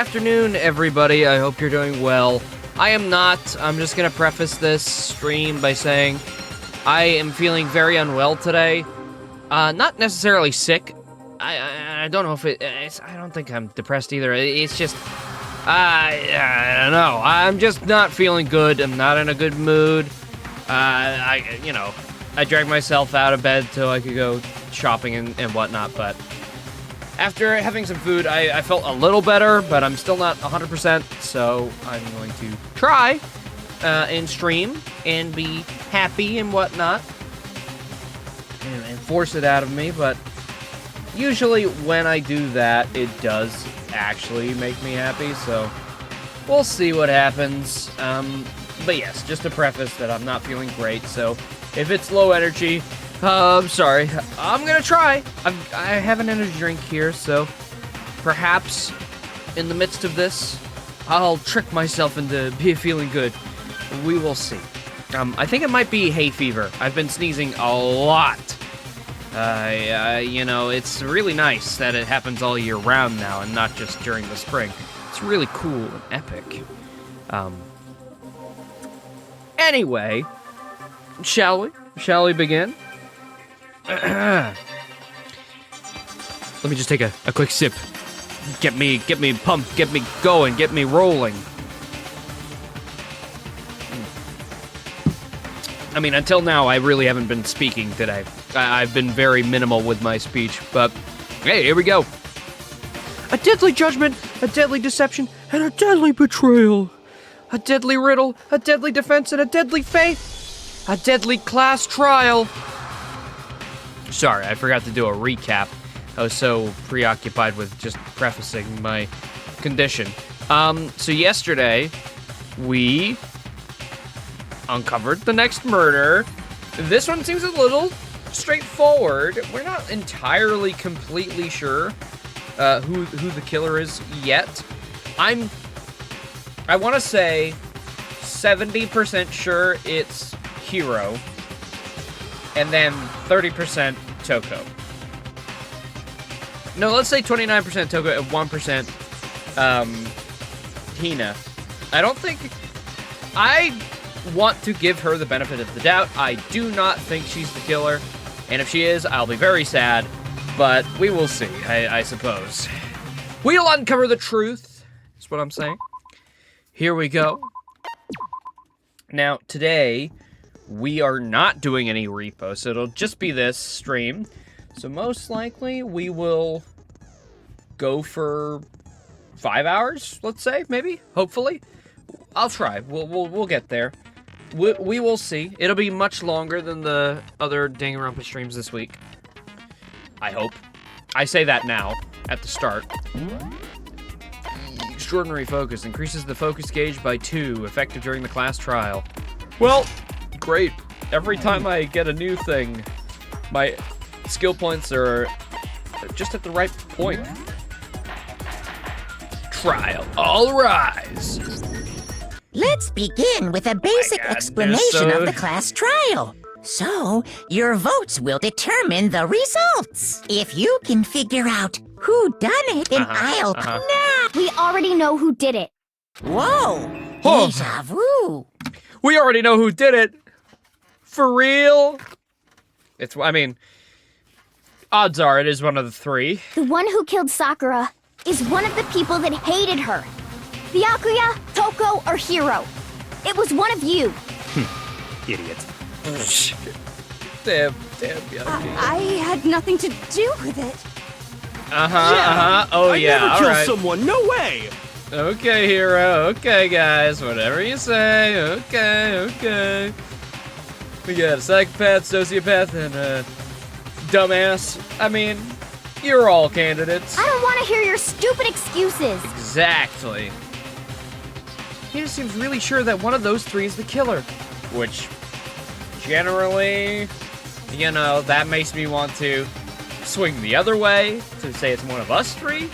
Afternoon, everybody. I hope you're doing well. I am not. I'm just gonna preface this stream by saying I am feeling very unwell today. Not necessarily sick. I don't know if I don't think I'm depressed either. It's just I don't know. I'm just not feeling good. I'm not in a good mood. I dragged myself out of bed so I could go shopping and whatnot, but after having some food, I felt a little better, but I'm still not 100%, so I'm going to try and stream and be happy and whatnot and force it out of me, but usually when I do that, it does actually make me happy, so we'll see what happens. But yes, just to preface that I'm not feeling great, so if it's low energy, I'm sorry. I'm gonna try. I have an energy drink here, so perhaps in the midst of this, I'll trick myself into feeling good. We will see. I think it might be hay fever. I've been sneezing a lot. It's really nice that it happens all year round now and not just during the spring. It's really cool and epic. Anyway, shall we? Shall we begin? Let me just take a quick sip. Get me pumped, get me going, get me rolling. I mean, until now, I really haven't been speaking today. I've been very minimal with my speech, but hey, here we go. A deadly judgment, a deadly deception, and a deadly betrayal. A deadly riddle, a deadly defense, and a deadly faith. A deadly class trial. Sorry, I forgot to do a recap. I was so preoccupied with just prefacing my condition. So yesterday, we uncovered the next murder. This one seems a little straightforward. We're not entirely completely sure who the killer is yet. I want to say 70% sure it's Hiro, and then 30% Toko. No, let's say 29% Toko and 1% Hina. I want to give her the benefit of the doubt. I do not think she's the killer, and if she is, I'll be very sad, but we will see, I suppose. We'll uncover the truth, is what I'm saying. Here we go. Now, today, we are not doing any repo, so it'll just be this stream. So most likely, we will go for 5 hours, let's say, maybe, hopefully. I'll try. We'll get there. We will see. It'll be much longer than the other Danganronpa streams this week. I hope. I say that now, at the start. Extraordinary focus increases the focus gauge by 2, effective during the class trial. Well, great. Every time I get a new thing, my skill points are just at the right point. Trial, all rise. Let's begin with a basic explanation of the class trial. So, your votes will determine the results. If you can figure out who done it, then I'll... Nah! We already know who did it. Whoa! Deja vu! We already know who did it! For real? Odds are it is one of the three. The one who killed Sakura is one of the people that hated her. Byakuya, Toko, or Hiro. It was one of you. Idiot. Damn, Byakuya. I had nothing to do with it. Oh, yeah, I never all killed right. someone, no way! Okay, Hiro. Okay, guys. Whatever you say. Okay. We got a psychopath, sociopath, and a dumbass. I mean, you're all candidates. I don't want to hear your stupid excuses. Exactly. He just seems really sure that one of those three is the killer. Which, generally, that makes me want to swing the other way, to say it's one of us three.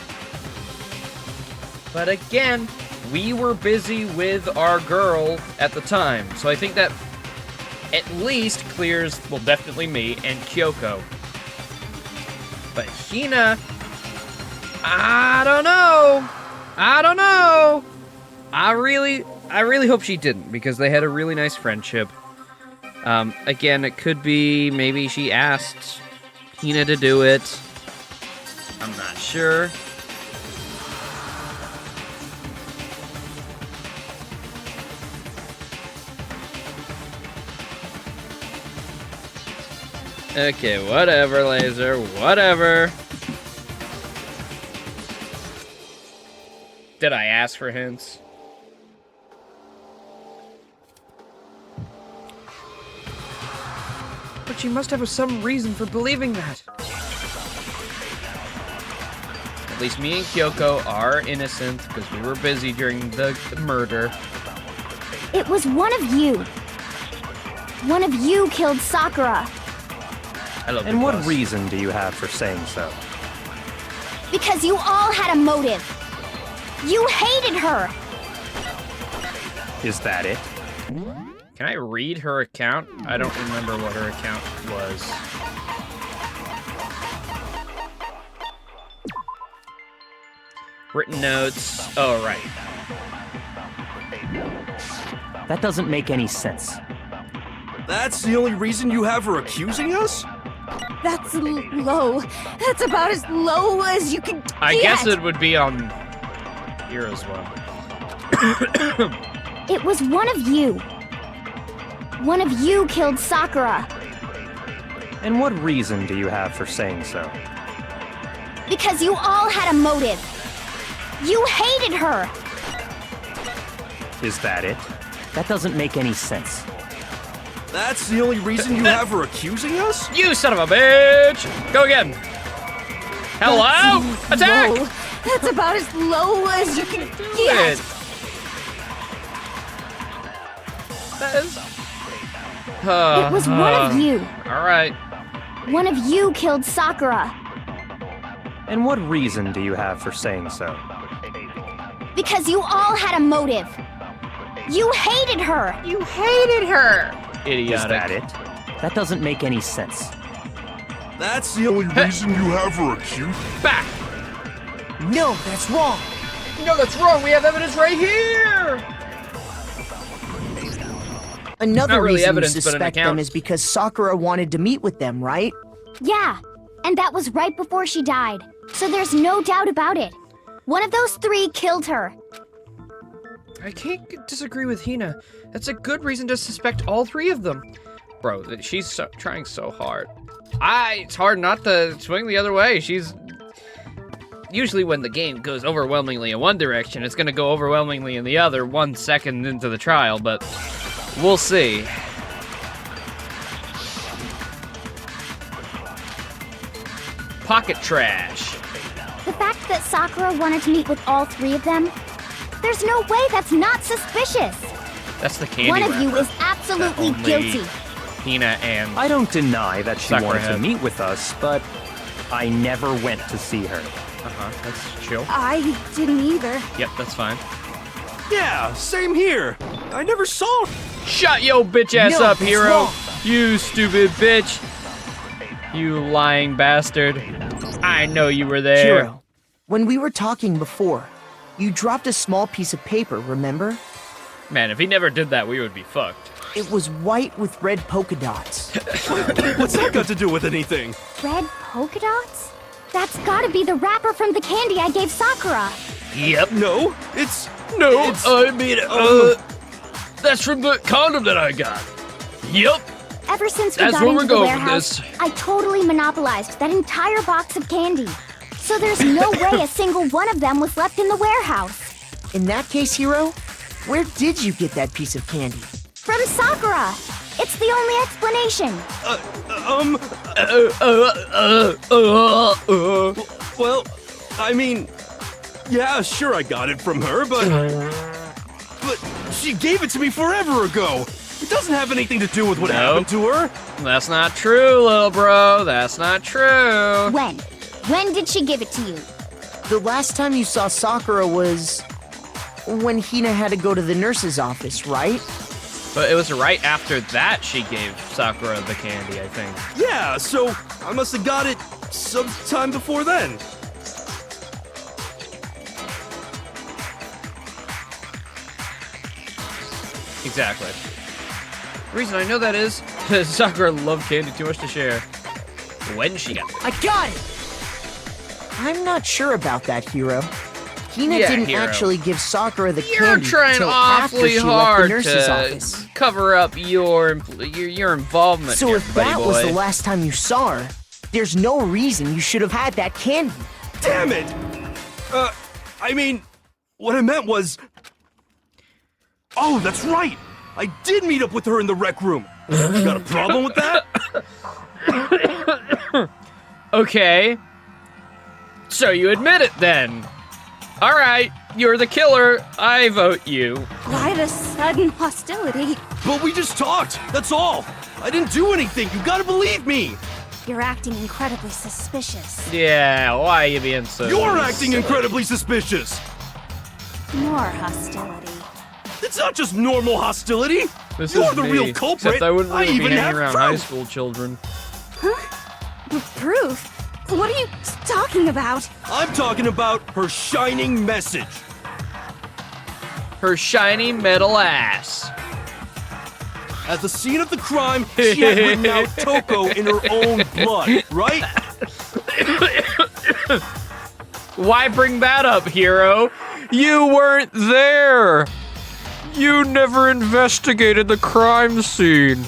But again, we were busy with our girl at the time, so I think that at least clears, well, definitely me and Kyoko. But Hina, I don't know. I don't know. I really hope she didn't, because they had a really nice friendship. Again, it could be maybe she asked Hina to do it. I'm not sure. Okay, whatever, Laser, whatever. Did I ask for hints? But she must have some reason for believing that. At least me and Kyoko are innocent, because we were busy during the murder. It was one of you. One of you killed Sakura. I love And what reason do you have for saying so? Because you all had a motive. You hated her. Is that it? Can I read her account? I don't remember what her account was. Written notes. Oh, right. That doesn't make any sense. That's the only reason you have her accusing us? That's low. That's about as low as you can get. I guess it would be on here as well. It was one of you. One of you killed Sakura. And what reason do you have for saying so? Because you all had a motive. You hated her. Is that it? That doesn't make any sense. That's the only reason you have her accusing us? You son of a bitch! Go again. Hello? Attack! Low. That's about as low as you can Do get. it. That is... It was one of you. All right. One of you killed Sakura. And what reason do you have for saying so? Because you all had a motive. You hated her. You hated her. Idiotic. Is that it? That doesn't make any sense. That's the only reason you have her accused? Back. No, that's wrong. No, that's wrong. We have evidence right here. Another Not really reason evidence, you but an suspect account. them is because Sakura wanted to meet with them, right? Yeah, and that was right before she died. So there's no doubt about it. One of those three killed her. I can't disagree with Hina. That's a good reason to suspect all three of them. Bro, she's trying so hard. It's hard not to swing the other way. She's... Usually when the game goes overwhelmingly in one direction, it's gonna go overwhelmingly in the other 1 second into the trial, but we'll see. Pocket trash. The fact that Sakura wanted to meet with all three of them, there's no way that's not suspicious. That's the candy One of you wrapper is absolutely that only guilty. Hina and... I don't deny that she Sakura wanted had. to meet with us, but I never went to see her. That's chill. I didn't either. Yep, that's fine. Yeah, same here. I never saw her. Shut yo bitch ass No, up, that's hero! wrong. You stupid bitch! You lying bastard. I know you were there. Hiro, when we were talking before, you dropped a small piece of paper, remember? Man, if he never did that, we would be fucked. It was white with red polka dots. What's that got to do with anything? Red polka dots? That's gotta be the wrapper from the candy I gave Sakura. Yep. No, it's... No, It's- I mean, that's from the condom that I got. Yep. Ever since we That's got where we're into the going with warehouse, this. I totally monopolized that entire box of candy. So there's no way a single one of them was left in the warehouse. In that case, Hiro, where did you get that piece of candy? From Sakura. It's the only explanation. Well, I mean... Yeah, sure I got it from her, but... But she gave it to me forever ago. It doesn't have anything to do with what Nope. happened to her. That's not true, little bro. That's not true. When? When did she give it to you? The last time you saw Sakura was when Hina had to go to the nurse's office, right? But it was right after that she gave Sakura the candy, I think. Yeah, so I must have got it sometime before then. Exactly. The reason I know that is because Sakura loved candy too much to share. When she got it. I got it! I'm not sure about that, Hiro. Hina Yeah, didn't Hiro. actually give Sakura the You're candy trying till after awfully she left the hard nurse's to office. cover up your involvement So here, if buddy that boy. was the last time you saw her, there's no reason you should have had that candy. Damn it! I mean, what I meant was... Oh, that's right! I did meet up with her in the rec room. You got a problem with that? Okay. So you admit it then. Alright, you're the killer. I vote you. Why the sudden hostility? But we just talked, that's all. I didn't do anything, you gotta believe me. You're acting incredibly suspicious. Yeah, why are you being so... You're acting incredibly suspicious. More hostility. It's not just normal hostility. This You're is the me, real culprit. Except I wouldn't really even be have hanging around proof. high school children. Proof? What are you talking about? I'm talking about her shining message. Her shiny metal ass. At the scene of the crime, she had written out Toko in her own blood, right? Why bring that up, Hiro? You weren't there. You never investigated the crime scene.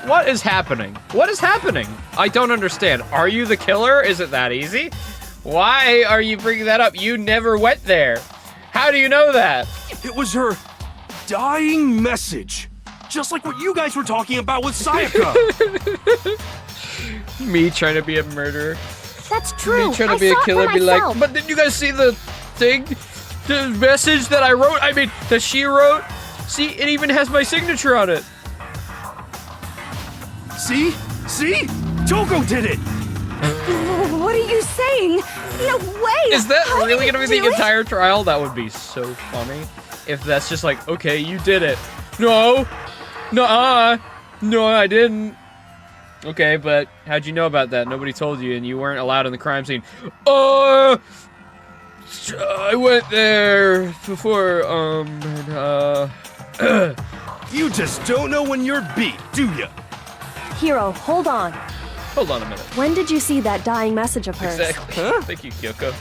What is happening? What is happening? I don't understand. Are you the killer? Is it that easy? Why are you bringing that up? You never went there. How do you know that? It was her dying message. Just like what you guys were talking about with Sayaka. Me trying to be a murderer. That's true. Me trying to I be a saw it killer, for be like, myself. but did you guys see the thing? The message that I wrote? I mean, that she wrote? See, it even has my signature on it. See? See? Toko did it! What are you saying? No way! Is that How really did gonna you be the do it? entire trial? That would be so funny. If that's just like, okay, you did it. No! Nuh-uh! No, I didn't. Okay, but how'd you know about that? Nobody told you and you weren't allowed in the crime scene. I went there before, You just don't know when you're beat, do ya? Hiro, hold on. Hold on a minute. When did you see that dying message of hers? Exactly. Thank you, Kyoko.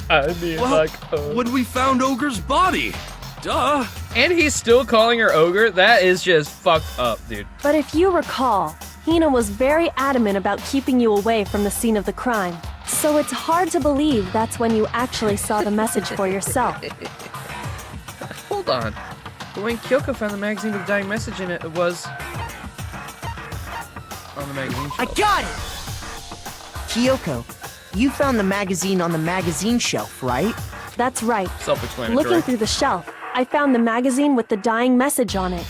I mean, Well, like, when we found Ogre's body. Duh. and he's still calling her ogre? That is just fucked up, dude. But if you recall, Hina was very adamant about keeping you away from the scene of the crime. So it's hard to believe that's when you actually saw the message for yourself. Hold on. But when Kyoko found the magazine with the dying message in it, it was on the magazine shelf. I got it! Kyoko, you found the magazine on the magazine shelf, right? That's right. Self-explanatory. Looking through the shelf, I found the magazine with the dying message on it.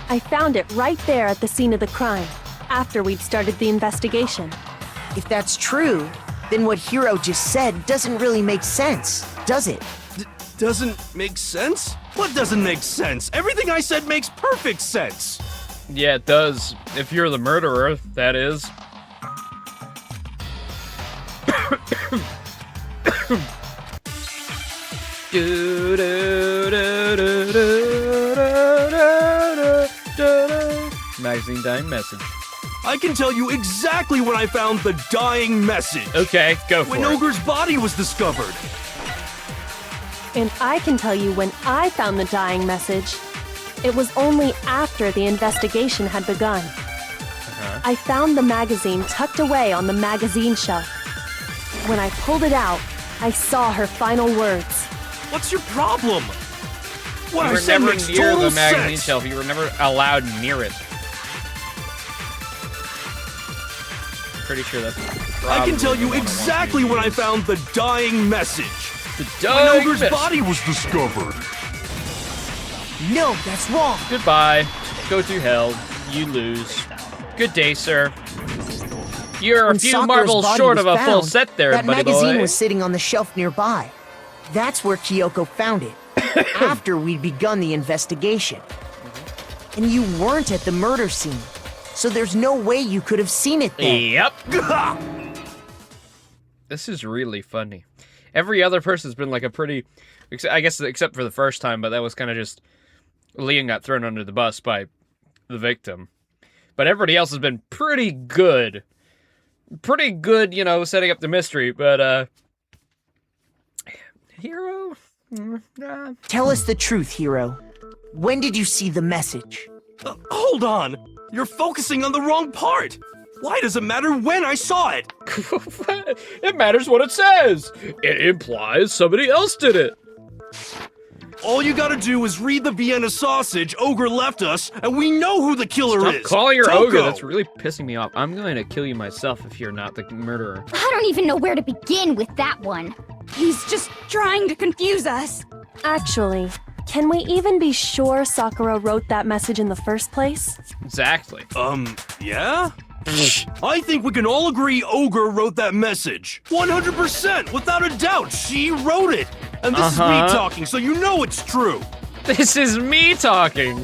I found it right there at the scene of the crime, after we'd started the investigation. If that's true, then what Hiro just said doesn't really make sense, does it? Doesn't make sense? What doesn't make sense? Everything I said makes perfect sense. Yeah, it does. If you're the murderer, that is. Magazine dying message. I can tell you exactly when I found the dying message. Okay, go for When it. Ogre's body was discovered. And I can tell you when I found the dying message. It was only after the investigation had begun. I found the magazine tucked away on the magazine shelf. When I pulled it out, I saw her final words. What's your problem? What You I were said never makes near total the magazine sense. shelf. You were never allowed near it. Pretty sure that's. I can tell probably you the one exactly want when I you to found the dying message. use. The When dying Ogre's message. body was discovered. No, that's wrong. Goodbye. Go to hell. You lose. Good day, sir. You're When a few Sakura's marbles body short was of a full found, set there, that buddy magazine boy. was sitting on the shelf nearby. That's where Kyoko found it, after we'd begun the investigation. And you weren't at the murder scene, so there's no way you could have seen it then. Yep. This is really funny. Every other person's been like a pretty, I guess except for the first time, but that was kind of just Leon got thrown under the bus by the victim. But everybody else has been pretty good. Pretty good, you know, setting up the mystery, but, Hiro? Nah. Tell us the truth, Hiro. When did you see the message? Hold on! You're focusing on the wrong part! Why does it matter when I saw it? It matters what it says. It implies somebody else did it. All you gotta do is read the Vienna sausage Ogre left us, and we know who the killer Stop is! calling her Toko! Ogre, that's really pissing me off. I'm going to kill you myself if you're not the murderer. I don't even know where to begin with that one. He's just trying to confuse us. Actually, can we even be sure Sakura wrote that message in the first place? Exactly. Yeah? I think we can all agree Ogre wrote that message. 100%, without a doubt, she wrote it. And this is me talking, so you know it's true. This is me talking.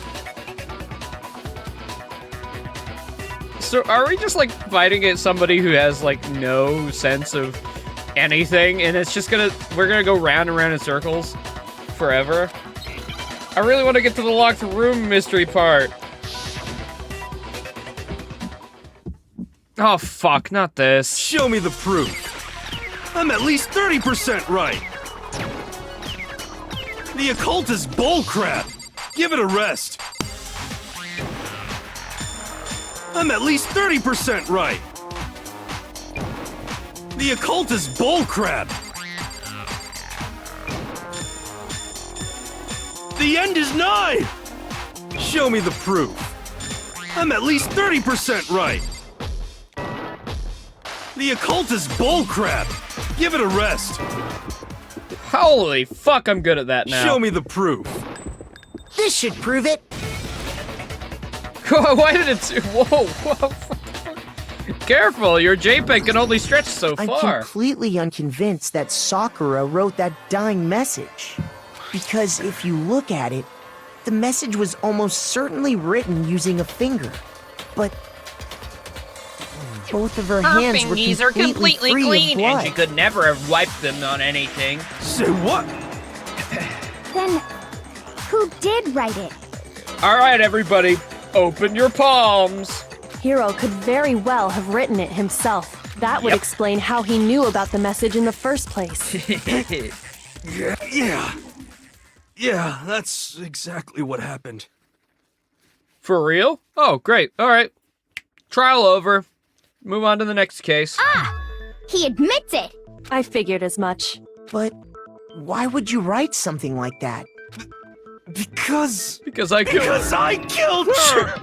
So are we just like fighting at somebody who has like no sense of anything, and it's just we're gonna go round and round in circles forever? I really want to get to the locked room mystery part. Oh fuck, not this. Show me the proof. I'm at least 30% right. The occult is bullcrap. Give it a rest. I'm at least 30% right. The occult is bullcrap. The end is nigh. Show me the proof. I'm at least 30% right. The occult is bullcrap. Give it a rest. Holy fuck, I'm good at that now. Show me the proof. This should prove it. Why did it... Whoa. Careful, your JPEG can only stretch so I'm far. completely unconvinced that Sakura wrote that dying message. Because if you look at it, the message was almost certainly written using a finger. But both of her hands were completely free of blood. and she could never have wiped them on anything. Say what? Then, who did write it? All right, everybody, open your palms. Hiro could very well have written it himself. That would explain how he knew about the message in the first place. Yeah, that's exactly what happened. For real? Oh, great. All right. Trial over. Move on to the next case. He admits it. I figured as much. But why would you write something like that? Because I killed her. Because I killed her!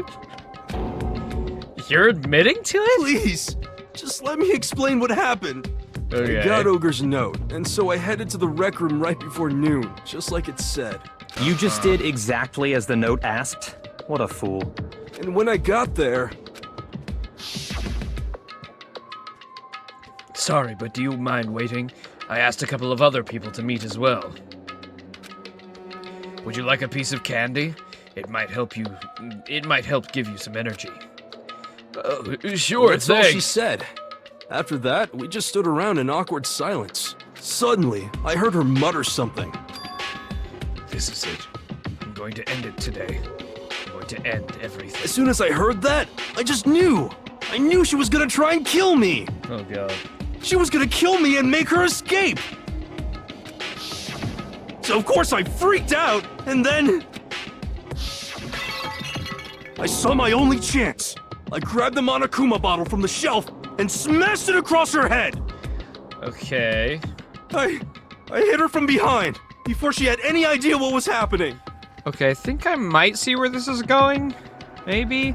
You're admitting to it? Please, just let me explain what happened. Okay. I got Ogre's note, and so I headed to the rec room right before noon, just like it said. You just did exactly as the note asked? What a fool. And when I got there... Sorry, but do you mind waiting? I asked a couple of other people to meet as well. Would you like a piece of candy? It might help you... It might help give you some energy. Sure, That's all she thanks. said. After that, we just stood around in awkward silence. Suddenly, I heard her mutter something. This is it. I'm going to end it today. I'm going to end everything. As soon as I heard that, I just knew. I knew she was gonna try and kill me. Oh, God. She was gonna kill me and make her escape. So of course I freaked out, and then... I saw my only chance. I grabbed the Monokuma bottle from the shelf and smashed it across her head. Okay. I hit her from behind, before she had any idea what was happening. Okay, I think I might see where this is going. Maybe.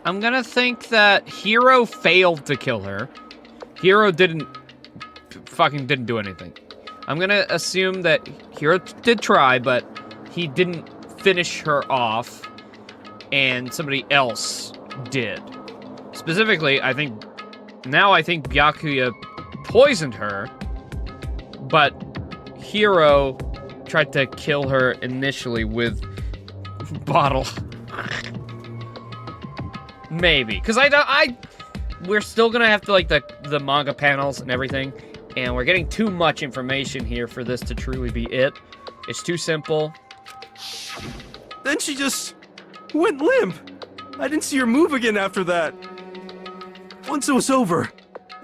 I'm gonna think that Hiro failed to kill her. Hiro didn't do anything. I'm gonna assume that Hiro did try, but he didn't finish her off, and somebody else did. Specifically, I think Byakuya poisoned her, but Hiro tried to kill her initially with bottle. Maybe, because we're still gonna have to like the manga panels and everything, and we're getting too much information here for this to truly be it. It's too simple. Then she just went limp. I didn't see her move again after that. Once it was over,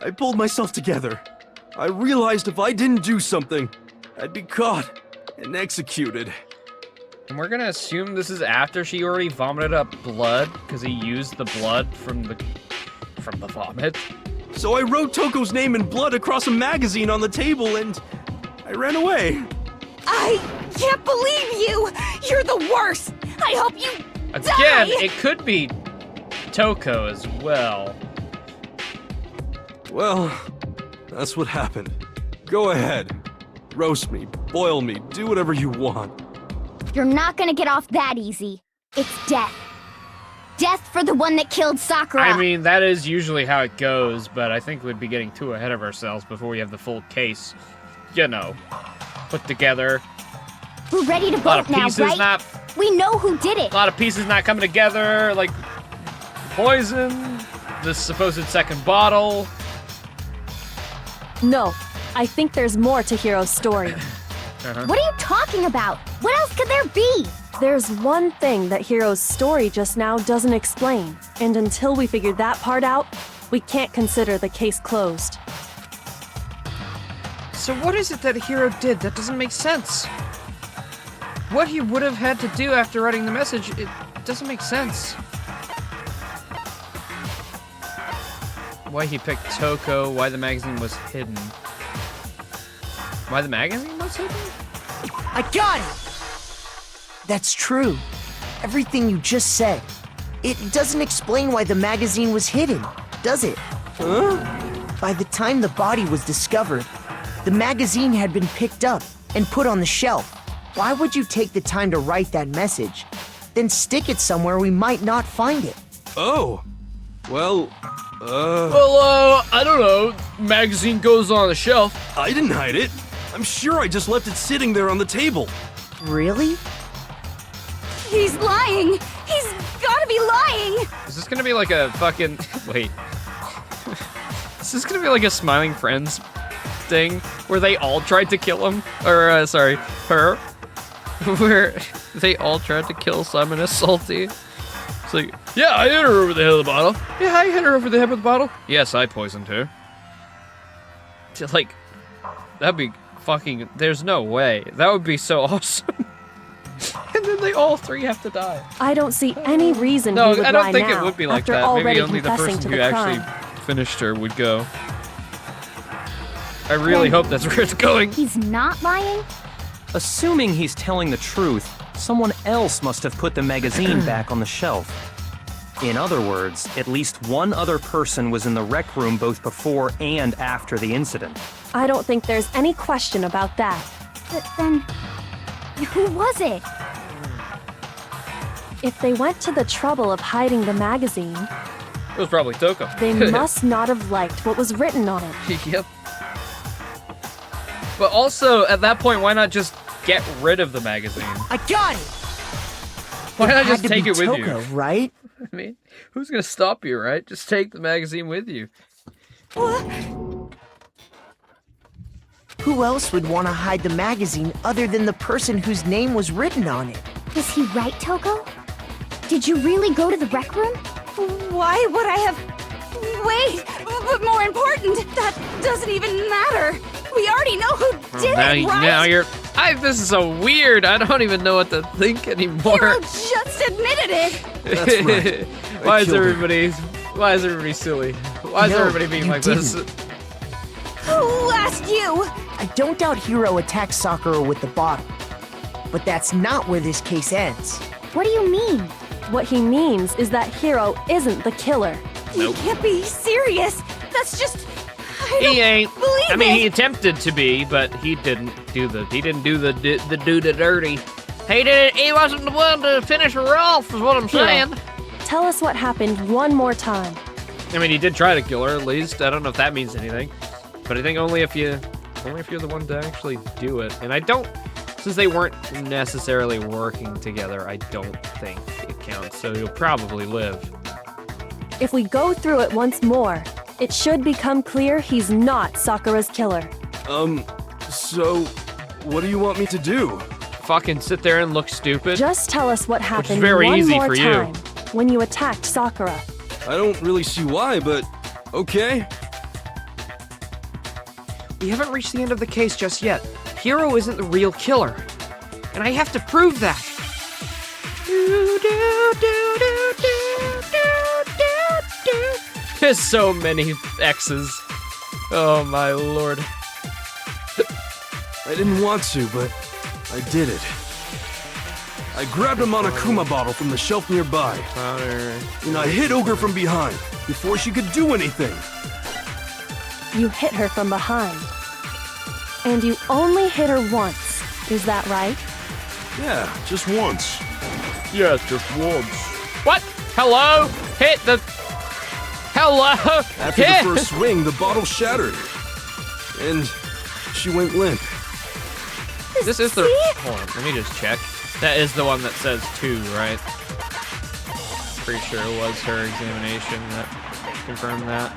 I pulled myself together. I realized if I didn't do something, I'd be caught and executed. And we're gonna assume this is after she already vomited up blood, because he used the blood from the vomit. So I wrote Toko's name in blood across a magazine on the table and I ran away. I can't believe you! You're the worst! I hope you Again, die! it could be Toko as well. Well, that's what happened. Go ahead. Roast me, boil me, do whatever you want. You're not gonna get off that easy. It's death. Death for the one that killed Sakura! I mean, that is usually how it goes, but I think we'd be getting too ahead of ourselves before we have the full case, you know, put together. We're ready to A lot of vote now, pieces right? not, We know who did it! a lot of pieces not coming together, like poison, this supposed second bottle. No, I think there's more to Hiro's story. What are you talking about? What else could there be? There's one thing that Hiro's story just now doesn't explain, and until we figure that part out, we can't consider the case closed. So what is it that Hiro did? That doesn't make sense. What he would have had to do after writing the message, it doesn't make sense. Why he picked Toko, why the magazine was hidden. Why the magazine was hidden? I got it! That's true. Everything you just said. It doesn't explain why the magazine was hidden, does it? Huh? By the time the body was discovered, the magazine had been picked up and put on the shelf. Why would you take the time to write that message, then stick it somewhere we might not find it? Oh. Well, I don't know. Magazine goes on the shelf. I didn't hide it. I'm sure I just left it sitting there on the table. Really? He's lying! He's gotta be lying! Is this gonna be like a fucking... Wait. Is this gonna be like a Smiling Friends thing where they all tried to kill him? Or, sorry, her? Where they all tried to kill Simon as Salty. It's like, yeah, I hit her over the head with the bottle. Yeah, I hit her over the head with the bottle. Yes, I poisoned her. Like, that'd be fucking... There's no way. That would be so awesome. And then they all three have to die. I don't see any reason No, he would I don't lie think now, it would be like after that. already Maybe only the confessing person to who the actually crime. finished her would go. I really hope that's where it's going. He's not lying? Assuming he's telling the truth, someone else must have put the magazine back on the shelf. In other words, at least one other person was in the rec room both before and after the incident. I don't think there's any question about that. But then, who was it? If they went to the trouble of hiding the magazine, It was probably Toko. they must not have liked what was written on it. Yep. But also, at that point, why not just get rid of the magazine? I got it! Why not Had just to take be it with Toko, you? right? I mean, who's gonna stop you, right? Just take the magazine with you. Who else would want to hide the magazine other than the person whose name was written on it? Was he right, Toko? Did you really go to the rec room? Why would I have... Wait, but more important, that doesn't even matter. We already know who did it, right? Now you're... this is so weird. I don't even know what to think anymore. Hiro just admitted it. That's right. Why I is killed her. everybody silly? Why is No, everybody being you like this? didn't. Who asked you? I don't doubt Hiro attacked Sakura with the bottle. But that's not where this case ends. What do you mean? What he means is that Hiro isn't the killer. You can't be serious. That's just... I He don't ain't. believe I mean, it. he attempted to be, but he didn't do the dirty. He wasn't the one to finish her off, is what I'm saying. Tell us what happened one more time. I mean, he did try to kill her, at least. I don't know if that means anything. But I think only if you're the one to actually do it. And I don't, since they weren't necessarily working together, I don't think it counts. So you'll probably live. If we go through it once more, it should become clear he's not Sakura's killer. So, what do you want me to do? fucking sit there and look stupid? Just tell us what happened very one easy more for you. time when you attacked Sakura. I don't really see why, but okay. We haven't reached the end of the case just yet. Hiro isn't the real killer. And I have to prove that. There's so many X's. Oh my lord. I didn't want to, but I did it. I grabbed a Monokuma bottle from the shelf nearby, and I hit Ogre from behind before she could do anything. You hit her from behind. And you only hit her once. Is that right? Yeah, just once. Yeah, just once. What? Hello? Hit the... Hello? After the first swing, the bottle shattered. And she went limp. This is the... Hold on, let me just check. That is the one that says 2, right? Pretty sure it was her examination that confirmed that.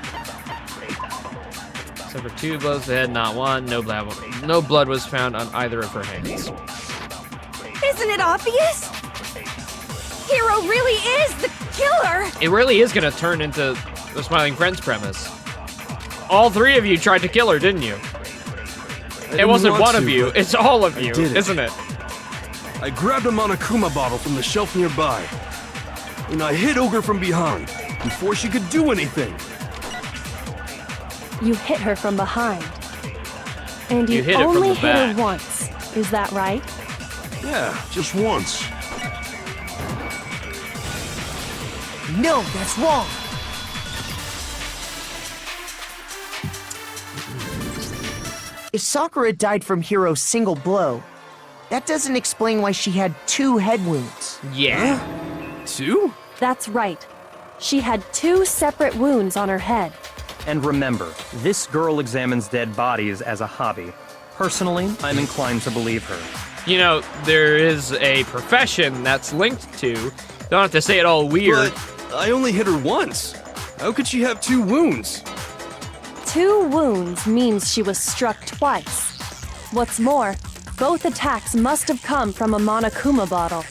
Except for 2 blows to the head, not 1. No blood was found on either of her hands. Isn't it obvious? Hiro really is the killer! It really is gonna turn into the Smiling Friends premise. All 3 of you tried to kill her, didn't you? It wasn't one of you, it's all of you, isn't it? I grabbed a Monokuma bottle from the shelf nearby, and I hit Ogre from behind before she could do anything. You hit her from behind. And you hit it from only the hit her back. once. Is that right? Yeah, just once. No, that's wrong. If Sakura died from Hiro's single blow, that doesn't explain why she had 2 head wounds. Yeah. 2? That's right. She had 2 separate wounds on her head. And remember, this girl examines dead bodies as a hobby. Personally, I'm inclined to believe her. You know, there is a profession that's linked to. Don't have to say it all weird. But I only hit her once. How could she have 2 wounds? 2 wounds means she was struck twice. What's more, both attacks must have come from a Monokuma bottle.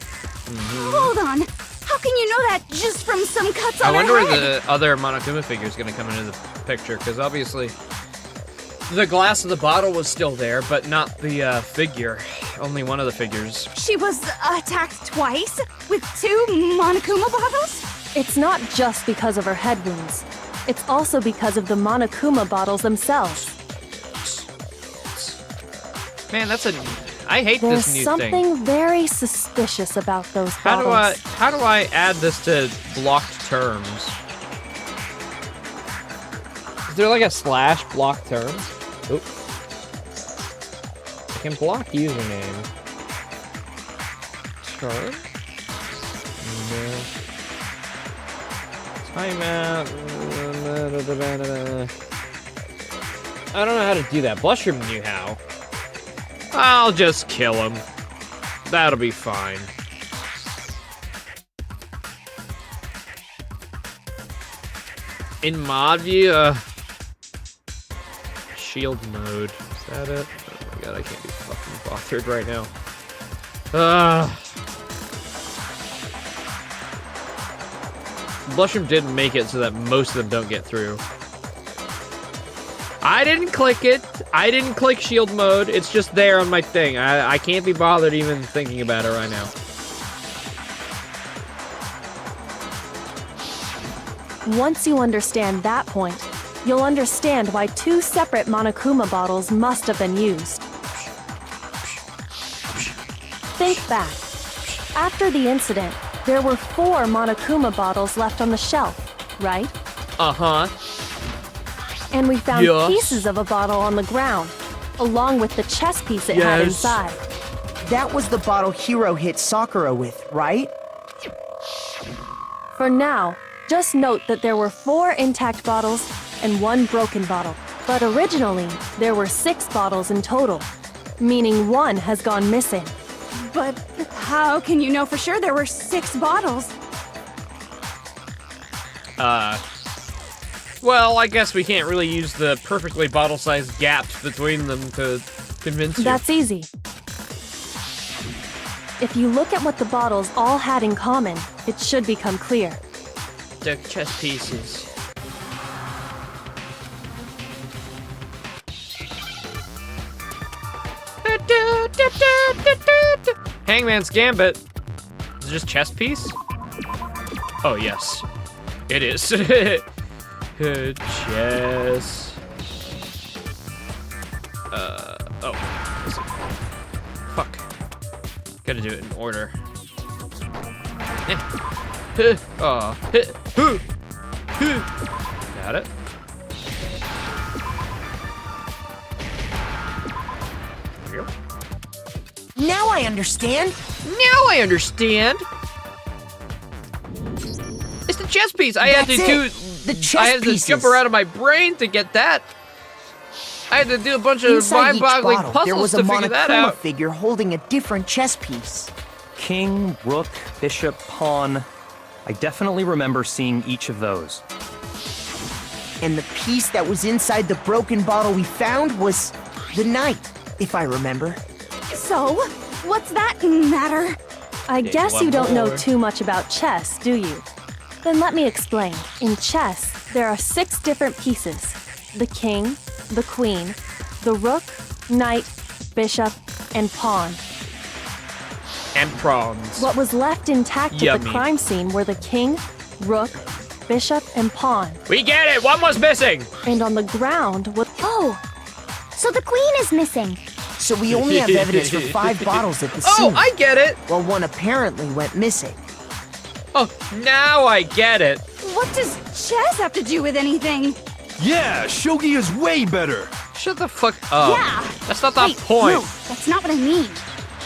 Hold on. How can you know that just from some cuts on I wonder her where head? the other Monokuma figure is going to come into the picture, because obviously the glass of the bottle was still there, but not the figure. Only one of the figures. She was attacked twice with 2 Monokuma bottles? It's not just because of her head wounds. It's also because of the Monokuma bottles themselves. Man, that's a... I hate There's this new something thing. very suspicious about those How bottles. do I add this to blocked terms? Is there like a slash blocked terms? Oop. I can block username. Term? No. Timeout. I don't know how to do that. Blushroom knew how. I'll just kill him. That'll be fine. In mod view, shield mode. Is that it? Oh my god, I can't be fucking bothered right now. Blushroom did make it so that most of them don't get through. I didn't click it. I didn't click shield mode. It's just there on my thing. I can't be bothered even thinking about it right now. Once you understand that point, you'll understand why 2 separate Monokuma bottles must have been used. Think back. After the incident, there were 4 Monokuma bottles left on the shelf, right? Uh-huh. And we found Yes. pieces of a bottle on the ground, along with the chess piece it had Yes. inside. That was the bottle Hiro hit Sakura with, right? For now, just note that there were 4 intact bottles and 1 broken bottle. But originally, there were 6 bottles in total, meaning 1 has gone missing. But how can you know for sure there were 6 bottles? Well, I guess we can't really use the perfectly bottle-sized gaps between them to convince you. That's easy. If you look at what the bottles all had in common, it should become clear. The chess pieces. Hangman's Gambit. Is it just chess piece? Oh, yes. It is. Chess. Oh. Fuck. Gotta do it in order. Got it. Here we go. Now I understand. Now I understand. It's the chess piece. I had to That's do. it. The chess I had to pieces. jump around in my brain to get that. I had to do a bunch of Inside each mind-boggling bottle, there puzzles was a to figure that monochroma out. figure holding a different chess piece. King, rook, bishop, pawn. I definitely remember seeing each of those. And the piece that was inside the broken bottle we found was the knight, if I remember. So, what's that matter? I There's guess one you don't know more. too much about chess, do you? Then let me explain. In chess, there are 6 different pieces. The king, the queen, the rook, knight, bishop, and pawn. And prawns. What was left intact at Yummy. the crime scene were the king, rook, bishop, and pawn. We get it. One was missing. And on the ground was... Oh, so the queen is missing. So we only have evidence for 5 bottles at the scene. Oh, I get it. While one apparently went missing. Oh, now I get it. What does chess have to do with anything? Yeah, shogi is way better. Shut the fuck up. Yeah. That's not the Wait, point. No, that's not what I mean.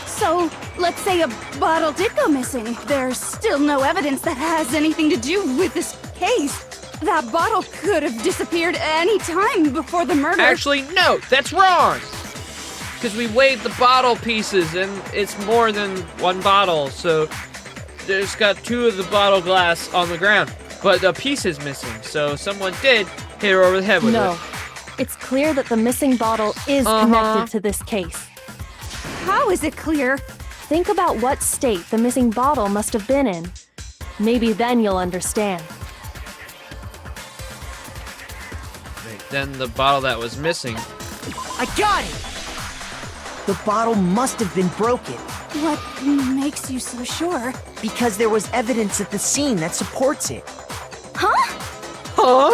So, let's say a bottle did go missing. There's still no evidence that has anything to do with this case. That bottle could have disappeared any time before the murder. Actually, no, that's wrong. Because we weighed the bottle pieces, and it's more than one bottle, so there's got 2 of the bottle glass on the ground. But a piece is missing, so someone did hit her over the head with No. it. It's clear that the missing bottle is connected to this case. How is it clear? Think about what state the missing bottle must have been in. Maybe then you'll understand. Then the bottle that was missing. I got it! The bottle must have been broken What makes you so sure? because there was evidence at the scene that supports it. Huh? Huh?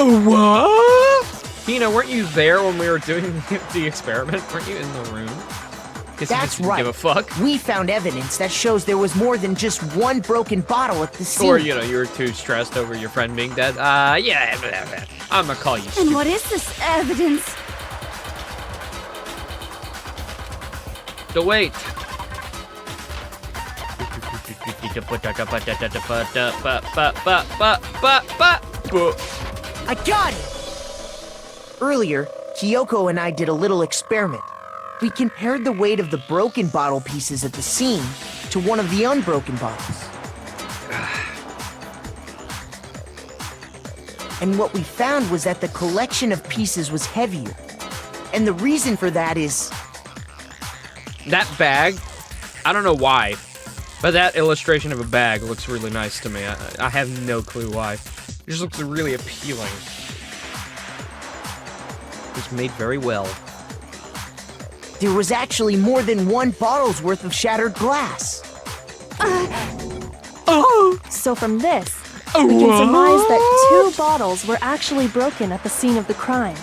What? Tina, weren't you there when we were doing the experiment? Weren't you in the room? Guess you That's just didn't right. Give a fuck. We found evidence that shows there was more than just one broken bottle at the scene. Or, you know, you were too stressed over your friend being dead. Yeah, I'm gonna call you And stupid. what is this evidence? The weight. I got it! Earlier, Kyoko and I did a little experiment. We compared the weight of the broken bottle pieces at the scene to one of the unbroken bottles. And what we found was that the collection of pieces was heavier. And the reason for that is... That bag, I don't know why, but that illustration of a bag looks really nice to me. I have no clue why. It just looks really appealing. It's made very well. there was actually more than one bottle's worth of shattered glass. So from this, we can surmise that 2 bottles were actually broken at the scene of the crime.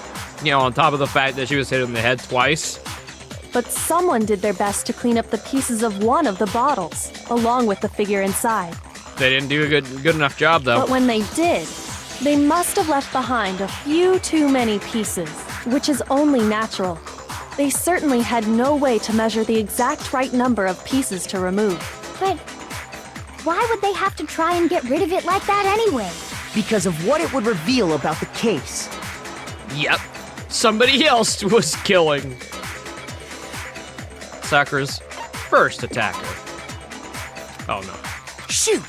You know, on top of the fact that she was hit in the head twice. But someone did their best to clean up the pieces of one of the bottles, along with the figure inside. They didn't do a good enough job, though. But when they did, they must have left behind a few too many pieces, which is only natural. They certainly had no way to measure the exact right number of pieces to remove. But why would they have to try and get rid of it like that anyway? Because of what it would reveal about the case. Yep. Somebody else was killing Sakura's first attacker. Oh, no. Shoot!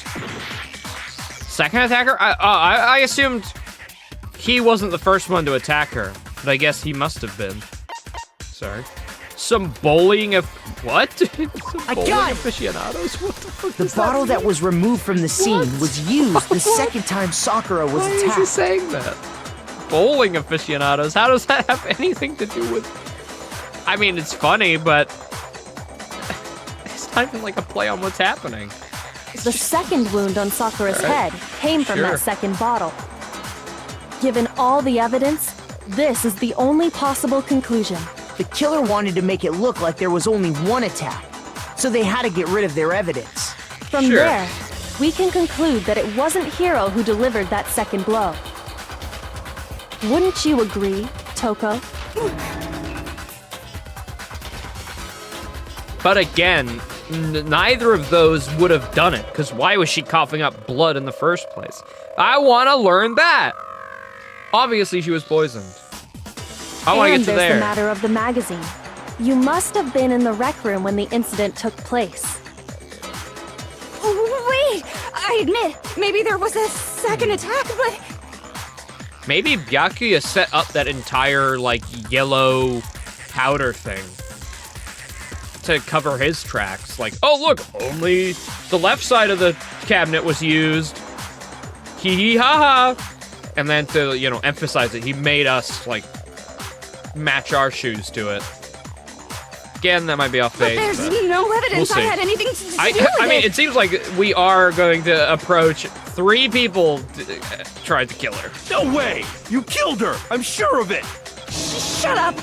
Second attacker? I assumed he wasn't the first one to attack her, but I guess he must have been. Sorry. Some bowling of what? Some I bowling got it! aficionados? What the fuck? The does bottle that that was removed from the scene was used the second time Sakura was Why is he attacked. saying that? Bowling aficionados? How does that have anything to do with... I mean, it's funny, but... It's not even like a play on what's happening. The second wound on Sakura's Alright. head came from Sure. that second bottle. Given all the evidence, this is the only possible conclusion. The killer wanted to make it look like there was only one attack, so they had to get rid of their evidence. From Sure. there, we can conclude that it wasn't Hiro who delivered that second blow. Wouldn't you agree, Toko? But again, neither of those would have done it, because why was she coughing up blood in the first place? I want to learn that. Obviously, she was poisoned. I want to And get to there's there. the matter of the magazine. You must have been in the rec room when the incident took place. Wait! I admit, maybe there was a second attack, but Maybe Byakuya set up that entire, like, yellow powder thing to cover his tracks. Like, oh, look, only the left side of the cabinet was used. Hee hee ha ha. And then to, you know, emphasize it, he made us, like, match our shoes to it. Again, that might be off base. there's but no evidence we'll I see. had anything to do with I mean, it. it seems like we are going to approach 3 people tried to kill her. No way! You killed her! I'm sure of it! Shut up!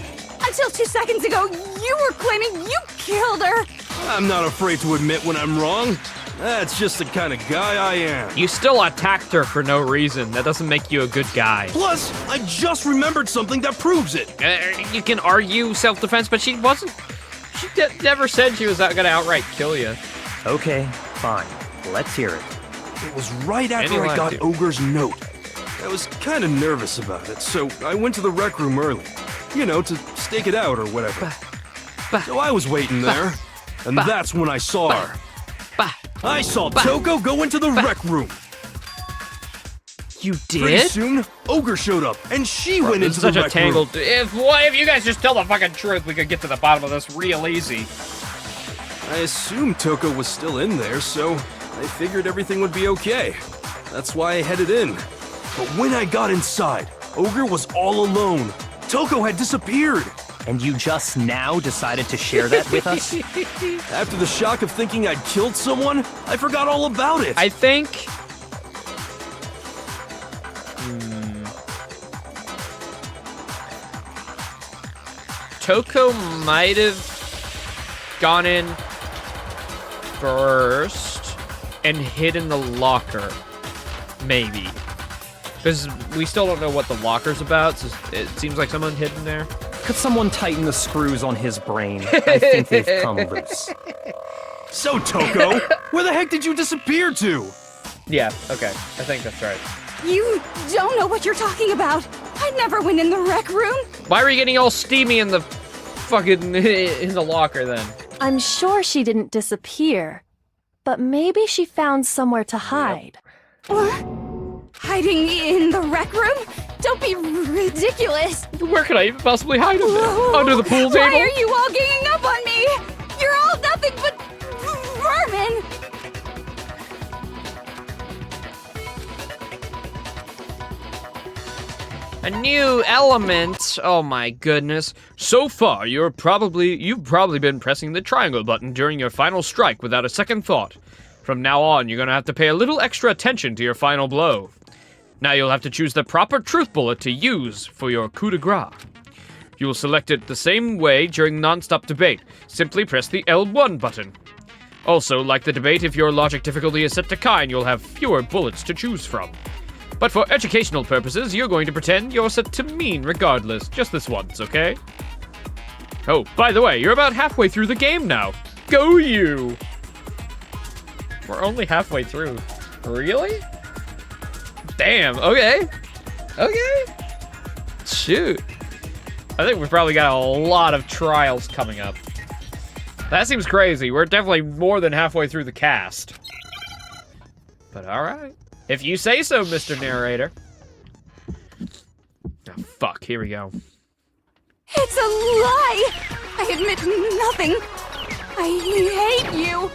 Until 2 seconds ago, you were claiming you killed her! I'm not afraid to admit when I'm wrong. That's just the kind of guy I am. You still attacked her for no reason. That doesn't make you a good guy. Plus, I just remembered something that proves it. You can argue self-defense, but she wasn't... She never said she was gonna outright kill you. Okay, fine. Let's hear it. It was right after Any I got line, too. Ogre's note. I was kind of nervous about it, so I went to the rec room early. You know, to stake it out or whatever. So I was waiting there, and that's when I saw her. Bah. I saw Toko go into the rec room. You Pretty did? soon, Ogre showed up, and she went This into is the such a rec room. tangled... If you guys just tell the fucking truth, we could get to the bottom of this real easy. I assumed Toko was still in there, so I figured everything would be okay. That's why I headed in. But when I got inside, Ogre was all alone. Toko had disappeared. And you just now decided to share that with us? After the shock of thinking I'd killed someone, I forgot all about it. I think... Toko might have gone in first and hid in the locker. Maybe. Because we still don't know what the locker's about, so it seems like someone hid in there. Could someone tighten the screws on his brain? I think they've come loose. So, Toko, where the heck did you disappear to? Yeah, okay. I think that's right. You don't know what you're talking about. I never went in the rec room. Why were you getting all steamy in the fucking in the locker then? I'm sure she didn't disappear, but maybe she found somewhere to hide. What? Hiding in the rec room? Don't be ridiculous. Where could I even possibly hide him? Under the pool table? Why are you all ganging up on me? You're all nothing but vermin. A new element. Oh my goodness. So far, you've probably been pressing the triangle button during your final strike without a second thought. From now on, you're gonna have to pay a little extra attention to your final blow. Now you'll have to choose the proper truth bullet to use for your coup de grace. You will select it the same way during non-stop debate. Simply press the L1 button. Also, like the debate, if your logic difficulty is set to kind, you'll have fewer bullets to choose from. But for educational purposes, you're going to pretend you're set to mean regardless, just this once, okay? Oh, by the way, you're about halfway through the game now. Go you! We're only halfway through. Really? Damn, okay. Okay. Shoot. I think we've probably got a lot of trials coming up. That seems crazy. We're definitely more than halfway through the cast. But alright. If you say so, Mr. Narrator. Oh, fuck. Here we go. It's a lie. I admit nothing. I hate you.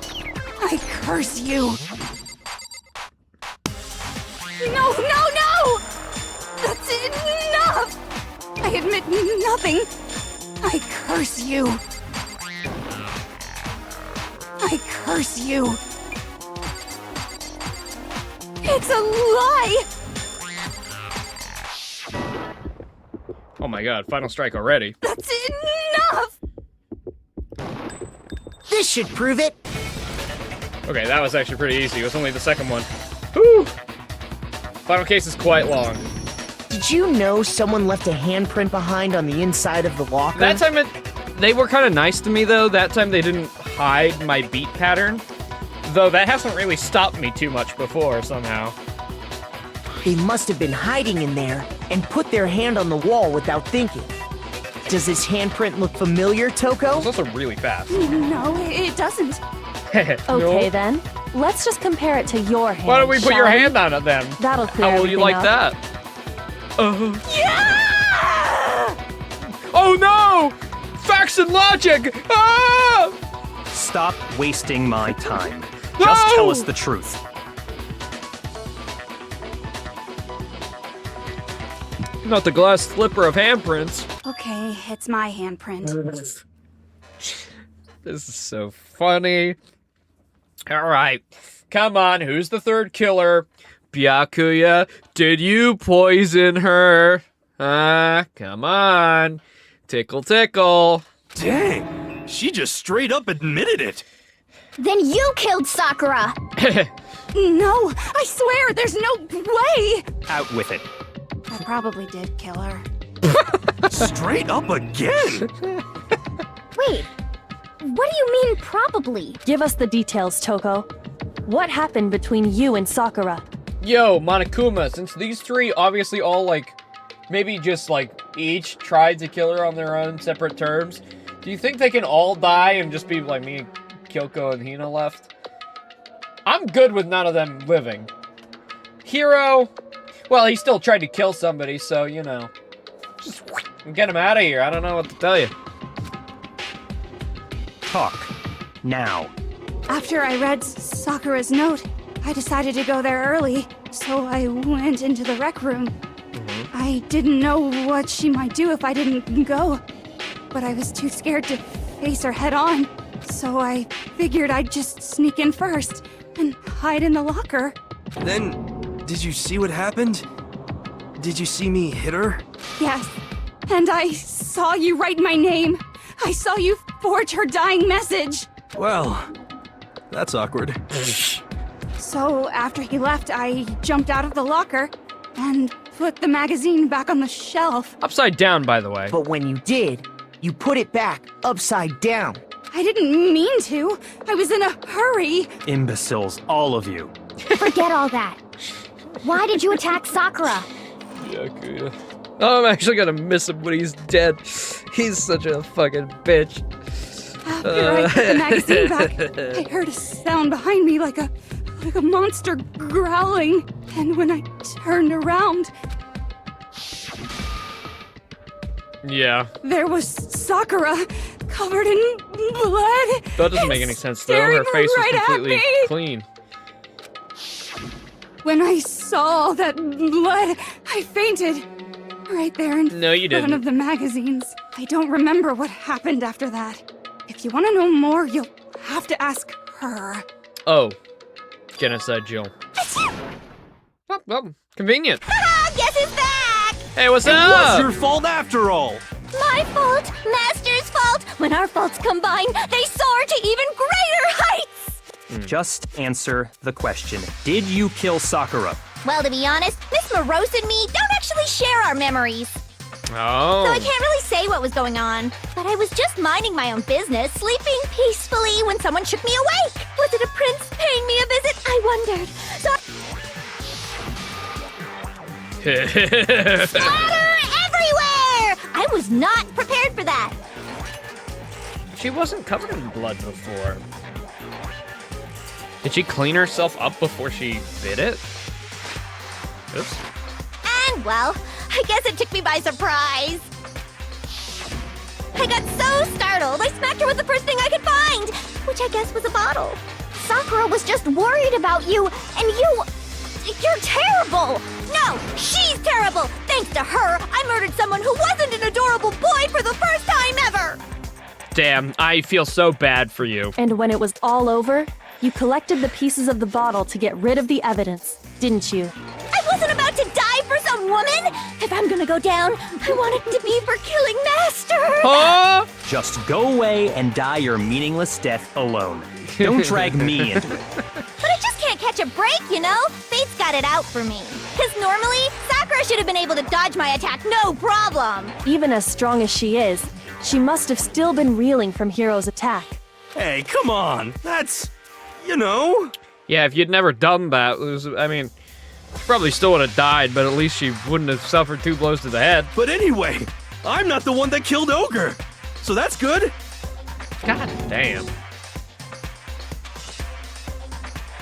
I curse you. No, no, no! That's enough! I admit nothing. I curse you. I curse you. It's a lie! Oh my god, final strike already. That's enough! This should prove it. Okay, that was actually pretty easy. It was only the second one. Whew! Final case is quite long. Did you know someone left a handprint behind on the inside of the locker? That time they were kind of nice to me, though. That time they didn't hide my beat pattern. Though that hasn't really stopped me too much before, somehow. They must have been hiding in there and put their hand on the wall without thinking. Does this handprint look familiar, Toko? It's also really fast. No, it doesn't. Okay, then. Let's just compare it to your hand. Why don't we put shall your we? hand on it, then? That'll clear How will you everything like up. that? Yeah! Oh no! Facts and logic! Ah! Stop wasting my time. No! Just tell us the truth. Not the glass slipper of handprints. Okay, it's my handprint. This is so funny. Alright, come on, who's the third killer? Byakuya, did you poison her? Come on. Tickle, tickle. Dang, she just straight up admitted it. Then you killed Sakura! No, I swear, there's no way! Out with it. I probably did kill her. Straight up again. Wait, what do you mean probably? Give us the details, Toko. What happened between you and Sakura? Yo, Monokuma, since these three obviously all, like, maybe just, like, each tried to kill her on their own separate terms, do you think they can all die and just be, like, me, Kyoko, and Hina left? I'm good with none of them living. Hiro, well, he still tried to kill somebody, so, you know. Just get him out of here. I don't know what to tell you. Talk. Now. After I read Sakura's note, I decided to go there early, so I went into the rec room. I didn't know what she might do if I didn't go, but I was too scared to face her head on, so I figured I'd just sneak in first and hide in the locker. Then, did you see what happened? Did you see me hit her? Yes, and I saw you write my name. I saw you forge her dying message. Well, that's awkward. So after he left, I jumped out of the locker and put the magazine back on the shelf. Upside down, by the way. But when you did, you put it back upside down. I didn't mean to. I was in a hurry. Imbeciles, all of you. Forget all that. Why did you attack Sakura? Byakuya. Oh, I'm actually gonna miss him when he's dead. He's such a fucking bitch. After I put the magazine back, I heard a sound behind me like a monster growling. And when I turned around, Yeah. there was Sakura, covered in blood. That doesn't make any sense, though. staring Her face right was at completely me. clean. When I saw all that blood, I fainted. Right there in No, you front didn't. of the magazines. I don't remember what happened after that. If you want to know more, you'll have to ask her. Oh. Genocide Jill. Well, convenient. Guess who's back? Hey, what's It was up? your fault after all. My fault, Master's fault. When our faults combine, they soar to even greater heights. Just answer the question. Did you kill Sakura? Well, to be honest, Miss Morose and me don't actually share our memories. So I Oh. can't really say what was going on. But I was just minding my own business, sleeping peacefully when someone shook me awake. Was it a prince paying me a visit? I wondered. So splatter everywhere! I was not prepared for that. She wasn't covered in blood before. Did she clean herself up before she bit it? Oops. And, well, I guess it took me by surprise. I got so startled startled. I smacked her with the first thing I could find, which I guess was a bottle. Sakura was just worried about you, and you're terrible! No, she's terrible! Thanks to her, I murdered someone who wasn't an adorable boy for the first time ever! Damn, I feel so bad for you. And when it was all over, you collected the pieces of the bottle to get rid of the evidence, didn't you? I wasn't about to die for some woman! If I'm gonna go down, I want it to be for killing Master! Huh? Just go away and die your meaningless death alone. Don't drag me into it. But I just can't catch a break, you know? Fate's got it out for me. Because normally, Sakura should have been able to dodge my attack, no problem! Even as strong as she is, she must have still been reeling from Hiro's attack. Hey, come on. That's, you know. Yeah, if you'd never done that, she probably still would have died, but at least she wouldn't have suffered 2 blows to the head. But anyway, I'm not the one that killed Ogre. So that's good. God damn.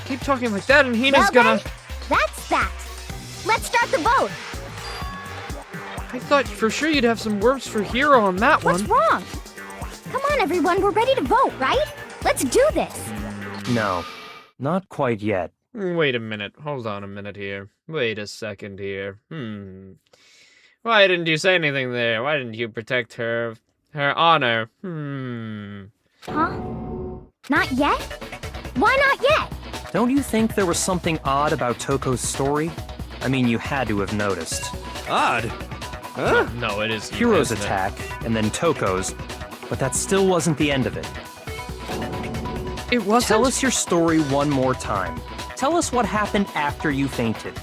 Keep talking like that and Hina's Well gonna... then, that's that. Let's start the vote. I thought for sure you'd have some words for Hiro on that What's one. wrong? Come on, everyone, we're ready to vote, right? Let's do this. No, not quite yet. Wait a minute. Hold on a minute here. Wait a second here. Why didn't you say anything there? Why didn't you protect her honor? Huh? Not yet? Why not yet? Don't you think there was something odd about Toko's story? I mean, you had to have noticed. Odd. Huh? No, it is Hiro's isn't it? attack, and then Toko's, but that still wasn't the end of it. It wasn't? Tell us your story one more time. Tell us what happened after you fainted.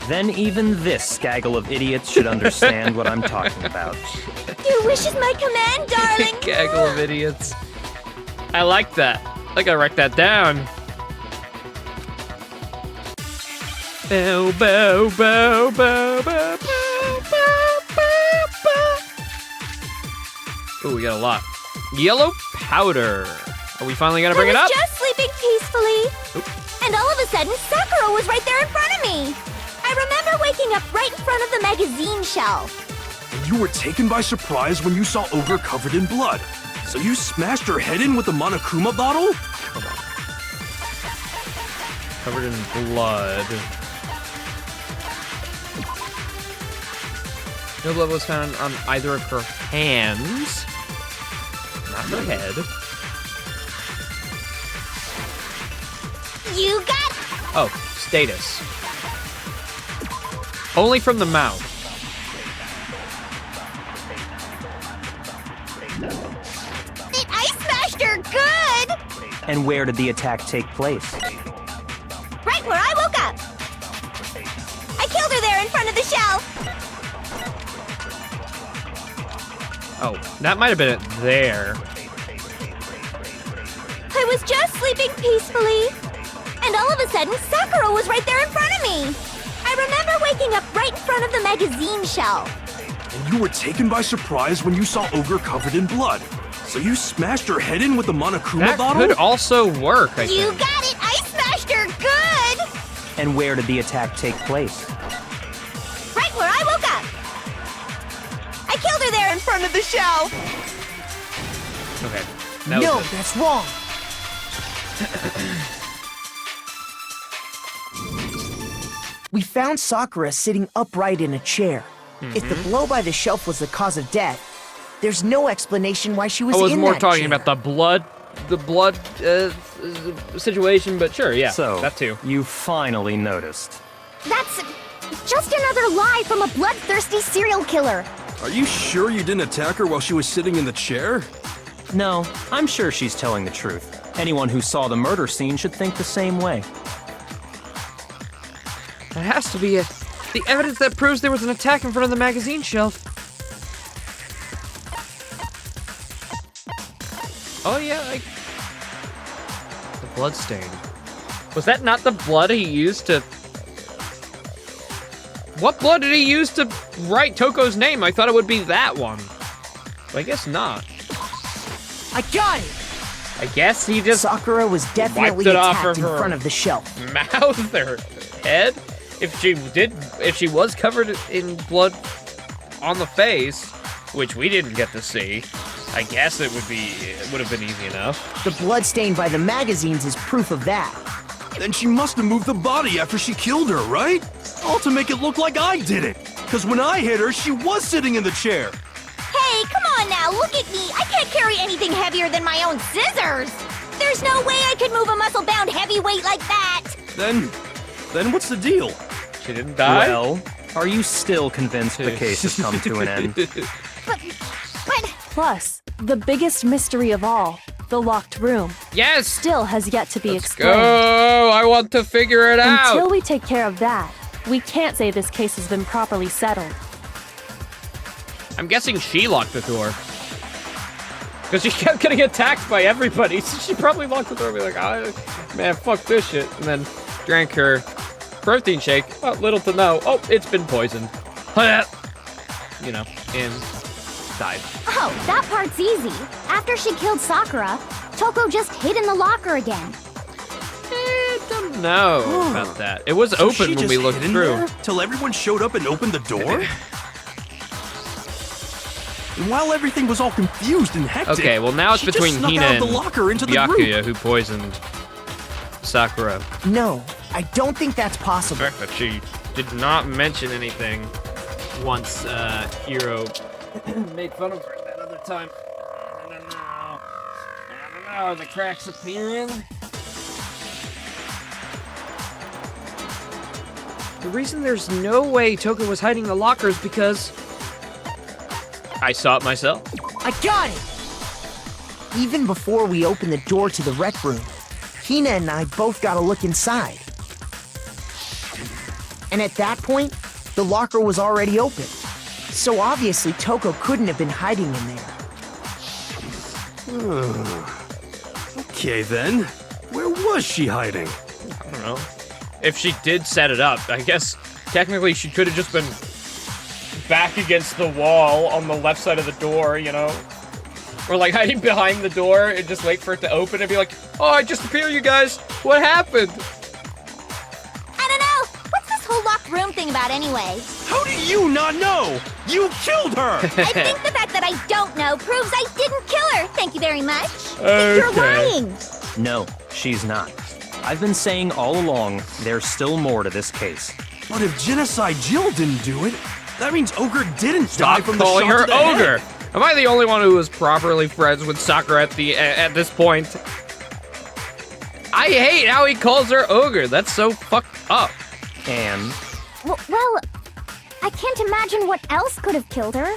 Then even this gaggle of idiots should understand what I'm talking about. Your wish is my command, darling! Gaggle of idiots. I like that. I gotta write that down. Bow, bow, bow, bow, bow, bow, bow, bow, bow. Ooh, we got a lot. Yellow powder. Are we finally gonna bring it I up? was just sleeping peacefully. And all of a sudden, Sakura was right there in front of me. I remember waking up right in front of the magazine shelf. And you were taken by surprise when you saw Ogre covered in blood. So you smashed her head in with the Monokuma bottle? Covered in blood. No blood was found on either of her hands. Not her head. You got Oh, status. Only from the mouth. it. I smashed her good. And where did the attack take place? Right where I woke up. I killed her there in front of the shelf. Oh, that might have been it there. I was just sleeping peacefully. And all of a sudden, Sakura was right there in front of me. I remember waking up right in front of the magazine shelf. And you were taken by surprise when you saw Ogre covered in blood. So you smashed her head in with the Monokuma That bottle? could also work, I You think. got it. I smashed her good. And where did the attack take place? Right where I woke up. I killed her there in front of the shelf. Okay. That No, was it. that's wrong. We found Sakura sitting upright in a chair. If the blow by the shelf was the cause of death, there's no explanation why she was I was in more that talking chair. about the blood situation, but sure, yeah, So, that too. you finally noticed. That's just another lie from a bloodthirsty serial killer. Are you sure you didn't attack her while she was sitting in the chair? No, I'm sure she's telling the truth. Anyone who saw the murder scene should think the same way. There has to be the evidence that proves there was an attack in front of the magazine shelf. Oh yeah, the blood stain. Was that not the blood he used to... What blood did he use to write Toko's name? I thought it would be that one. But I guess not. I got it! I guess he just Sakura was definitely it off attacked of in her. front of the shelf. mouth or head. If she was covered in blood on the face, which we didn't get to see, I guess it would have been easy enough. The blood stain by the magazines is proof of that. Then she must have moved the body after she killed her, right? All to make it look like I did it. Because when I hit her, she was sitting in the chair. Hey, come on now, look at me. I can't carry anything heavier than my own scissors. There's no way I could move a muscle-bound heavyweight like that. Then what's the deal? She didn't die? Well, are you still convinced the case has come to an end? But... Plus, the biggest mystery of all, the locked room, Yes! still has yet to be Let's explained. go! I want to figure it out! Until we take care of that, we can't say this case has been properly settled. I'm guessing she locked the door. Because she kept getting attacked by everybody, so she probably locked the door and be like, oh, man, fuck this shit. And then drank her protein shake. Oh, little to know. Oh, it's been poisoned. You know, and died. Oh, that part's easy. After she killed Sakura, Toko just hid in the locker again. Don't know about that. It was open when we looked through. Till everyone showed up and opened the door? And while everything was all confused and hectic, Okay, well now it's she between just snuck Hina out and of the locker into the Byakuya, group. who poisoned Sakura. No, I don't think that's The possible. fact that she did not mention anything once Hiro made fun of her that other time. I don't know. Are the cracks appearing? The reason there's no way Toko was hiding the locker is because I saw it myself. I got it! Even before we opened the door to the rec room, Hina and I both got a look inside. And at that point, the locker was already open. So obviously Toko couldn't have been hiding in there. Okay then, where was she hiding? I don't know. If she did set it up, I guess technically she could have just been back against the wall on the left side of the door, you know? Or like hiding behind the door and just wait for it to open and be like, oh, I just appeared, you guys. What happened? I don't know. What's this whole locked room thing about anyway? How do you not know? You killed her! I think the fact that I don't know proves I didn't kill her. Thank you very much. Okay. You're lying. No, she's not. I've been saying all along, there's still more to this case. But if Genocide Jill didn't do it, that means Ogre didn't die Stop from the calling shot her to the ogre. head. Am I the only one who was properly friends with Sakura at this point? I hate how he calls her ogre. That's so fucked up. And Well, I can't imagine what else could have killed her.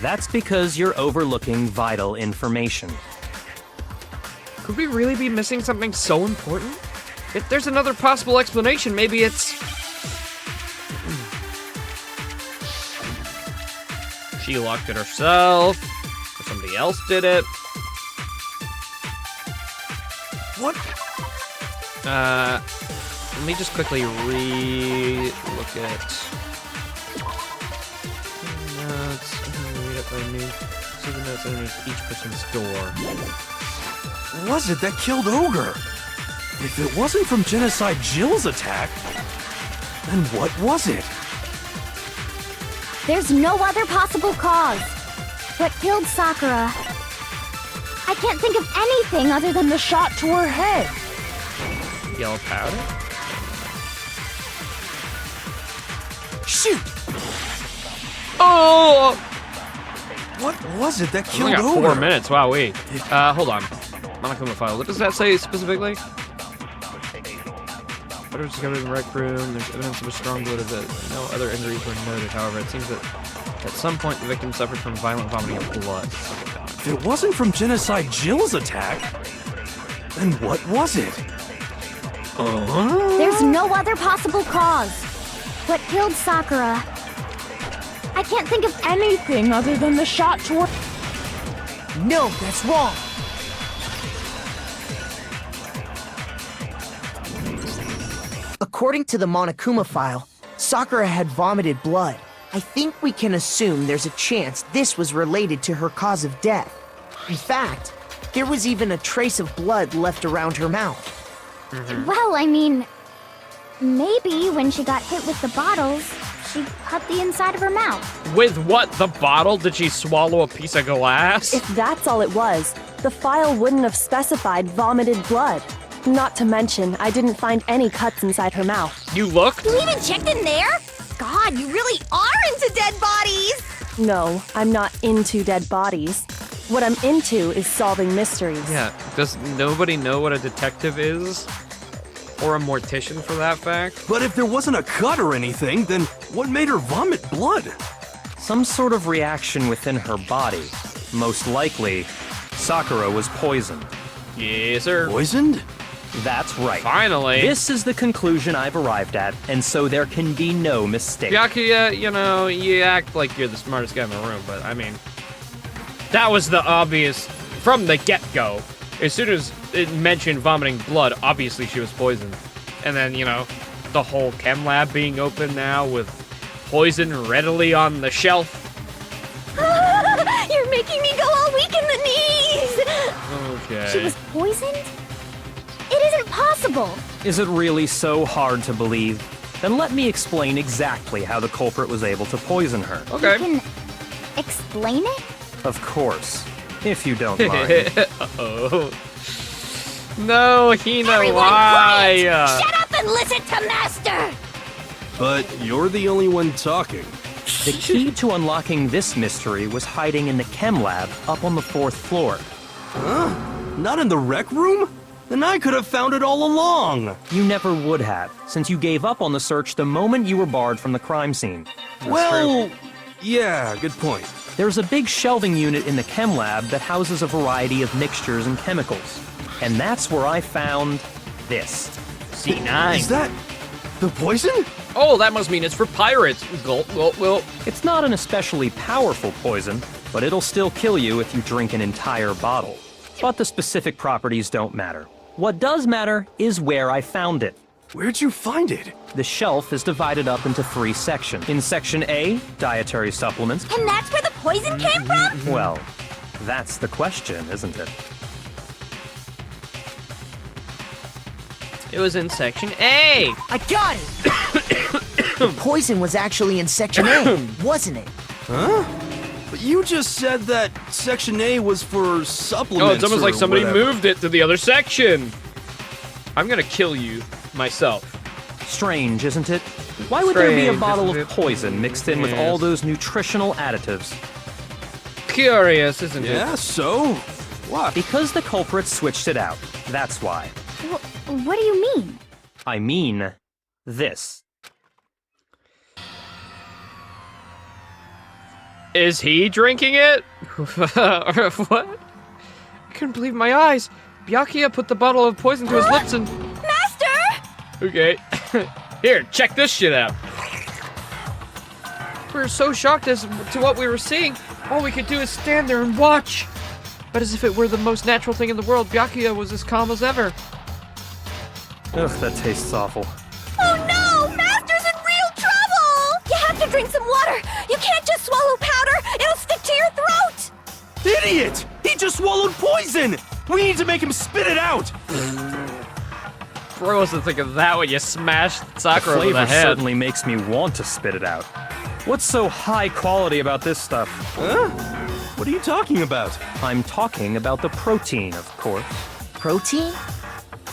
that's because you're overlooking vital information. Could we really be missing something so important? If there's another possible explanation, maybe it's... She locked it herself, or somebody else did it. What? Let me just quickly look at... Notes, read up by me. See the notes underneath each person's door. What was it that killed Ogre? If it wasn't from Genocide Jill's attack, then what was it? There's no other possible cause. What killed Sakura? I can't think of anything other than the shot to her head. Yellow powder? Shoot! Oh! What was it that We killed got Ogre? 4 minutes. Wow, wait. Hold on. Monokuma file. What does that say specifically? Photos discovered in the rec room. There's evidence of a strong blow to the... No other injuries were noted. However, it seems that at some point the victim suffered from violent vomiting of blood. If it wasn't from Genocide Jill's attack, then what was it? There's no other possible cause. What killed Sakura? I can't think of anything other than the shot to her. No, that's wrong. According to the Monokuma file, Sakura had vomited blood. I think we can assume there's a chance this was related to her cause of death. In fact, there was even a trace of blood left around her mouth. Well, I mean, maybe when she got hit with the bottles, She cut the inside of her mouth. With what? The bottle? Did she swallow a piece of glass? If that's all it was, the file wouldn't have specified vomited blood. Not to mention, I didn't find any cuts inside her mouth. You looked? You even checked in there? God, you really are into dead bodies! No, I'm not into dead bodies. What I'm into is solving mysteries. Yeah, does nobody know what a detective is? Or a mortician, for that fact? But if there wasn't a cut or anything, then what made her vomit blood? Some sort of reaction within her body. Most likely, Sakura was poisoned. Yes, sir. Poisoned? That's right. Finally. This is the conclusion I've arrived at, and so there can be no mistake. Byakuya, you know, you act like you're the smartest guy in the room, but I mean, that was the obvious, from the get-go. As soon as it mentioned vomiting blood, obviously she was poisoned. And then, you know, the whole chem lab being open now with poison readily on the shelf. You're making me go all weak in the knees! Okay. She was poisoned? It isn't possible. Is it really so hard to believe? Then let me explain exactly how the culprit was able to poison her. Okay. You can explain it? Of course, if you don't mind. Uh-oh. No, Hina, Everyone why? quiet! Shut up and listen to Master! But you're the only one talking. The key to unlocking this mystery was hiding in the chem lab up on the 4th floor. Not in the rec room? Then I could have found it all along. You never would have, since you gave up on the search the moment you were barred from the crime scene. Well, yeah, good point. There's a big shelving unit in the chem lab that houses a variety of mixtures and chemicals. And that's where I found this. C9. Is that the poison? Oh, that must mean it's for pirates. Gulp, gulp, gulp. It's not an especially powerful poison, but it'll still kill you if you drink an entire bottle. But the specific properties don't matter. What does matter is where I found it. Where'd you find it? The shelf is divided up into 3 sections. In Section A, dietary supplements. And that's where the poison came from? Well, that's the question, isn't it? It was in Section A. I got it! The poison was actually in Section A, wasn't it? But you just said that Section A was for supplements. Oh, it's almost or like somebody whatever. moved it to the other section. I'm gonna kill you myself. Strange, isn't it? Why would there be a Strange, bottle isn't of it? poison mixed in with all Yes. those nutritional additives? Curious, isn't it? Yeah, so? What? Because the culprit switched it out. That's why. What do you mean? I mean, this. Is he drinking it? What? I couldn't believe my eyes. Byakuya put the bottle of poison to his lips and... Master! Okay. Here, check this shit out. We were so shocked as to what we were seeing, all we could do is stand there and watch. But as if it were the most natural thing in the world, Byakuya was as calm as ever. Ugh, that tastes awful. Oh no! Master's in real trouble! You have to drink some water! You can't just swallow powder! It'll stick to your throat! Idiot! He just swallowed poison! We need to make him spit it out! Gross to think of that when you smashed Sakura The over the flavor head. certainly makes me want to spit it out. What's so high quality about this stuff? Huh? What are you talking about? I'm talking about the protein, of course. Protein?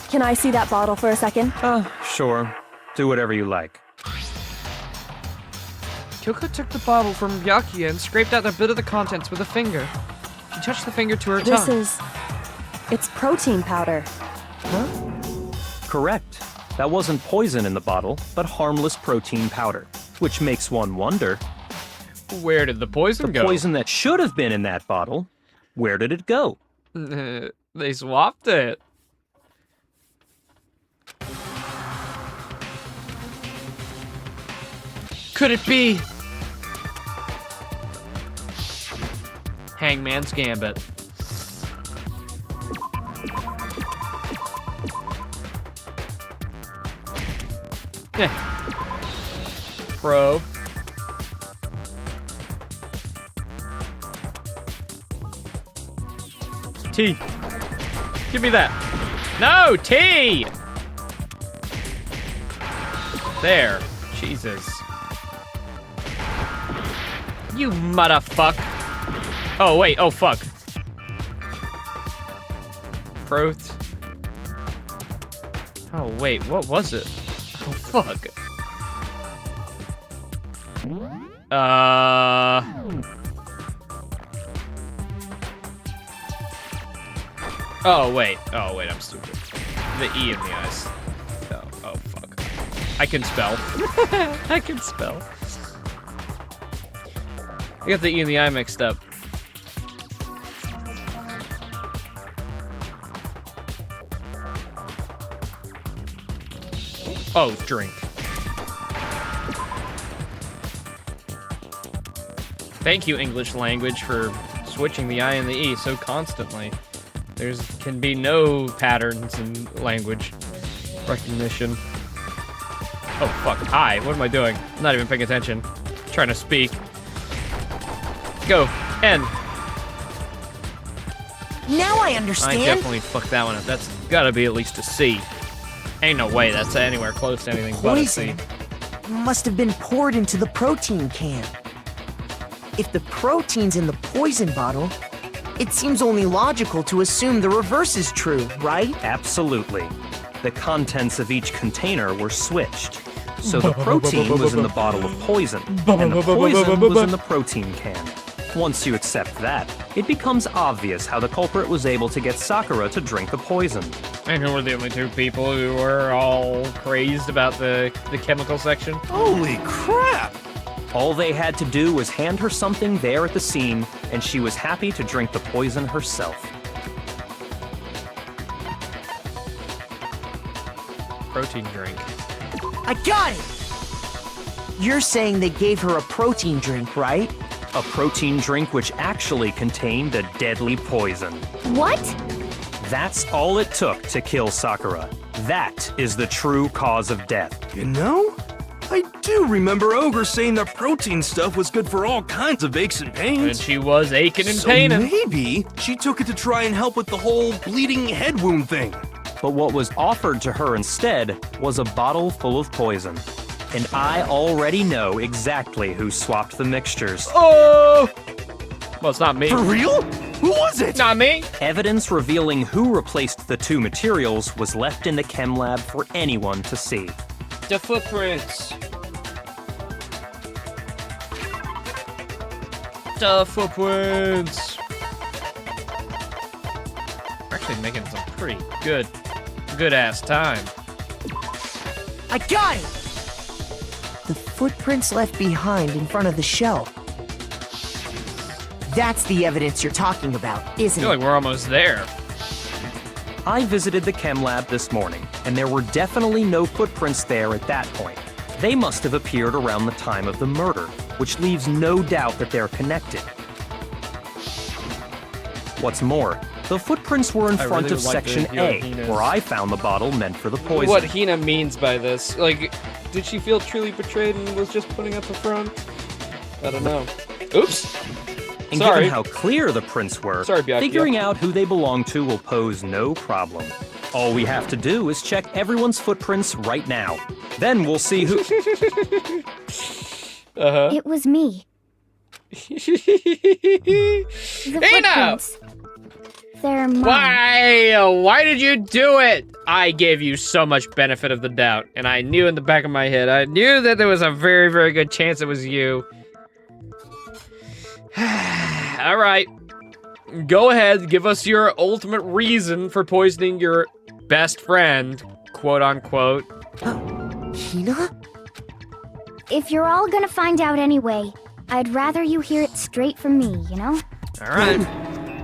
Can I see that bottle for a second? Sure. Do whatever you like. Kyoko took the bottle from Byakuya and scraped out a bit of the contents with a finger. She touched the finger to her This tongue. it's protein powder. Correct. That wasn't poison in the bottle, but harmless protein powder. Which makes one wonder, Where did the poison the go? poison that should have been in that bottle, where did it go? They swapped it. Could it be? Hangman's Gambit. Probe. T. Give me that. No, T! There. Jesus. You motherfuck. Oh, wait. Oh, fuck. Prot. Oh, wait. What was it? Oh, fuck. Oh, wait. Oh, wait. I'm stupid. The E in the eyes. Oh, fuck. I can spell. I can spell. I got the E and the I mixed up. Oh, drink. Thank you, English language, for switching the I and the E so constantly. Can be no patterns in language recognition. Oh, fuck. I. What am I doing? I'm not even paying attention. I'm trying to speak. Go. N. Now I understand. I definitely fucked that one up. That's gotta be at least a C. Ain't no way that's anywhere close to anything but a C. Must have been poured into the protein can. If the protein's in the poison bottle, it seems only logical to assume the reverse is true, right? Absolutely. The contents of each container were switched. So the protein was in the bottle of poison, and the poison was in the protein can. Once you accept that, it becomes obvious how the culprit was able to get Sakura to drink the poison. And who were the only two people who were all crazed about the chemical section? Holy crap! All they had to do was hand her something there at the scene, and she was happy to drink the poison herself. Protein drink. I got it! You're saying they gave her a protein drink, right? A protein drink which actually contained a deadly poison. What? That's all it took to kill Sakura. That is the true cause of death. You know, I do remember Ogre saying that protein stuff was good for all kinds of aches and pains. And she was aching and So paining. maybe she took it to try and help with the whole bleeding head wound thing. But what was offered to her instead was a bottle full of poison. And I already know exactly who swapped the mixtures. Oh! Well, it's not me. For real? Who was it? Not me. Evidence revealing who replaced the two materials was left in the chem lab for anyone to see. The footprints. The footprints. We're actually making some pretty good ass time. I got it! The footprints left behind in front of the shelf. That's the evidence you're talking about, I isn't feel it? like we're almost there. I visited the chem lab this morning, and there were definitely no footprints there at that point. They must have appeared around the time of the murder, which leaves no doubt that they're connected. What's more, the footprints were in front really of like Section to hear A, Hina's- where I found the bottle meant for the poison. What Hina means by this. Like, did she feel truly betrayed and was just putting up a front? I don't know. Oops. And Sorry. given how clear the prints were, Sorry, Byakuya. figuring out who they belong to will pose no problem. All we have to do is check everyone's footprints right now. Then we'll see who... It was me. The Hina! footprints. They're mine. Why did you do it? I gave you so much benefit of the doubt, and I knew in the back of my head, I knew that there was a very, very good chance it was you. All right. Go ahead, give us your ultimate reason for poisoning your best friend, quote unquote. Hina? If you're all gonna find out anyway, I'd rather you hear it straight from me, you know? All right.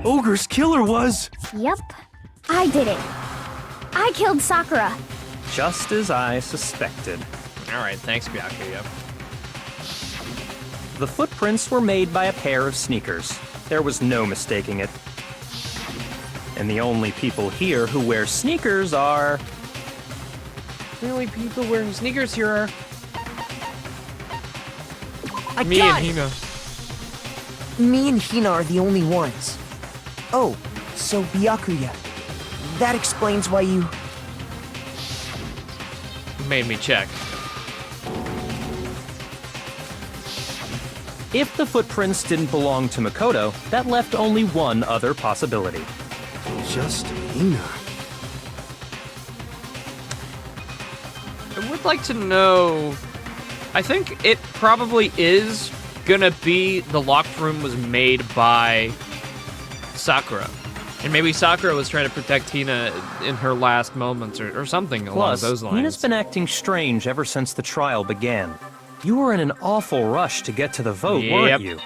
Ogre's killer was... Yep, I did it. I killed Sakura. Just as I suspected. All right, thanks, Byakuya. The footprints were made by a pair of sneakers. There was no mistaking it. And the only people here who wear sneakers are... The only people wearing sneakers here are I me got and it! Hina. Me and Hina are the only ones. Oh, so Byakuya. That explains why you... If the footprints didn't belong to Makoto, that left only one other possibility. Just Hina. I would like to know... I think it probably is gonna be the locked room was made by Sakura. And maybe Sakura was trying to protect Hina in her last moments or something along those lines. Hina's been acting strange ever since the trial began. You were in an awful rush to get to the vote, weren't you?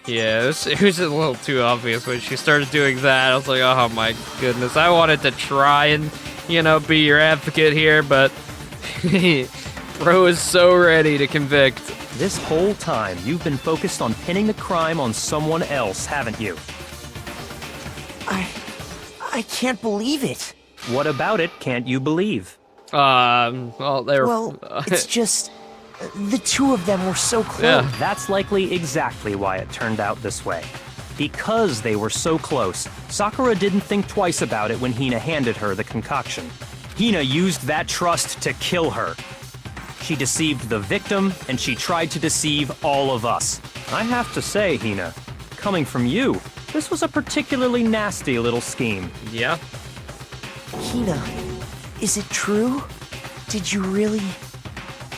Yeah, it was a little too obvious when she started doing that. I was like, oh my goodness. I wanted to try and, be your advocate here, but bro is so ready to convict. This whole time, you've been focused on pinning the crime on someone else, haven't you? I can't believe it. What about it can't you believe? Well, it's just... the two of them were so close. Yeah. That's likely exactly why it turned out this way. Because they were so close, Sakura didn't think twice about it when Hina handed her the concoction. Hina used that trust to kill her. She deceived the victim, and she tried to deceive all of us. I have to say, Hina, coming from you, this was a particularly nasty little scheme. Yeah. Hina, is it true? Did you really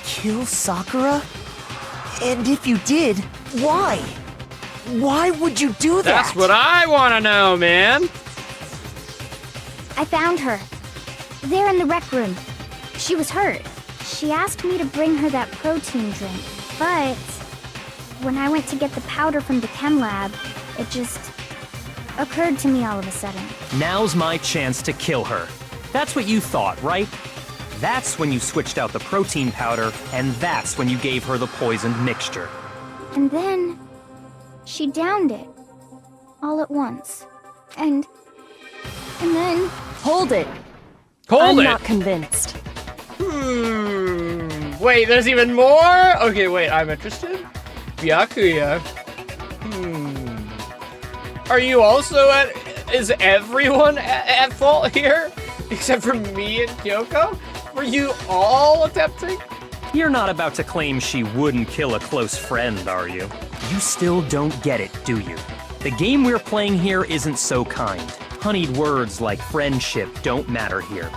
kill Sakura? And if you did, why? Why would you do that? That's what I want to know, man. I found her. There in the rec room. She was hurt. She asked me to bring her that protein drink, but when I went to get the powder from the chem lab, it just occurred to me all of a sudden. Now's my chance to kill her. That's what you thought, right? That's when you switched out the protein powder, and that's when you gave her the poisoned mixture. And then she downed it all at once. And then Hold it. Hold I'm it. not convinced. Wait, there's even more? Okay, wait, I'm interested. Byakuya. Are you also is everyone at fault here? Except for me and Kyoko? Were you all attempting? You're not about to claim she wouldn't kill a close friend, are you? You still don't get it, do you? The game we're playing here isn't so kind. Honeyed words like friendship don't matter here.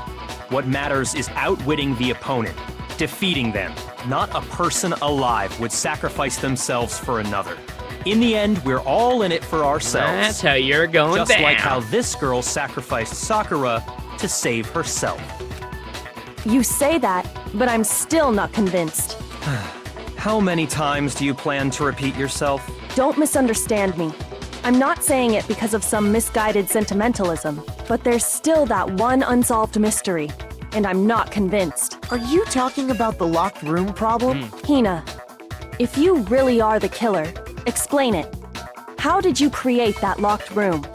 What matters is outwitting the opponent, defeating them. Not a person alive would sacrifice themselves for another. In the end, we're all in it for ourselves. That's how you're going Just down. like how this girl sacrificed Sakura to save herself. You say that, but I'm still not convinced. How many times do you plan to repeat yourself? Don't misunderstand me. I'm not saying it because of some misguided sentimentalism, but there's still that one unsolved mystery, and I'm not convinced. Are you talking about the locked room problem? Hina, if you really are the killer, explain it. How did you create that locked room?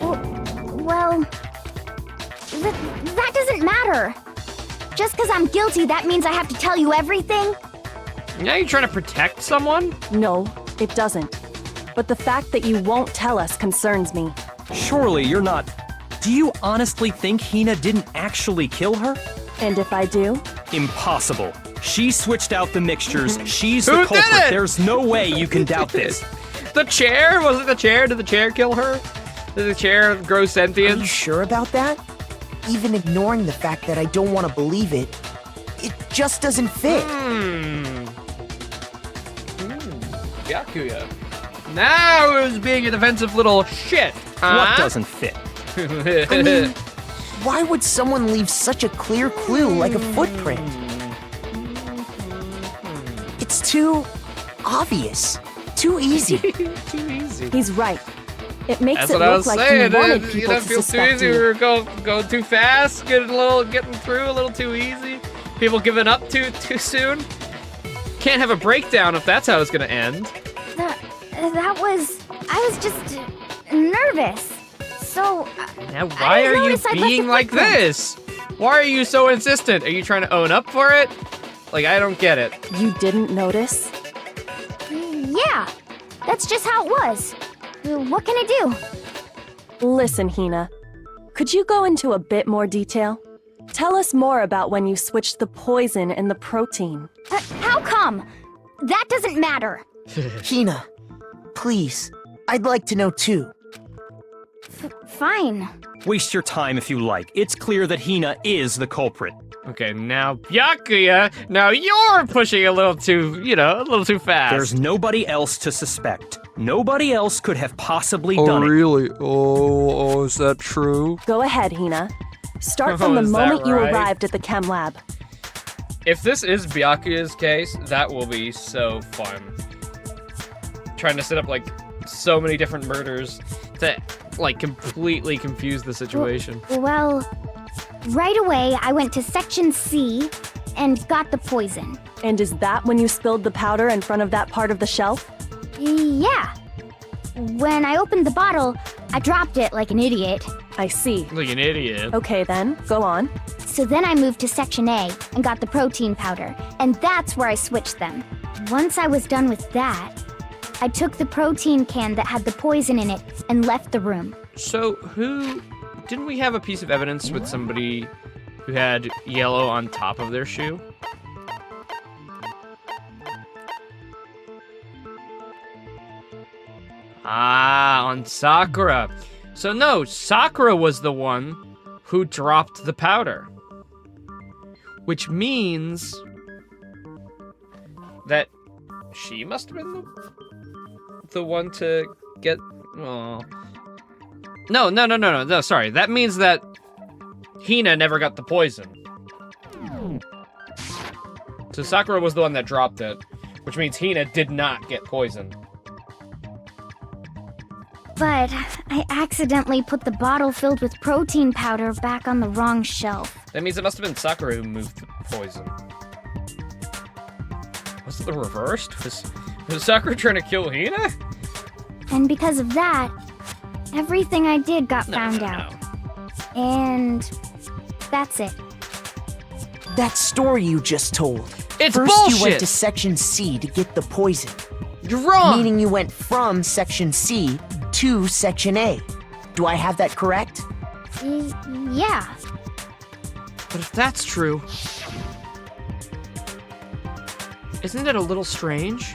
well, that doesn't matter. Just because I'm guilty, that means I have to tell you everything? Now you're trying to protect someone? No, it doesn't. But the fact that you won't tell us concerns me. Surely you're not... Do you honestly think Hina didn't actually kill her? And if I do? Impossible. She switched out the mixtures. She's Who the did culprit. it? There's no way you can doubt this. The chair? Was it the chair? Did the chair kill her? Did the chair grow Are you sentience? sure about that? Even ignoring the fact that I don't want to believe it, it just doesn't fit. Byakuya. Now it was being a defensive little shit. What doesn't fit? I mean, why would someone leave such a clear clue like a footprint? It's too obvious. Too easy. Too easy. He's right. It makes That's it what I look was like saying. he wanted You people don't to feel too suspect easy. We you. were going too fast, getting through a little too easy. People giving up too soon. Can't have a breakdown if that's how it's gonna end. I was just nervous. So, Now, why I are you noticed I'd left being a like footprint. this? Why are you so insistent? Are you trying to own up for it? Like, I don't get it. You didn't notice? yeah, that's just how it was. What can I do? Listen, Hina. Could you go into a bit more detail? Tell us more about when you switched the poison and the protein. How come? That doesn't matter. Hina, please, I'd like to know too. Fine. Waste your time if you like. It's clear that Hina is the culprit. Okay, now Byakuya, now you're pushing a little too, a little too fast. There's nobody else to suspect. Nobody else could have possibly done it. Really? Oh, is that true? Go ahead, Hina. Start from the is that moment you right? arrived at the chem lab. If this is Byakuya's case, that will be so fun. Trying to set up, like, so many different murders to, like, completely confuse the situation. Well, right away, I went to Section C and got the poison. And is that when you spilled the powder in front of that part of the shelf? Yeah. When I opened the bottle, I dropped it like an idiot. I see. Like an idiot. Okay then, go on. So then I moved to Section A and got the protein powder, and that's where I switched them. Once I was done with that, I took the protein can that had the poison in it and left the room. So, didn't we have a piece of evidence with somebody who had yellow on top of their shoe? Ah, on Sakura. So no, Sakura was the one who dropped the powder. Which means that she must have been the one to get... Oh. No, sorry. That means that Hina never got the poison. So Sakura was the one that dropped it, which means Hina did not get poisoned. But I accidentally put the bottle filled with protein powder back on the wrong shelf. That means it must have been Sakura who moved the poison. Was it the reverse? Was Sakura trying to kill Hina? And because of that, everything I did got found out. And that's it. That story you just told. It's First bullshit! you went to Section C to get the poison. You're wrong! Meaning you went from Section C to Section A. Do I have that correct? Yeah. But if that's true, isn't it a little strange?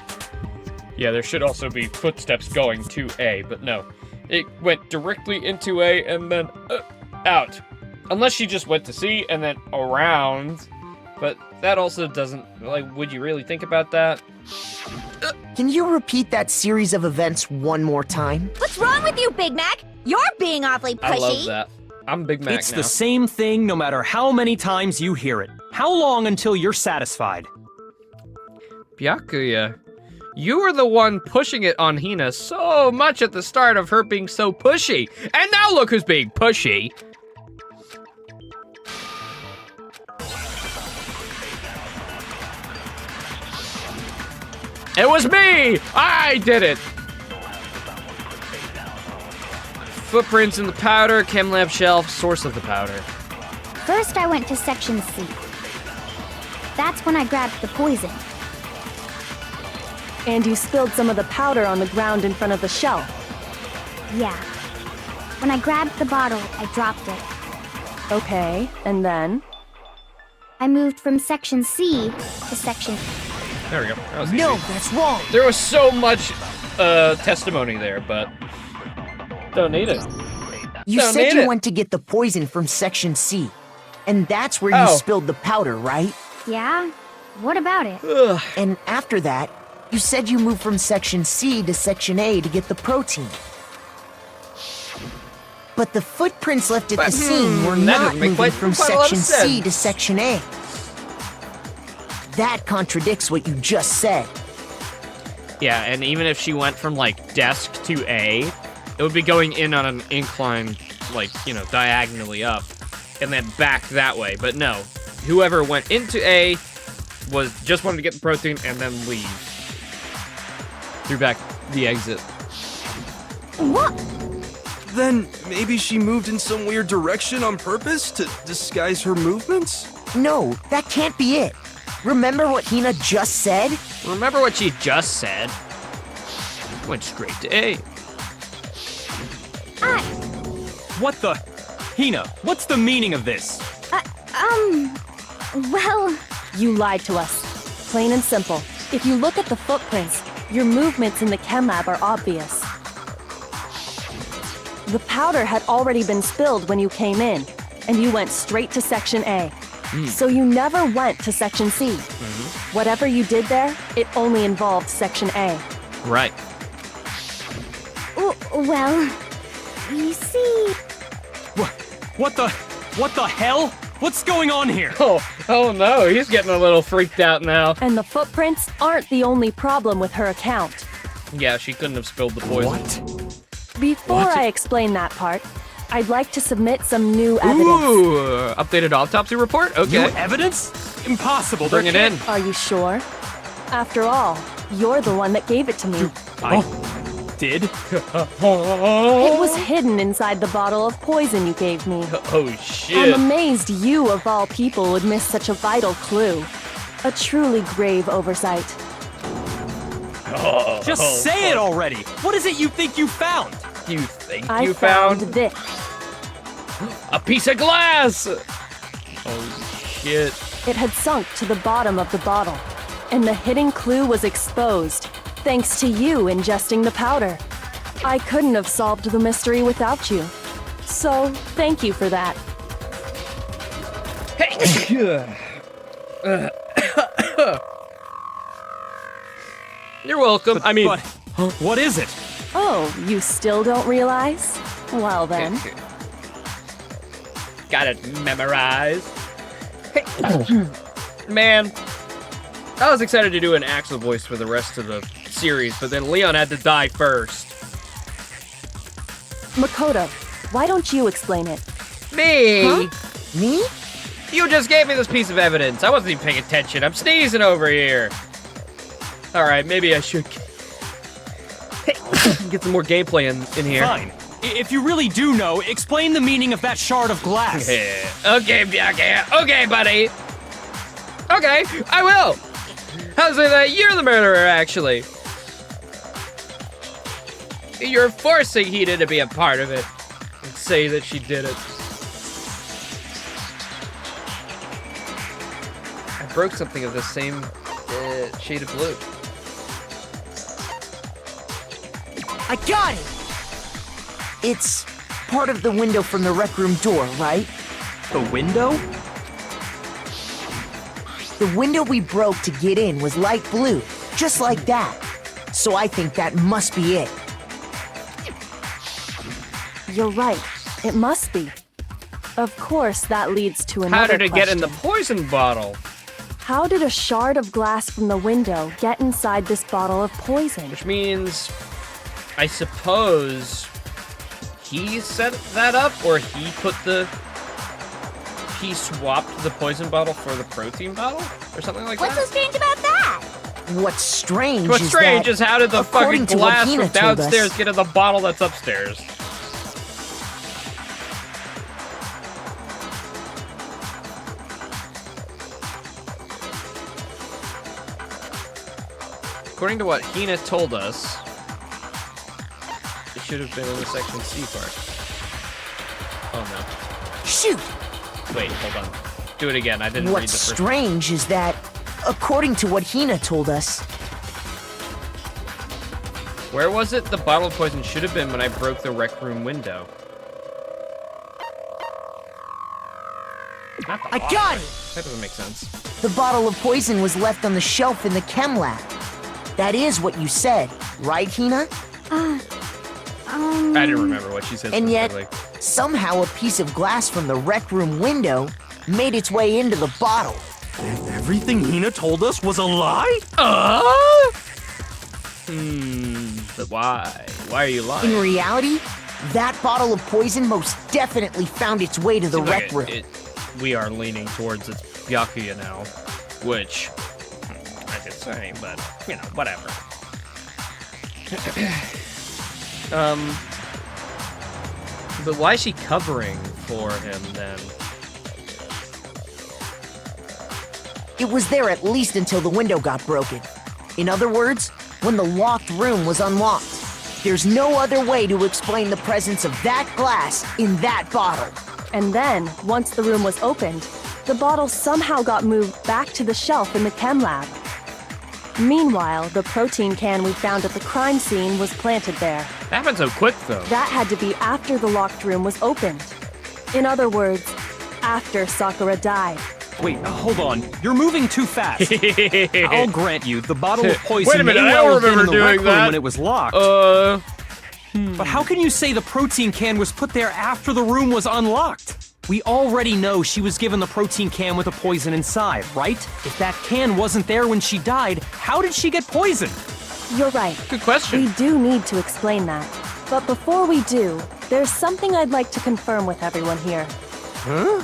Yeah, there should also be footsteps going to A, but no. It went directly into A and then out. Unless she just went to C and then around. But that also doesn't, like, would you really think about that? Can you repeat that series of events one more time? What's wrong with you, Big Mac? You're being awfully pushy. I love that. I'm Big Mac It's now. the same thing no matter how many times you hear it. How long until you're satisfied? Byakuya, you were the one pushing it on Hina so much at the start of her being so pushy. And now look who's being pushy. It was me! I did it! Footprints in the powder, chem lab shelf, source of the powder. First, I went to Section C. That's when I grabbed the poison. And you spilled some of the powder on the ground in front of the shelf. Yeah. When I grabbed the bottle, I dropped it. Okay, and then? I moved from Section C to Section... There we go. That was No, easy. that's wrong. There was so much testimony there, but don't need it. You Don't said need you it. went to get the poison from Section C. And that's where Oh. you spilled the powder, right? Yeah? What about it? Ugh. And after that, you said you moved from Section C to Section A to get the protein. But the footprints left at the scene were that not doesn't make moving quite from a lot of Section C sense. to Section A. That contradicts what you just said. Yeah, and even if she went from, like, desk to A, it would be going in on an incline, like, diagonally up, and then back that way. But no, whoever went into A just wanted to get the protein and then leave. Through back the exit. What? Then maybe she moved in some weird direction on purpose to disguise her movements? No, that can't be it. Remember what Hina just said? Remember what she just said? Went straight to A. What the? Hina, what's the meaning of this? Well... You lied to us. Plain and simple. If you look at the footprints, your movements in the chem lab are obvious. The powder had already been spilled when you came in, and you went straight to Section A. So you never went to Section C. Whatever you did there, it only involved Section A. Right. Well, you see... What the hell? What's going on here? Oh no, he's getting a little freaked out now. And the footprints aren't the only problem with her account. Yeah, she couldn't have spilled the poison. What? Before I explain that part, I'd like to submit some new evidence. Ooh, updated autopsy report? Okay. New evidence? Impossible. Bring it in. Are you sure? After all, you're the one that gave it to me. I did? It was hidden inside the bottle of poison you gave me. Oh, shit. I'm amazed you, of all people, would miss such a vital clue. A truly grave oversight. Just say it already! What is it you think you found? You think I you found this. a piece of glass? Oh, shit. It had sunk to the bottom of the bottle, and the hidden clue was exposed, thanks to you ingesting the powder. I couldn't have solved the mystery without you. So, thank you for that. You're welcome. I mean, But what is it? Oh, you still don't realize? Well then. got it memorized. Man, I was excited to do an Axel voice for the rest of the series, but then Leon had to die first. Makoto, why don't you explain it? Me? Me? You just gave me this piece of evidence. I wasn't even paying attention. I'm sneezing over here. All right, maybe I should get some more gameplay in here. Fine. If you really do know, explain the meaning of that shard of glass. Okay, Byakuya. Okay, buddy. Okay, I will. How's it that you're the murderer, actually? You're forcing Hina to be a part of it and say that she did it. I broke something of the same shade of blue. I got it! It's part of the window from the rec room door, right? The window? The window we broke to get in was light blue, just like that. So I think that must be it. You're right. It must be. Of course, that leads to another How did it get in question. the poison bottle? How did a shard of glass from the window get inside this bottle of poison? Which means, I suppose, he set that up, or he swapped the poison bottle for the protein bottle, or something like What's so that. strange about that? What's strange What's is strange that, is how did the according fucking to what glass Hina from told downstairs us- get in the bottle that's upstairs? According to what Hina told us, it should have been in the Section C part. Oh Shoot! no. Wait, hold on. Do it again. I didn't read the What's first. strange is that, according to what Hina told us, Where was it? The bottle of poison should have been when I broke the rec room window. Not the I bottle. got it! That doesn't make sense. The bottle of poison was left on the shelf in the chem lab. That is what you said, right, Hina? I didn't remember what she said. And yet, specifically. somehow a piece of glass from the rec room window made its way into the bottle. Everything Hina told us was a lie? But why? Why are you lying? In reality, that bottle of poison most definitely found its way to the Seems rec like room. we are leaning towards its Byakuya now, which I could say, but you know, whatever. But why is she covering for him then? It was there at least until the window got broken. In other words, when the locked room was unlocked. There's no other way to explain the presence of that glass in that bottle. And then, once the room was opened, the bottle somehow got moved back to the shelf in the chem lab. Meanwhile, the protein can we found at the crime scene was planted there. That happened so quick, though. That had to be after the locked room was opened. In other words, after Sakura died. Wait, hold on. You're moving too fast. I'll grant you, the bottle of poison Wait a minute, may I well don't have been in remember the rec doing room that. when it was locked. But how can you say the protein can was put there after the room was unlocked? We already know she was given the protein can with the poison inside, right? If that can wasn't there when she died, how did she get poisoned? You're right. Good question. We do need to explain that. But before we do, there's something I'd like to confirm with everyone here. Huh?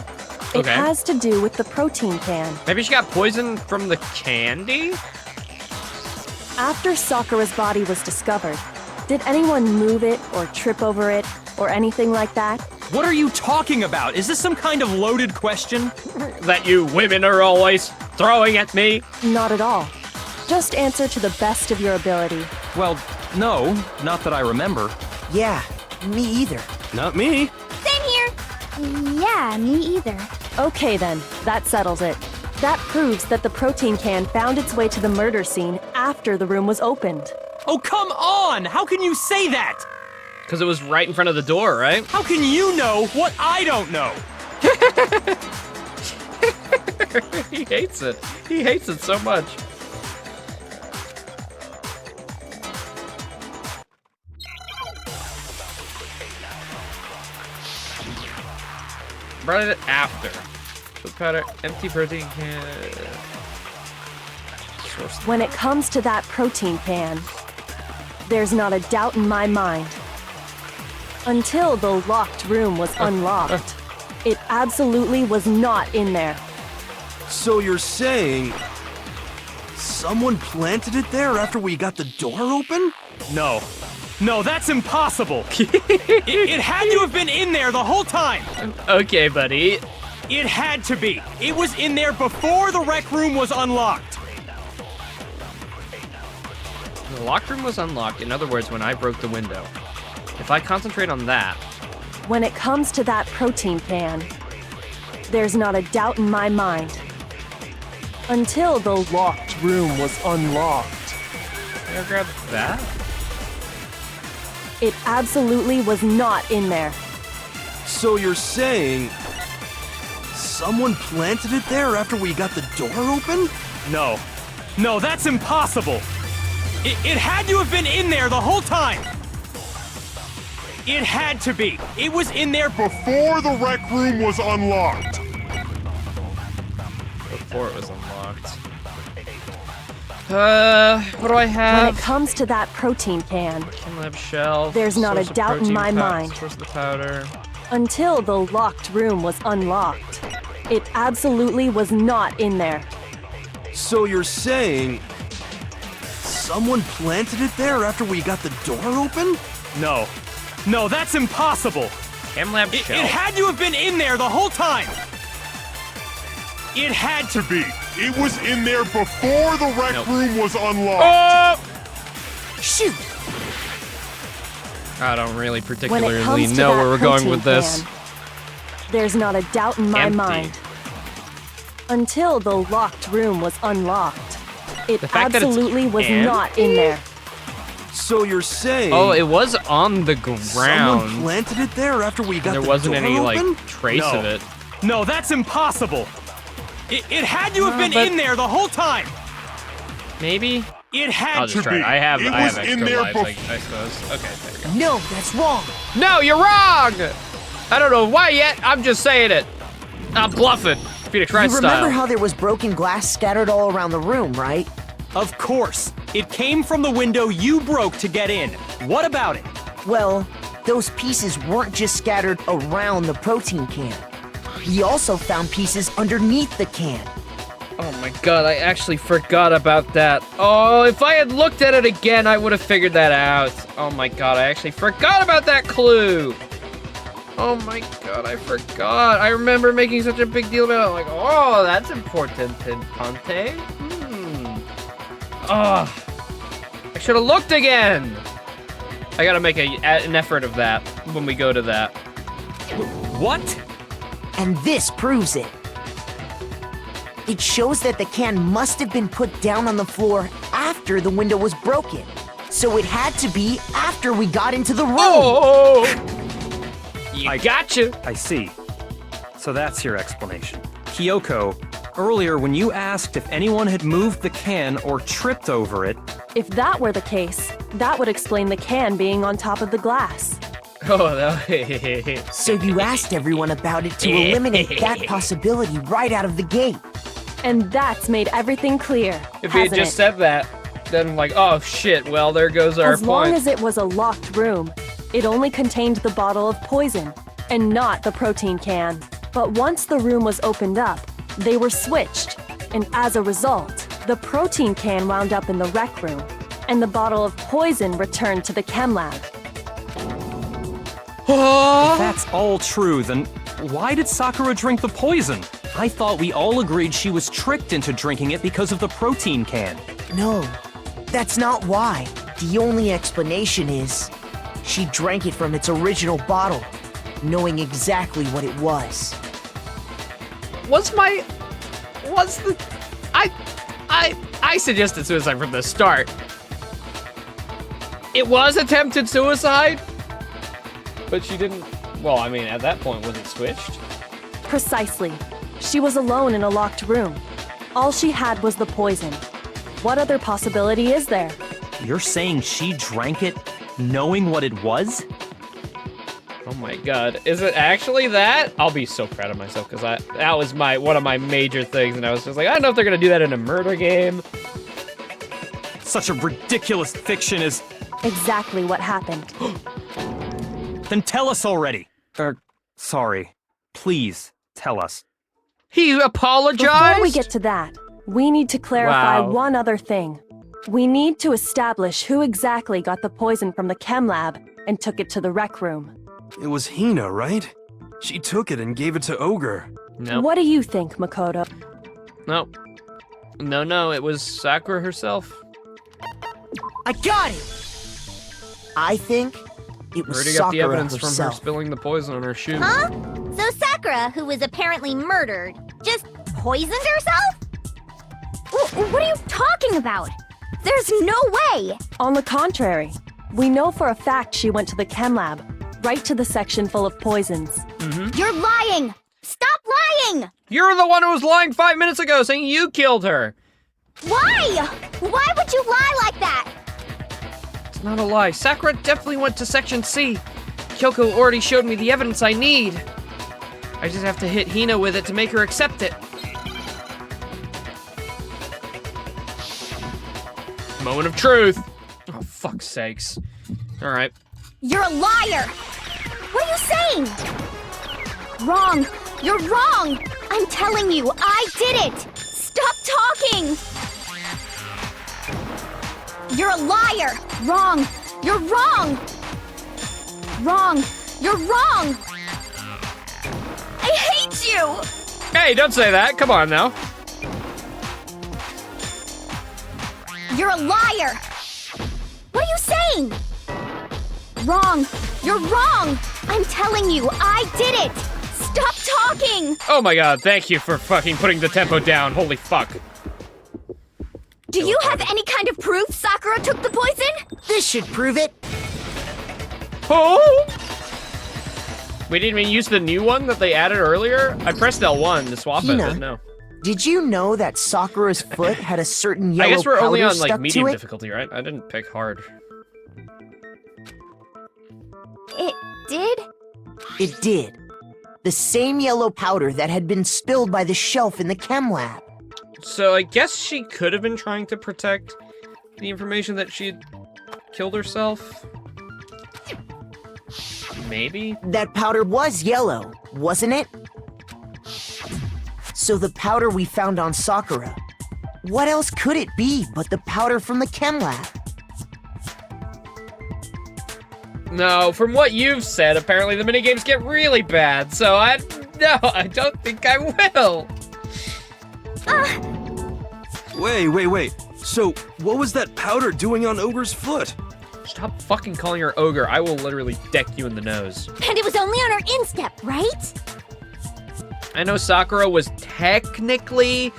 It Okay. has to do with the protein can. Maybe she got poisoned from the candy? After Sakura's body was discovered, did anyone move it or trip over it or anything like that? What are you talking about? Is this some kind of loaded question? That you women are always throwing at me? Not at all. Just answer to the best of your ability. Well, no, not that I remember. Yeah, me either. Not me. Same here. Yeah, me either. Okay then, that settles it. That proves that the protein can found its way to the murder scene after the room was opened. Oh, come on! How can you say that? Because it was right in front of the door, right? How can you know what I don't know? He hates it. He hates it so much. Brought it after. Food powder, empty protein can. Source. When it comes to that protein pan, there's not a doubt in my mind. Until the locked room was unlocked, it absolutely was not in there. So you're saying someone planted it there after we got the door open? No. No, that's impossible. it had to have been in there the whole time. Okay, buddy. It had to be. It was in there before the rec room was unlocked. The locked room was unlocked. In other words, when I broke the window. If I concentrate on that. When it comes to that protein pan, there's not a doubt in my mind. Until the locked room was unlocked. Can I grab that? It absolutely was not in there. So you're saying someone planted it there after we got the door open? No. No, that's impossible. It had to have been in there the whole time. It had to be. It was in there before the rec room was unlocked. Before it was unlocked. What do I have? When it comes to that protein can, Chem lab shelf. There's not a source of doubt in protein my mind. Source of the powder. until the locked room was unlocked, it absolutely was not in there. So you're saying someone planted it there after we got the door open? No. No, that's impossible. Chem lab It shelf. had to have been in there the whole time. It had to be. It was in there before the rec room was unlocked. Shoot! I don't really When particularly it comes to know that where we're going protein with this. can, there's not a doubt in my Empty. mind. Until the locked room was unlocked, it The fact that it's absolutely was empty? not in there. So you're saying Oh, it was on the someone ground. planted it there after we got There the wasn't door any open? like trace No. of it. No, that's impossible. It had to have been but- in there the whole time. Maybe. It had I'll to just try be. it. I have It I was have in extra there lives, I suppose. Okay, there you No, that's wrong. go. No, you're wrong. I don't know why yet. I'm just saying it. I'm bluffing. Phoenix Wright You remember style. how there was broken glass scattered all around the room, right? Of course. It came from the window you broke to get in. What about it? Well, those pieces weren't just scattered around the protein can. We also found pieces underneath the can. Oh my god, I actually forgot about that. Oh, if I had looked at it again, I would have figured that out. Oh my god, I actually forgot about that clue. Oh my god, I forgot. I remember making such a big deal about it. Like, oh, that's important, Pinte. Oh, I should have looked again. I gotta make an effort of that when we go to that. What? And this proves it. It shows that the can must have been put down on the floor after the window was broken. So it had to be after we got into the room. Oh! I gotcha! I see. So that's your explanation. Kyoko, earlier when you asked if anyone had moved the can or tripped over it... If that were the case, that would explain the can being on top of the glass. Oh, no. So you asked everyone about it to eliminate that possibility right out of the gate. And that's made everything clear, If he had hasn't just it? said that, then I'm like, oh shit, well, there goes our As long point. as it was a locked room, it only contained the bottle of poison, and not the protein can. But once the room was opened up, they were switched, and as a result, the protein can wound up in the rec room, and the bottle of poison returned to the chem lab. If that's all true, then why did Sakura drink the poison? I thought we all agreed she was tricked into drinking it because of the protein can. No, that's not why. The only explanation is she drank it from its original bottle, knowing exactly what it was. I suggested suicide from the start. It was attempted suicide, but she didn't, well, I mean, at that point, was it switched? Precisely. She was alone in a locked room. All she had was the poison. What other possibility is there? You're saying she drank it knowing what it was? Oh my god, is it actually that? I'll be so proud of myself, because that was one of my major things, and I was just like, I don't know if they're gonna do that in a murder game. Such a ridiculous fiction is... Exactly what happened. Then tell us already. Sorry. Please, tell us. He apologized? Before we get to that, we need to clarify Wow. one other thing. We need to establish who exactly got the poison from the chem lab and took it to the rec room. It was Hina, right? She took it and gave it to Ogre. No. What do you think, Makoto? No. No, it was Sakura herself. I got it! I think it was Already got the Sakura evidence from her herself. spilling the poison on her shoe. Huh? So Sakura, who was apparently murdered, just poisoned herself? What are you talking about? There's no way! On the contrary, we know for a fact she went to the chem lab, right to the section full of poisons. You're lying! Stop lying! You're the one who was lying 5 minutes ago saying you killed her. Why? Why would you lie like that? It's not a lie. Sakura definitely went to Section C. Kyoko already showed me the evidence I need. I just have to hit Hina with it to make her accept it. Moment of truth. Oh, fuck's sakes. All right. You're a liar! What are you saying? Wrong! You're wrong! I'm telling you, I did it! Stop talking! You're a liar! Wrong! You're wrong! Wrong! You're wrong! I hate you! Hey, don't say that. Come on now. You're a liar! What are you saying? Wrong! You're wrong! I'm telling you, I did it! Stop talking! Oh my god, thank you for fucking putting the tempo down. Holy fuck. Do you have any kind of proof Sakura took the poison? This should prove it. Oh! We didn't even use the new one that they added earlier? I pressed L1 to swap it, Hina, but no. Did you know that Sakura's foot had a certain yellow I guess we're only powder on like stuck medium to it? difficulty, right? I didn't pick hard. It did? It did. The same yellow powder that had been spilled by the shelf in the chem lab. So I guess she could have been trying to protect the information that she had killed herself. Maybe? That powder was yellow, wasn't it? So the powder we found on Sakura, what else could it be but the powder from the chem lab? No, from what you've said, apparently the minigames get really bad, so I don't think I will. Wait. So, what was that powder doing on Ogre's foot? Stop fucking calling her ogre. I will literally deck you in the nose. And it was only on her instep, right? I know Sakura was technically,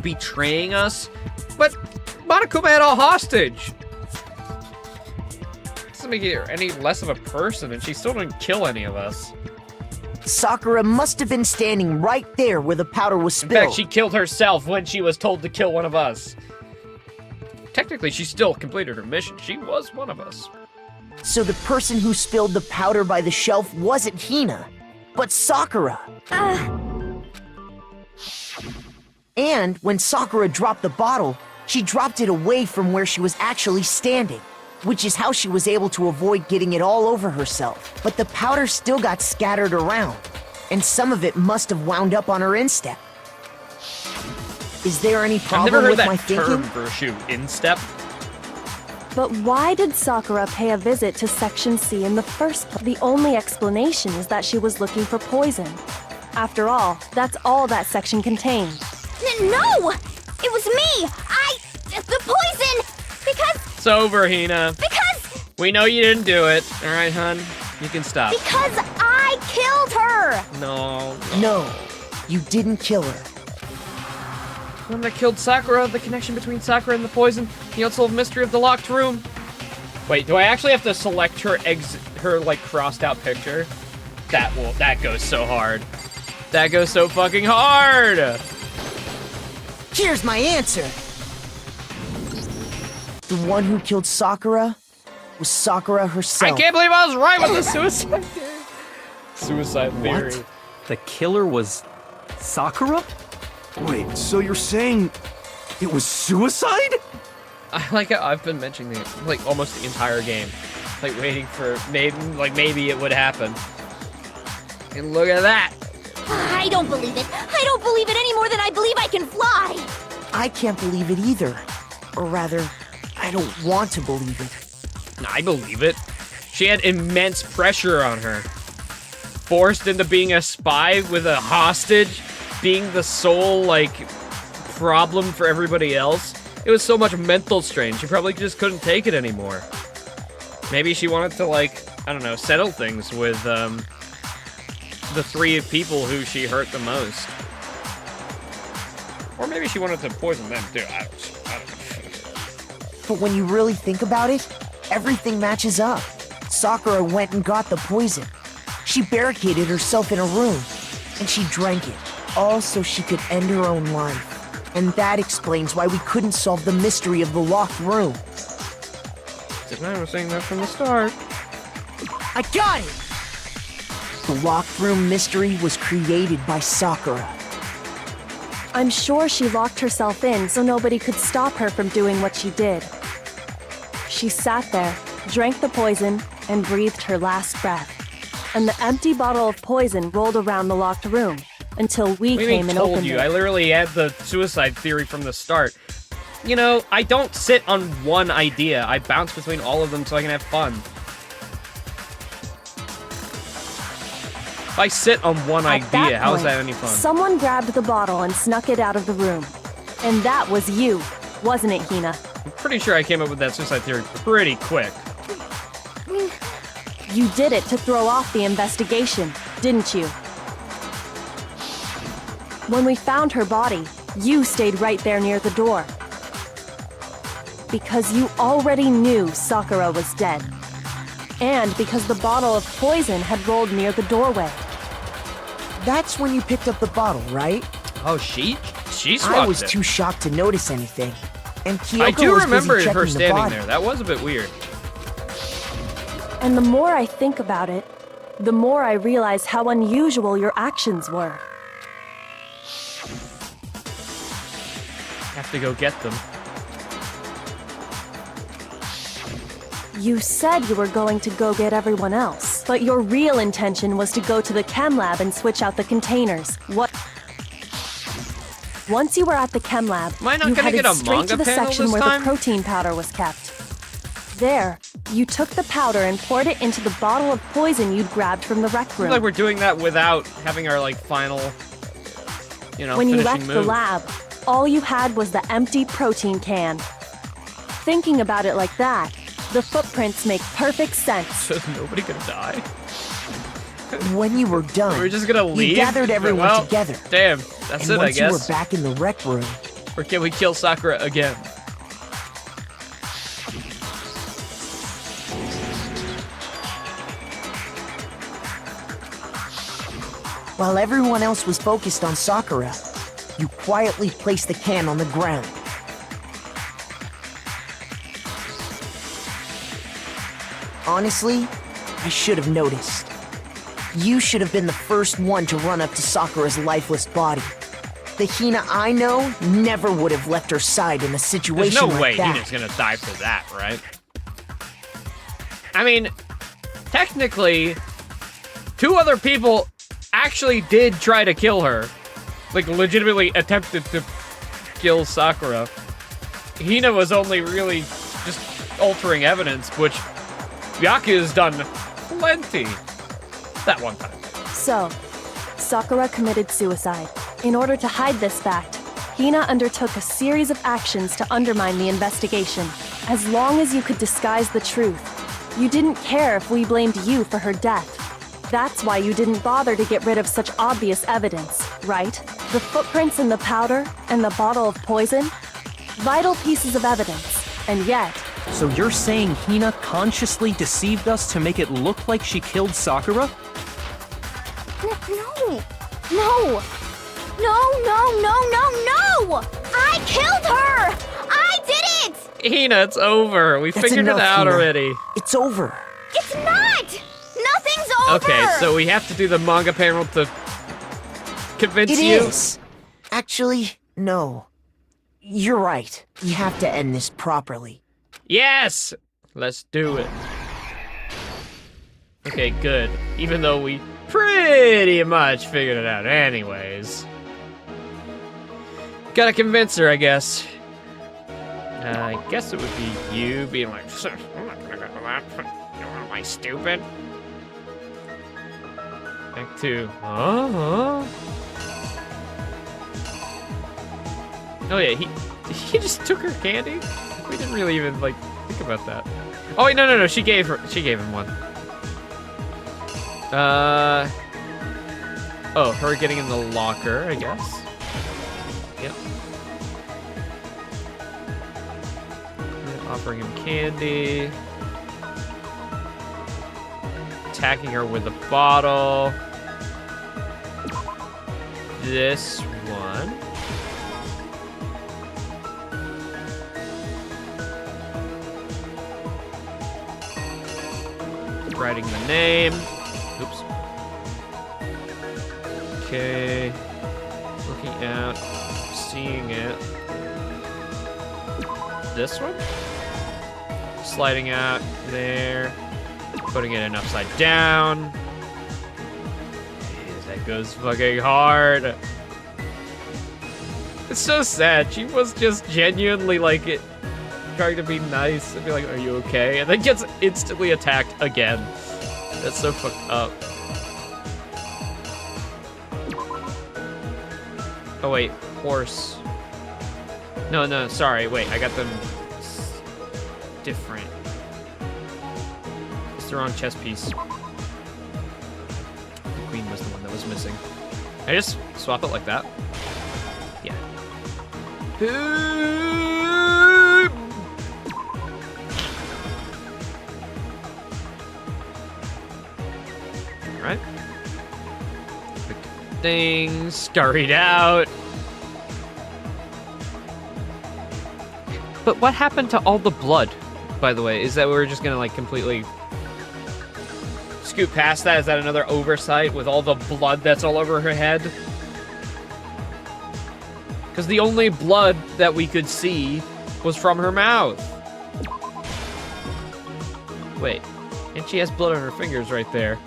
betraying us, but Monokuma at a hostage? Doesn't make her any less of a person, and she still didn't kill any of us. Sakura must have been standing right there where the powder was In spilled. fact, she killed herself when she was told to kill one of us. Technically, she still completed her mission. She was one of us. So the person who spilled the powder by the shelf wasn't Hina, but Sakura. And when Sakura dropped the bottle, she dropped it away from where she was actually standing, which is how she was able to avoid getting it all over herself. But the powder still got scattered around, and some of it must have wound up on her instep. Is there any I've problem never heard with that my term thinking? for shoot, instep. But why did Sakura pay a visit to Section C in the first place? The only explanation is that she was looking for poison. After all, that's all that section contained. No! It was me! The poison! Because... It's over, Hina. Because... We know you didn't do it. All right, hun. You can stop. Because I killed her! No. No, you didn't kill her. The one that killed Sakura, the connection between Sakura and the poison, the unsolved mystery of the locked room. Wait, do I actually have to select her like crossed out picture? That goes so hard. That goes so fucking hard. Here's my answer. The one who killed Sakura was Sakura herself. I can't believe I was right with the suicide theory. Suicide theory. What? The killer was Sakura? Wait, so you're saying it was suicide? I like how I've been mentioning it like almost the entire game, like waiting for maybe it would happen. And look at that. I don't believe it. I don't believe it any more than I believe I can fly. I can't believe it either. Or rather, I don't want to believe it. I believe it. She had immense pressure on her. Forced into being a spy with a hostage, being the sole, problem for everybody else. It was so much mental strain, she probably just couldn't take it anymore. Maybe she wanted to, I don't know, settle things with, the three people who she hurt the most. Or maybe she wanted to poison them, too. I don't know. But when you really think about it, everything matches up. Sakura went and got the poison. She barricaded herself in a room, and she drank it, all so she could end her own life. And that explains why we couldn't solve the mystery of the locked room. Didn't I was saying that from the start? I got it! The locked room mystery was created by Sakura. I'm sure she locked herself in so nobody could stop her from doing what she did. She sat there, drank the poison, and breathed her last breath. And the empty bottle of poison rolled around the locked room until we came and opened it. I literally had the suicide theory from the start. You know, I don't sit on one idea. I bounce between all of them so I can have fun. If I sit on one idea, how is that any fun? Someone grabbed the bottle and snuck it out of the room. And that was you, wasn't it, Hina? I'm pretty sure I came up with that suicide theory pretty quick. You did it to throw off the investigation, didn't you? When we found her body, you stayed right there near the door. Because you already knew Sakura was dead. And because the bottle of poison had rolled near the doorway. That's when you picked up the bottle, right? Oh, she swapped I was it. too shocked to notice anything. And Kyoko I do was remember busy her checking the standing body. there. That was a bit weird. And the more I think about it, the more I realize how unusual your actions were. Have to go get them. You said you were going to go get everyone else, but your real intention was to go to the chem lab and switch out the containers. What? Once you were at the chem lab, Am I not you gonna headed get a straight manga to the panel section this where time? the protein powder was kept. There, you took the powder and poured it into the bottle of poison you'd grabbed from the rec Seems room. like we're doing that without having our final, When you finishing left the move. lab, all you had was the empty protein can. Thinking about it like that, the footprints make perfect sense. So is nobody gonna die? When you were done, We're just gonna leave? you gathered everyone Well, together. Damn, that's And it, I once you were guess. back in the rec room, Or can we kill Sakura again? While everyone else was focused on Sakura, you quietly placed the can on the ground. Honestly, I should have noticed. You should have been the first one to run up to Sakura's lifeless body. The Hina I know never would have left her side in a situation There's no like way that. Hina's gonna die for that, right? I mean, technically, 2 other people actually did try to kill her. Like, legitimately attempted to kill Sakura. Hina was only really just altering evidence, which Yaku's done plenty. That one time. So, Sakura committed suicide. In order to hide this fact, Hina undertook a series of actions to undermine the investigation. As long as you could disguise the truth, you didn't care if we blamed you for her death. That's why you didn't bother to get rid of such obvious evidence, right? The footprints in the powder and the bottle of poison? Vital pieces of evidence, and yet... So you're saying Hina consciously deceived us to make it look like she killed Sakura? No! No! I killed her! I did it! Hina, it's over. We That's figured enough, it out Hina. already. It's over. It's not! Nothing's over! Okay, so we have to do the manga panel to convince It you? is. Actually, no. You're right. We have to end this properly. Yes! Let's do it. Okay, good. Even though we pretty much figured it out anyways. Gotta convince her, I guess. I guess it would be you being like, I'm not gonna go to that. Am I stupid? Back to, oh yeah, he just took her candy? We didn't really even, like, think about that. Oh, wait, no, she gave him one. Oh, her getting in the locker, I guess. Yep. Offering him candy. Attacking her with a bottle. This one. Writing the name. Oops. Okay. Looking out. Seeing it. This one? Sliding out there. Putting it in upside down. Jeez, that goes fucking hard. It's so sad. She was just genuinely like it. Trying to be nice and be like, are you okay? And then gets instantly attacked again. That's so fucked up. Oh wait, horse. No, sorry, wait, I got them different. It's the wrong chess piece. The queen was the one that was missing. I just swap it like that? Yeah. Right? Things scurried out. But what happened to all the blood, by the way? Is that we're just gonna like completely scoot past that? Is that another oversight with all the blood that's all over her head? Because the only blood that we could see was from her mouth. Wait, and she has blood on her fingers right there.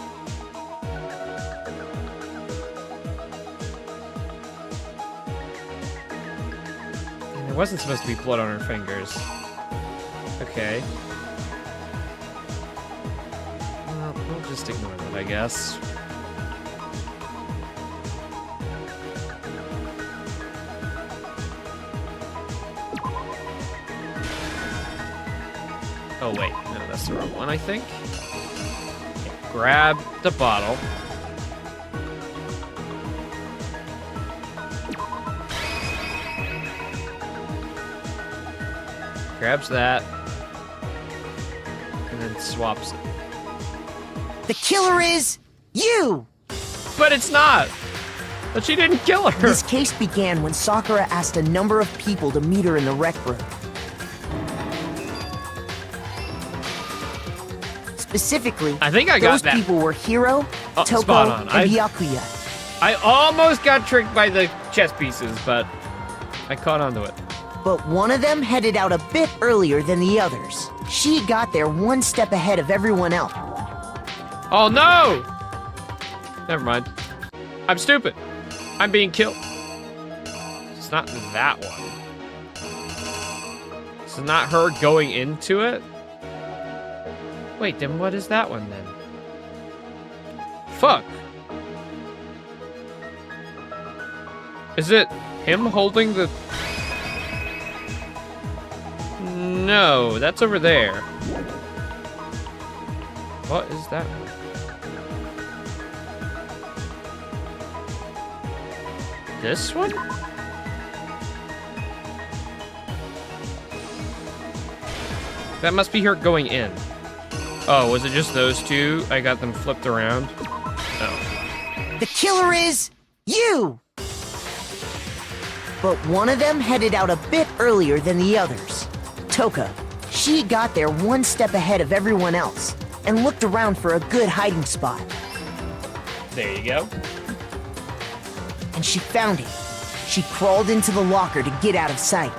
There wasn't supposed to be blood on her fingers. Okay. Well, we'll just ignore that, I guess. Oh, wait. No, that's the wrong one, I think. Okay, grab the bottle. Grabs that. And then swaps it. The killer is you! But it's not. But she didn't kill her. This case began when Sakura asked a number of people to meet her in the rec room. Specifically, I think I got those that. people were Hiro, Oh, Toko, spot on. and Byakuya. I almost got tricked by the chess pieces, but I caught on to it. But one of them headed out a bit earlier than the others. She got there one step ahead of everyone else. Oh no! Never mind. I'm stupid. I'm being killed. It's not that one. It's not her going into it? Wait, then what is that one then? Fuck. Is it him holding the... No, that's over there. What is that one? This one? That must be her going in. Oh, was it just those two? I got them flipped around. Oh. The killer is you! But one of them headed out a bit earlier than the others. Toka. She got there one step ahead of everyone else and looked around for a good hiding spot. There you go. And she found it. She crawled into the locker to get out of sight.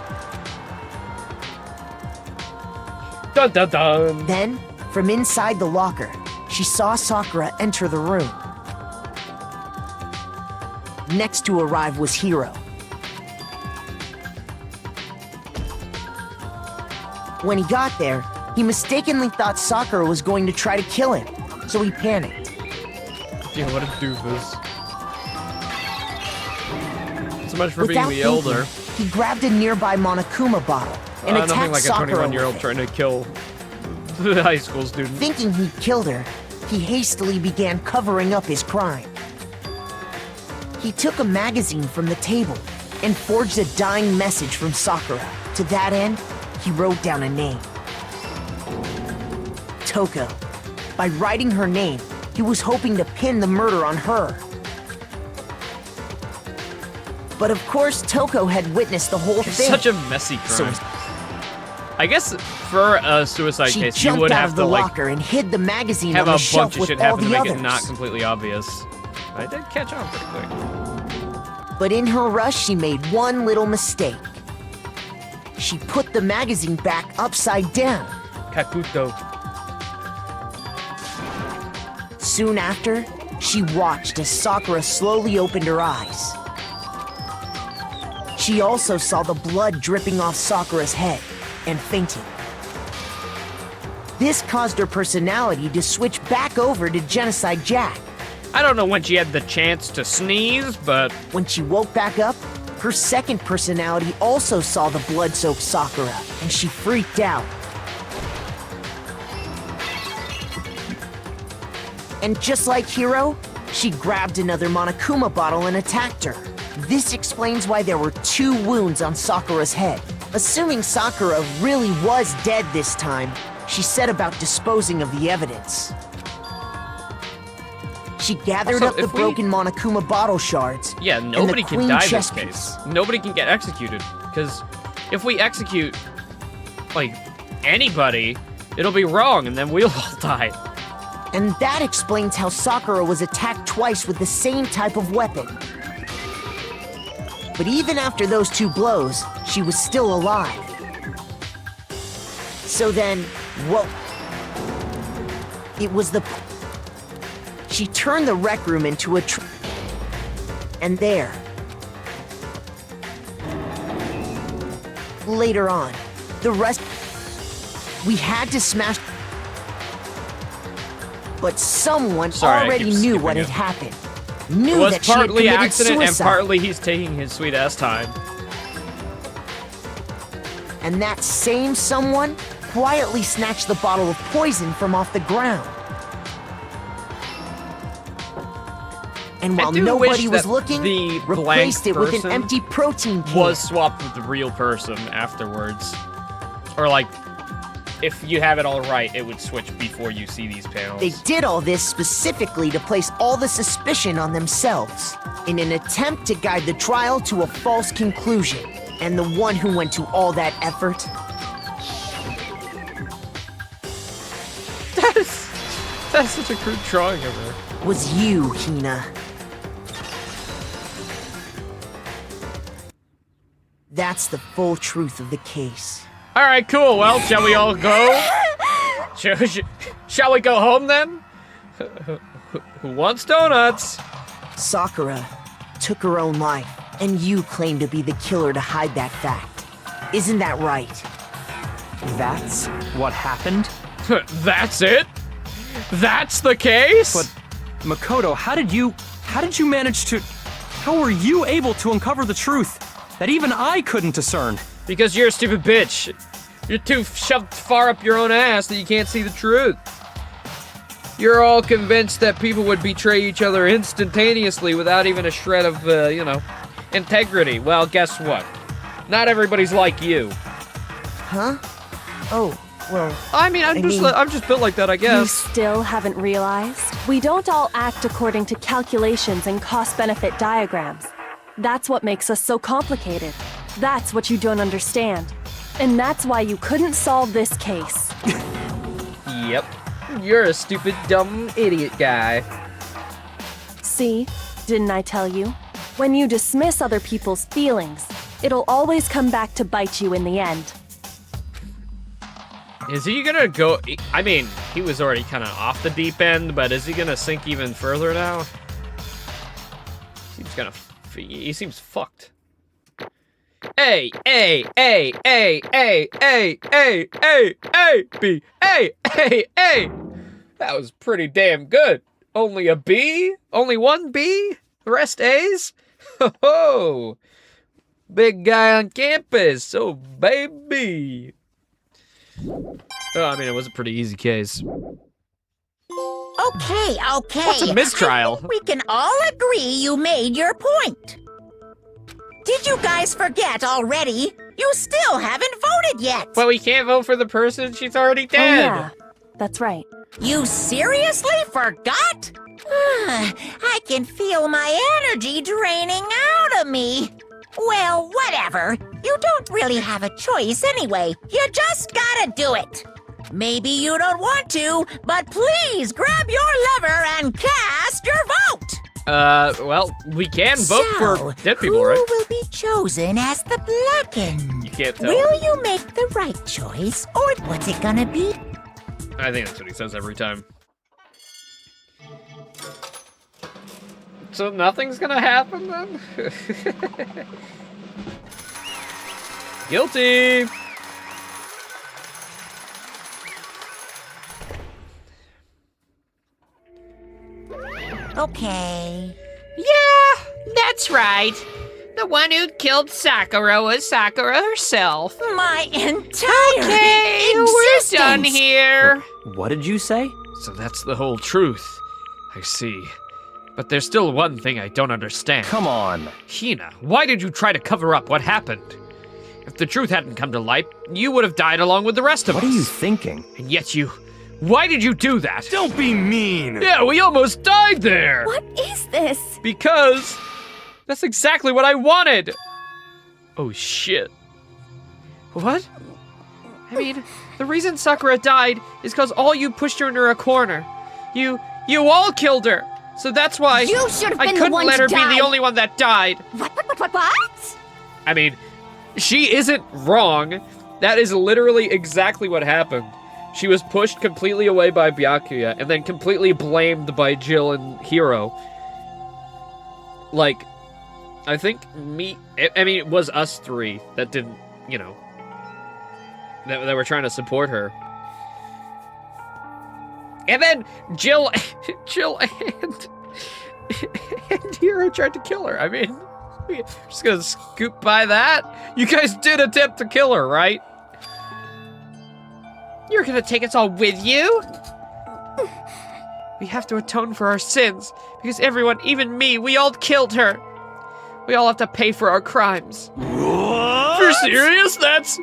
Dun dun dun! Then, from inside the locker, she saw Sakura enter the room. Next to arrive was Hiro. When he got there, he mistakenly thought Sakura was going to try to kill him, so he panicked. Yeah, what a doofus. So much for Without being the elder. thinking, he grabbed a nearby Monokuma bottle and Nothing attacked like a Sakura 21-year-old with it. trying to kill the high school student. Thinking he'd killed her, he hastily began covering up his crime. He took a magazine from the table and forged a dying message from Sakura. To that end, he wrote down a name. Toko. By writing her name, he was hoping to pin the murder on her. But of course, Toko had witnessed the whole It's thing. such a messy So crime. I guess for a suicide she case, you jumped would out have of to the like locker and hid the magazine have on a the shelf bunch of with shit all happen to the make others. it not completely obvious. I did catch on pretty quick. But in her rush, she made one little mistake. She put the magazine back upside down. Kakuto. Soon after, she watched as Sakura slowly opened her eyes. She also saw the blood dripping off Sakura's head and fainted. This caused her personality to switch back over to Genocide Jack. I don't know when she had the chance to sneeze, but When she woke back up, her second personality also saw the blood-soaked Sakura, and she freaked out. And just like Hiro, she grabbed another Monokuma bottle and attacked her. This explains why there were 2 wounds on Sakura's head. Assuming Sakura really was dead this time, she set about disposing of the evidence. She gathered Also, up the if we- broken Monokuma bottle shards. yeah, and nobody the can clean die this chess case. piece. Nobody can get executed. Because if we execute, like, anybody, it'll be wrong, and then we'll all die. And that explains how Sakura was attacked twice with the same type of weapon. But even after those 2 blows, she was still alive. So then, what? It was the... She turned the rec room into a and there. Later on, the rest... We had to smash... But someone Sorry, I already keep knew skipping what it. had happened. Knew It was that she had partly committed accident suicide. and partly he's taking his sweet ass time. And that same someone quietly snatched the bottle of poison from off the ground. And I while do nobody wish was that looking, the replaced it blank with an person empty protein can. Was swapped with the real person afterwards. Or like, if you have it all right, it would switch before you see these panels. They did all this specifically to place all the suspicion on themselves, in an attempt to guide the trial to a false conclusion. And the one who went to all that effort... That's such a crude drawing of her. ...was you, Hina. That's the full truth of the case. All right, cool. Well, shall we all go? Shall we go home then? Who wants donuts? Sakura took her own life, and you claim to be the killer to hide that fact. Isn't that right? That's what happened? That's it? That's the case? But, Makoto, how did you manage to... How were you able to uncover the truth that even I couldn't discern? Because you're a stupid bitch. You're too shoved far up your own ass that you can't see the truth. You're all convinced that people would betray each other instantaneously without even a shred of, integrity. Well, guess what? Not everybody's like you. Huh? Oh, well... I'm just built like that, I guess. You still haven't realized? We don't all act according to calculations and cost-benefit diagrams. That's what makes us so complicated. That's what you don't understand. And that's why you couldn't solve this case. Yep. You're a stupid, dumb, idiot guy. See? Didn't I tell you? When you dismiss other people's feelings, it'll always come back to bite you in the end. Is he gonna go... I mean, he was already kind of off the deep end, but is he gonna sink even further now? He seems fucked. A, A, A, A, A, A, A, A, A, B, A, A, A. That was pretty damn good. Only a B? Only one B? The rest A's? Ho ho! Big guy on campus, oh baby. Oh, I mean, it was a pretty easy case. Okay. What's a mistrial? I think we can all agree you made your point. Did you guys forget already? You still haven't voted yet. But we can't vote for the person, she's already dead. Oh, yeah. That's right. You seriously forgot? I can feel my energy draining out of me. Well, whatever. You don't really have a choice anyway. You just gotta do it. Maybe you don't want to, but please grab your lever and cast your vote. Well, we can vote for dead people, right? Who will be chosen as the blackened? You can't tell. Will you make the right choice, or what's it gonna be? I think that's what he says every time. So nothing's gonna happen then? Guilty! Okay. Yeah, that's right. The one who killed Sakura was Sakura herself. My entire Okay, existence. we're done here. What did you say? So that's the whole truth. I see. But there's still one thing I don't understand. Come on. Hina, why did you try to cover up what happened? If the truth hadn't come to light, you would have died along with the rest of us. What are you thinking? And yet why did you do that? Don't be mean! Yeah, we almost died there! What is this? Because that's exactly what I wanted! Oh shit. What? I mean, the reason Sakura died is because all you pushed her into a corner. You all killed her! So that's why You should have I been the couldn't one let to her be die. the only one that died. What? I mean, she isn't wrong. That is literally exactly what happened. She was pushed completely away by Byakuya and then completely blamed by Jill and Hiro. Like, I think it was us three that didn't, that were trying to support her. And then Jill and Hiro tried to kill her. I mean, we're just gonna scoop by that. You guys did attempt to kill her, right? You're gonna take us all with you? We have to atone for our sins, because everyone, even me, we all killed her. We all have to pay for our crimes. What? For serious? That's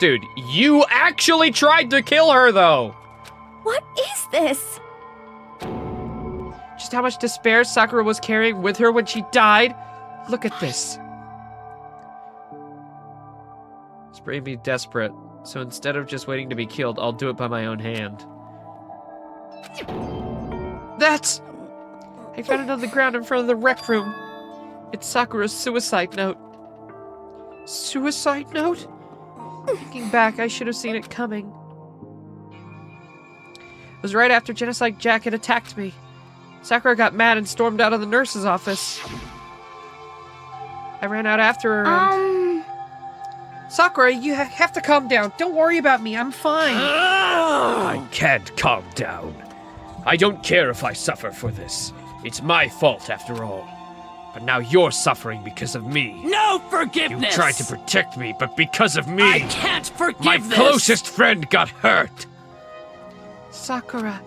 Dude, you actually tried to kill her, though! What is this? Just how much despair Sakura was carrying with her when she died? Look at this. It's made me desperate, so instead of just waiting to be killed, I'll do it by my own hand. That's... I found it on the ground in front of the rec room. It's Sakura's suicide note. Suicide note? Thinking back, I should have seen it coming. It was right after Genocide Jack had attacked me. Sakura got mad and stormed out of the nurse's office. I ran out after her and... Sakura, you have to calm down. Don't worry about me, I'm fine. I can't calm down. I don't care if I suffer for this. It's my fault after all. But now you're suffering because of me. No forgiveness! You tried to protect me, but because of me... I can't forgive my this! closest friend got hurt! Sakura.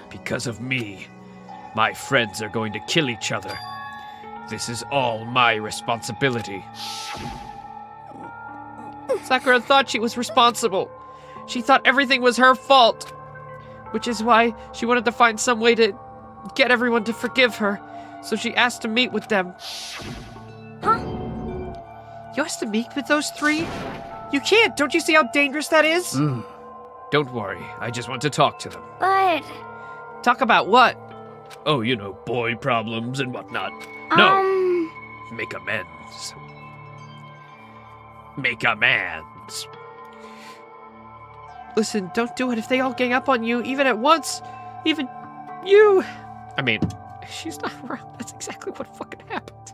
Because of me, my friends are going to kill each other. This is all my responsibility. Sakura thought she was responsible. She thought everything was her fault. Which is why she wanted to find some way to get everyone to forgive her. So she asked to meet with them. Huh? You asked to meet with those three? You can't! Don't you see how dangerous that is? Don't worry, I just want to talk to them. But... Talk about what? Oh, you know, boy problems and whatnot. No, make amends. Make amends. Listen, don't do it if they all gang up on you, even at once. Even you. I mean, she's not around. That's exactly what fucking happened.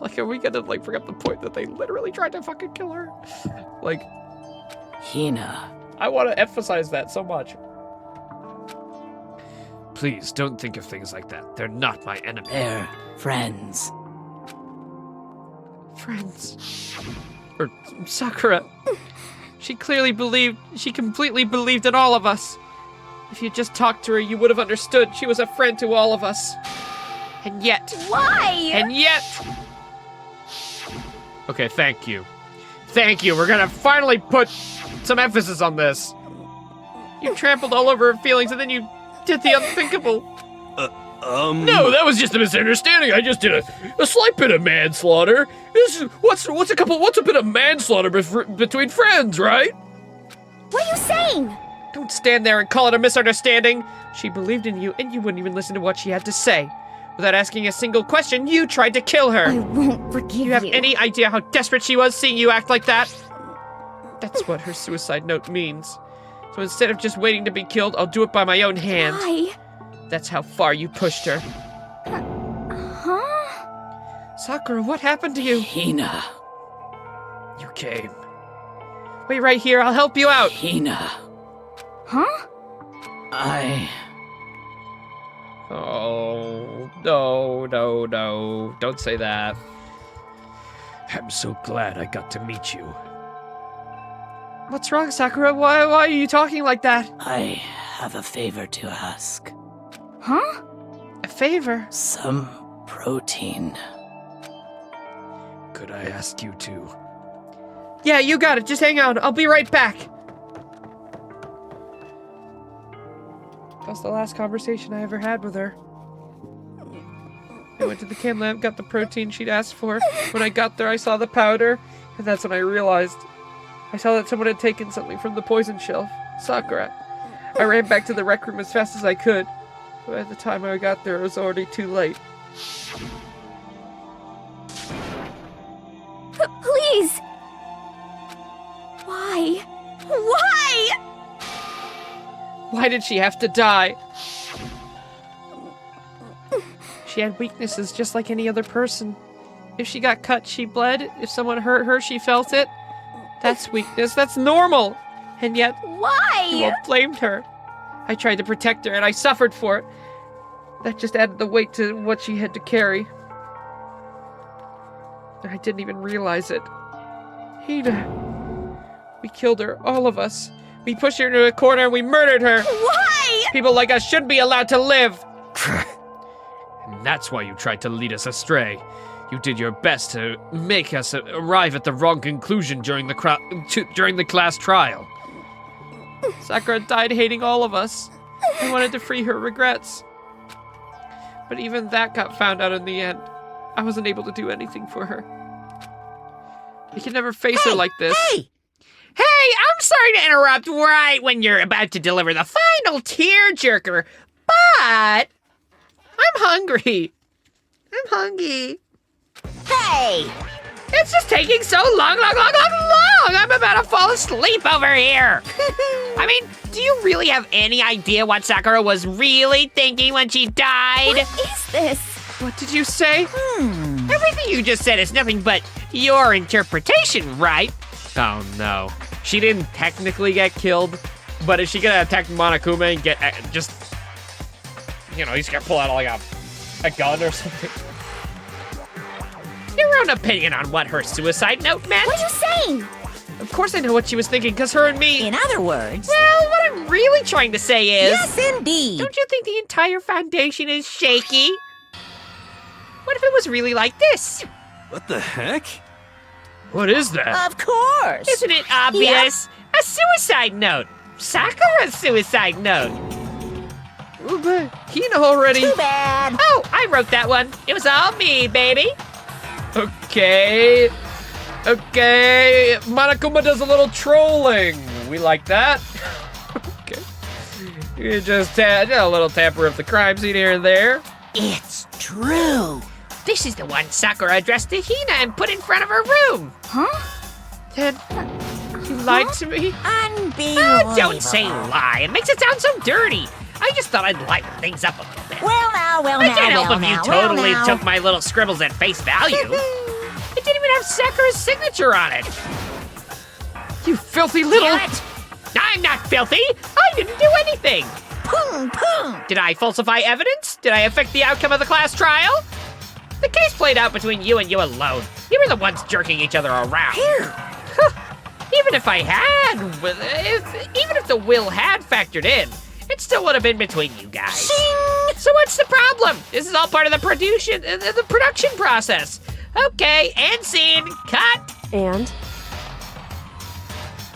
Like, are we gonna, like, bring up the point that they literally tried to fucking kill her? Like... Hina. I want to emphasize that so much. Please, don't think of things like that. They're not my enemy. They're friends. Friends. Or Sakura. She completely believed in all of us. If you just talked to her, you would have understood. She was a friend to all of us. And yet... Why? And yet... Okay, thank you. Thank you, we're gonna finally put some emphasis on this. You trampled all over her feelings and then you did the unthinkable. No, that was just a misunderstanding. I just did a slight bit of manslaughter. What's a bit of manslaughter between friends, right? What are you saying? Don't stand there and call it a misunderstanding. She believed in you and you wouldn't even listen to what she had to say. Without asking a single question, you tried to kill her. I won't forgive you. You have any idea how desperate she was seeing you act like that? That's what her suicide note means. So instead of just waiting to be killed, I'll do it by my own hand. Why? That's how far you pushed her. Huh? Sakura, what happened to you? Hina. You came. Wait right here, I'll help you out. Hina. Huh? Oh, no. Don't say that. I'm so glad I got to meet you. What's wrong, Sakura? Why are you talking like that? I have a favor to ask. Huh? A favor? Some protein. Could I ask you to? Yeah, you got it. Just hang on. I'll be right back. That was the last conversation I ever had with her. I went to the chem lab, got the protein she'd asked for. When I got there, I saw the powder, and that's when I realized. I saw that someone had taken something from the poison shelf. Sakura. I ran back to the rec room as fast as I could. But by the time I got there, it was already too late. Please! Why? Why? Why did she have to die? She had weaknesses just like any other person. If she got cut, she bled. If someone hurt her, she felt it. That's weakness. That's normal. And yet, Why? you all blamed her. I tried to protect her, and I suffered for it. That just added the weight to what she had to carry. I didn't even realize it. Hina. We killed her, all of us. We pushed her into a corner and we murdered her. Why? People like us shouldn't be allowed to live. And that's why you tried to lead us astray. You did your best to make us arrive at the wrong conclusion during the class trial. Sakura died hating all of us. I wanted to free her regrets. But even that got found out in the end. I wasn't able to do anything for her. I could never face her like this. Hey, I'm sorry to interrupt right when you're about to deliver the final tearjerker, but I'm hungry. I'm hungry. Hey! It's just taking so long. I'm about to fall asleep over here. I mean, do you really have any idea what Sakura was really thinking when she died? What is this? What did you say? Everything you just said is nothing but your interpretation, right? Oh no. She didn't technically get killed, but is she gonna attack Monokuma and get just, you know, he's gonna pull out like a gun or something? Your own opinion on what her suicide note meant? What are you saying? Of course I know what she was thinking, because her and me... In other words... Well, what I'm really trying to say is... Yes, indeed! Don't you think the entire foundation is shaky? What if it was really like this? What the heck? What is that? Of course! Isn't it obvious? Yeah. A suicide note! Sakura's suicide note! Oh, but Hina already... Too bad! Oh, I wrote that one. It was all me, baby. Okay. Monokuma does a little trolling. We like that. Okay. You just a little tamper of the crime scene here and there. It's true! This is the one Sakura addressed to Hina and put in front of her room. Then you lied to me? Unbelievable! Don't say lie. It makes it sound so dirty. I just thought I'd lighten things up a little bit. I can't help if you totally took my little scribbles at face value. It didn't even have Sakura's signature on it. You filthy little... What? I'm not filthy. I didn't do anything. Did I falsify evidence? Did I affect the outcome of the class trial? The case played out between you and you alone. You were the ones jerking each other around. Here! Even if I had... even if the will had factored in, it still would have been between you guys. Sing! So what's the problem? This is all part of the production process. Okay, end scene, cut. And?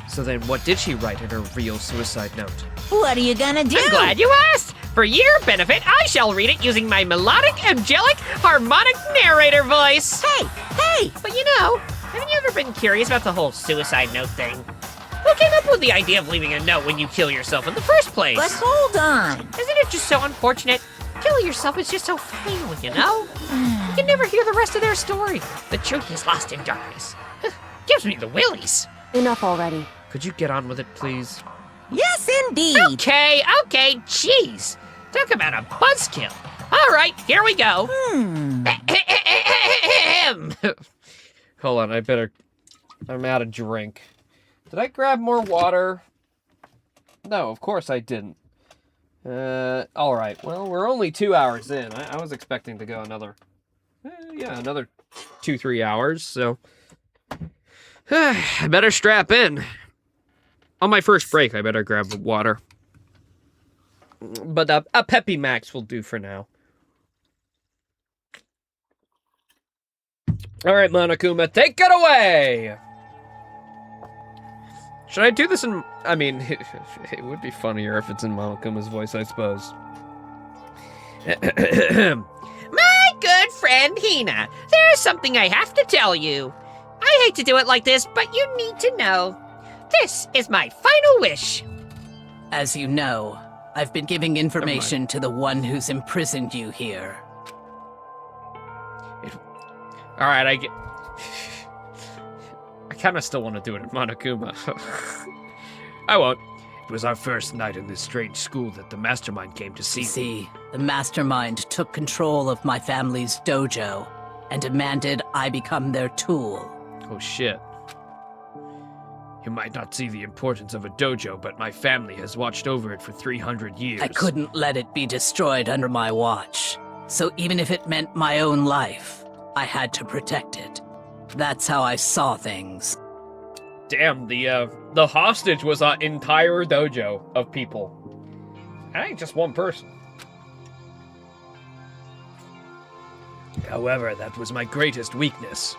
So then what did she write in her real suicide note? What are you gonna do? I'm glad you asked. For your benefit, I shall read it using my melodic, angelic, harmonic narrator voice. Hey! But you know, haven't you ever been curious about the whole suicide note thing? Who came up with the idea of leaving a note when you kill yourself in the first place? But hold on! Isn't it just so unfortunate? Killing yourself is just so final, you know? You can never hear the rest of their story. The truth is lost in darkness. Gives me the willies. Enough already. Could you get on with it, please? Yes, indeed! Okay, jeez. Talk about a buzzkill. All right, here we go. Hold on, I'm out of drink. Did I grab more water? No, of course I didn't. All right. Well, we're only 2 hours in. I was expecting to go another 2-3 hours, so I better strap in. On my first break, I better grab water. But a Peppy Max will do for now. All right, Monokuma, take it away! Should I do this in... I mean, it would be funnier if it's in Monokuma's voice, I suppose. My good friend Hina, there's something I have to tell you. I hate to do it like this, but you need to know. This is my final wish. As you know, I've been giving information to the one who's imprisoned you here. All right, I kind of still want to do it in Monokuma. I won't. It was our first night in this strange school that the mastermind came to see. See, the mastermind took control of my family's dojo and demanded I become their tool. Oh shit. You might not see the importance of a dojo, but my family has watched over it for 300 years. I couldn't let it be destroyed under my watch. So even if it meant my own life, I had to protect it. That's how I saw things. Damn, the hostage was an entire dojo of people. That ain't just one person. However, that was my greatest weakness.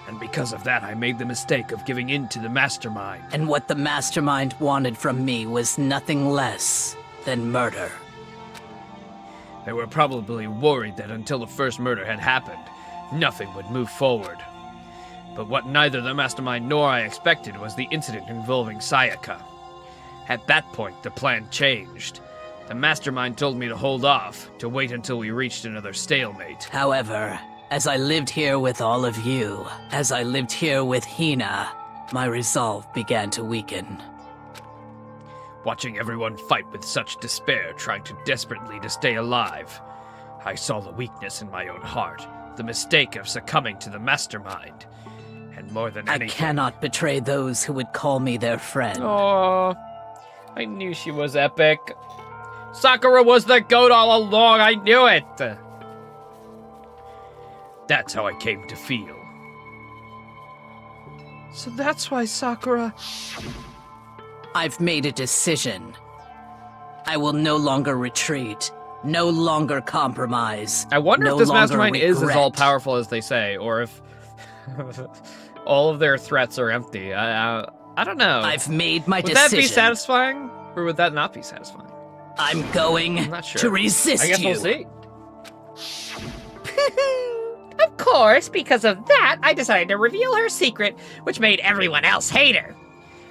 And because of that, I made the mistake of giving in to the mastermind. And what the mastermind wanted from me was nothing less than murder. They were probably worried that until the first murder had happened, nothing would move forward. But what neither the mastermind nor I expected was the incident involving Sayaka. At that point, the plan changed. The mastermind told me to hold off, to wait until we reached another stalemate. However, as I lived here with all of you, as I lived here with Hina, my resolve began to weaken. Watching everyone fight with such despair, trying desperately to stay alive, I saw the weakness in my own heart, the mistake of succumbing to the mastermind. And more than anything... I cannot betray those who would call me their friend. Aww. I knew she was epic. Sakura was the goat all along, I knew it! That's how I came to feel. So that's why Sakura... I've made a decision. I will no longer retreat, no longer compromise. I wonder no if this longer mastermind is as regret. all-powerful as they say, or if all of their threats are empty. I don't know. I've made my would decision. Would that be satisfying, or would that not be satisfying? I'm going I'm not sure. to resist I guess you. we'll see. Of course, because of that, I decided to reveal her secret, which made everyone else hate her.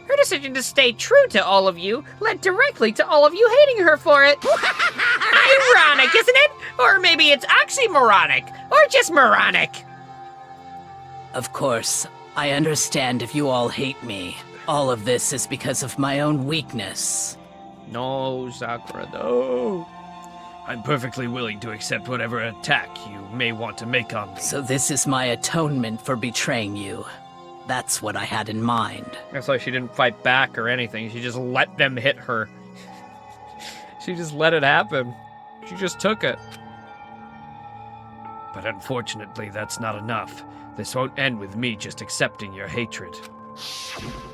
Her decision to stay true to all of you led directly to all of you hating her for it. Ironic, isn't it? Or maybe it's oxymoronic, or just moronic. Of course, I understand if you all hate me. All of this is because of my own weakness. No, Sakura, no. I'm perfectly willing to accept whatever attack you may want to make on me. So this is my atonement for betraying you. That's what I had in mind. That's why she didn't fight back or anything. She just let them hit her. She just let it happen. She just took it. But unfortunately, that's not enough. This won't end with me just accepting your hatred.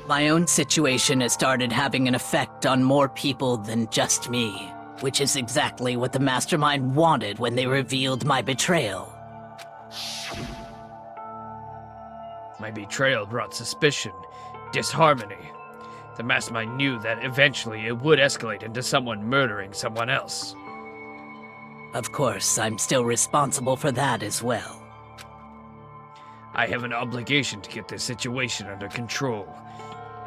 My own situation has started having an effect on more people than just me, which is exactly what the mastermind wanted when they revealed my betrayal. My betrayal brought suspicion, disharmony. The mastermind knew that eventually it would escalate into someone murdering someone else. Of course, I'm still responsible for that as well. I have an obligation to get this situation under control.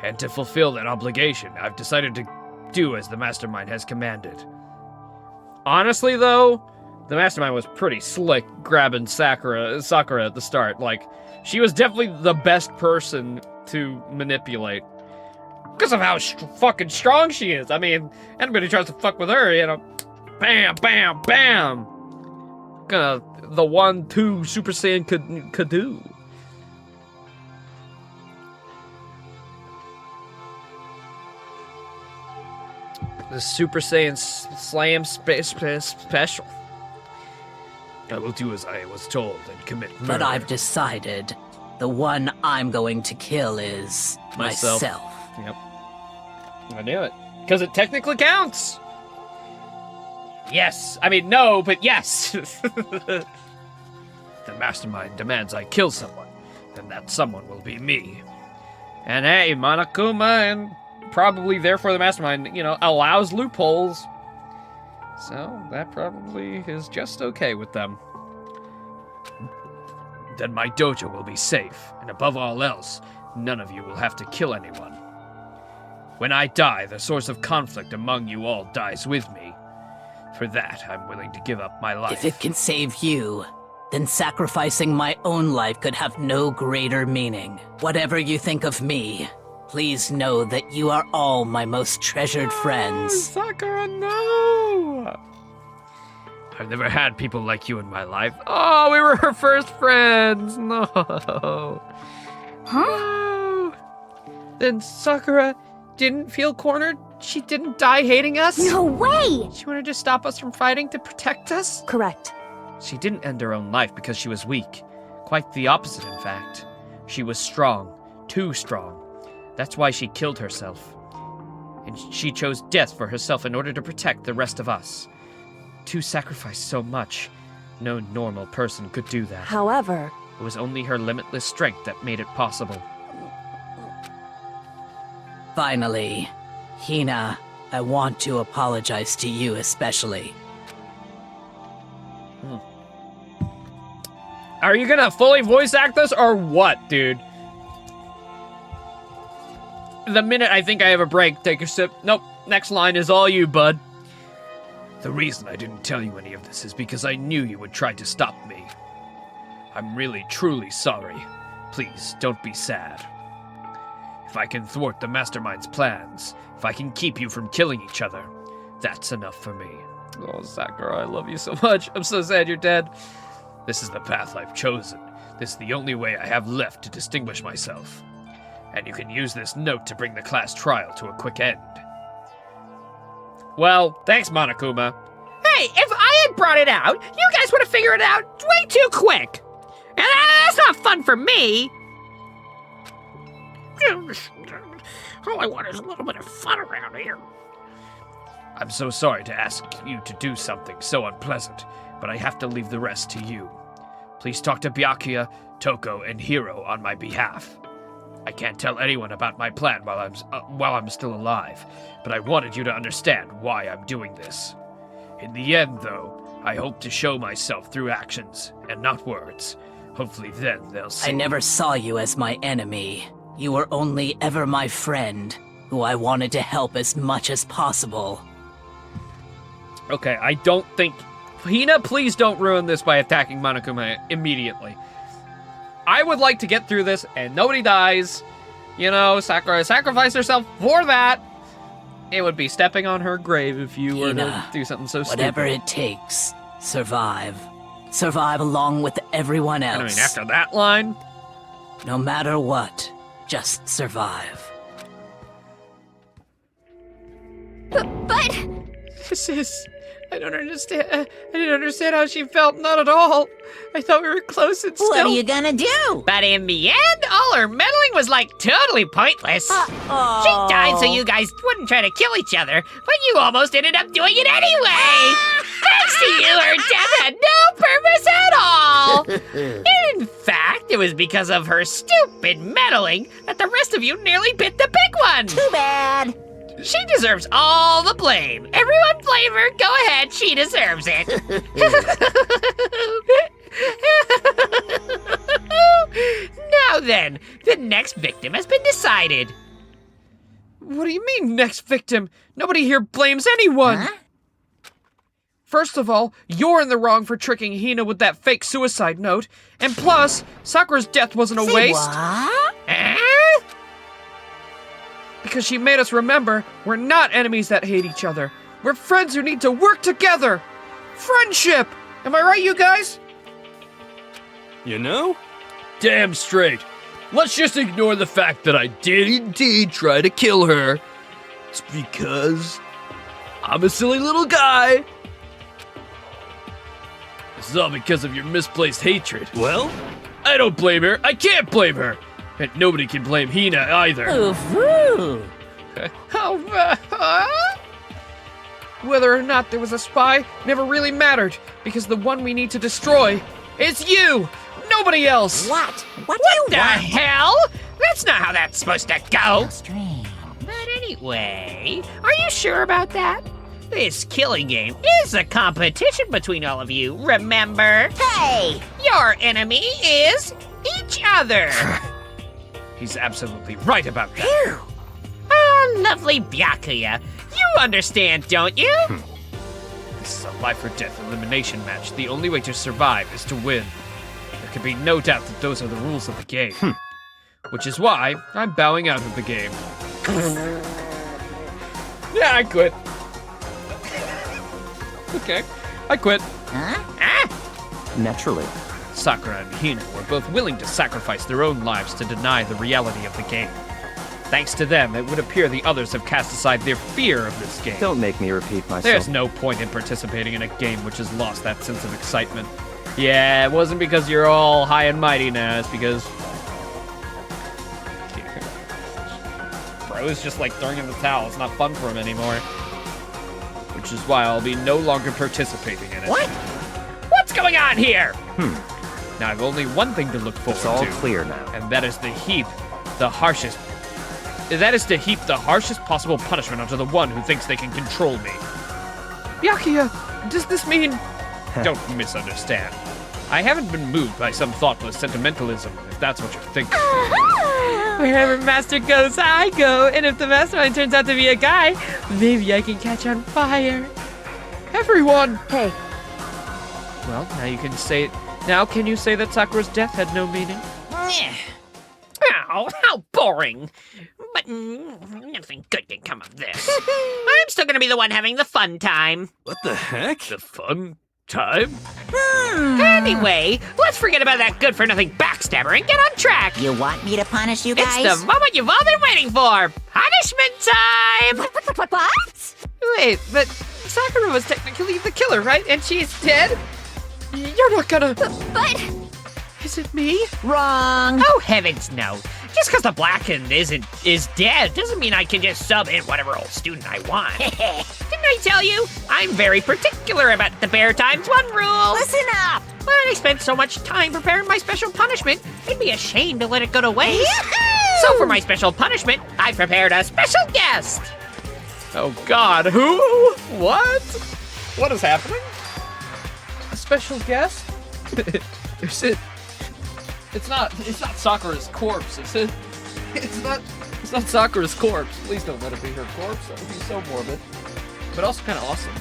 And to fulfill that obligation, I've decided to do as the mastermind has commanded. Honestly, though, the mastermind was pretty slick grabbing Sakura at the start. Like, she was definitely the best person to manipulate. Because of how fucking strong she is. I mean, anybody tries to fuck with her, you know, bam, bam, bam. Gonna, the 1-2 Super Saiyan could do. The Super Saiyan Slam Special. I will do as I was told and commit murder. But I've decided the one I'm going to kill is myself. Yep. I knew it. Because it technically counts. Yes. I mean, no, but yes. The mastermind demands I kill someone, and that someone will be me. And hey, Monokuma and probably therefore the mastermind, you know, allows loopholes. So that probably is just okay with them. Then my dojo will be safe, and above all else, none of you will have to kill anyone. When I die, the source of conflict among you all dies with me. For that, I'm willing to give up my life. If it can save you, then sacrificing my own life could have no greater meaning. Whatever you think of me, please know that you are all my most treasured friends. Sakura, no! I've never had people like you in my life. Oh, we were her first friends. No. Huh? No. Then Sakura didn't feel cornered? She didn't die hating us? No way! She wanted to stop us from fighting to protect us? Correct. She didn't end her own life because she was weak. Quite the opposite, in fact. She was strong. Too strong. That's why she killed herself. And she chose death for herself in order to protect the rest of us. To sacrifice so much, No normal person could do that. However, It was only her limitless strength that made it possible. Finally, Hina, I want to apologize to you especially. Are you gonna fully voice act this or what, dude? The minute I think I have a break, take a sip. Nope, next line is all you, bud. The reason I didn't tell you any of this is because I knew you would try to stop me. I'm really, truly sorry. Please, don't be sad. If I can thwart the Mastermind's plans, if I can keep you from killing each other, that's enough for me. Oh, Sakura, I love you so much. I'm so sad you're dead. This is the path I've chosen. This is the only way I have left to distinguish myself. And you can use this note to bring the class trial to a quick end. Well, thanks, Monokuma. Hey, if I had brought it out, you guys would have figured it out way too quick. And that's not fun for me. All I want is a little bit of fun around here. I'm so sorry to ask you to do something so unpleasant, but I have to leave the rest to you. Please talk to Byakuya, Toko, and Hiro on my behalf. I can't tell anyone about my plan while I'm still alive, but I wanted you to understand why I'm doing this. In the end, though, I hope to show myself through actions and not words. Hopefully then they'll see. I never saw you as my enemy. You were only ever my friend, who I wanted to help as much as possible. Okay, I don't think... Hina, please don't ruin this by attacking Monokuma immediately. I would like to get through this and nobody dies. You know, Sakura sacrificed herself for that. It would be stepping on her grave if you were to do something so stupid. Whatever it takes, survive. Survive along with everyone else. I mean, after that line? No matter what, just survive. But... This is... I don't understand. I didn't understand how she felt. Not at all. I thought we were close and still... What are you gonna do? But in the end, all her meddling was like totally pointless. She died so you guys wouldn't try to kill each other, but you almost ended up doing it anyway. Thanks to you, her death had no purpose at all. In fact, it was because of her stupid meddling that the rest of you nearly bit the big one. Too bad. She deserves all the blame. Everyone blame her. Go ahead. She deserves it. Now then, the next victim has been decided. What do you mean, next victim? Nobody here blames anyone. Huh? First of all, you're in the wrong for tricking Hina with that fake suicide note. And plus, Sakura's death wasn't a waste. What? Because she made us remember we're not enemies that hate each other. We're friends who need to work together. Friendship! Am I right, you guys? You know? Damn straight. Let's just ignore the fact that I did indeed try to kill her. It's because I'm a silly little guy. This is all because of your misplaced hatred. Well? I don't blame her. I can't blame her. And nobody can blame Hina either. Ooh. Whether or not there was a spy never really mattered, because the one we need to destroy is you! Nobody else! What? What do What you the want? hell? That's not how that's supposed to go. Strange. But anyway, are you sure about that? This killing game is a competition between all of you, remember? Hey! Your enemy is each other. He's absolutely right about that. Phew. Oh, lovely Byakuya. You understand, don't you? This is a life or death elimination match. The only way to survive is to win. There can be no doubt that those are the rules of the game. Which is why I'm bowing out of the game. Yeah, I quit. Okay, I quit. Huh? Naturally. Sakura and Hina were both willing to sacrifice their own lives to deny the reality of the game. Thanks to them, it would appear the others have cast aside their fear of this game. Don't make me repeat myself. There's no point in participating in a game which has lost that sense of excitement. Yeah, it wasn't because you're all high and mighty now, it's because... Bro is just like throwing in the towel. It's not fun for him anymore. Which is why I'll be no longer participating in it. What? What's What's going on here? Now I've only one thing to look forward It's all to. clear now. And that is to heap the harshest possible punishment onto the one who thinks they can control me. Byakuya, does this mean... Don't misunderstand. I haven't been moved by some thoughtless sentimentalism, if that's what you're thinking. Wherever master goes, I go. And if the mastermind turns out to be a guy, maybe I can catch on fire. Everyone! Hey. Well, now can you say that Sakura's death had no meaning? Oh, how boring. But nothing good can come of this. I'm still gonna be the one having the fun time. What the heck? The fun time? Anyway, let's forget about that good-for-nothing backstabber and get on track. You want me to punish you guys? It's the moment you've all been waiting for. Punishment time! What? Wait, but Sakura was technically the killer, right? And she's dead? You're not gonna... But... Is it me? Wrong. Oh, heavens no. Just because the Blackened is dead doesn't mean I can just sub in whatever old student I want. Didn't I tell you? I'm very particular about the Bear Times 1 rule. Listen up. But I spent so much time preparing my special punishment, it'd be a shame to let it go to waste. Yahoo! So for my special punishment, I prepared a special guest. Oh God, who? What? What is happening? A special guest? Is it? It's not Sakura's corpse, is it? It's not Sakura's corpse. Please don't let it be her corpse. That would be so morbid. But also kind of awesome.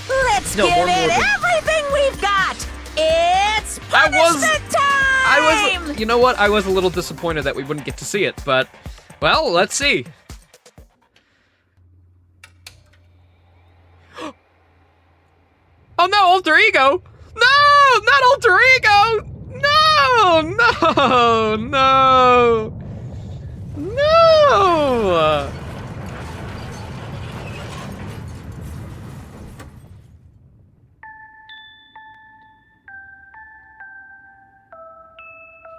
Let's No, give more it morbid. everything we've got. It's punishment time. You know what? I was a little disappointed that we wouldn't get to see it, but, well, let's see. Oh no, alter ego! No, not alter ego! No, no, no, no!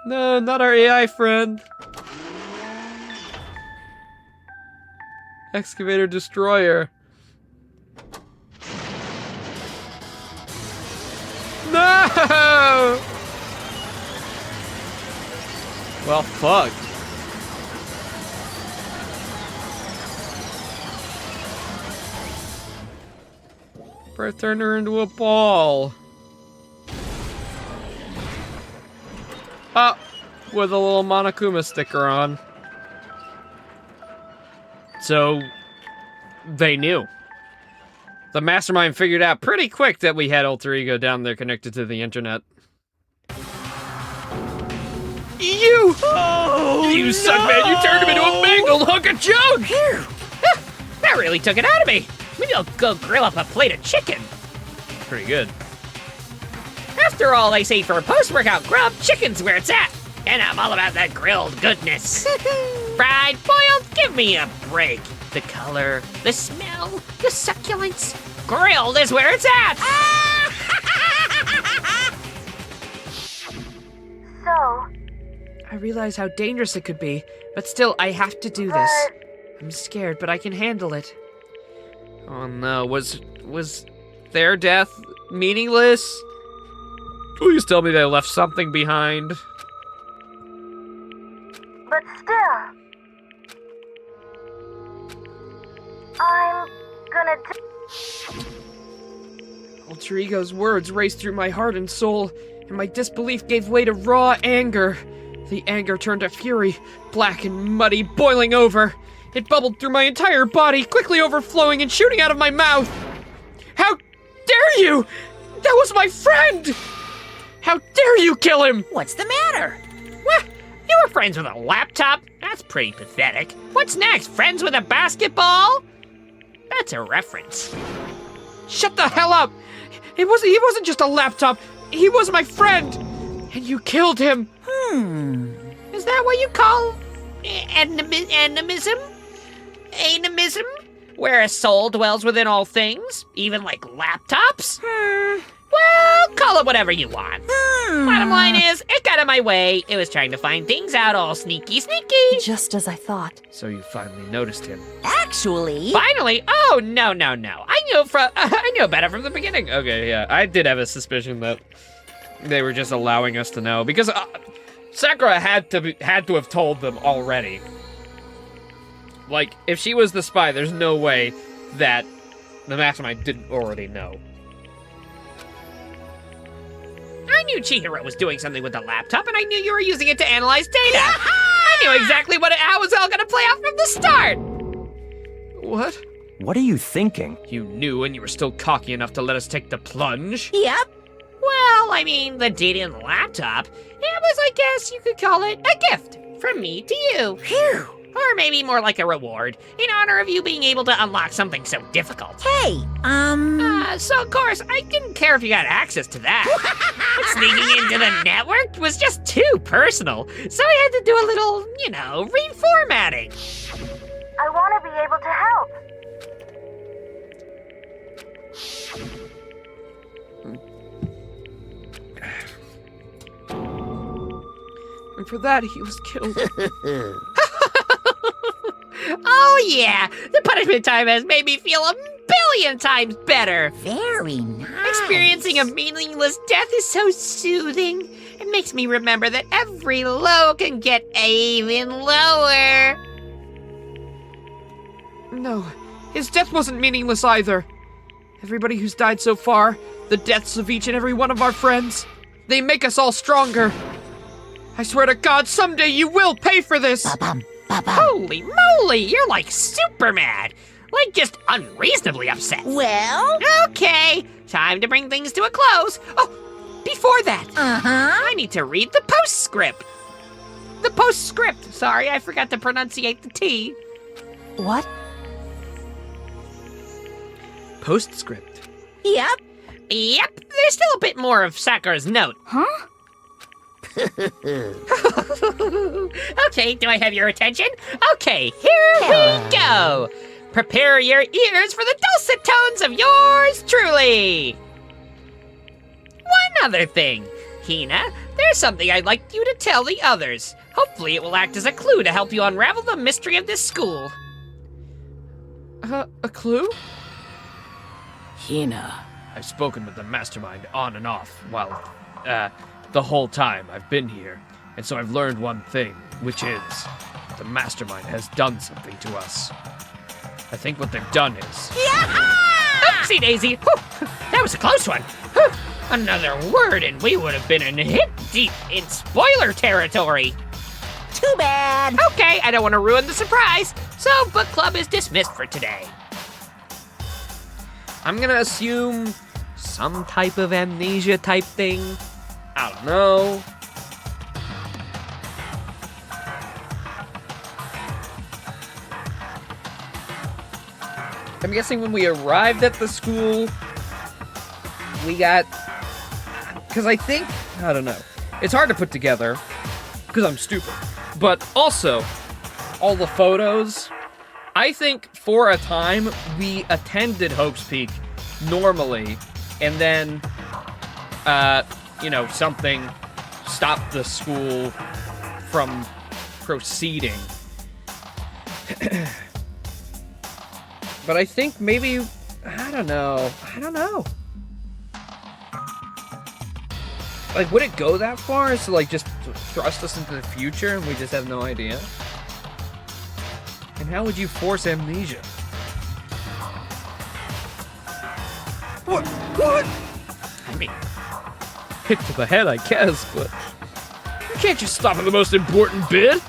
No, not our AI friend. Excavator Destroyer. No! Well, fuck. Breath turned her into a ball. With a little Monokuma sticker on. So, they knew. The mastermind figured out pretty quick that we had alter ego down there connected to the internet. You! Oh, you suck, man! You turned him into a mangled hunk of junk! That really took it out of me. Maybe I'll go grill up a plate of chicken. Pretty good. After all, they say for post-workout grub, chicken's where it's at. And I'm all about that grilled goodness. Fried, boiled, give me a break. The color, the smell, the succulence. Grilled is where it's at. So, I realize how dangerous it could be, but still, I have to do this. I'm scared, but I can handle it. Oh no, was their death meaningless? Please tell me they left something behind. but still, I'm gonna do... Alter ego's words raced through my heart and soul, and my disbelief gave way to raw anger. The anger turned to fury, black and muddy, boiling over. It bubbled through my entire body, quickly overflowing and shooting out of my mouth. How dare you! That was my friend! How dare you kill him! What's the matter? What? You were friends with a laptop? That's pretty pathetic. What's next? Friends with a basketball? That's a reference. Shut the hell up! He wasn't just a laptop. He was my friend, and you killed him. Is that what you call animism? Animism? Where a soul dwells within all things, even like laptops? Well, Well, call it whatever you want. Bottom line is, it got in my way. It was trying to find things out all sneaky. Just as I thought. So you finally noticed him. Actually... Finally? Oh, no. I knew about it from the beginning. Okay, yeah. I did have a suspicion that they were just allowing us to know. Because Sakura had to have told them already. Like, if she was the spy, there's no way that the mastermind didn't already know. I knew Chihiro was doing something with the laptop, and I knew you were using it to analyze data. I knew exactly how it was all gonna play out from the start. What? What are you thinking? You knew and you were still cocky enough to let us take the plunge? Yep. Well, I mean, the data in the laptop, it was, I guess you could call it a gift from me to you. Phew. Or maybe more like a reward, in honor of you being able to unlock something so difficult. Hey, So of course, I didn't care if you got access to that. But sneaking into the network was just too personal, so I had to do a little, reformatting. I want to be able to help. And for that, he was killed. Oh yeah, the punishment time has made me feel 1,000,000,000 times better. Very nice. Experiencing a meaningless death is so soothing. It makes me remember that every low can get even lower. No, his death wasn't meaningless either. Everybody who's died so far, the deaths of each and every one of our friends, they make us all stronger. I swear to God, someday you will pay for this! Ba-bum, ba-bum. Holy moly, you're like super mad. Like just unreasonably upset. Well? Okay, time to bring things to a close. Oh, before that, I need to read the postscript. The postscript. Sorry, I forgot to pronunciate the T. What? Postscript. Yep. Yep, there's still a bit more of Sakura's note. Huh? Okay, do I have your attention? Okay, here we go. Prepare your ears for the dulcet tones of yours truly. One other thing, Hina, there's something I'd like you to tell the others. Hopefully it will act as a clue to help you unravel the mystery of this school. A clue? Hina. I've spoken with the mastermind on and off while, the whole time I've been here. And so I've learned one thing, which is the mastermind has done something to us. I think what they've done is... Oopsie daisy! Whew, that was a close one. Whew, another word and we would have been in hip deep in spoiler territory. Too bad. Okay, I don't want to ruin the surprise, so book club is dismissed for today. I'm gonna assume some type of amnesia type thing. I don't know. I'm guessing when we arrived at the school, we got... Because I think... I don't know. It's hard to put together, because I'm stupid. But also, all the photos... I think for a time, we attended Hope's Peak normally, and then, something stopped the school from proceeding. But I think maybe, I don't know. Like, would it go that far as to, like, just thrust us into the future and we just have no idea? And how would you force amnesia? What? I mean, hit to the head, I guess, but you can't just stop at the most important bit.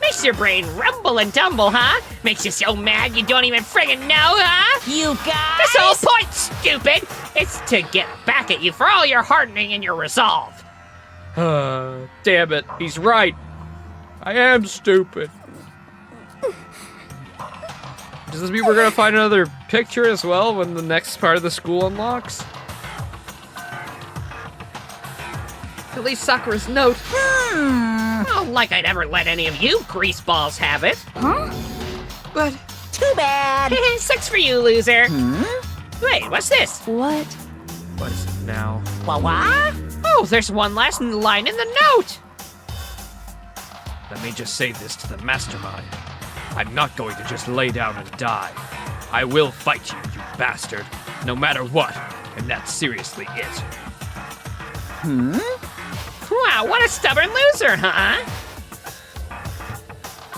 Makes your brain rumble and tumble, huh? Makes you so mad you don't even friggin' know, huh? You guys! This whole point, stupid, is to get back at you for all your hardening and your resolve. Damn it, he's right. I am stupid. Does this mean we're gonna find another picture as well when the next part of the school unlocks? At least Sakura's note. Oh, like I'd ever let any of you greaseballs have it. Huh? But Too bad. 6 for you, loser. Wait, what's this? What? what is it? now. What? Oh, there's one last line in the note! Let me just say this to the mastermind. I'm not going to just lay down and die. I will fight you, you bastard, no matter what, and that's seriously it. Wow, what a stubborn loser, huh?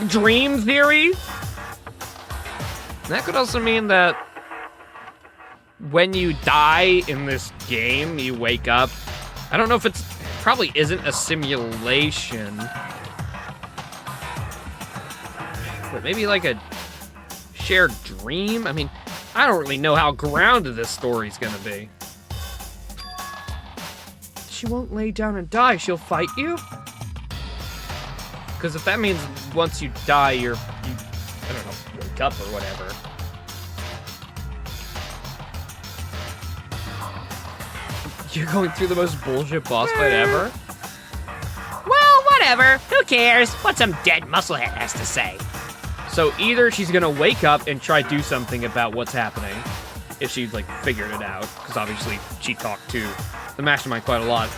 Dream theory? That could also mean that when you die in this game, you wake up. I don't know if it's probably isn't a simulation. But maybe like a shared dream? I mean, I don't really know how grounded this story's gonna be. She won't lay down and die, she'll fight you? Because if that means once you die, you I don't know, wake up or whatever. You're going through the most bullshit boss fight ever? Well, whatever. Who cares what some dead musclehead has to say? So either she's gonna wake up and try to do something about what's happening, if she's like figured it out, because obviously she talked to the mastermind quite a lot,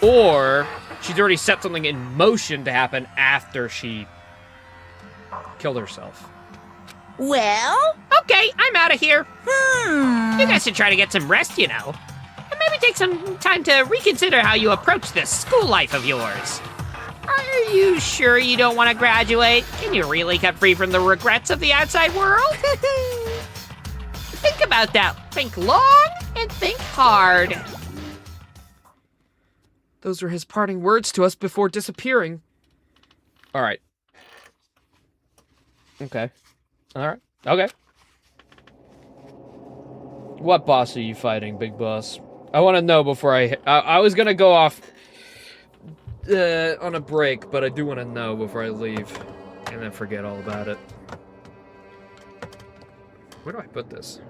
or she's already set something in motion to happen after she killed herself. Well? Okay, I'm out of here. You guys should try to get some rest, you know. And maybe take some time to reconsider how you approach this school life of yours. Are you sure you don't want to graduate? Can you really cut free from the regrets of the outside world? Think about that. Think long and think hard. Those were his parting words to us before disappearing. All right. Okay. All right. Okay. What boss are you fighting, big boss? I want to know before I was gonna go off on a break, but I do want to know before I leave, and then forget all about it. Where do I put this?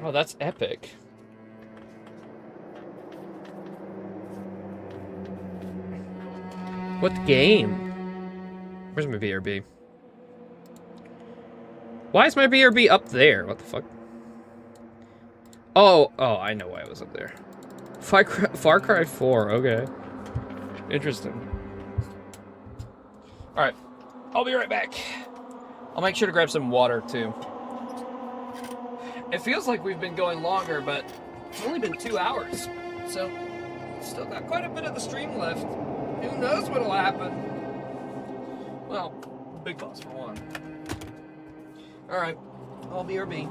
Oh, that's epic. What game? Where's my BRB? Why is my BRB up there? What the fuck? Oh, I know why it was up there. Far Cry 4, okay. Interesting. Alright, I'll be right back. I'll make sure to grab some water, too. It feels like we've been going longer, but it's only been 2 hours. So, still got quite a bit of the stream left. Who knows what'll happen? Well, big boss for one. Alright, I'll BRB.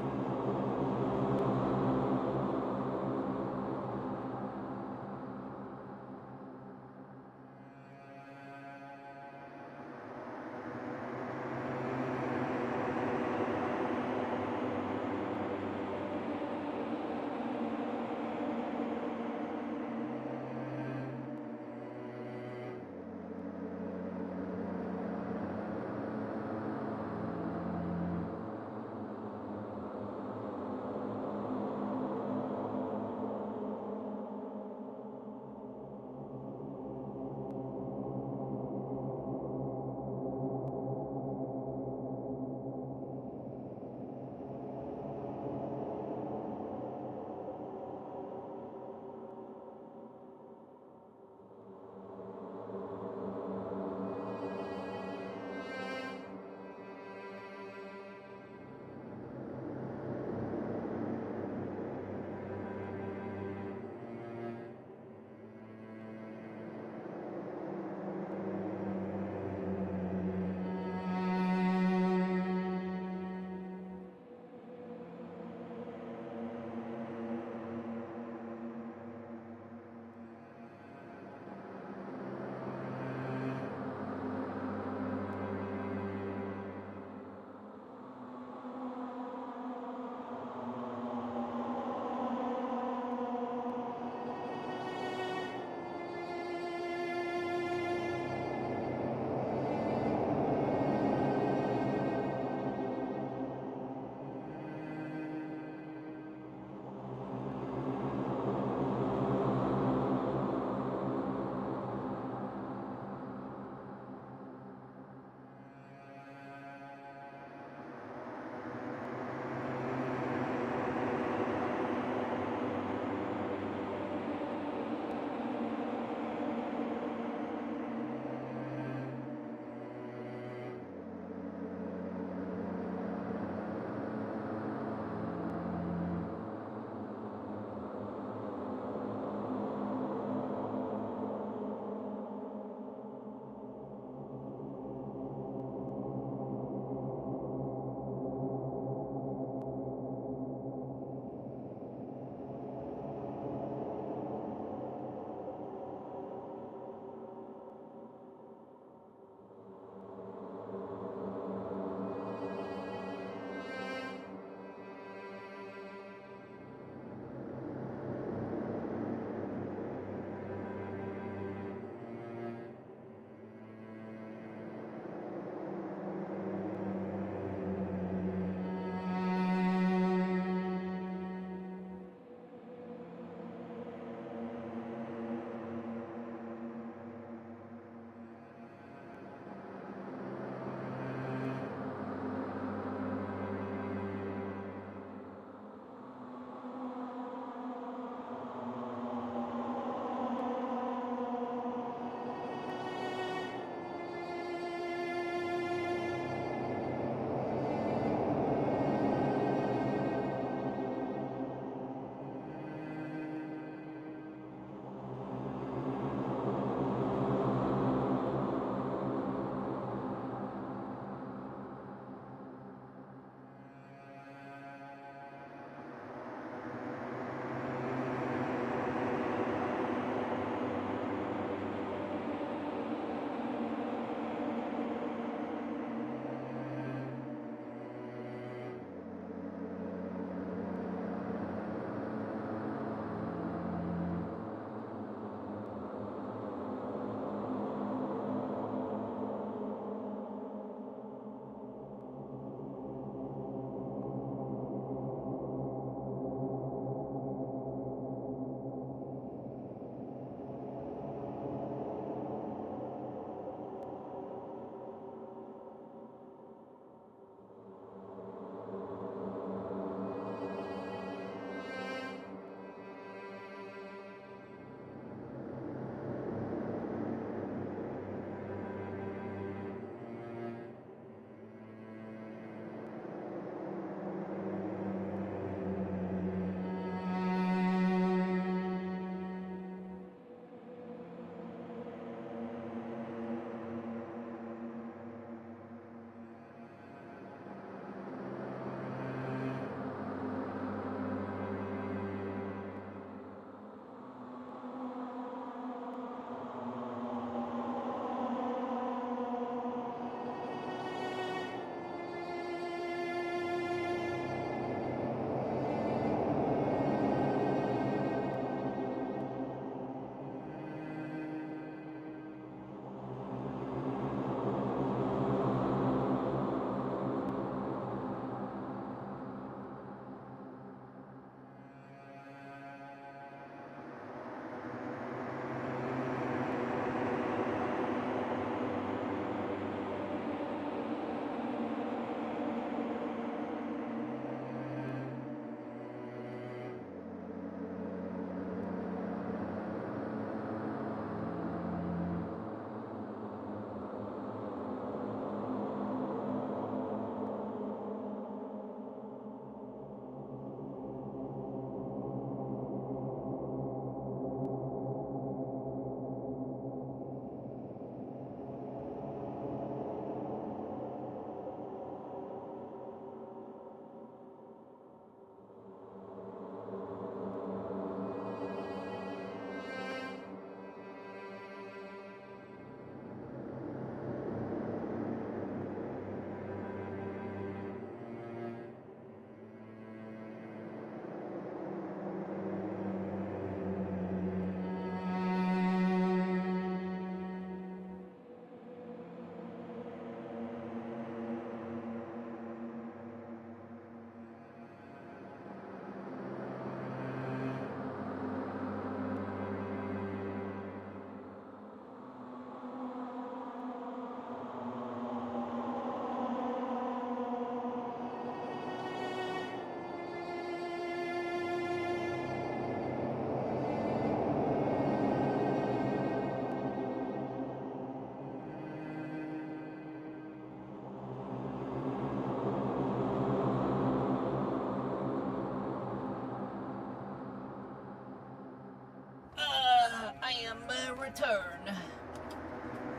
return.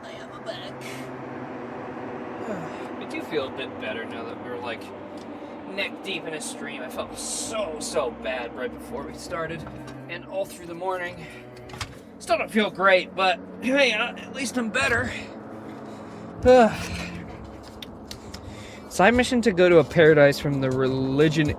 I am back. I do feel a bit better now that we're like neck deep in a stream. I felt so bad right before we started and all through the morning. Still don't feel great, but hey, at least I'm better. Side mission to go to a paradise from the religion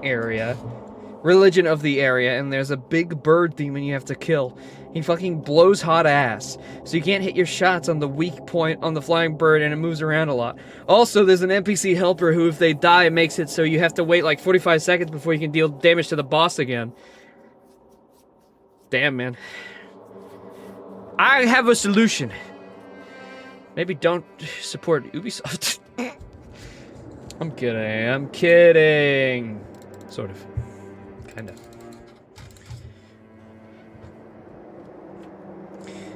of the area, and there's a big bird demon you have to kill. He fucking blows hot ass, so you can't hit your shots on the weak point on the flying bird, and it moves around a lot. Also, there's an NPC helper who, if they die, it makes it so you have to wait like 45 seconds before you can deal damage to the boss again. Damn, man. I have a solution. Maybe don't support Ubisoft. I'm kidding. Sort of. Kind of.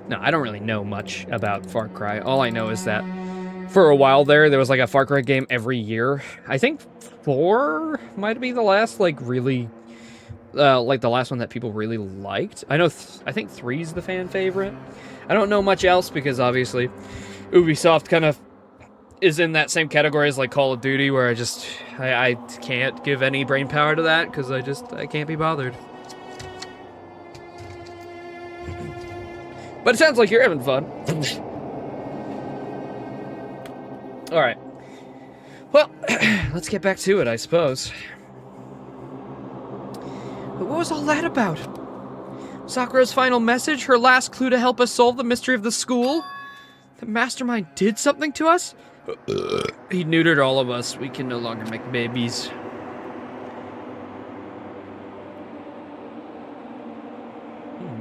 No, I don't really know much about Far Cry. All I know is that for a while there was like a Far Cry game every year. I think 4 might be the last, like, really, like the last one that people really liked. I know, I think 3's the fan favorite. I don't know much else because obviously Ubisoft kind of is in that same category as like Call of Duty, where I can't give any brain power to that because I can't be bothered. But it sounds like you're having fun. All right. Well, let's get back to it, I suppose. But what was all that about? Sakura's final message, her last clue to help us solve the mystery of the school? The mastermind did something to us? He neutered all of us. We can no longer make babies.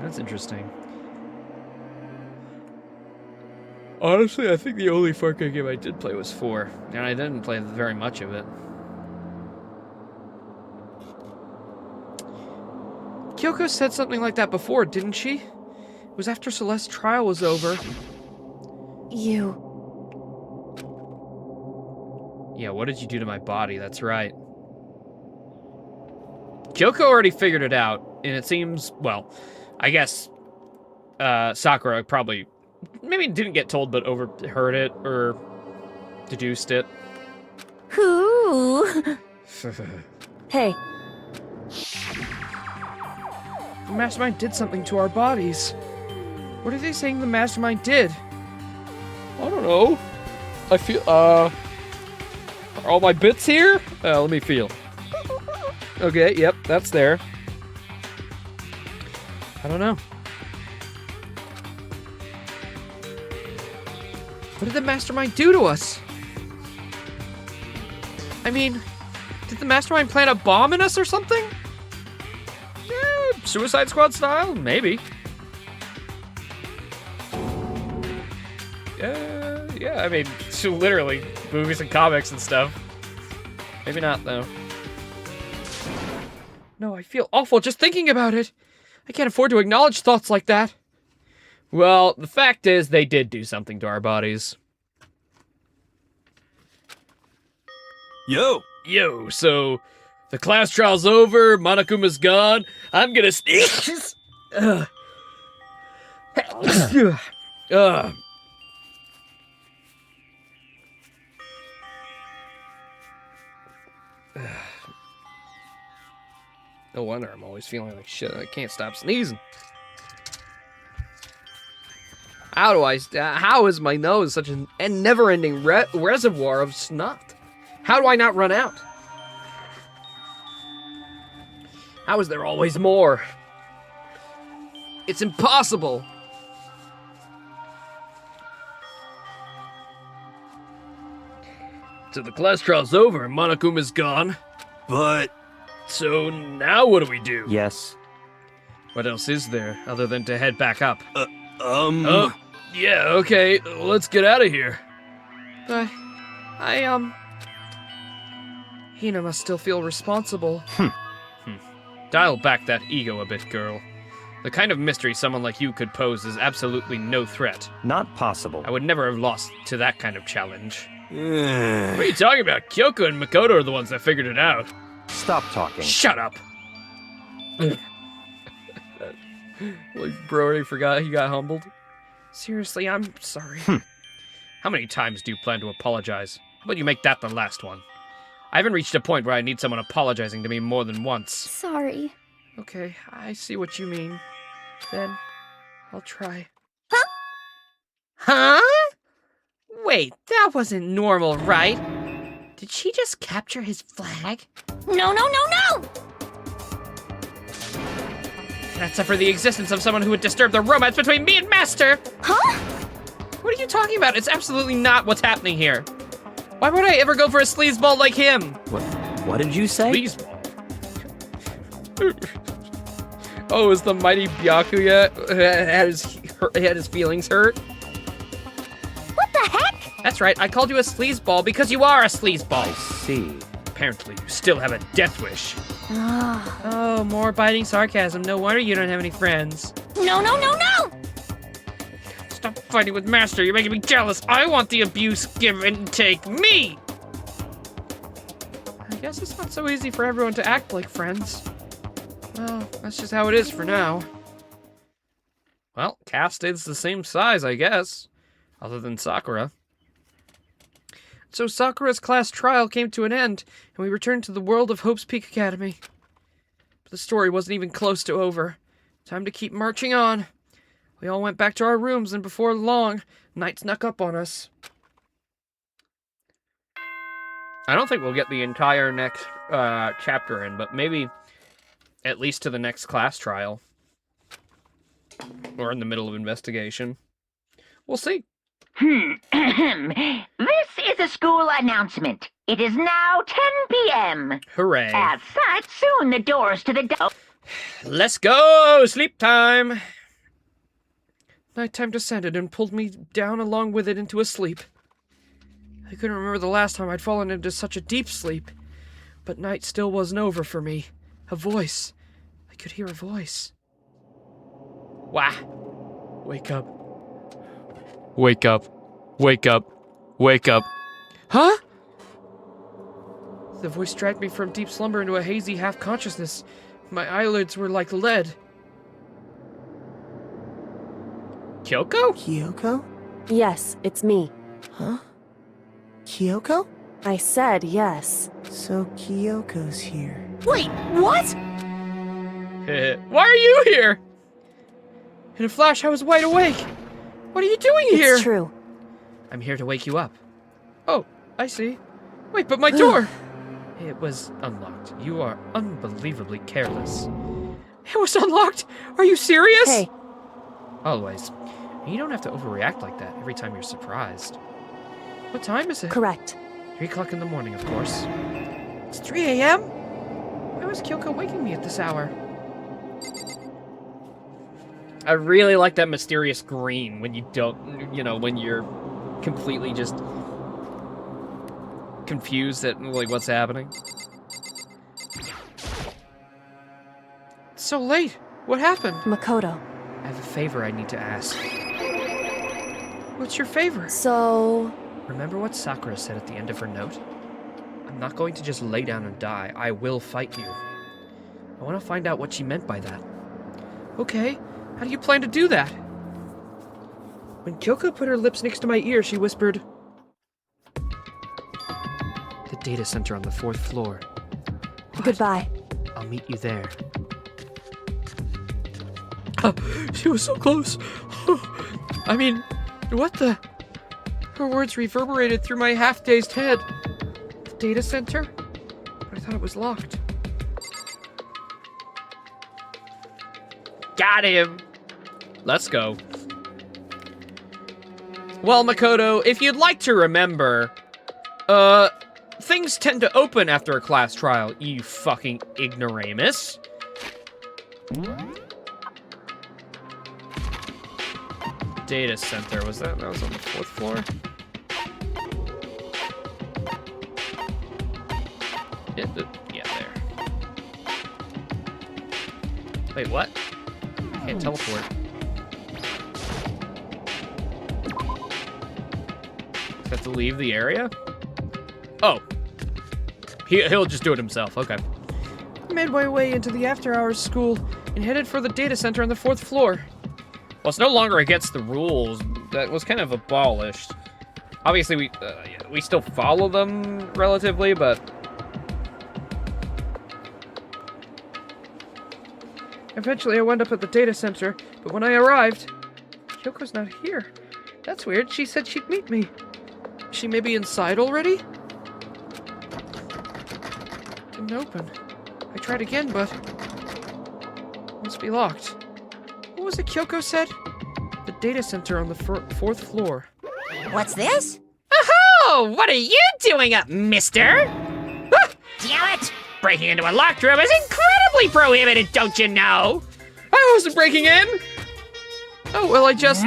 That's interesting. Honestly, I think the only Far Cry game I did play was 4, and I didn't play very much of it. Kyoko said something like that before, didn't she? It was after Celeste's trial was over. Yeah, what did you do to my body? That's right. Kyoko already figured it out, and it seems, well, I guess Sakura probably, maybe didn't get told, but overheard it, or deduced it. Who? Hey, The Mastermind did something to our bodies. What are they saying the Mastermind did? I don't know. I feel, are all my bits here? Let me feel. Okay, yep, that's there. I don't know. What did the Mastermind do to us? I mean, did the Mastermind plant a bomb in us or something? Suicide Squad style? Maybe. Yeah, I mean, so literally, movies and comics and stuff. Maybe not, though. No, I feel awful just thinking about it. I can't afford to acknowledge thoughts like that. Well, the fact is, they did do something to our bodies. Yo! Yo, so the class trial's over, Monokuma's gone. I'm gonna sneeze. No wonder I'm always feeling like shit. I can't stop sneezing. How is my nose such a never-ending reservoir of snot? How do I not run out? How is there always more? It's impossible. So the class trial's over and Monokuma's gone. But... So now what do we do? Yes. What else is there other than to head back up? Oh, yeah, okay, let's get out of here. Hina must still feel responsible. Dial back that ego a bit, girl. The kind of mystery someone like you could pose is absolutely no threat. Not possible. I would never have lost to that kind of challenge. What are you talking about? Kyoko and Makoto are the ones that figured it out. Stop talking. Shut up! Like, bro already forgot he got humbled. Seriously, I'm sorry. How many times do you plan to apologize? How about you make that the last one? I haven't reached a point where I need someone apologizing to me more than once. Sorry. Okay, I see what you mean. Then, I'll try. Huh? Wait, that wasn't normal, right? Did she just capture his flag? No, no, no, no! Can't suffer the existence of someone who would disturb the romance between me and Master! Huh? What are you talking about? It's absolutely not what's happening here. Why would I ever go for a sleazeball like him? What did you say? Sleazeball? Oh, is the mighty Byaku yet? Had his feelings hurt? What the heck? That's right, I called you a sleazeball because you are a sleazeball. I see. Apparently, you still have a death wish. Oh, more biting sarcasm. No wonder you don't have any friends. No, no, no, no! Stop fighting with Master. You're making me jealous. I want the abuse. Give and take me. I guess it's not so easy for everyone to act like friends. Well, that's just how it is for now. Well, cast is the same size, I guess. Other than Sakura. So Sakura's class trial came to an end, and we returned to the world of Hope's Peak Academy. But the story wasn't even close to over. Time to keep marching on. We all went back to our rooms, and before long, night snuck up on us. I don't think we'll get the entire next chapter in, but maybe at least to the next class trial. Or in the middle of investigation. We'll see. This is a school announcement. It is now 10 p.m. Hooray. As such, soon the doors to the Let's go! Sleep time! Nighttime descended and pulled me down along with it into a sleep. I couldn't remember the last time I'd fallen into such a deep sleep. But night still wasn't over for me. A voice. I could hear a voice. Wah! Wake up. Wake up. Wake up. Wake up. Huh? The voice dragged me from deep slumber into a hazy half-consciousness. My eyelids were like lead. Kyoko? Kyoko? Yes, it's me. Huh? Kyoko? I said yes. So Kyoko's here. Wait, what? Why are you here? In a flash, I was wide awake. What are you doing here? It's true. I'm here to wake you up. Oh, I see. Wait, but my door! It was unlocked. You are unbelievably careless. It was unlocked? Are you serious? Hey. Always. You don't have to overreact like that every time you're surprised. What time is it? Correct. 3 o'clock in the morning, of course. It's 3 a.m.? Why was Kyoko waking me at this hour? I really like that mysterious green when you don't, you know, when you're completely just confused at, like, what's happening. It's so late. What happened? Makoto. I have a favor I need to ask. What's your favor? So... Remember what Sakura said at the end of her note? I'm not going to just lay down and die. I will fight you. I want to find out what she meant by that. Okay, how do you plan to do that? When Kyoko put her lips next to my ear, she whispered, "The data center on the 4th floor." What? Goodbye. I'll meet you there. She was so close. I mean, what the? Her words reverberated through my half-dazed head. The data center? But I thought it was locked. Got him! Let's go. Well, Makoto, if you'd like to remember, things tend to open after a class trial, you fucking ignoramus. Data center, was that was on the 4th floor? Yeah, there. Wait, what? I can't teleport. I have to leave the area? Oh. He'll just do it himself, okay. I made my way into the after-hours school and headed for the data center on the 4th floor. Well, it's no longer against the rules. That was kind of abolished. Obviously, we still follow them relatively, but... Eventually, I wound up at the data center, but when I arrived, Kyoko's not here. That's weird. She said she'd meet me. Is she maybe inside already? Didn't open. I tried again, but... must be locked. What was it Kyoko said? The data center on the fourth floor. What's this? Oh, what are you doing up, mister? Ah, Damn it! breaking into a locked room is incredibly prohibited, don't you know? I wasn't breaking in! Oh, well, I just...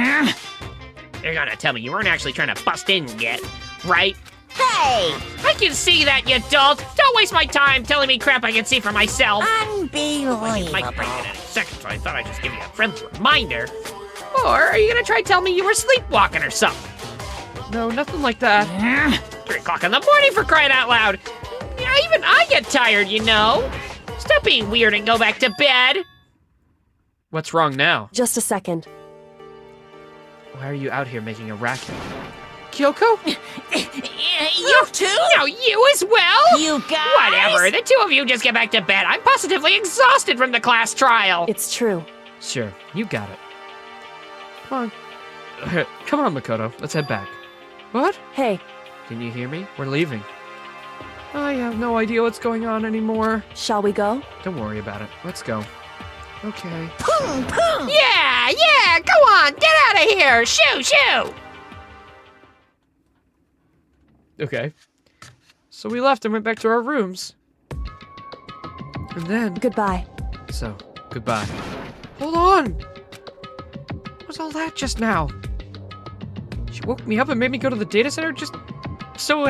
You're gonna tell me you weren't actually trying to bust in yet, right? Hey! I can see that, you dolt! Don't waste my time telling me crap I can see for myself! Unbelievable. Might break in any second, so I thought I'd just give you a friendly reminder. Or are you gonna try to tell me you were sleepwalking or something? No, nothing like that. 3 o'clock in the morning, for crying out loud! Yeah, even I get tired, you know! Stop being weird and go back to bed! What's wrong now? Just a second. Why are you out here making a racket? Kyoko? You too? No, you as well? You guys? Whatever, the two of you just get back to bed. I'm positively exhausted from the class trial. It's true. Sure, you got it. Come on. Come on, Makoto. Let's head back. What? Hey, Can you hear me? We're leaving. I have no idea what's going on anymore. shall we go? Don't worry about it. Let's go. Okay. Yeah, go on, get out of here! Shoo! Okay. So we left and went back to our rooms. And then... Goodbye. So, goodbye. Hold on! What was all that just now? She woke me up and made me go to the data center just so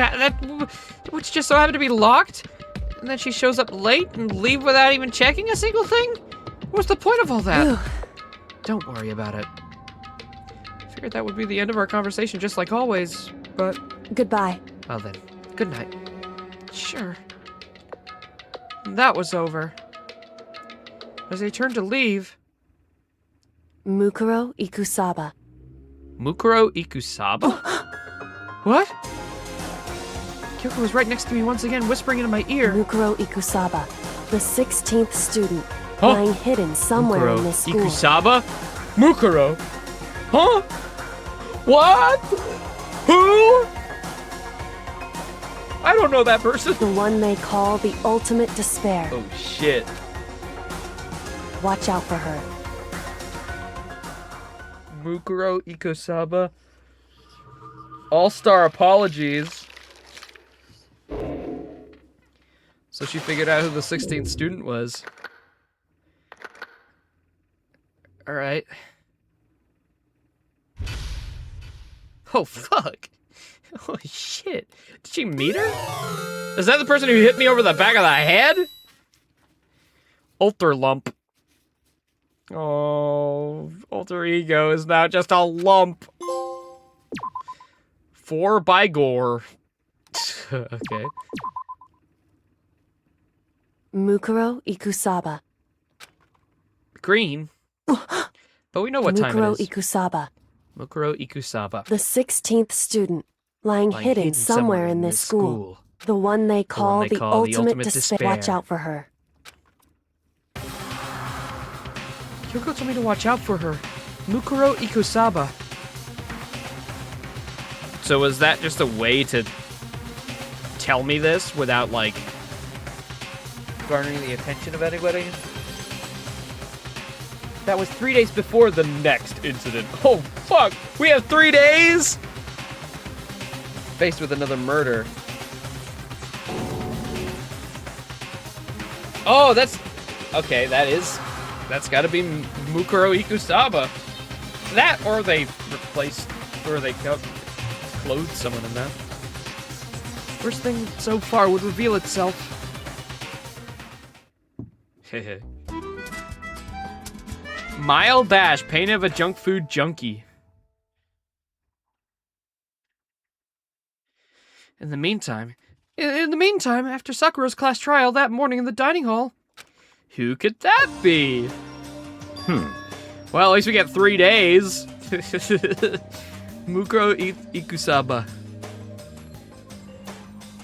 which just so happened to be locked? And then she shows up late and leave without even checking a single thing? What's the point of all that? Don't worry about it. Figured that would be the end of our conversation just like always, but... Goodbye. Well then, good night. Sure. And that was over. As they turned to leave... Mukuro Ikusaba. Mukuro Ikusaba? What? Kyoko was right next to me once again, whispering into my ear. Mukuro Ikusaba, the 16th student, Huh? lying hidden somewhere Mukuro in this school. Ikusaba? Mukuro? Huh? What? Who? I don't know that person. The one they call the ultimate despair. Oh shit. Watch out for her. Mukuro Ikusaba. All-star apologies. So she figured out who the 16th student was. Alright. Oh, fuck. Holy shit. Did she meet her? Is that the person who hit me over the back of the head? Alter lump. Oh, alter ego is now just a lump. 4 by Gore. Okay. Mukuro Ikusaba. Green. But we know what time Mukuro it is. Ikusaba, Mukuro Ikusaba. the 16th student, lying hidden somewhere in this school. The one they call the ultimate despair. Watch out for her. Kyoko told me to watch out for her. Mukuro Ikusaba. So was that just a way to tell me this without, like, garnering the attention of anybody? That was 3 days before the next incident. Oh, fuck! We have 3 days?! Faced with another murder. Oh, that's... Okay, that's gotta be Mukuro Ikusaba. That, or they replaced... Or they clothed someone in that. First thing so far would reveal itself. Hehe. Mile Dash, pain of a junk food junkie. In the meantime, after Sakura's class trial that morning in the dining hall, who could that be? Well, at least we get 3 days. Mukuro Ikusaba.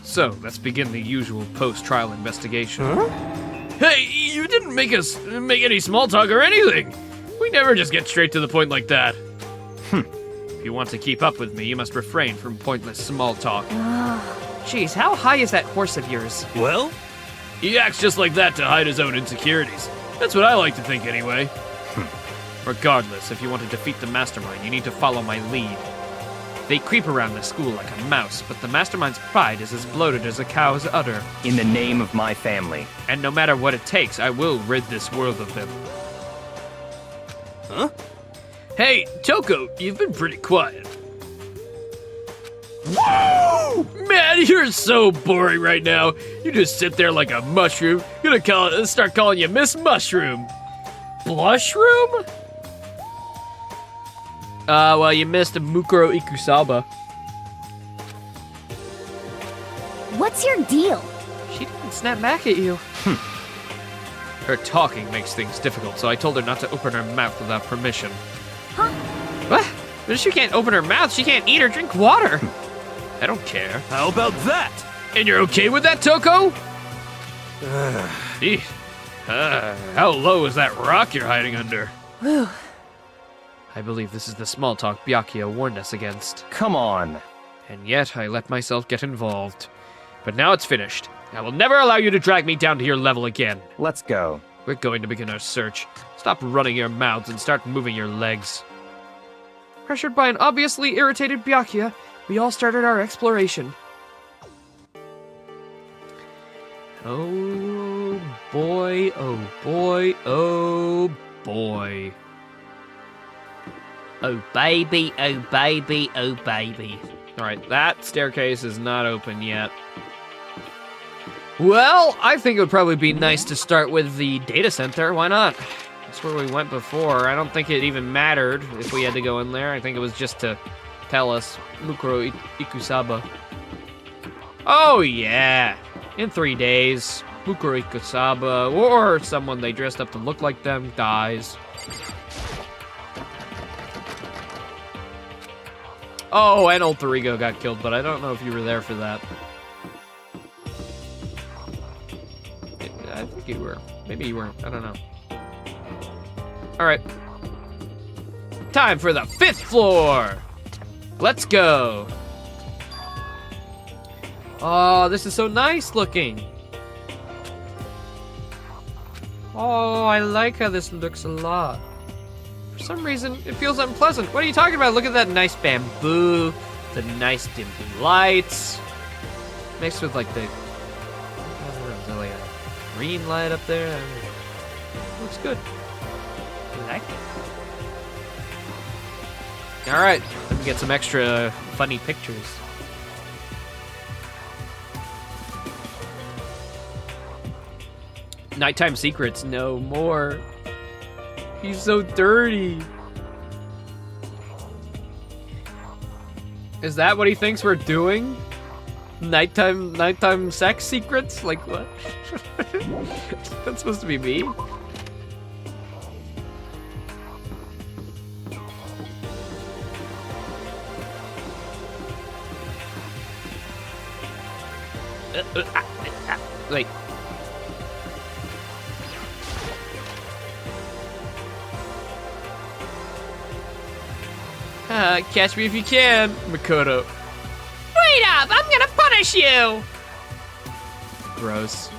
So, let's begin the usual post-trial investigation. Huh? Hey, you didn't make us make any small talk or anything. We never just get straight to the point like that. If you want to keep up with me, you must refrain from pointless small talk. Jeez, how high is that horse of yours? Well, he acts just like that to hide his own insecurities. That's what I like to think anyway. Regardless, if you want to defeat the mastermind, you need to follow my lead. They creep around the school like a mouse, but the mastermind's pride is as bloated as a cow's udder. In the name of my family. And no matter what it takes, I will rid this world of them. Huh? Hey, Toko, you've been pretty quiet. Whoa! Man, you're so boring right now. You just sit there like a mushroom. Gonna start calling you Miss Mushroom. Blushroom? Well, you missed a Mukuro Ikusaba. What's your deal? She didn't snap back at you. Her talking makes things difficult, so I told her not to open her mouth without permission. Huh? What? But she can't open her mouth. She can't eat or drink water. I don't care. How about that? And you're okay with that, Toko? Eesh. How low is that rock you're hiding under? Whew. I believe this is the small talk Byakuya warned us against. Come on. And yet, I let myself get involved. But now it's finished. I will never allow you to drag me down to your level again. Let's go. We're going to begin our search. Stop running your mouths and start moving your legs. Pressured by an obviously irritated Byakuya, we all started our exploration. Oh boy, oh boy, oh boy. Oh baby, oh baby, oh baby. Alright, that staircase is not open yet. Well, I think it would probably be nice to start with the data center. Why not? That's where we went before. I don't think it even mattered if we had to go in there. I think it was just to tell us Mukuro Ikusaba. Oh yeah, in 3 days, Mukuro Ikusaba or someone they dressed up to look like them dies. Oh, and Old Thurigo got killed, but I don't know if you were there for that. I think you were. Maybe you weren't. I don't know. Alright. Time for the 5th floor! Let's go! Oh, this is so nice looking! Oh, I like how this looks a lot. For some reason, it feels unpleasant. What are you talking about? Look at that nice bamboo, the nice dim lights, mixed with like the, I don't know, is there like a green light up there? I don't know. Looks good. I like it. All right, let me get some extra funny pictures. Nighttime secrets, no more. He's so dirty. Is that what he thinks we're doing? Nighttime sex secrets? Like what? That's supposed to be me? Wait. Catch me if you can, Makoto. Wait up! I'm gonna punish you! Gross.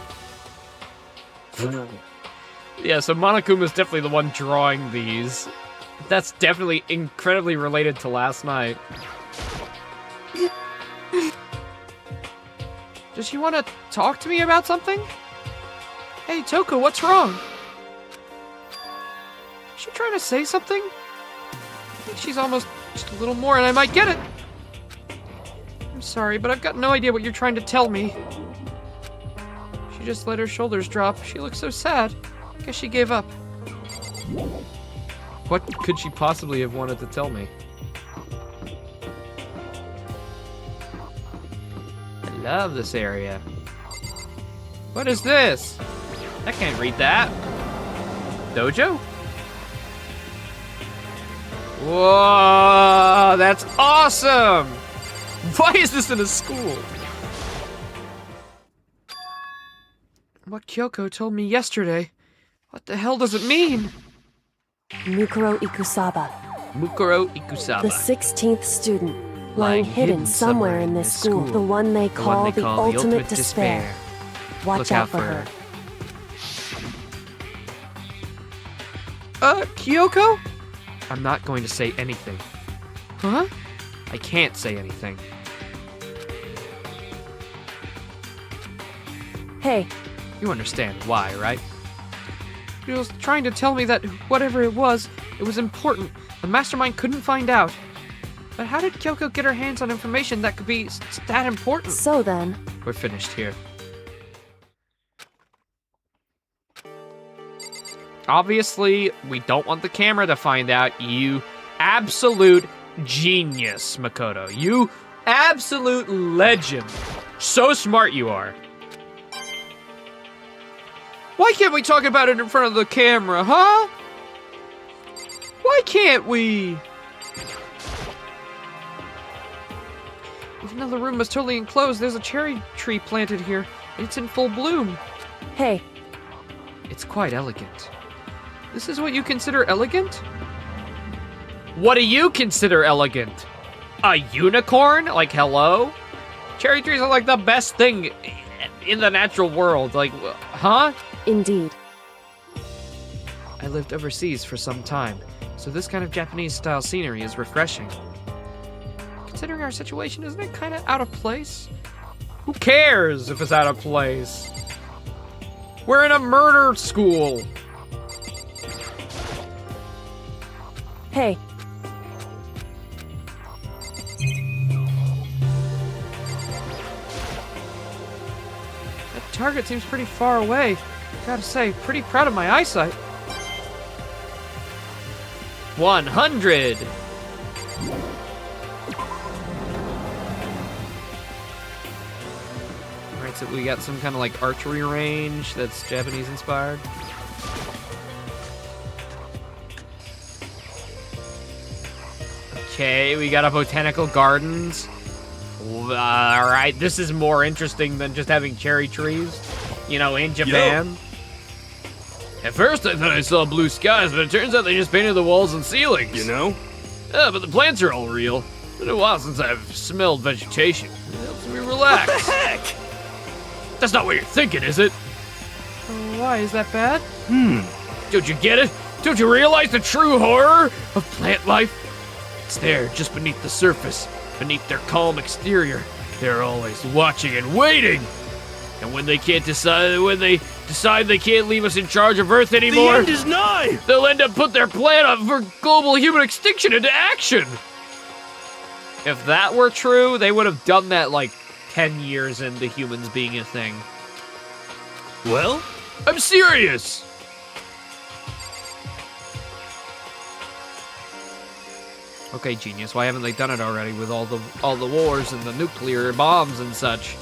Yeah, so Monokuma's definitely the one drawing these. That's definitely incredibly related to last night. Does she want to talk to me about something? Hey, Toko, what's wrong? Is she trying to say something? I think she's almost just a little more and I might get it. I'm sorry, but I've got no idea what you're trying to tell me. She just let her shoulders drop. She looks so sad. I guess she gave up. What could she possibly have wanted to tell me? I love this area. What is this? I can't read that. Dojo? Whoa, that's awesome! Why is this in a school? What Kyoko told me yesterday. What the hell does it mean? Mukuro Ikusaba, Mukuro Ikusaba. the 16th student, lying hidden somewhere in this school. The one they call the ultimate despair. Watch out for her. Kyoko? I'm not going to say anything. Huh? I can't say anything. Hey, You understand why, right? He was trying to tell me that whatever it was important. The mastermind couldn't find out. But how did Kyoko get her hands on information that could be that important? so then, We're finished here. Obviously, we don't want the camera to find out. You absolute genius, Makoto. You absolute legend. So smart you are. Why can't we talk about it in front of the camera, huh? Why can't we? Even though the room is totally enclosed, there's a cherry tree planted here. It's in full bloom. hey, It's quite elegant. This is what you consider elegant? What do you consider elegant? A unicorn? Like, hello? Cherry trees are like the best thing in the natural world. Like, huh? indeed. I lived overseas for some time, so this kind of Japanese-style scenery is refreshing. Considering our situation, isn't it kind of out of place? Who cares if it's out of place? We're in a murder school. Hey, That target seems pretty far away. Gotta say, pretty proud of my eyesight. 100! Alright, so we got some kind of like archery range that's Japanese inspired. Okay, we got a botanical gardens. Alright, this is more interesting than just having cherry trees, you know, in Japan. At first I thought I saw blue skies, but it turns out they just painted the walls and ceilings. You know? Yeah, but the plants are all real. It's been a while since I've smelled vegetation. It helps me relax. What the heck? That's not what you're thinking, is it? Why, is that bad? Don't you get it? Don't you realize the true horror of plant life? It's there, just beneath the surface, beneath their calm exterior. They're always watching and waiting. And when they decide they can't leave us in charge of Earth anymore, The end is nigh! they'll end up put their plan up for global human extinction into action. If that were true, they would have done that like 10 years into humans being a thing. Well? I'm serious. Okay, genius, why haven't they done it already with all the wars and the nuclear bombs and such?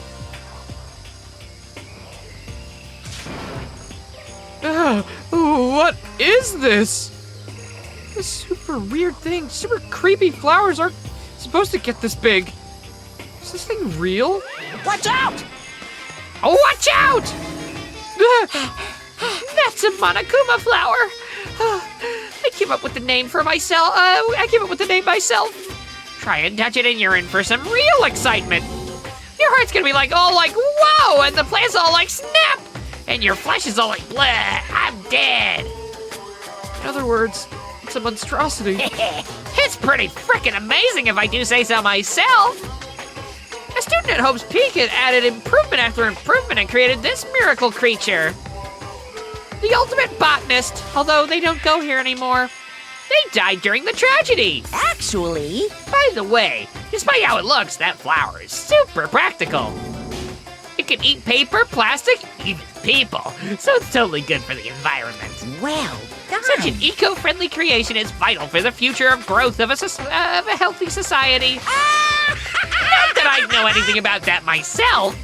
What is this? This super weird thing. Super creepy flowers aren't supposed to get this big. Is this thing real? Watch out! Oh, watch out! That's a Monokuma flower. I came up with the name for myself. I came up with the name myself. Try and touch it and you're in for some real excitement. Your heart's gonna be like, all like, whoa, and the plant's all like, snap! And your flesh is all like, bleh, I'm dead. In other words, it's a monstrosity. It's pretty freaking amazing if I do say so myself. A student at Hope's Peak had added improvement after improvement and created this miracle creature. The ultimate botanist, although they don't go here anymore. They died during the tragedy. Actually, By the way, despite how it looks, that flower is super practical. It can eat paper, plastic, even people, so it's totally good for the environment. well done. Such an eco-friendly creation is vital for the future of growth of a healthy society. Not that I know anything about that myself.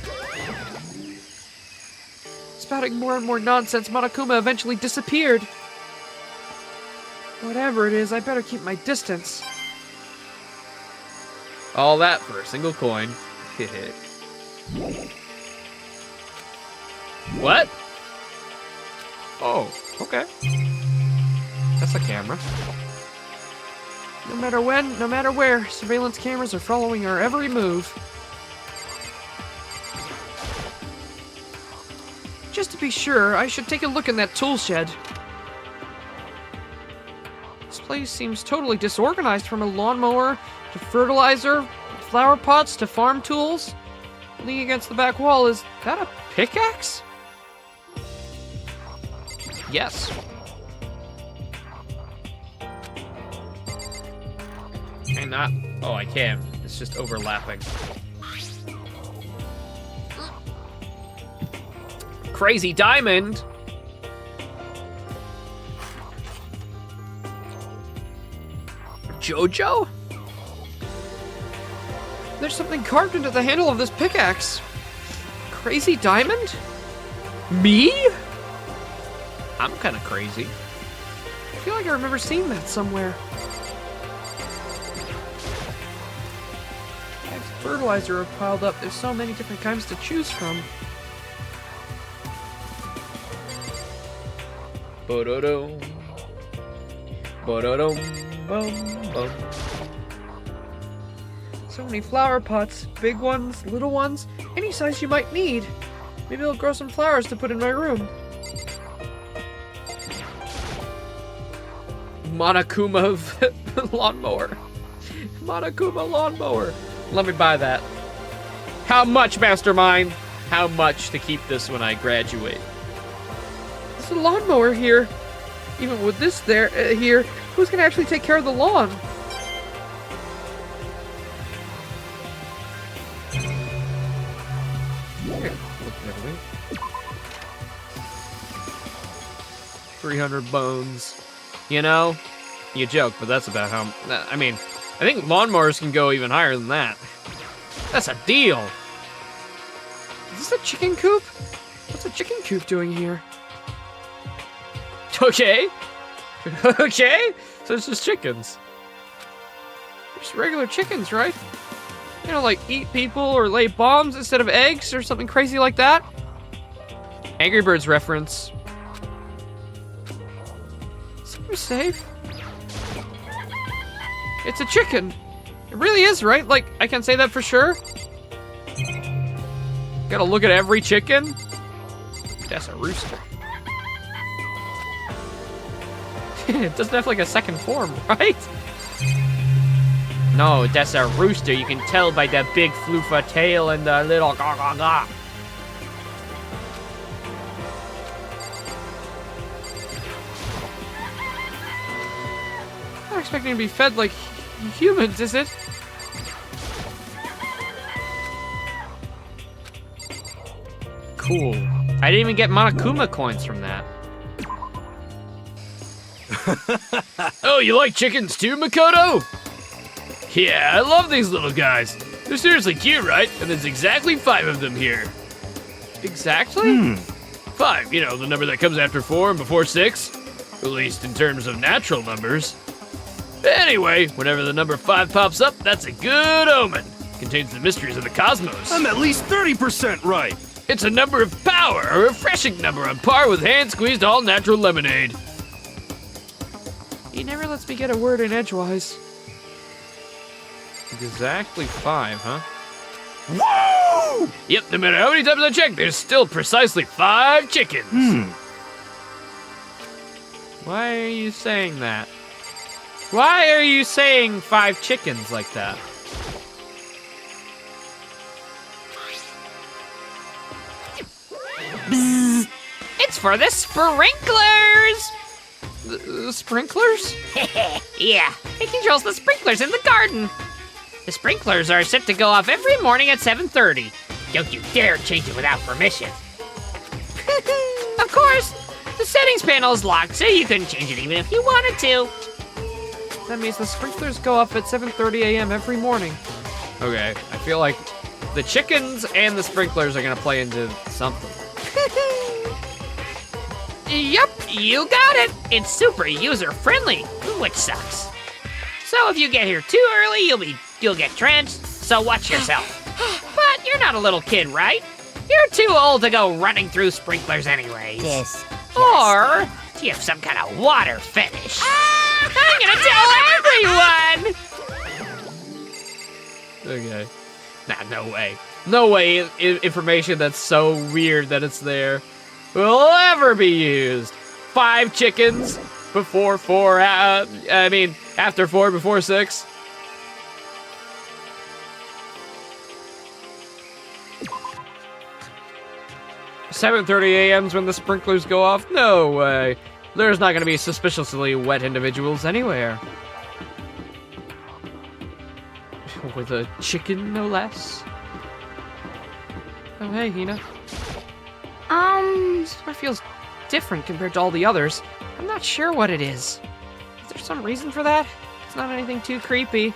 Spouting more and more nonsense, Monokuma eventually disappeared. Whatever it is, I better keep my distance. All that for a single coin. What? Oh, okay. That's a camera. No matter when, no matter where, surveillance cameras are following our every move. Just to be sure, I should take a look in that tool shed. This place seems totally disorganized, from a lawnmower to fertilizer, flower pots to farm tools. Leaning against the back wall, is that a pickaxe? Yes. And not. Oh, I can. It's just overlapping. Crazy diamond! Jojo? There's something carved into the handle of this pickaxe. Crazy diamond? Me? I'm kind of crazy. I feel like I remember seeing that somewhere. Bags of fertilizer are piled up. There's so many different kinds to choose from. Bo-do-dum. Bo-do-dum. Bum, bum. So many flower pots, big ones, little ones, any size you might need. Maybe I'll grow some flowers to put in my room. Monokuma lawnmower. Monokuma lawnmower. Let me buy that. How much, Mastermind? How much to keep this when I graduate? There's a lawnmower here. Even with this here, who's gonna actually take care of the lawn? Okay, look at everything. 300 bones. You know, you joke, but that's about how. I mean, I think lawnmowers can go even higher than that. That's a deal. Is this a chicken coop? What's a chicken coop doing here? Okay. Okay. So it's just chickens. Just regular chickens, right? You know, like eat people or lay bombs instead of eggs or something crazy like that? Angry Birds reference. Seems safe. It's a chicken. It really is, right? Like, I can say that for sure. Gotta look at every chicken? That's a rooster. It doesn't have like a second form, right? No, that's a rooster. You can tell by the big floofa tail and the little ga-ga-ga. I'm not expecting to be fed like humans, is it? Cool. I didn't even get Monokuma coins from that. Oh, you like chickens too, Makoto? Yeah, I love these little guys. They're seriously cute, right? And there's exactly 5 of them here. Exactly? 5, you know, the number that comes after 4 and before 6. At least in terms of natural numbers. Anyway, whenever the number 5 pops up, that's a good omen. Contains the mysteries of the cosmos. I'm at least 30% right. It's a number of power, a refreshing number on par with hand-squeezed all-natural lemonade. He never lets me get a word in edgewise. Exactly 5, huh? Woo! Yep, no matter how many times I check, there's still precisely 5 chickens. Why are you saying that? Why are you saying 5 chickens like that? Bzz. It's for the sprinklers! The sprinklers? Yeah, it controls the sprinklers in the garden. The sprinklers are set to go off every morning at 7:30. Don't you dare change it without permission. Of course, the settings panel is locked, so you couldn't change it even if you wanted to. That means the sprinklers go off at 7:30 a.m. every morning. Okay, I feel like the chickens and the sprinklers are gonna play into something. Yep, you got it. It's super user-friendly. which sucks. So if you get here too early, you'll get drenched, so watch yourself. But you're not a little kid, right? You're too old to go running through sprinklers anyways. Or do you have some kind of water fetish? I'm gonna tell everyone! Okay. Nah, no way. No way information that's so weird that it's there will ever be used. 5 chickens before 4, after 4, before 6. "7:30 a.m.'s when the sprinklers go off? No way. There's not gonna be suspiciously wet individuals anywhere. With a chicken, no less. Oh, hey, Hina. This one feels different compared to all the others. I'm not sure what it is. Is there some reason for that? It's not anything too creepy.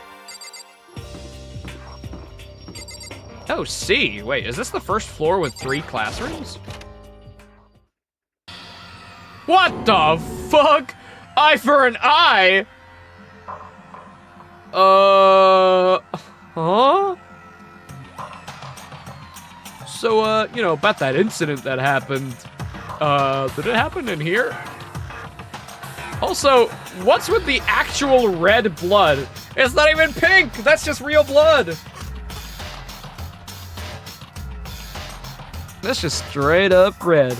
Oh, C. Wait, is this the first floor with 3 classrooms? What the fuck? Eye for an eye? Huh? So, about that incident that happened, did it happen in here? Also, what's with the actual red blood? It's not even pink! That's just real blood! That's just straight up red.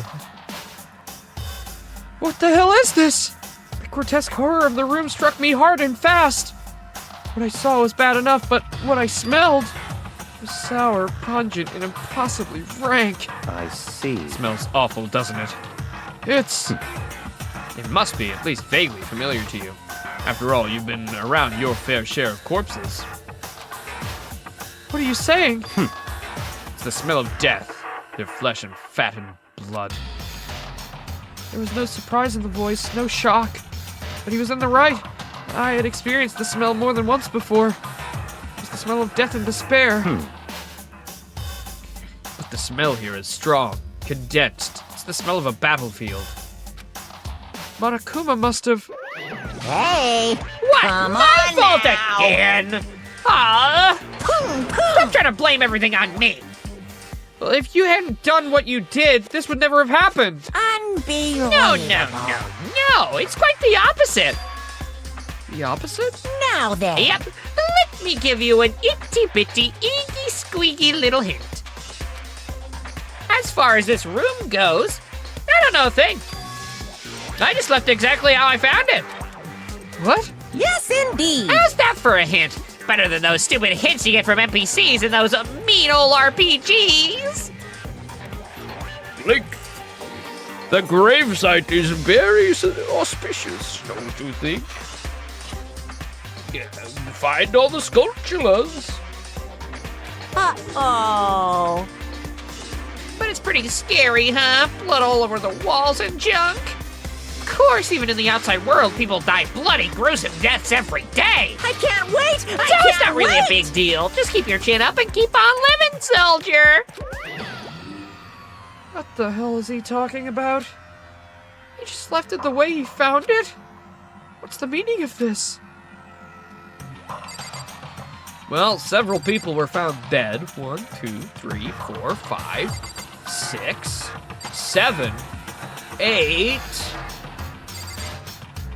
What the hell is this? The grotesque horror of the room struck me hard and fast. What I saw was bad enough, but what I smelled was sour, pungent, and impossibly rank. I see. It smells awful, doesn't it? It must be at least vaguely familiar to you. After all, you've been around your fair share of corpses. What are you saying? It's the smell of death. Their flesh and fat and blood. There was no surprise in the voice, no shock. But he was in the right. I had experienced the smell more than once before. It was the smell of death and despair. But the smell here is strong, condensed. It's the smell of a battlefield. Monokuma must have... Hey! What? Come My on fault now. again? Stop trying to blame everything on me. Well, if you hadn't done what you did, this would never have happened. Unbelievable. No, it's quite the opposite. The opposite? Now then. Yep, let me give you an itty-bitty, inky-squeaky little hint. As far as this room goes, I don't know a thing. I just left exactly how I found it. What? Yes, indeed. How's that for a hint? Better than those stupid hints you get from NPCs and those mean old RPGs. Link, the gravesite is very auspicious, don't you think? Yeah, find all the sculptures. Uh-oh. But it's pretty scary, huh? Blood all over the walls and junk. Of course, even in the outside world, people die bloody, gruesome deaths every day. I can't wait. So it's not really a big deal. Just keep your chin up and keep on living, soldier. What the hell is he talking about? He just left it the way he found it? What's the meaning of this? Well, several people were found dead. 1, 2, 3, 4, 5, 6, 7, 8.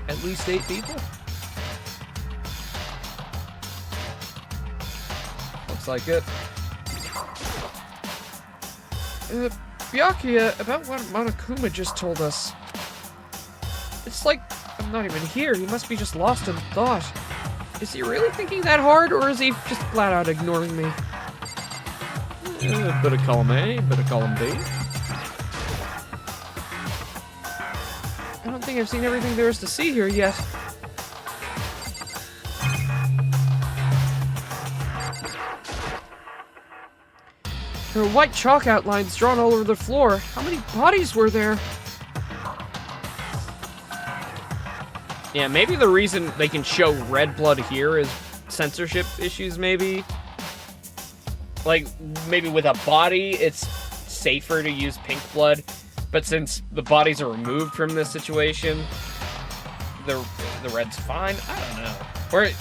At least 8 people? Looks like it. Byakuya, about what Monokuma just told us. It's like I'm not even here. He must be just lost in thought. Is he really thinking that hard, or is he just flat out ignoring me? Bit of column A, bit of column B. I don't think I've seen everything there is to see here yet. There are white chalk outlines drawn all over the floor. How many bodies were there? Yeah, maybe the reason they can show red blood here is censorship issues, maybe. Like, maybe with a body, it's safer to use pink blood. But since the bodies are removed from this situation, the red's fine. I don't know.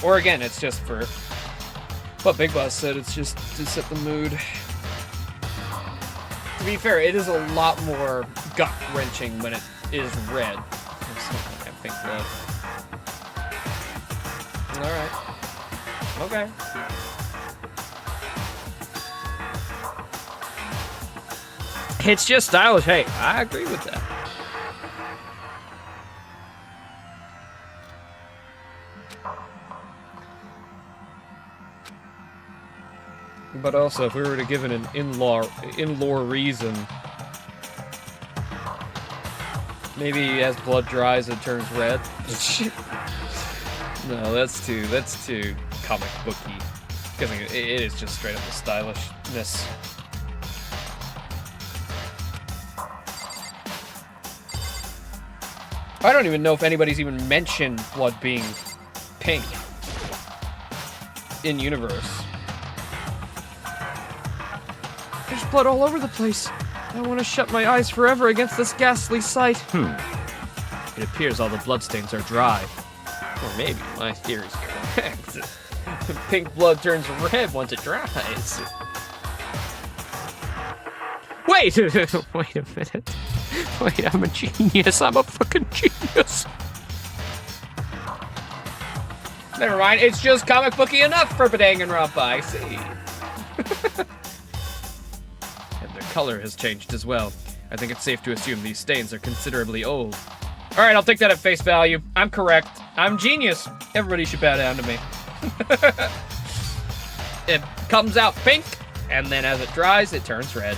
Or again, it's just for what Big Boss said. It's just to set the mood. To be fair, it is a lot more gut-wrenching when it is red. I think that. All right. Okay. It's just stylish. Hey, I agree with that. But also, if we were to give it an in-lore reason, maybe as blood dries, it turns red. No, that's too comic booky. Because it is just straight up the stylishness. I don't even know if anybody's even mentioned blood being pink in universe. There's blood all over the place. I want to shut my eyes forever against this ghastly sight. It appears all the bloodstains are dry. Or maybe my theory's correct. Pink blood turns red once it dries. Wait! Wait a minute. Wait, I'm a genius. I'm a fucking genius. Never mind, it's just comic booky enough for Danganronpa, I see. And their color has changed as well. I think it's safe to assume these stains are considerably old. Alright, I'll take that at face value. I'm correct. I'm genius. Everybody should bow down to me. It comes out pink, and then as it dries, it turns red.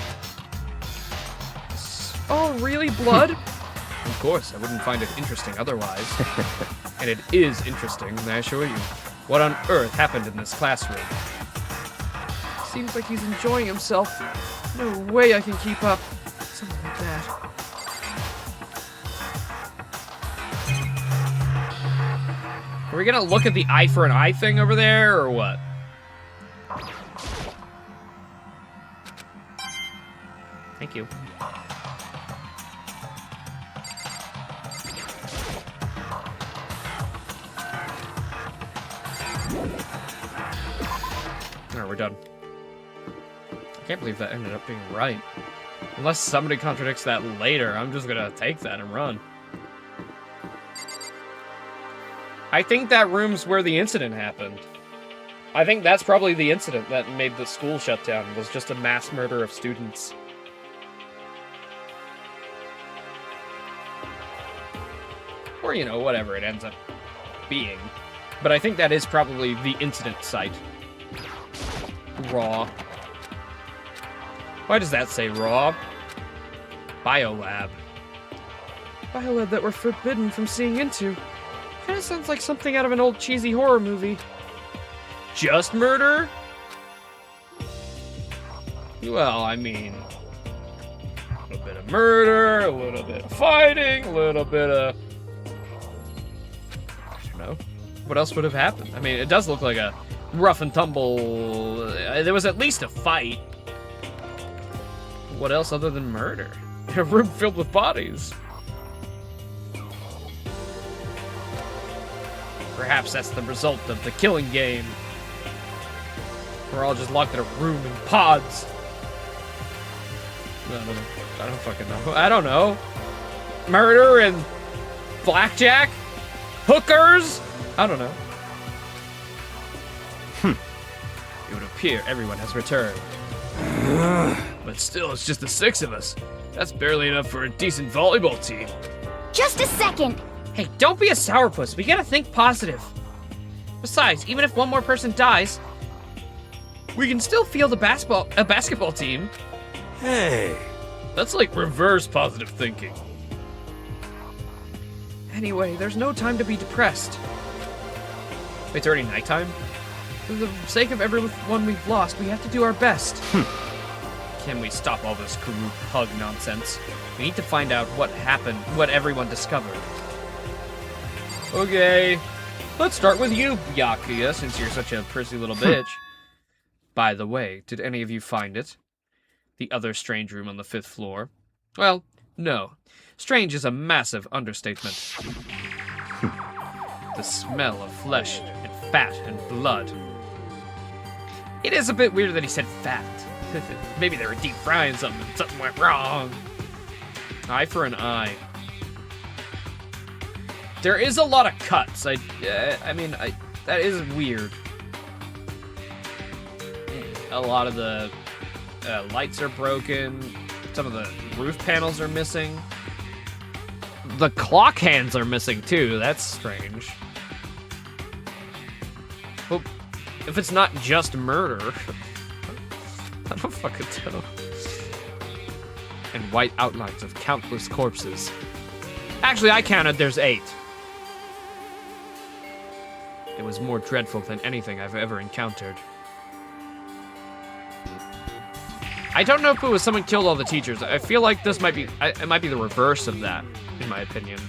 Oh, really, blood? Of course, I wouldn't find it interesting otherwise. And it is interesting, I assure you. What on earth happened in this classroom? Seems like he's enjoying himself. No way I can keep up. Something like that. Are we gonna look at the eye for an eye thing over there, or what? Thank you. Alright, we're done. I can't believe that ended up being right. Unless somebody contradicts that later, I'm just gonna take that and run. I think that room's where the incident happened. I think that's probably the incident that made the school shut down, was just a mass murder of students. Or, you know, whatever it ends up being. But I think that is probably the incident site. Raw. Why does that say raw? Biolab. Biolab that we're forbidden from seeing into. Kinda sounds like something out of an old cheesy horror movie. Just murder? Well, I mean, a little bit of murder, a little bit of fighting, a little bit of... I don't know. What else would have happened? I mean, it does look like a rough and tumble... There was at least a fight. What else other than murder? In a room filled with bodies. Perhaps that's the result of the killing game. We're all just locked in a room in pods. I don't fucking know. I don't know. Murder and blackjack? Hookers? I don't know. It would appear everyone has returned. But still, it's just the 6 of us. That's barely enough for a decent volleyball team. Just a second. Hey, don't be a sourpuss. We gotta think positive. Besides, even if one more person dies, we can still field a basketball team. Hey, That's like reverse positive thinking. Anyway, there's no time to be depressed. Wait, it's already nighttime? For the sake of everyone we've lost, we have to do our best. Can we stop all this group hug nonsense? We need to find out what happened, what everyone discovered. Okay, let's start with you, Byakuya, since you're such a prissy little bitch. By the way, did any of you find it? The other strange room on the 5th floor? Well, no. Strange is a massive understatement. the smell of flesh and fat and blood. It is a bit weird that he said fat. Maybe they were deep frying something and something went wrong. Eye for an eye. There is a lot of cuts. I mean, that is weird. A lot of the lights are broken. Some of the roof panels are missing. The clock hands are missing too. That's strange. Well, if it's not just murder, I don't fucking know. And white outlines of countless corpses. Actually, I counted. There's 8. It was more dreadful than anything I've ever encountered. I don't know if it was someone killed all the teachers. I feel like this might be, it might be the reverse of that, in my opinion.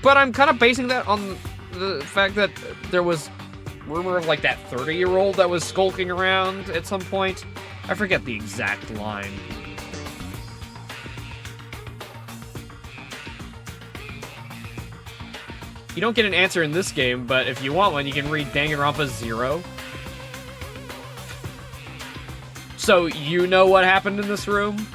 But I'm kind of basing that on the fact that there was rumor of like that 30-year-old that was skulking around at some point. I forget the exact line. You don't get an answer in this game, but if you want one, you can read Danganronpa 0. So, you know what happened in this room?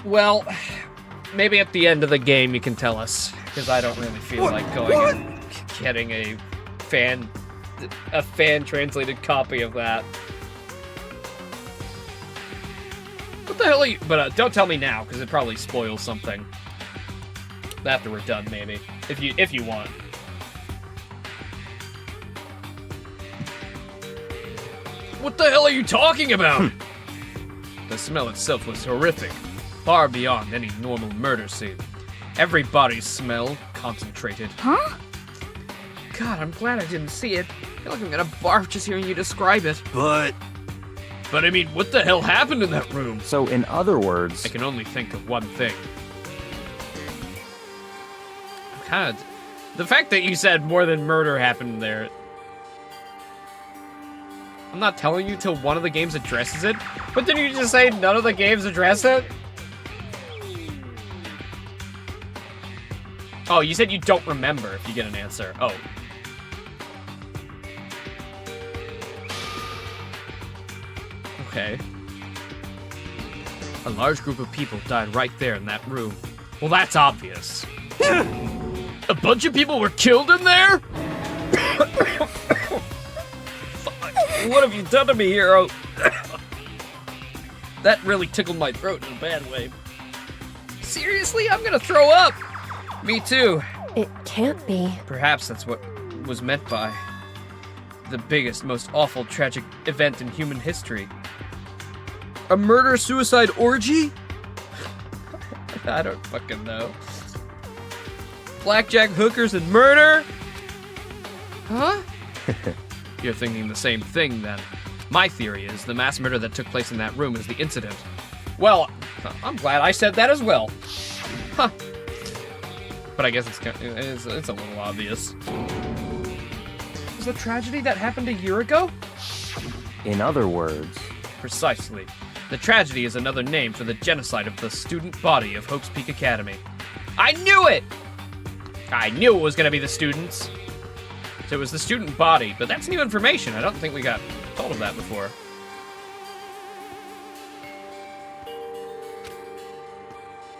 Well, maybe at the end of the game you can tell us, because I don't really feel like going and getting a fan-translated copy of that. What the hell are you... But don't tell me now, because it probably spoils something. After we're done, maybe. If you want. What the hell are you talking about? The smell itself was horrific. Far beyond any normal murder scene. Everybody's smell concentrated. Huh? God, I'm glad I didn't see it. I feel like I'm gonna barf just hearing you describe it. But I mean, what the hell happened in that room? So, in other words... I can only think of one thing. God, the fact that you said more than murder happened there. I'm not telling you till one of the games addresses it, but didn't you just say none of the games address it? Oh, you said you don't remember if you get an answer. Oh. Okay. A large group of people died right there in that room. Well, that's obvious. A bunch of people were killed in there? Fuck. What have you done to me, hero? That really tickled my throat in a bad way. Seriously? I'm gonna throw up! Me too. It can't be. Perhaps that's what was meant by the biggest, most awful, tragic event in human history. A murder-suicide orgy? I don't fucking know. Blackjack, hookers, and murder? Huh? You're thinking the same thing, then. My theory is the mass murder that took place in that room is the incident. Well, I'm glad I said that as well. Huh. But I guess it's a little obvious. Was the tragedy that happened a year ago? In other words... Precisely. The tragedy is another name for the genocide of the student body of Hope's Peak Academy. I knew it! I knew it was gonna be the students. So it was the student body, but that's new information. I don't think we got told of that before.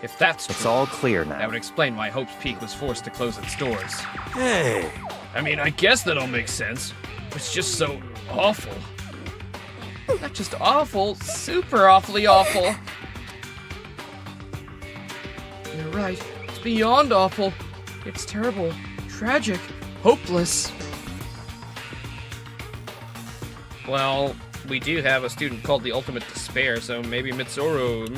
If that's true, It's all clear now. that would explain why Hope's Peak was forced to close its doors. hey, I mean, I guess that all makes sense. It's just so awful. Not just awful, super awfully awful. You're right. It's beyond awful. It's terrible, tragic, hopeless. Well, we do have a student called the Ultimate Despair, so maybe Mitsuru...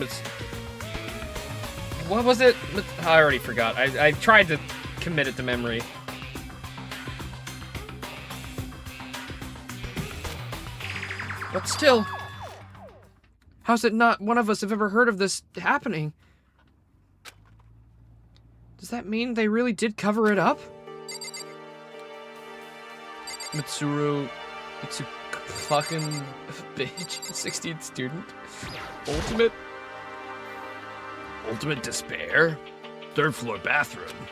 What was it? I already forgot. I tried to commit it to memory. But still, how's it not one of us have ever heard of this happening? Does that mean they really did cover it up? Mitsuru... Mitsuko... Fucking bitch. 16th student. Ultimate despair. 3rd floor bathroom.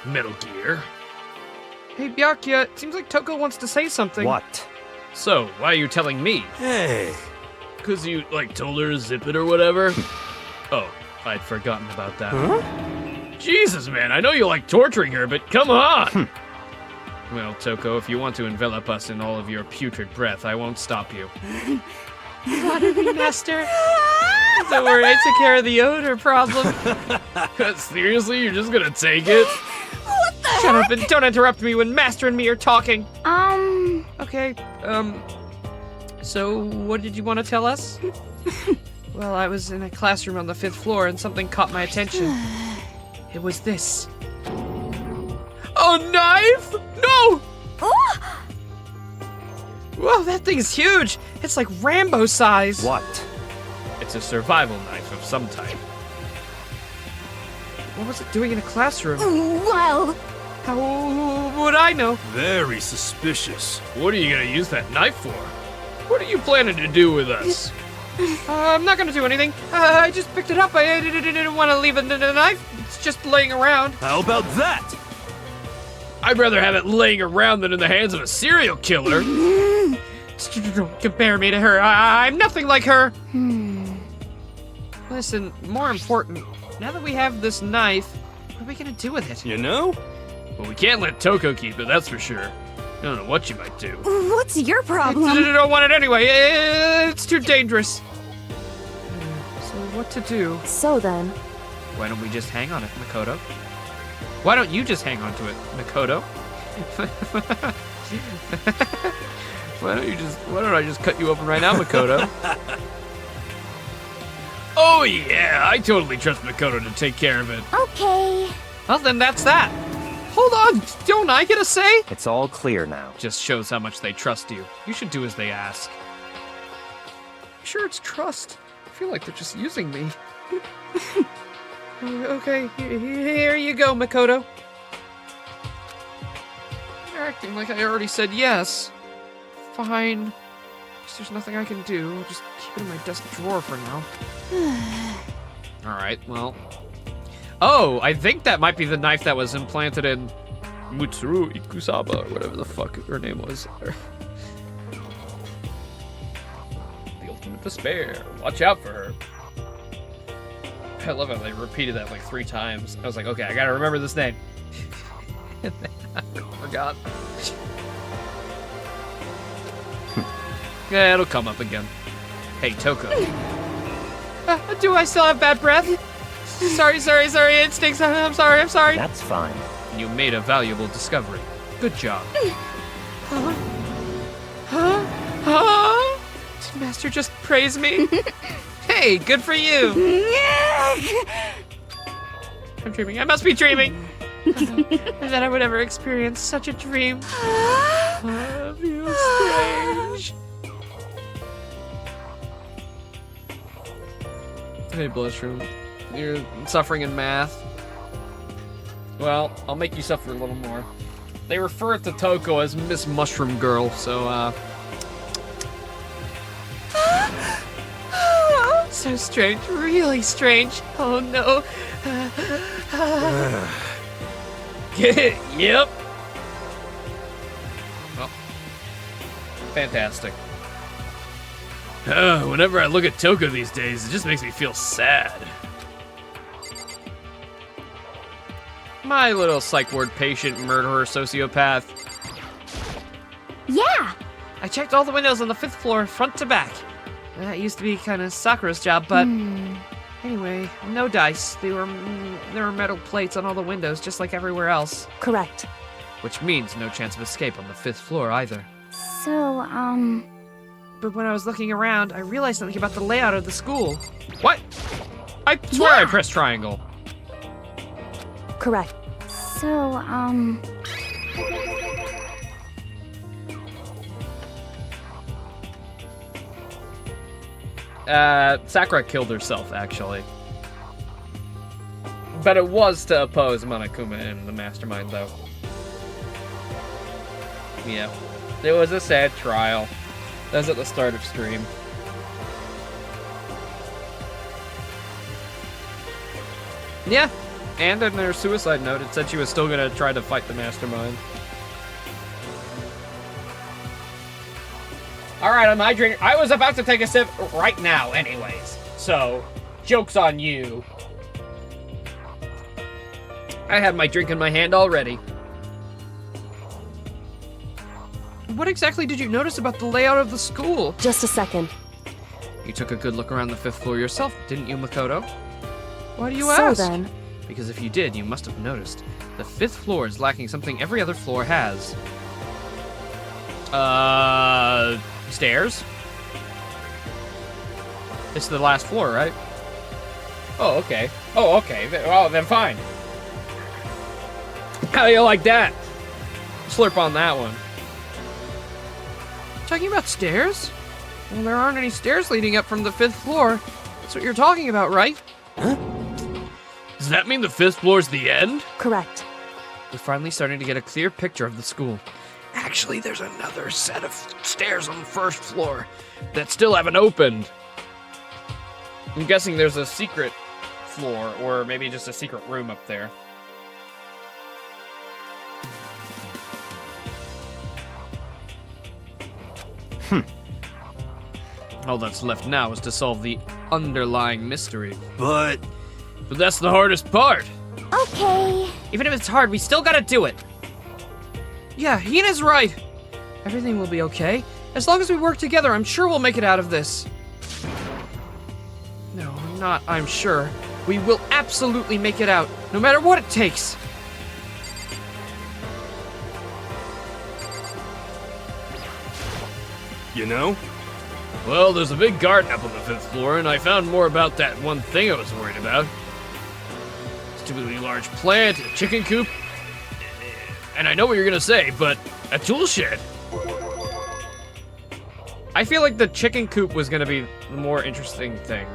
Metal Gear. Hey, Byakuya, it seems like Toko wants to say something. What? So, why are you telling me? Hey. Cause you, told her to zip it or whatever? Oh, I'd forgotten about that. Huh? Jesus, man, I know you like torturing her, but come on! Well, Toko, if you want to envelop us in all of your putrid breath, I won't stop you. Water me, master. Don't worry, I took care of the odor problem. Seriously, you're just gonna take it? What the Shut up and don't interrupt me when Master and me are talking. Okay, so what did you want to tell us? Well, I was in a classroom on the 5th floor and something caught my attention. It was this. A knife? No! Whoa, that thing's huge! It's like Rambo size. What? It's a survival knife of some type. What was it doing in a classroom? Well, How would I know? Very suspicious. What are you gonna use that knife for? What are you planning to do with us? I'm not gonna do anything. I just picked it up. I didn't want to leave the knife. It's just laying around. How about that? I'd rather have it laying around than in the hands of a serial killer. Don't compare me to her. I'm nothing like her. Listen, more important, now that we have this knife, what are we gonna do with it? You know? Well, we can't let Toko keep it, that's for sure. I don't know what you might do. what's your problem? I don't want it anyway. It's too dangerous. So what to do? So then, Why don't we just hang on it, Makoto? Why don't you just hang on to it, Makoto? Why don't I just cut you open right now, Makoto? Oh yeah, I totally trust Makoto to take care of it. Okay. Well, then that's that. Hold on, don't I get a say? It's all clear now. Just shows how much they trust you. You should do as they ask. Sure, it's trust. I feel like they're just using me. Okay, here you go, Makoto. You're acting like I already said yes. Fine. Guess there's nothing I can do. I'll just keep it in my desk drawer for now. Alright, well. Oh, I think that might be the knife that was implanted in Mutsuru Ikusaba, or whatever the fuck her name was. The ultimate despair. Watch out for her. I love how they repeated that like 3 times. I was like, okay, I gotta remember this name. And then I forgot. Yeah, it'll come up again. Hey, Toko. Do I still have bad breath? Sorry, it stinks. I'm sorry. That's fine. You made a valuable discovery. Good job. Did Master just praise me? Hey, good for you. I'm dreaming. I must be dreaming. That I would ever experience such a dream. I feel strange. Hey, Blushroom. You're suffering in math. Well, I'll make you suffer a little more. They refer to Toko as Miss Mushroom Girl, so, so strange, really strange. Oh no. Yep. Well, fantastic. Whenever I look at Toko these days, it just makes me feel sad. My little psych ward patient, murderer, sociopath. Yeah. I checked all the windows on the 5th floor, front to back. That used to be kind of Sakura's job, but anyway, no dice. There were metal plates on all the windows, just like everywhere else. correct. Which means no chance of escape on the 5th floor either. So, But when I was looking around, I realized something about the layout of the school. What? I swear I pressed triangle. Correct. So, Sakura killed herself, actually. But it was to oppose Monokuma and the Mastermind, though. Yeah. It was a sad trial. That was at the start of stream. Yeah, and in her suicide note, it said she was still gonna try to fight the mastermind. Alright, I'm hydrating. I was about to take a sip right now, anyways. So, joke's on you. I had my drink in my hand already. What exactly did you notice about the layout of the school? Just a second. You took a good look around the 5th floor yourself, didn't you, Makoto? Why do you So ask? then, Because if you did, you must have noticed. The 5th floor is lacking something every other floor has. Stairs? It's the last floor, right? Oh, okay. Oh, okay. Oh, then fine. How do you like that? Slurp on that one. Talking about stairs? Well, there aren't any stairs leading up from the 5th floor. That's what you're talking about, right? Huh? Does that mean the 5th floor's the end? correct. We're finally starting to get a clear picture of the school. Actually, there's another set of stairs on the 1st floor that still haven't opened. I'm guessing there's a secret floor, or maybe just a secret room up there. All that's left now is to solve the underlying mystery. But that's the hardest part. Okay. Even if it's hard, we still gotta do it. Yeah, Hina's right. Everything will be okay. As long as we work together, I'm sure we'll make it out of this. No, not I'm sure. We will absolutely make it out, no matter what it takes. you know, Well, there's a big garden up on the 5th floor, and I found more about that one thing I was worried about. Stupidly large plant, a chicken coop, and I know what you're gonna say, but a tool shed. I feel like the chicken coop was gonna be the more interesting thing.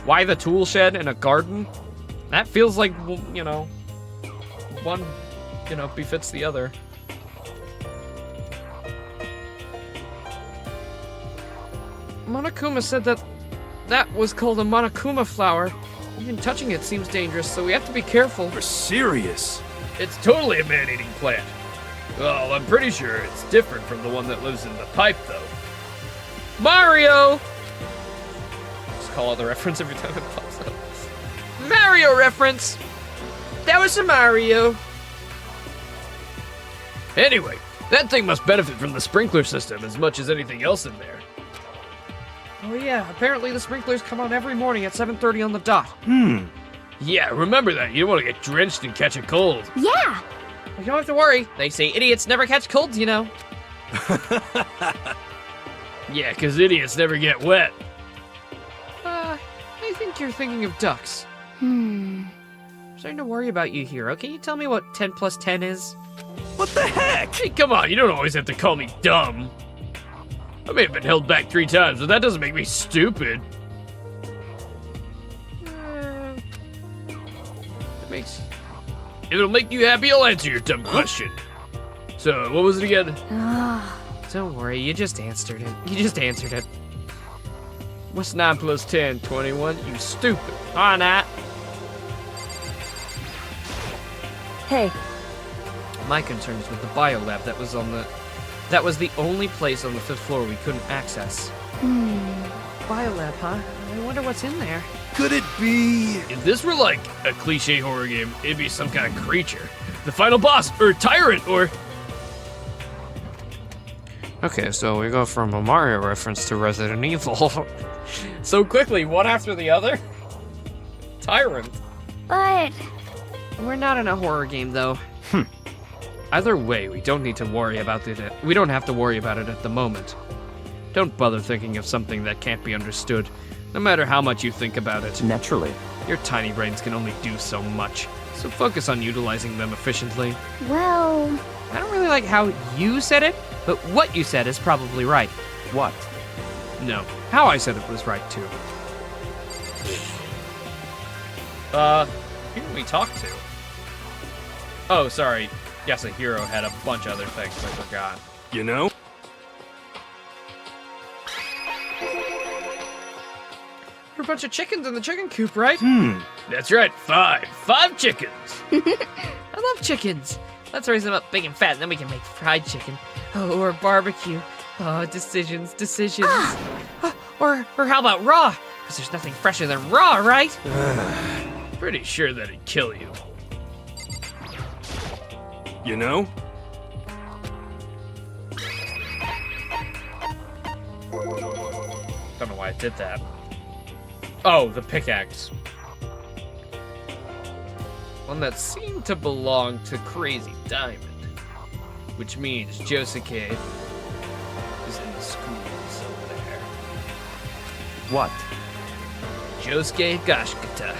Why the tool shed and a garden? That feels like, well, you know, one, befits the other. Monokuma said that was called a Monokuma flower. Even touching it seems dangerous, so we have to be careful. you're serious. It's totally a man-eating plant. Well, I'm pretty sure it's different from the one that lives in the pipe, though. Mario! Just call out the reference every time it pops up. Mario reference! That was a Mario. Anyway, that thing must benefit from the sprinkler system as much as anything else in there. Oh yeah, apparently the sprinklers come on every morning at 7:30 on the dot. Yeah, remember that. You don't want to get drenched and catch a cold. Yeah. Well, you don't have to worry. They say idiots never catch colds, you know. Yeah, 'cause idiots never get wet. I think you're thinking of ducks. I'm starting to worry about you, Hiro. Can you tell me what 10 plus 10 is? What the heck? Hey, come on, you don't always have to call me dumb. I may have been held back 3 times, but that doesn't make me stupid. It'll make you happy, I'll answer your dumb question. So, what was it again? Don't worry, you just answered it. What's 9 plus 10? 21? You stupid. On that. Hey, My concern is with the biolab that was the only place on the 5th floor we couldn't access. Biolab, huh? I wonder what's in there. Could it be? If this were like a cliche horror game, it'd be some kind of creature. The final boss, or tyrant, or... Okay, so we go from a Mario reference to Resident Evil. So quickly, one after the other? Tyrant. But We're not in a horror game, though. Either way, we don't need to worry about it. We don't have to worry about it at the moment. Don't bother thinking of something that can't be understood, no matter how much you think about it. Naturally. Your tiny brains can only do so much, so focus on utilizing them efficiently. well, I don't really like how you said it, but what you said is probably right. What? No, how I said it was right, too. Who did we talk to? Oh, sorry. Yes, a hero had a bunch of other things I forgot. You know? bunch of chickens in the chicken coop, right? That's right, 5 chickens. I love chickens. Let's raise them up big and fat, and then we can make fried chicken. Oh, or barbecue. Oh, decisions. Or how about raw? Because there's nothing fresher than raw, right? Pretty sure that'd kill you. You know? Don't know why I did that. Oh, the pickaxe. One that seemed to belong to Crazy Diamond. Which means Josuke is in the schools over there. What? Josuke Gashkata.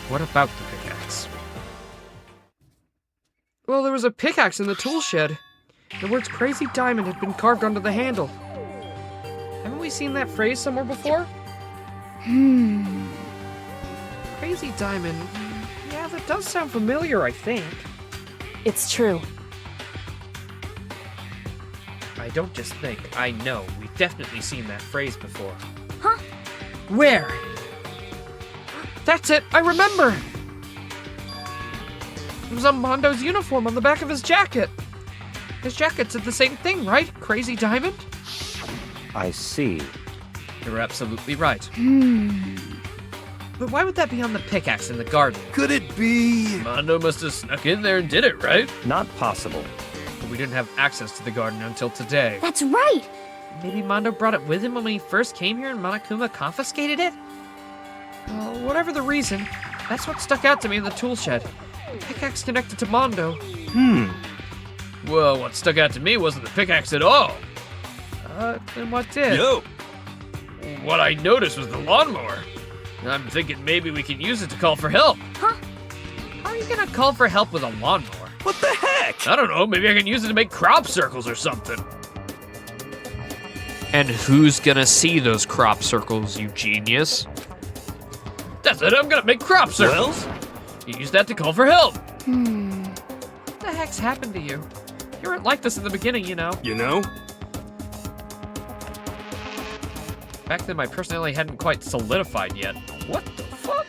What about the pickaxe? Well, there was a pickaxe in the tool shed. The words Crazy Diamond had been carved onto the handle. Haven't we seen that phrase somewhere before? Crazy Diamond. Yeah, that does sound familiar, I think. It's true. I don't just think, I know. We've definitely seen that phrase before. Huh? Where? That's it, I remember! It was on Mondo's uniform on the back of his jacket. His jacket said the same thing, right? Crazy Diamond? I see. You're absolutely right. But why would that be on the pickaxe in the garden? Could it be? Mondo must have snuck in there and did it, right? Not possible. But we didn't have access to the garden until today. That's right! Maybe Mondo brought it with him when we first came here and Monokuma confiscated it? Well, whatever the reason, that's what stuck out to me in the tool shed. Pickaxe connected to Mondo. Well, what stuck out to me wasn't the pickaxe at all. Then what did? Yo! What I noticed was the lawnmower. I'm thinking maybe we can use it to call for help. How are you gonna call for help with a lawnmower? What the heck? I don't know, maybe I can use it to make crop circles or something. And who's gonna see those crop circles, you genius? That's it, I'm gonna make crop circles. You use that to call for help. What the heck's happened to you? You weren't like this in the beginning, you know. You know? Back then, my personality hadn't quite solidified yet. What the fuck?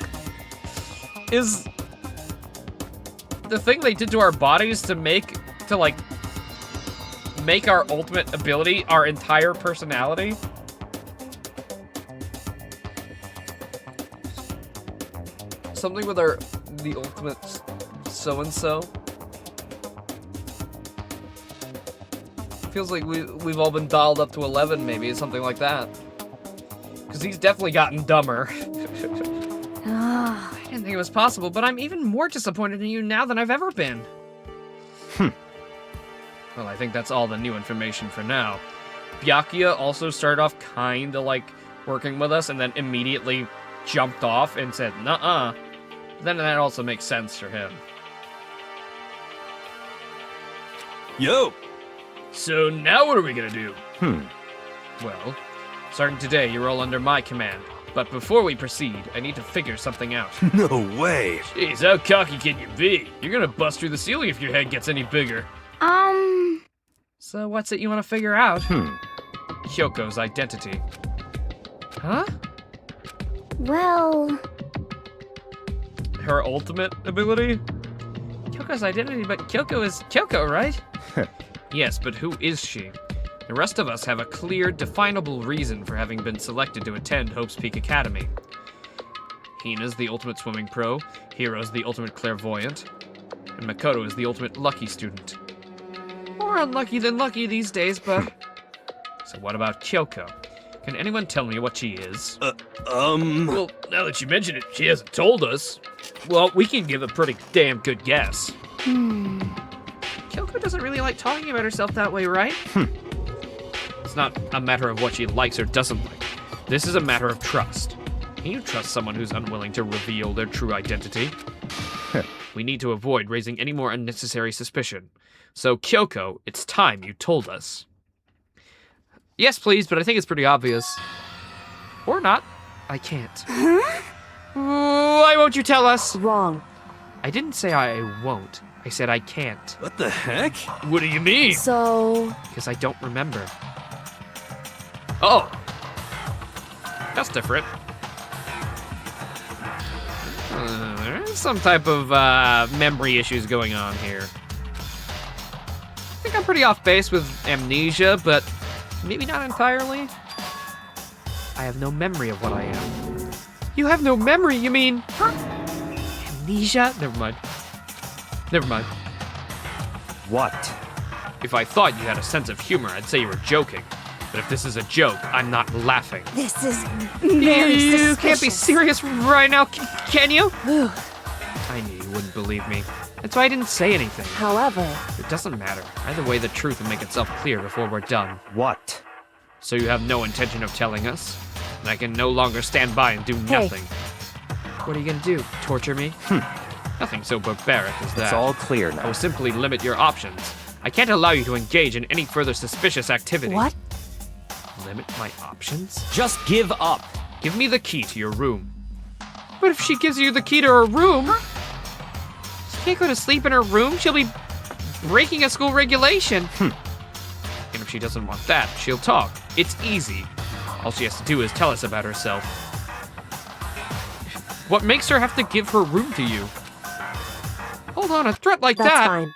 Is the thing they did to our bodies to make our ultimate ability our entire personality? Something with the ultimate so-and-so? Feels like we've all been dialed up to 11, maybe, something like that. Because he's definitely gotten dumber. I didn't think it was possible, but I'm even more disappointed in you now than I've ever been. Well, I think that's all the new information for now. Byakuya also started off kinda like working with us and then immediately jumped off and said, nuh-uh. Then that also makes sense for him. Yo! So now what are we gonna do? Well, starting today, you're all under my command. But before we proceed, I need to figure something out. No way! Jeez, how cocky can you be? You're gonna bust through the ceiling if your head gets any bigger. So what's it you want to figure out? Kyoko's identity. Huh? Well... Her ultimate ability? Kyoko's identity, but Kyoko is Kyoko, right? Yes, but who is she? The rest of us have a clear, definable reason for having been selected to attend Hope's Peak Academy. Hina's the ultimate swimming pro, Hiro's the ultimate clairvoyant, and Makoto is the ultimate lucky student. More unlucky than lucky these days, but... So what about Kyoko? Can anyone tell me what she is? Well, now that you mention it, she hasn't told us. Well, we can give a pretty damn good guess. Kyoko doesn't really like talking about herself that way, right? It's not a matter of what she likes or doesn't like. This is a matter of trust. Can you trust someone who's unwilling to reveal their true identity? We need to avoid raising any more unnecessary suspicion. So, Kyoko, it's time you told us. Yes, please, but I think it's pretty obvious. Or not. I can't. Why won't you tell us? Wrong. I didn't say I won't. I said I can't. What the heck? What do you mean? So... Because I don't remember. Oh! That's different. There's some type of memory issues going on here. I think I'm pretty off base with amnesia, but maybe not entirely. I have no memory of what I am. You have no memory, you mean? Amnesia? Never mind. Never mind. What? If I thought you had a sense of humor, I'd say you were joking. But if this is a joke, I'm not laughing. This is very You suspicious. can't be serious right now, can you? I knew you wouldn't believe me. That's why I didn't say anything. However, It doesn't matter. Either way, the truth will make itself clear before we're done. What? So you have no intention of telling us? And I can no longer stand by and do nothing. What are you gonna do? Torture me? Nothing so barbaric as that. It's all clear I now. will simply limit your options. I can't allow you to engage in any further suspicious activity. what? Limit my options? Just give up. Give me the key to your room. But if she gives you the key to her room, she can't go to sleep in her room. She'll be breaking a school regulation. And if she doesn't want that, she'll talk. It's easy. All she has to do is tell us about herself. What makes her have to give her room to you? Hold on, a threat like That's that. fine.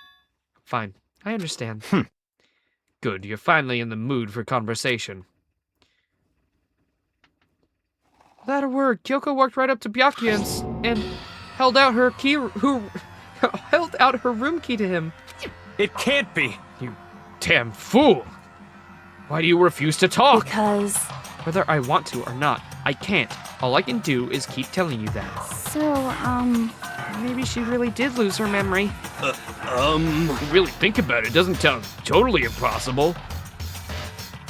Fine, I understand. Good, you're finally in the mood for conversation. Without a word, Kyoko walked right up to Byakuya and held out her key, held out her room key to him. It can't be. You damn fool! Why do you refuse to talk? Because Whether I want to or not, I can't. All I can do is keep telling you that. So, Maybe she really did lose her memory. If you really think about it, it doesn't sound totally impossible.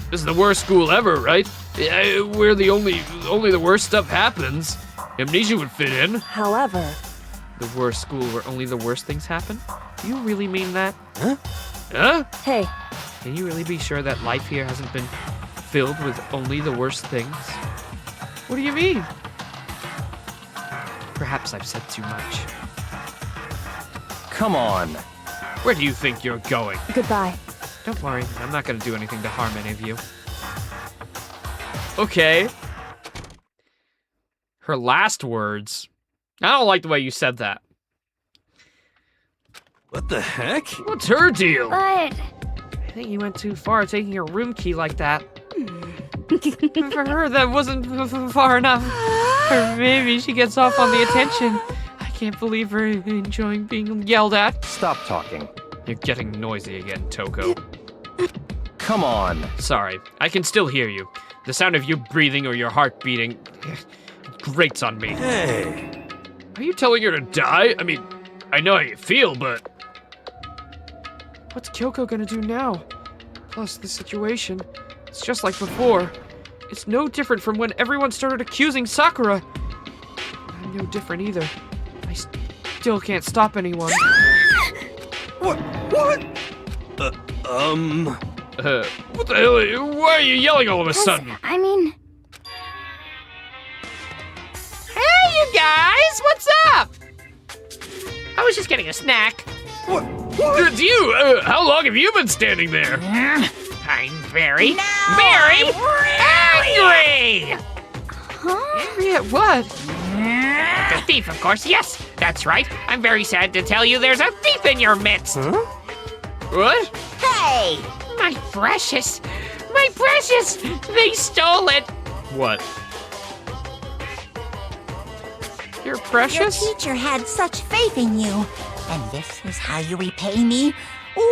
This is the worst school ever, right? Where only the worst stuff happens. Amnesia would fit in. however, The worst school where only the worst things happen? Do you really mean that? Huh? hey, Can you really be sure that life here hasn't been filled with only the worst things? What do you mean? Perhaps I've said too much. Come on. Where do you think you're going? goodbye. Don't worry, I'm not gonna do anything to harm any of you. Okay. Her last words. I don't like the way you said that. What the heck? What's her deal? but I think you went too far taking her room key like that. For her, that wasn't far enough. Or maybe she gets off on the attention. I can't believe her enjoying being yelled at. Stop talking. You're getting noisy again, Toko. Come on. Sorry, I can still hear you. The sound of you breathing or your heart beating grates on me. Hey. Are you telling her to die? I mean, I know how you feel, but... What's Kyoko gonna do now? Plus, the situation, it's just like before. It's no different from when everyone started accusing Sakura. I'm no different either. I still can't stop anyone. What? What the hell? Why are you yelling all of a sudden? I mean, Hey, you guys, what's up? I was just getting a snack. What? Do you? How long have you been standing there? I'm very angry! Angry at what? The thief, of course, yes, that's right. I'm very sad to tell you there's a thief in your midst. What? Hey! My precious, they stole it. What? You're Your precious? teacher had such faith in you. And this is how you repay me?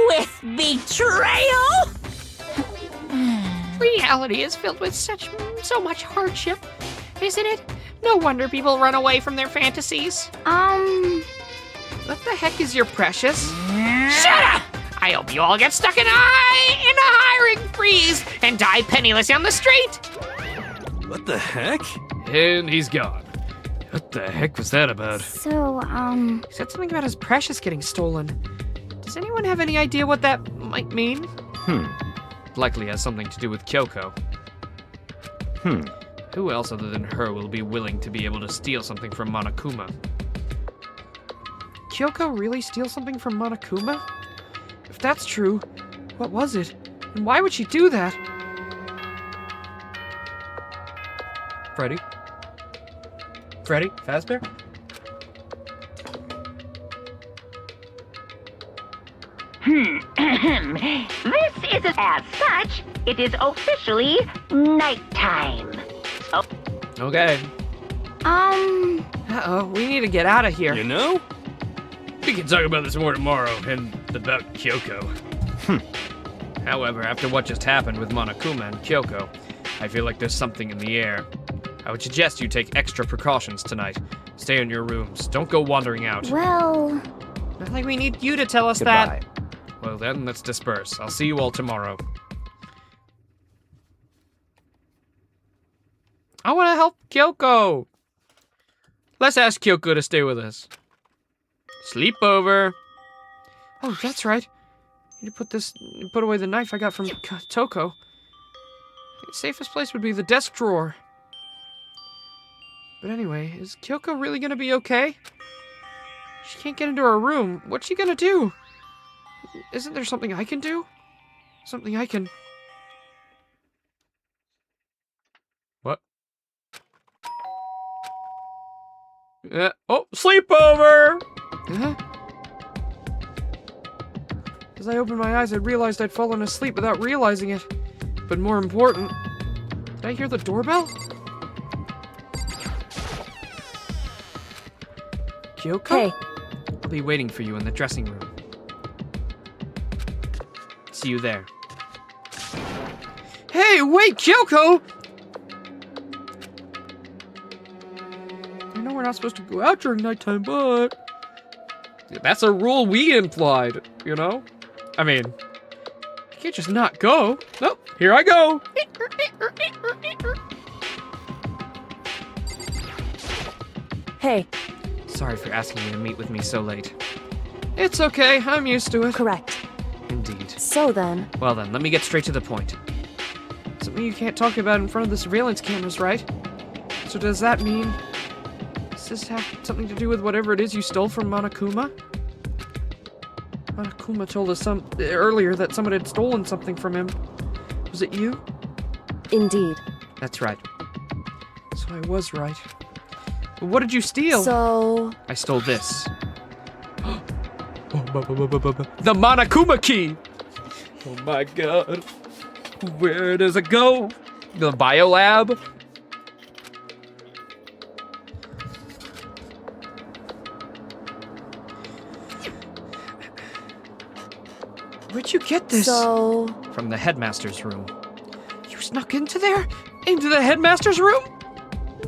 With betrayal? Reality is filled with so much hardship, isn't it? No wonder people run away from their fantasies. What the heck is your precious? Shut up! I hope you all get stuck in a hiring freeze and die penniless on the street. What the heck? And he's gone. What the heck was that about? so, He said something about his precious getting stolen. Does anyone have any idea what that might mean? Likely has something to do with Kyoko. Who else other than her will be willing to be able to steal something from Monokuma? Kyoko really steal something from Monokuma? If that's true, what was it? And why would she do that? Freddy? Freddy? Fazbear? This is as such, it is officially nighttime. Oh. Okay. Uh-oh, we need to get out of here. You know? We can talk about this more tomorrow, and about Kyoko. However, after what just happened with Monokuma and Kyoko, I feel like there's something in the air. I would suggest you take extra precautions tonight. Stay in your rooms. Don't go wandering out. Well... I think we need you to tell us Goodbye. that. Well then, let's disperse. I'll see you all tomorrow. I want to help Kyoko. Let's ask Kyoko to stay with us. Sleepover. Oh, that's right. I need to put away the knife I got from Toko. The safest place would be the desk drawer. But anyway, is Kyoko really gonna be okay? She can't get into her room. What's she gonna do? Isn't there something I can do? Something I can... What? Oh, sleepover! Huh? As I opened my eyes, I realized I'd fallen asleep without realizing it. But more important, did I hear the doorbell? Kyoko? Hey. I'll be waiting for you in the dressing room. See you there. Hey, wait, Kyoko! I know we're not supposed to go out during nighttime, but... that's a rule we implied, you know? I mean, you can't just not go. Nope, here I go. Hey, Sorry for asking you to meet with me so late. It's okay, I'm used to it. correct. Indeed. So then, Well then, let me get straight to the point. Something you can't talk about in front of the surveillance cameras, right? So does that mean... does this have something to do with whatever it is you stole from Monokuma? Monokuma told us earlier that someone had stolen something from him. Was it you? indeed. That's right. So I was right. But what did you steal? So, I stole this. The Monokuma key! Oh my god. Where does it go? The biolab? Where'd you get this? so, From the headmaster's room. You snuck into there? Into the headmaster's room?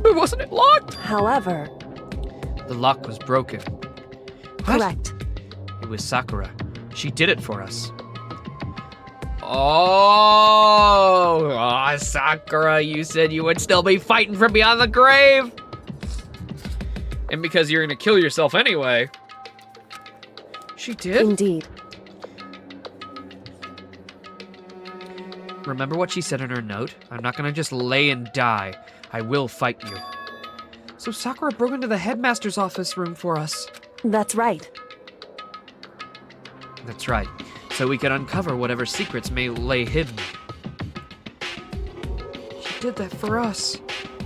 But wasn't it locked? however, The lock was broken. What? correct. It was Sakura. She did it for us. Oh, Sakura, you said you would still be fighting from beyond the grave. And because you're gonna kill yourself anyway. She did? Indeed. Remember what she said in her note? I'm not gonna just lay and die. I will fight you. So Sakura broke into the headmaster's office room for us. That's right. That's right. So we can uncover whatever secrets may lay hidden. She did that for us.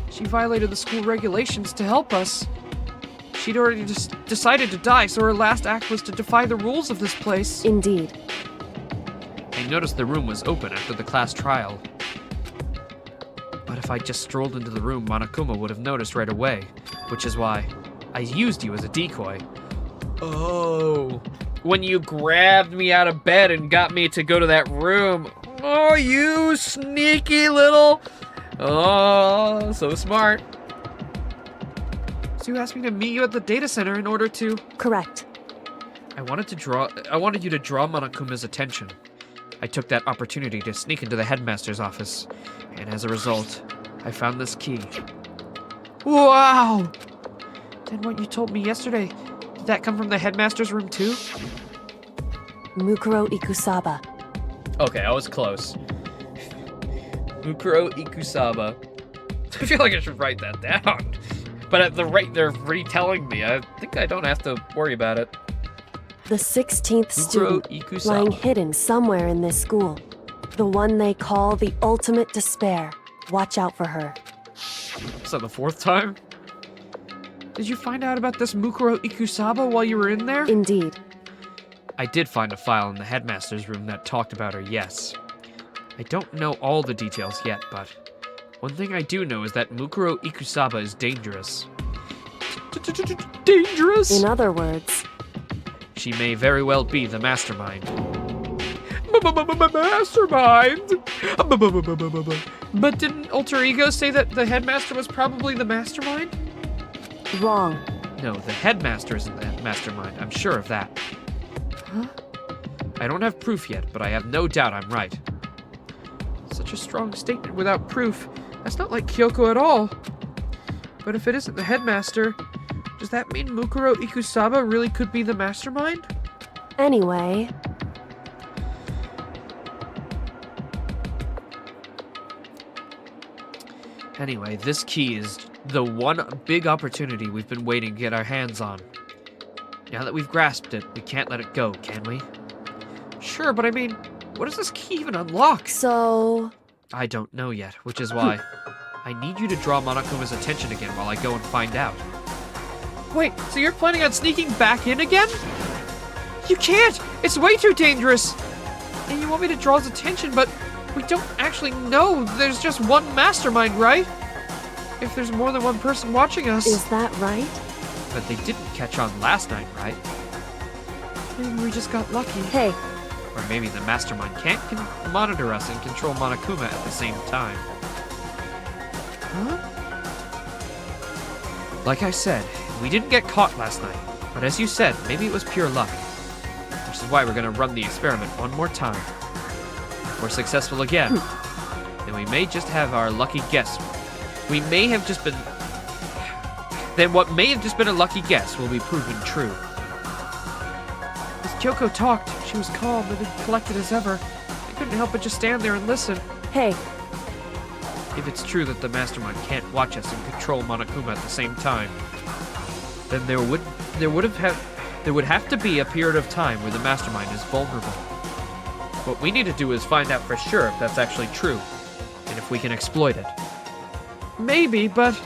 She violated the school regulations to help us. She'd already just decided to die, so her last act was to defy the rules of this place. Indeed. I noticed the room was open after the class trial. But if I just strolled into the room, Monokuma would have noticed right away, which is why I used you as a decoy. Oh. When you grabbed me out of bed and got me to go to that room. Oh, you sneaky little... Oh, so smart. So you asked me to meet you at the data center in order to... Correct. I wanted you to draw Monokuma's attention. I took that opportunity to sneak into the headmaster's office, and as a result, I found this key. Wow! Then what you told me yesterday, did that come from the headmaster's room too? Mukuro Ikusaba. Okay, I was close. Mukuro Ikusaba. I feel like I should write that down. But at the rate they're retelling me, I think I don't have to worry about it. The 16th student Ikusaba. lying hidden somewhere in this school. The one they call the ultimate despair. Watch out for her. Is that the 4th time? Did you find out about this Mukuro Ikusaba while you were in there? Indeed. I did find a file in the headmaster's room that talked about her, yes. I don't know all the details yet, but one thing I do know is that Mukuro Ikusaba is dangerous. Dangerous? In other words, she may very well be the mastermind. Mastermind? But didn't Alter Ego say that the headmaster was probably the mastermind? wrong. No, the headmaster isn't the mastermind. I'm sure of that. Huh? I don't have proof yet, but I have no doubt I'm right. Such a strong statement without proof. That's not like Kyoko at all. But if it isn't the headmaster, does that mean Mukuro Ikusaba really could be the mastermind? Anyway... Anyway, this key is the one big opportunity we've been waiting to get our hands on. Now that we've grasped it, we can't let it go, can we? Sure, but I mean, what does this key even unlock? So... I don't know yet, which is why I need you to draw Monokuma's attention again while I go and find out. Wait, so you're planning on sneaking back in again? You can't! It's way too dangerous! And you want me to draw his attention, but we don't actually know. There's just one mastermind, right? If there's more than one person watching us. Is that right? But they didn't catch on last night, right? Maybe we just got lucky. Hey. Or maybe the mastermind can't monitor us and control Monokuma at the same time. Huh? Like I said, we didn't get caught last night. But as you said, maybe it was pure luck. Which is why we're gonna run the experiment one more time. If we're successful again, then we may just have our lucky guess. We may have just been... Then what may have just been a lucky guess will be proven true. As Kyoko talked, she was calm and collected as ever. I couldn't help but just stand there and listen. Hey. If it's true that the mastermind can't watch us and control Monokuma at the same time, then there would have to be a period of time where the mastermind is vulnerable. What we need to do is find out for sure if that's actually true, and if we can exploit it. Maybe, but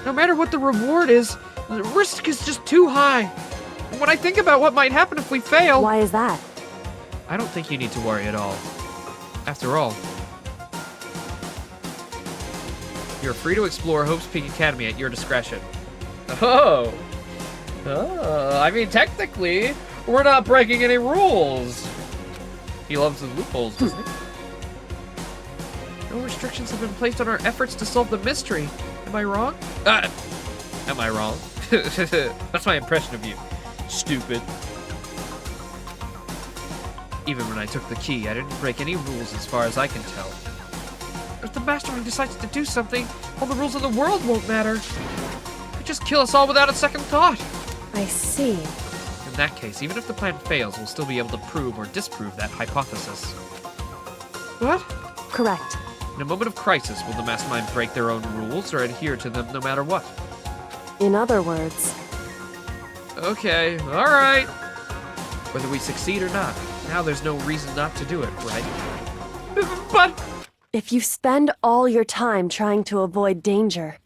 no matter what the reward is, the risk is just too high. When I think about what might happen if we fail... Why is that? I don't think you need to worry at all. After all, you're free to explore Hope's Peak Academy at your discretion. Oh, I mean, technically, we're not breaking any rules. He loves the loopholes, doesn't he? No restrictions have been placed on our efforts to solve the mystery. Am I wrong? Am I wrong? That's my impression of you. Stupid. Even when I took the key, I didn't break any rules as far as I can tell. If the mastermind decides to do something, all the rules in the world won't matter. He'd just kill us all without a second thought. I see. In that case, even if the plan fails, we'll still be able to prove or disprove that hypothesis. What? Correct. In a moment of crisis, will the mastermind break their own rules or adhere to them no matter what? In other words... Okay, alright. Whether we succeed or not, now there's no reason not to do it, right? But... If you spend all your time trying to avoid danger,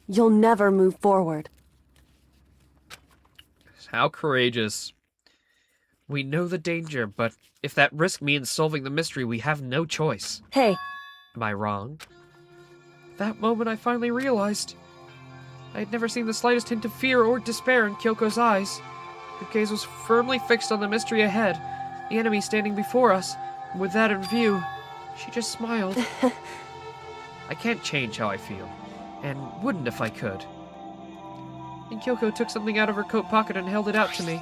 you'll never move forward. How courageous. We know the danger, but if that risk means solving the mystery, we have no choice. Hey. Am I wrong? That moment I finally realized. I had never seen the slightest hint of fear or despair in Kyoko's eyes. Her gaze was firmly fixed on the mystery ahead, the enemy standing before us, and with that in view, she just smiled. I can't change how I feel, and wouldn't if I could. And Kyoko took something out of her coat pocket and held it out to me.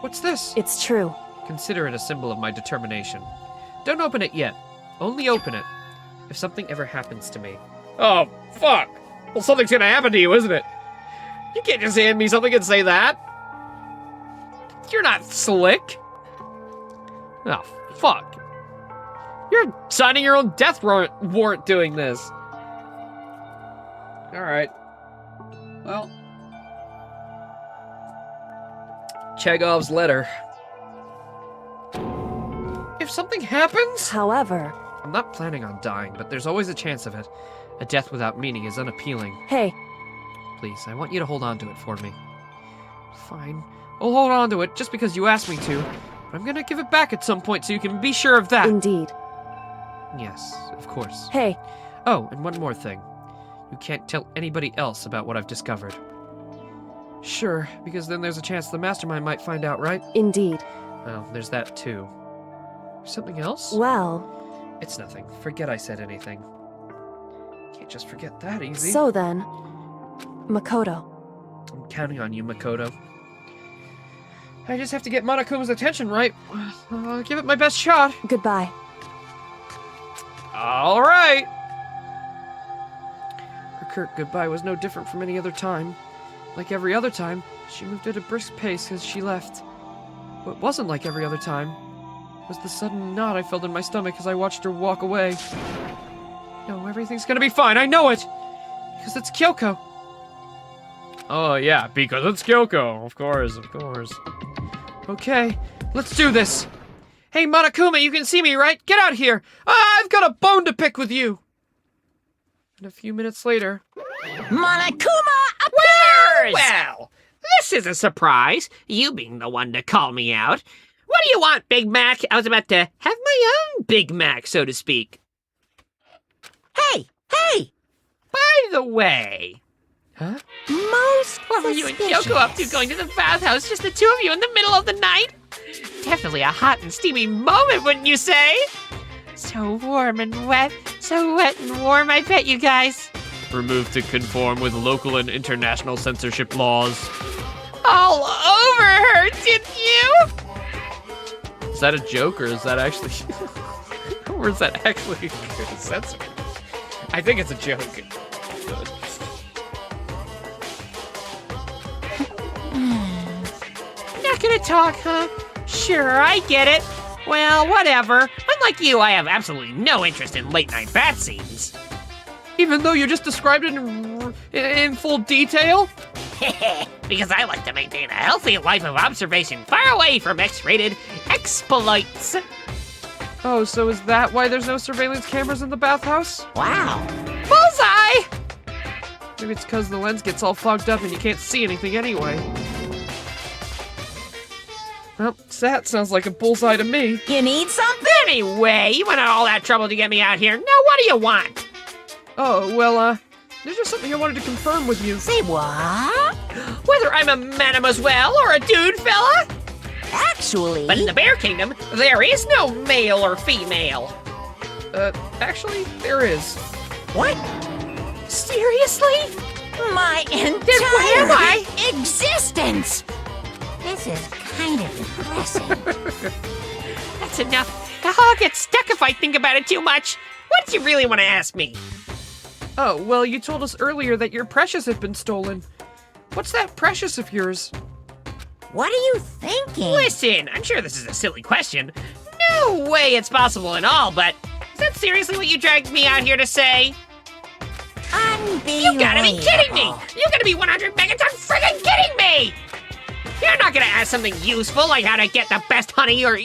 What's this? It's true. Consider it a symbol of my determination. Don't open it yet. Only open it if something ever happens to me. Oh, fuck! Well, something's gonna happen to you, isn't it? You can't just hand me something and say that. You're not slick. Oh, fuck. You're signing your own death warrant doing this. Alright. Well. Chekhov's letter. If something happens... However... I'm not planning on dying, but there's always a chance of it. A death without meaning is unappealing. Hey, Please, I want you to hold on to it for me. Fine. I'll hold on to it just because you asked me to. But I'm gonna give it back at some point so you can be sure of that. indeed. Yes, of course. Hey, Oh, and one more thing. You can't tell anybody else about what I've discovered. Sure, because then there's a chance the mastermind might find out, right? indeed. Well, there's that too. Something else? Well, It's nothing. Forget I said anything. Can't just forget that easy. so then, Makoto. I'm counting on you, Makoto. I just have to get Monokuma's attention, right? I'll give it my best shot. Goodbye. All right. Her curt goodbye was no different from any other time. Like every other time, she moved at a brisk pace as she left. What wasn't like every other time was the sudden knot I felt in my stomach as I watched her walk away. No, everything's gonna be fine, I know it! Because it's Kyoko. Oh yeah, because it's Kyoko. Of course, of course. Okay, let's do this. Hey, Monokuma, you can see me, right? Get out here! I've got a bone to pick with you! And a few minutes later... Monokuma appears! Well, this is a surprise, you being the one to call me out. What do you want, Big Mac? I was about to have my own Big Mac, so to speak. Hey! By the way, Huh? Most what were you and Kyoko up to going to the bathhouse, just the two of you in the middle of the night? Definitely a hot and steamy moment, wouldn't you say? So warm and wet, so wet and warm, I bet you guys. Removed to conform with local and international censorship laws. All over her, didn't you? Is that a joke or is that actually... or is that actually censored? I think it's a joke. Not gonna talk, huh? Sure, I get it. Well, whatever. Unlike you, I have absolutely no interest in late-night bat scenes. Even though you just described it in full detail? Because I like to maintain a healthy life of observation far away from X-rated exploits. Oh, so is that why there's no surveillance cameras in the bathhouse? Wow. Bullseye! Maybe it's because the lens gets all fogged up and you can't see anything anyway. Well, that sounds like a bullseye to me. You need something? Anyway, you went to all that trouble to get me out here. Now what do you want? Oh, well, there's just something I wanted to confirm with you. Say what? Whether I'm a madam as well or a dude fella? Actually... But in the Bear Kingdom, there is no male or female. Actually, there is. What? Seriously? My where am I? entire existence! This is kind of depressing. That's enough. I'll get stuck if I think about it too much. What did you really want to ask me? Oh, well, you told us earlier that your Precious had been stolen. What's that Precious of yours? What are you thinking? Listen, I'm sure this is a silly question. No way it's possible at all, but is that seriously what you dragged me out here to say? Unbelievable. You gotta be kidding me! You gotta be 100 megaton friggin' kidding me! You're not gonna ask something useful like how to get the best honey or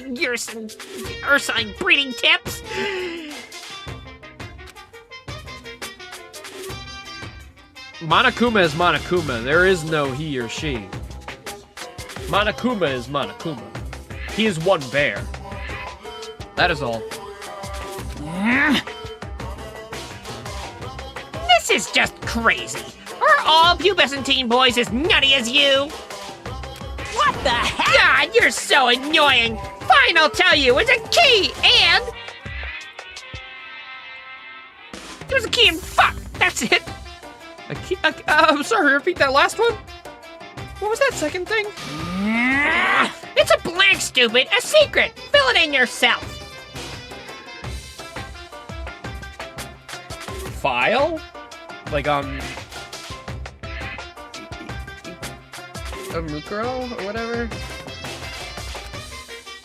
ursine breeding tips? Monokuma is Monokuma. There is no he or she. Monokuma is Monokuma. He is one bear. That is all. This is just crazy. Are all pubescent teen boys as nutty as you? What the heck? God, you're so annoying. Fine, I'll tell you. It's a key and... There's a key and fuck. That's it. A key? I'm sorry, repeat that last one? What was that second thing? It's a blank, stupid. A secret. Fill it in yourself. File? Like on... A Mukuro or whatever?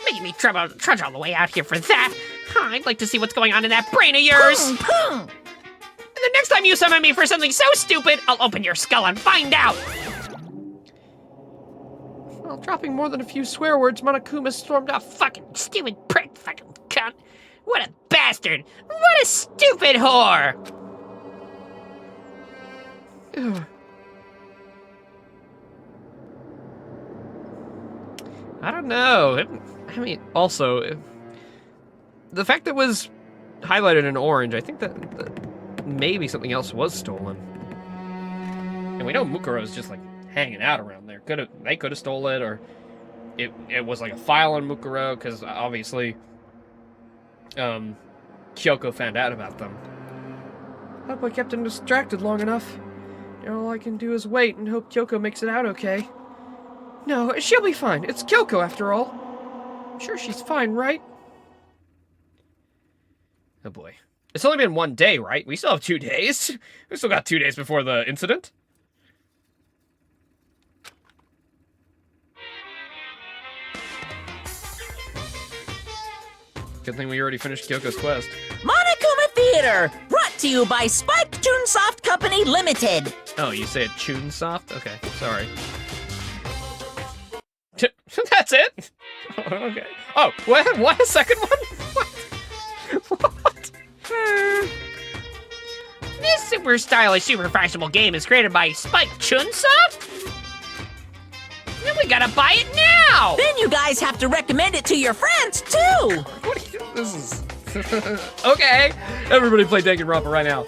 Making me trudge all the way out here for that. I'd like to see what's going on in that brain of yours. Boom. And the next time you summon me for something so stupid, I'll open your skull and find out. Well, dropping more than a few swear words, Monokuma stormed off. Fucking stupid prick, fucking cunt. What a bastard. What a stupid whore. Ugh. I don't know. I mean, also, the fact that it was highlighted in orange, I think that maybe something else was stolen. And we know Mukuro's just, like, hanging out around there. They could have stole it, or it was, like, a file on Mukuro, because obviously, Kyoko found out about them. Hope I kept him distracted long enough. Now all I can do is wait and hope Kyoko makes it out okay. No, she'll be fine. It's Kyoko, after all. I'm sure she's fine, right? Oh boy. It's only been 1 day, right? We still have 2 days. We still got 2 days before the incident. Good thing we already finished Kyoko's quest. Monokuma Theater, brought to you by Spike Chunsoft Company Limited. Oh, you say it Chunsoft? Okay, sorry. That's it? Okay. Oh, what? A second one? What? This super stylish, super fashionable game is created by Spike Chunsoft? Then we gotta buy it now! Then you guys have to recommend it to your friends, too! What are you... This is... Okay! Everybody play Danganronpa right now.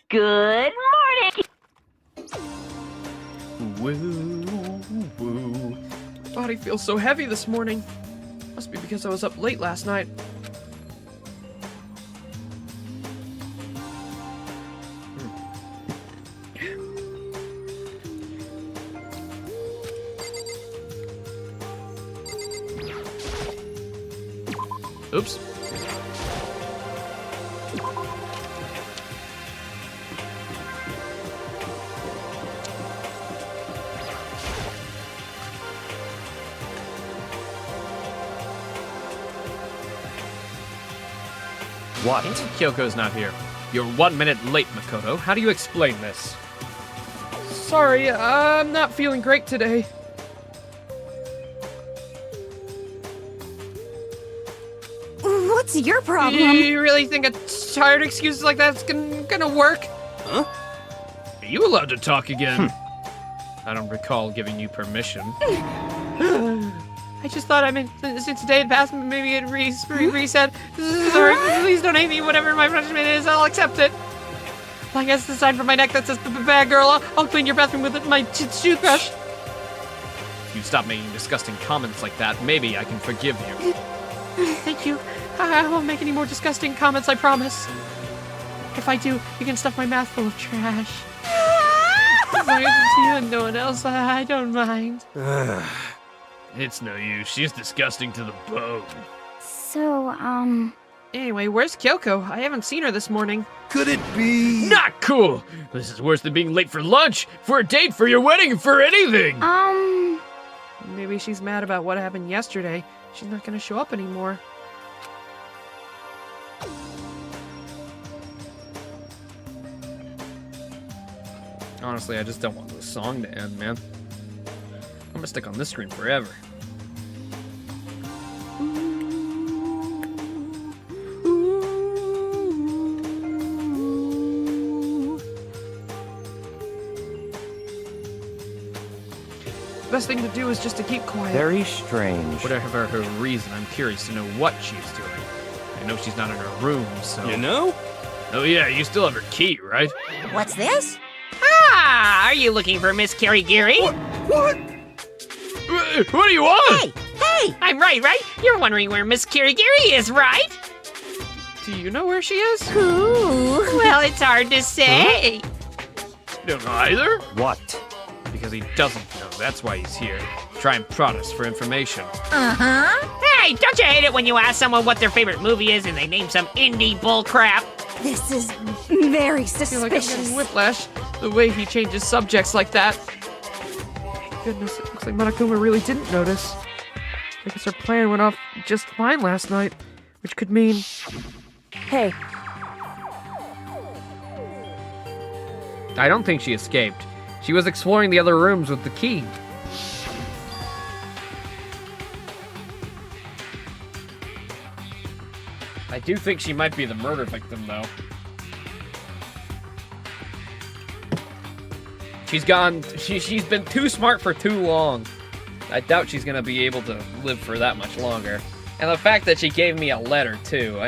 Good morning! Woo. Body feels so heavy this morning. Must be because I was up late last night. Oops. What? Kyoko's not here. You're 1 minute late, Makoto. How do you explain this? Sorry, I'm not feeling great today. What's your problem? You really think a tired excuse like that's gonna work? Huh? Are you allowed to talk again? I don't recall giving you permission. I just thought, since today had passed, maybe it reset. Sorry, please don't hate me. Whatever my punishment is, I'll accept it. I guess the sign from my neck that says bad girl. I'll clean your bathroom with my toothbrush. If you stop making disgusting comments like that, maybe I can forgive you. Thank you. I won't make any more disgusting comments, I promise. If I do, you can stuff my mouth full of trash. As long as it's you and no one else, I don't mind. It's no use. She's disgusting to the bone. So, Anyway, where's Kyoko? I haven't seen her this morning. Could it be? Not cool! This is worse than being late for lunch, for a date, for your wedding, for anything! Maybe she's mad about what happened yesterday. She's not gonna show up anymore. Honestly, I just don't want this song to end, man. I'm gonna stick on this screen forever. Best thing to do is just to keep quiet. Very strange. Whatever her reason, I'm curious to know what she's doing. I know she's not in her room, so... You know? Oh yeah, you still have her key, right? What's this? Ah, are you looking for Miss Kirigiri? What? What do you want? Hey! I'm right? You're wondering where Miss Kirigiri is, right? Do you know where she is? Ooh, well, it's hard to say. You don't know either? What? Because he doesn't know, that's why he's here. Try and prod us for information. Uh-huh. Hey, don't you hate it when you ask someone what their favorite movie is and they name some indie bullcrap? this is very I feel like I'm suspicious. getting whiplash, the way he changes subjects like that. Thank goodness, it looks like Monokuma really didn't notice. I guess her plan went off just fine last night, which could mean... Hey, I don't think she escaped. She was exploring the other rooms with the key. I do think she might be the murder victim, though. She's been too smart for too long. I doubt she's gonna be able to live for that much longer. And the fact that she gave me a letter, too.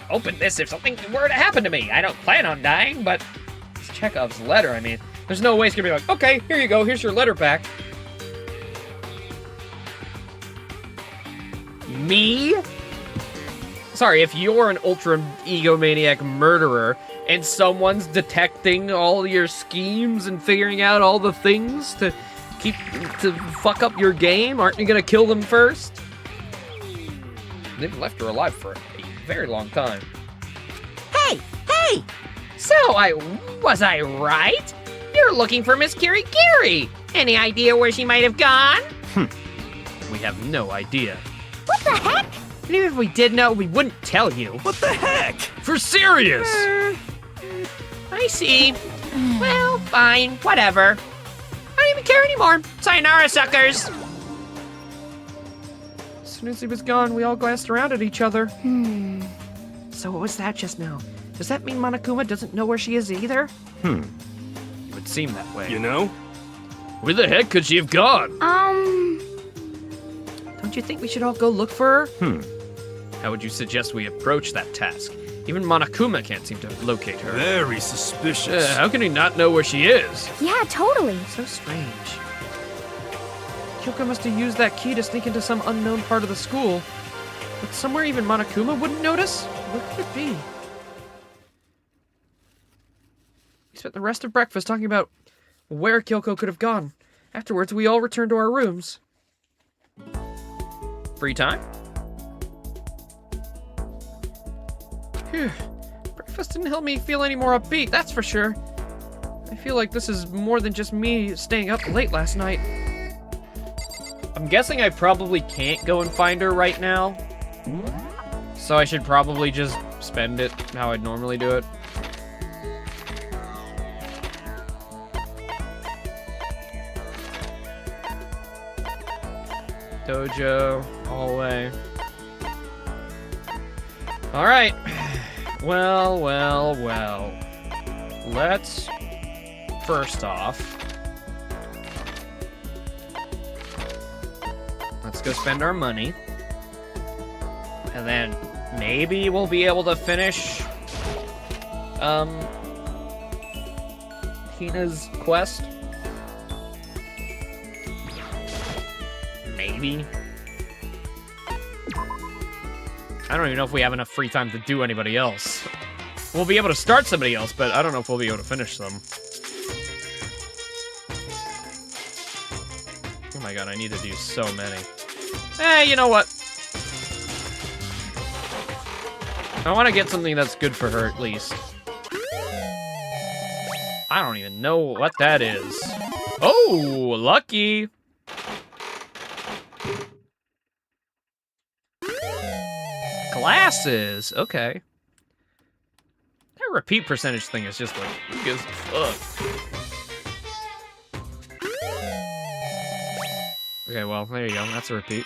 Open this if something were to happen to me. I don't plan on dying, but it's Chekhov's letter. I mean, there's no way it's gonna be like, okay, here you go, here's your letter back. Me? Sorry, if you're an ultra egomaniac murderer and someone's detecting all your schemes and figuring out all the things to fuck up your game, aren't you gonna kill them first? They've left her alive for a very long time. Hey! So, was I right? You're looking for Miss Kirigiri. Any idea where she might have gone? We have no idea. What the heck? And even if we did know, we wouldn't tell you. What the heck? For serious! I see. Well, fine, whatever. I don't even care anymore. Sayonara, suckers. As soon as he was gone, we all glanced around at each other. So what was that just now? Does that mean Monokuma doesn't know where she is either? It would seem that way. You know? Where the heck could she have gone? Don't you think we should all go look for her? How would you suggest we approach that task? Even Monokuma can't seem to locate her. Very suspicious. How can he not know where she is? Yeah, totally. So strange. Kyoko must have used that key to sneak into some unknown part of the school. But somewhere even Monokuma wouldn't notice? Where could it be? We spent the rest of breakfast talking about where Kyoko could have gone. Afterwards, we all returned to our rooms. Free time? Phew. Breakfast didn't help me feel any more upbeat, that's for sure. I feel like this is more than just me staying up late last night. I'm guessing I probably can't go and find her right now. So I should probably just spend it how I'd normally do it. Dojo, hallway. Alright. Well. Let's first off, let's go spend our money. And then maybe we'll be able to finish Hina's quest. Maybe. I don't even know if we have enough free time to do anybody else. We'll be able to start somebody else, but I don't know if we'll be able to finish them. Oh my god, I need to do so many. You know what? I want to get something that's good for her, at least. I don't even know what that is. Oh, lucky! Glasses, okay. That repeat percentage thing is just like, who gives a fuck? Okay, well, there you go, that's a repeat.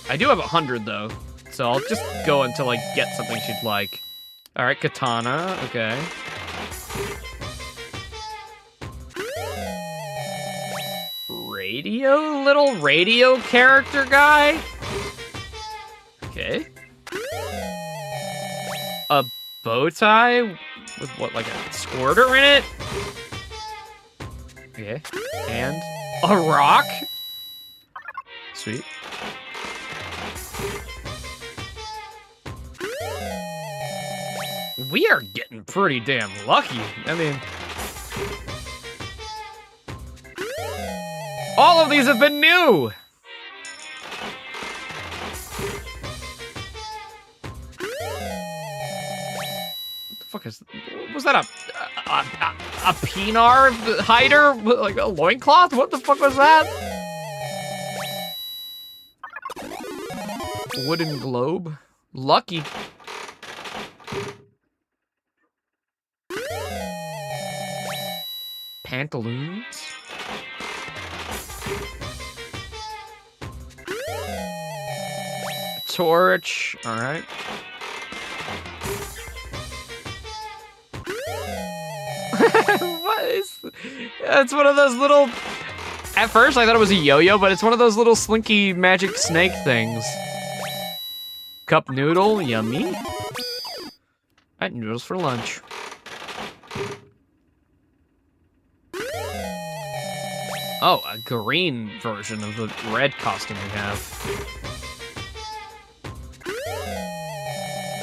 I do have 100 though, so I'll just go until I get something she'd like. Alright, katana, okay. Little radio character guy? Okay. A bow tie with what, like a squirter in it? Okay. And a rock? Sweet. We are getting pretty damn lucky. I mean, all of these have been new! What the fuck is... Was that a Pinar hider? Like a loincloth? What the fuck was that? Wooden globe? Lucky. Pantaloons. Torch. All right. What is? It's one of those little. At first, I thought it was a yo-yo, but it's one of those little slinky magic snake things. Cup noodle, yummy. Alright, noodles for lunch. Oh, a green version of the red costume we have.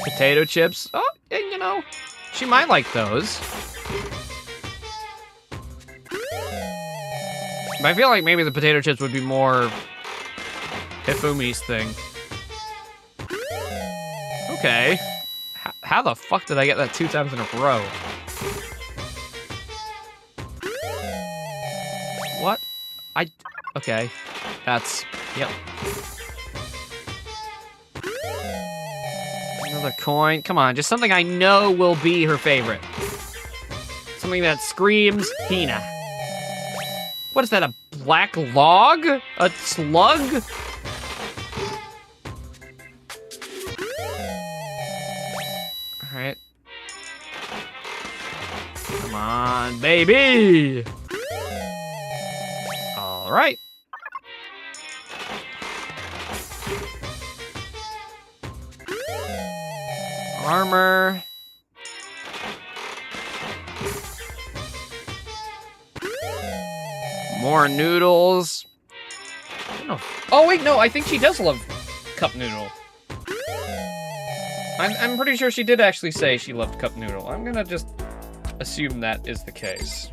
Potato chips. Oh, you know, she might like those. But I feel like maybe the potato chips would be more Hifumi's thing. Okay. How the fuck did I get that 2 times in a row? What? Okay. That's, yep. Another coin. Come on, just something I know will be her favorite. Something that screams Hina. What is that, a black log? A slug? Alright. Come on, baby! Alright. Armor. More noodles. Oh wait, no, I think she does love cup noodle. I'm pretty sure she did actually say she loved cup noodle. I'm gonna just assume that is the case.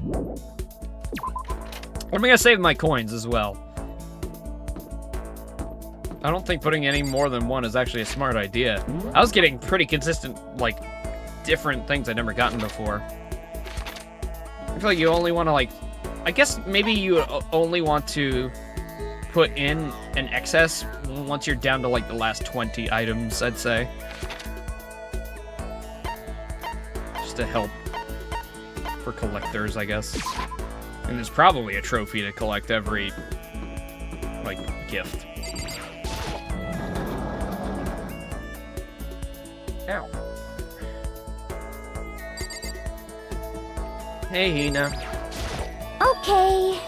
I'm gonna save my coins as well. I don't think putting any more than one is actually a smart idea. I was getting pretty consistent, like, different things I'd never gotten before. I feel like you only want to, like, I guess maybe you only want to put in an excess once you're down to, like, the last 20 items, I'd say. Just to help for collectors, I guess. And there's probably a trophy to collect every, like, gift. Ow. Hey, Hina. Okay.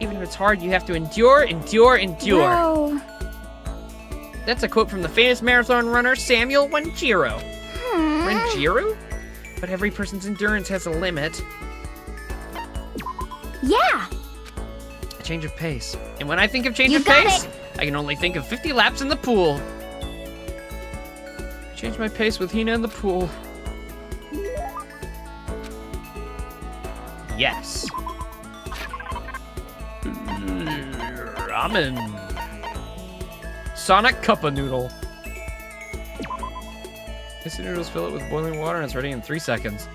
Even if it's hard, you have to endure, endure, endure. Whoa. That's a quote from the famous marathon runner Samuel Wanjiro. Wanjiro? But every person's endurance has a limit. Yeah. A change of pace. And when I think of change of pace, I can only think of 50 laps in the pool. Change my pace with Hina in the pool. Yes. Ramen. Sonic Cuppa Noodle. Instant noodles, fill it with boiling water and it's ready in 3 seconds.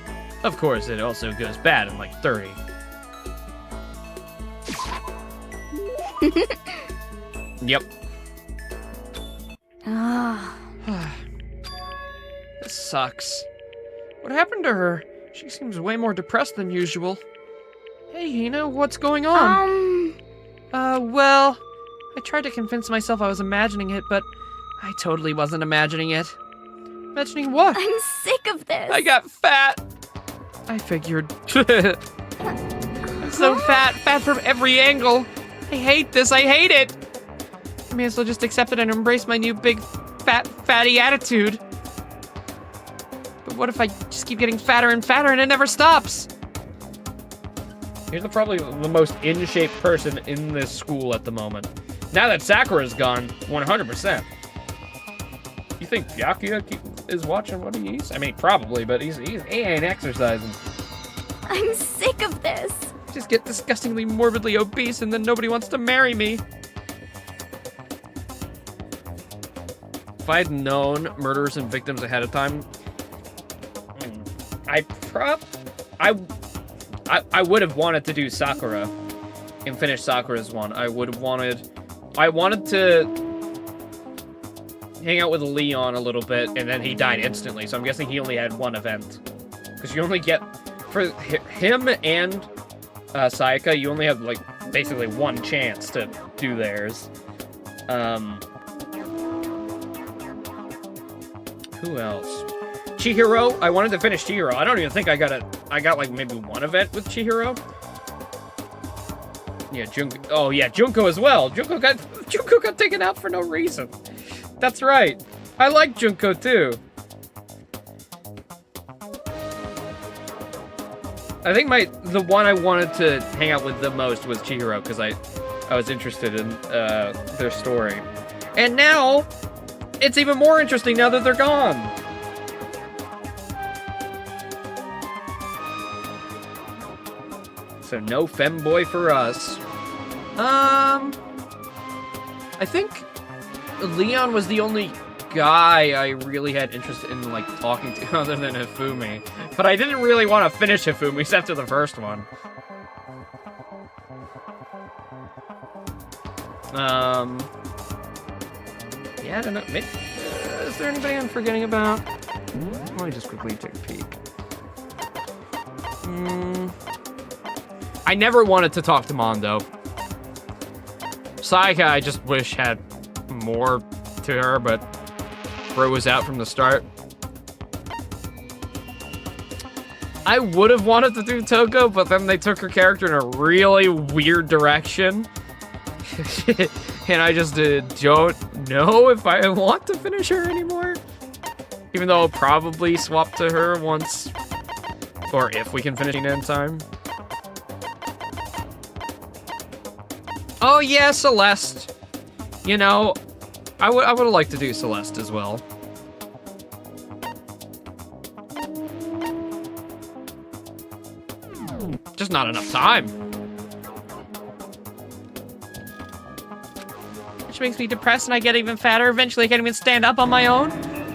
Of course, it also goes bad in like 30. Yep. Ah. This sucks. What happened to her? She seems way more depressed than usual. Hey, Hina, what's going on? Well, I tried to convince myself I was imagining it, but I totally wasn't imagining it. Imagining what? I'm sick of this. I got fat. I figured. I'm so fat from every angle. I hate this, I hate it. I may as well just accept it and embrace my new big, fatty attitude. But what if I just keep getting fatter and fatter and it never stops? You're probably the most in-shape person in this school at the moment. Now that Sakura's gone, 100%. You think Byakuya is watching what he eats? I mean, probably, but he ain't exercising. I'm sick of this. Just get disgustingly morbidly obese and then nobody wants to marry me. If I had known murderers and victims ahead of time, I would have wanted to do Sakura and finish Sakura's one. I wanted to hang out with Leon a little bit, and then he died instantly, so I'm guessing he only had one event. Because you only get, for him and Sayaka, you only have, like, basically one chance to do theirs. Who else? Chihiro. I wanted to finish Chihiro. I don't even think I got like maybe one event with Chihiro. Yeah, Junko. Oh yeah, Junko as well. Junko got taken out for no reason. That's right. I like Junko too. I think the one I wanted to hang out with the most was Chihiro because I was interested in their story. And now it's even more interesting now that they're gone. So no femboy for us. I think Leon was the only guy I really had interest in, like, talking to other than Hifumi. But I didn't really want to finish Hifumi except for the first one. Yeah, I don't know. Maybe, is there anybody I'm forgetting about? Let me just quickly take a peek. I never wanted to talk to Mondo. Sayaka, I just wish had more to her, but Bro was out from the start. I would have wanted to do Toko, but then they took her character in a really weird direction. And I just don't know if I want to finish her anymore. Even though I'll probably swap to her once, or if we can finish it in time. Oh yeah, Celeste. You know, I would have liked to do Celeste as well. Just not enough time. Which makes me depressed and I get even fatter. Eventually I can't even stand up on my own.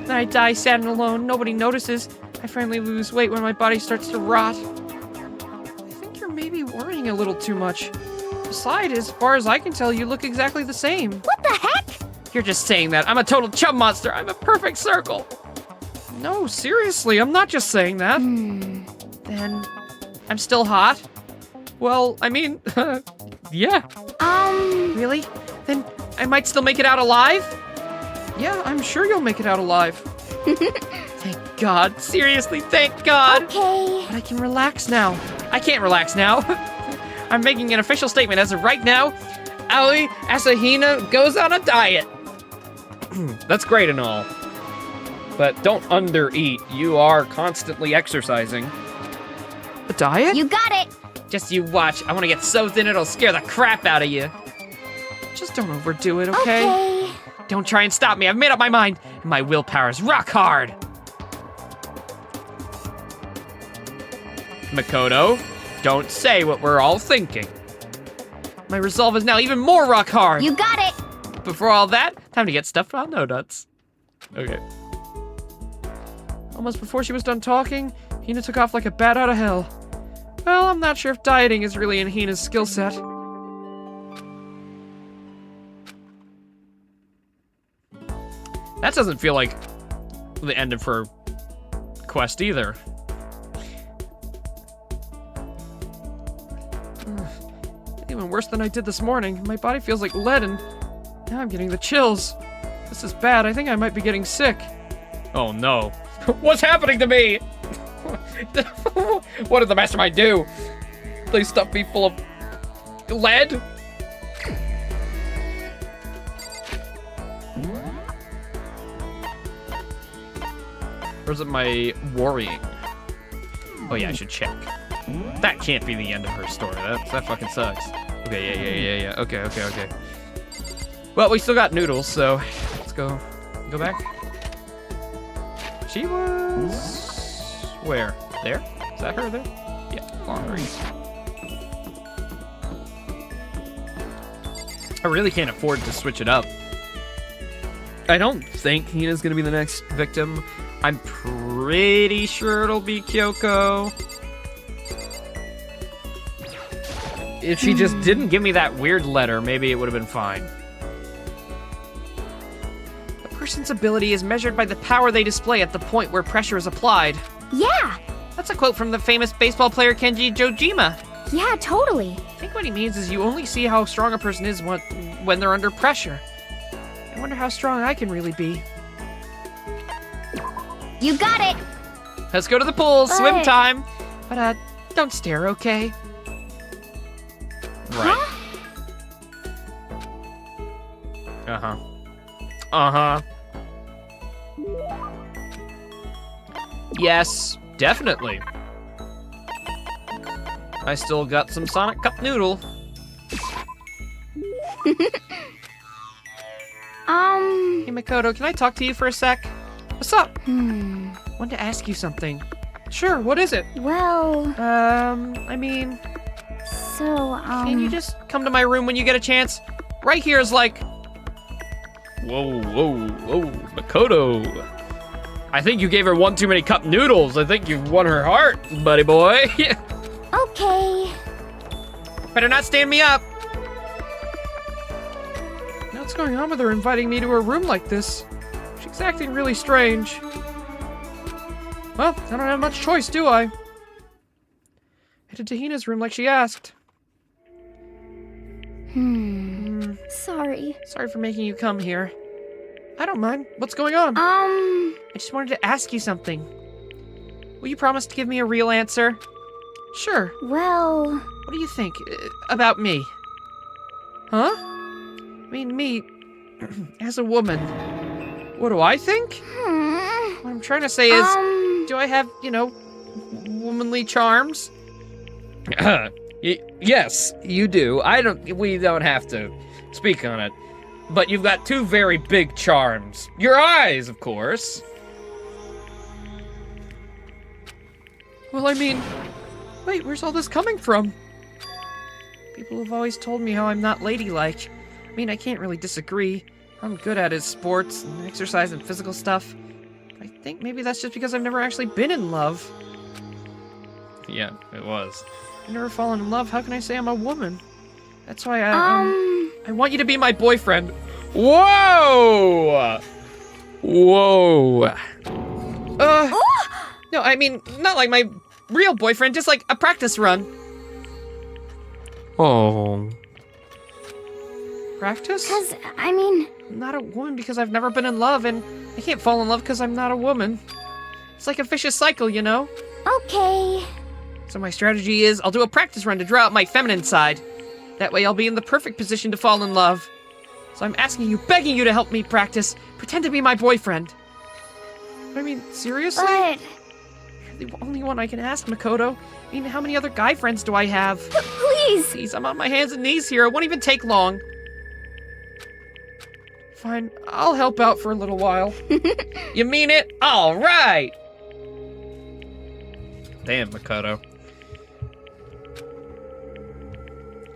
Then I die sad and alone. Nobody notices. I finally lose weight when my body starts to rot. I think you're maybe worrying a little too much. Besides, as far as I can tell, you look exactly the same. What the heck? You're just saying that. I'm a total chub monster. I'm a perfect circle. No, seriously, I'm not just saying that. Then, I'm still hot? Well, I mean, yeah. Really? Then I might still make it out alive? Yeah, I'm sure you'll make it out alive. Thank God. Seriously, thank God. Okay. But I can relax now. I can't relax now. I'm making an official statement as of right now. Aoi Asahina goes on a diet. That's great and all. But don't undereat. You are constantly exercising. A diet? You got it. Just you watch. I want to get so thin it'll scare the crap out of you. Just don't overdo it, okay? Okay. Don't try and stop me. I've made up my mind. And my willpower's rock hard. Makoto, don't say what we're all thinking. My resolve is now even more rock hard. You got it. Before all that, time to get stuffed on no nuts. Okay. Almost before she was done talking, Hina took off like a bat out of hell. Well, I'm not sure if dieting is really in Hina's skill set. That doesn't feel like the end of her quest either. Even worse than I did this morning. My body feels like lead and now I'm getting the chills. This is bad. I think I might be getting sick. Oh no. What's happening to me? What did the mastermind do? They stuffed me full of lead? Or is it my worrying? Oh yeah, I should check. That can't be the end of her story. That fucking sucks. Okay, yeah. Okay. Well, we still got noodles, so let's go back. She was where? There? Is that her there? Yeah, laundry. I really can't afford to switch it up. I don't think Hina's gonna be the next victim. I'm pretty sure it'll be Kyoko. If she just didn't give me that weird letter, maybe it would have been fine. A person's ability is measured by the power they display at the point where pressure is applied. Yeah. That's a quote from the famous baseball player Kenji Jojima. Yeah, totally. I think what he means is you only see how strong a person is when they're under pressure. I wonder how strong I can really be. You got it! Let's go to the pool, swim But- time. But, don't stare, okay? Right. Uh-huh. Uh-huh. Yes, definitely. I still got some Sonic Cup Noodle. Hey, Makoto, can I talk to you for a sec? What's up? Wanted to ask you something. Sure, what is it? Well, I mean, so, can you just come to my room when you get a chance? Right here is like... Whoa, whoa, whoa, Makoto. I think you gave her one too many cup noodles. I think you won her heart, buddy boy. Okay. Better not stand me up. Now what's going on with her inviting me to her room like this? She's acting really strange. Well, I don't have much choice, do I? Headed to Hina's room like she asked. Sorry. Sorry for making you come here. I don't mind. What's going on? Um, I just wanted to ask you something. Will you promise to give me a real answer? Sure. well, What do you think about me? Huh? I mean, me, as a woman. What do I think? What I'm trying to say is, do I have, you know, womanly charms? Yes, you do. We don't have to speak on it. But you've got two very big charms. Your eyes, of course. Well, I mean, wait, where's all this coming from? People have always told me how I'm not ladylike. I mean, I can't really disagree. I'm good at is sports and exercise and physical stuff. I think maybe that's just because I've never actually been in love. Yeah, it was. I've never fallen in love. How can I say I'm a woman? That's why I want you to be my boyfriend. Whoa! Whoa. No, I mean, not like my real boyfriend, just like a practice run. Oh. Practice? 'cause, I mean, I'm not a woman because I've never been in love, and I can't fall in love because I'm not a woman. It's like a vicious cycle, you know? okay. So my strategy is I'll do a practice run to draw out my feminine side. That way I'll be in the perfect position to fall in love. So I'm asking you, begging you to help me practice. Pretend to be my boyfriend. I mean, seriously? But, You're the only one I can ask, Makoto. I mean, how many other guy friends do I have? please. Please, I'm on my hands and knees here. It won't even take long. Fine, I'll help out for a little while. You mean it? All right. Damn, Makoto.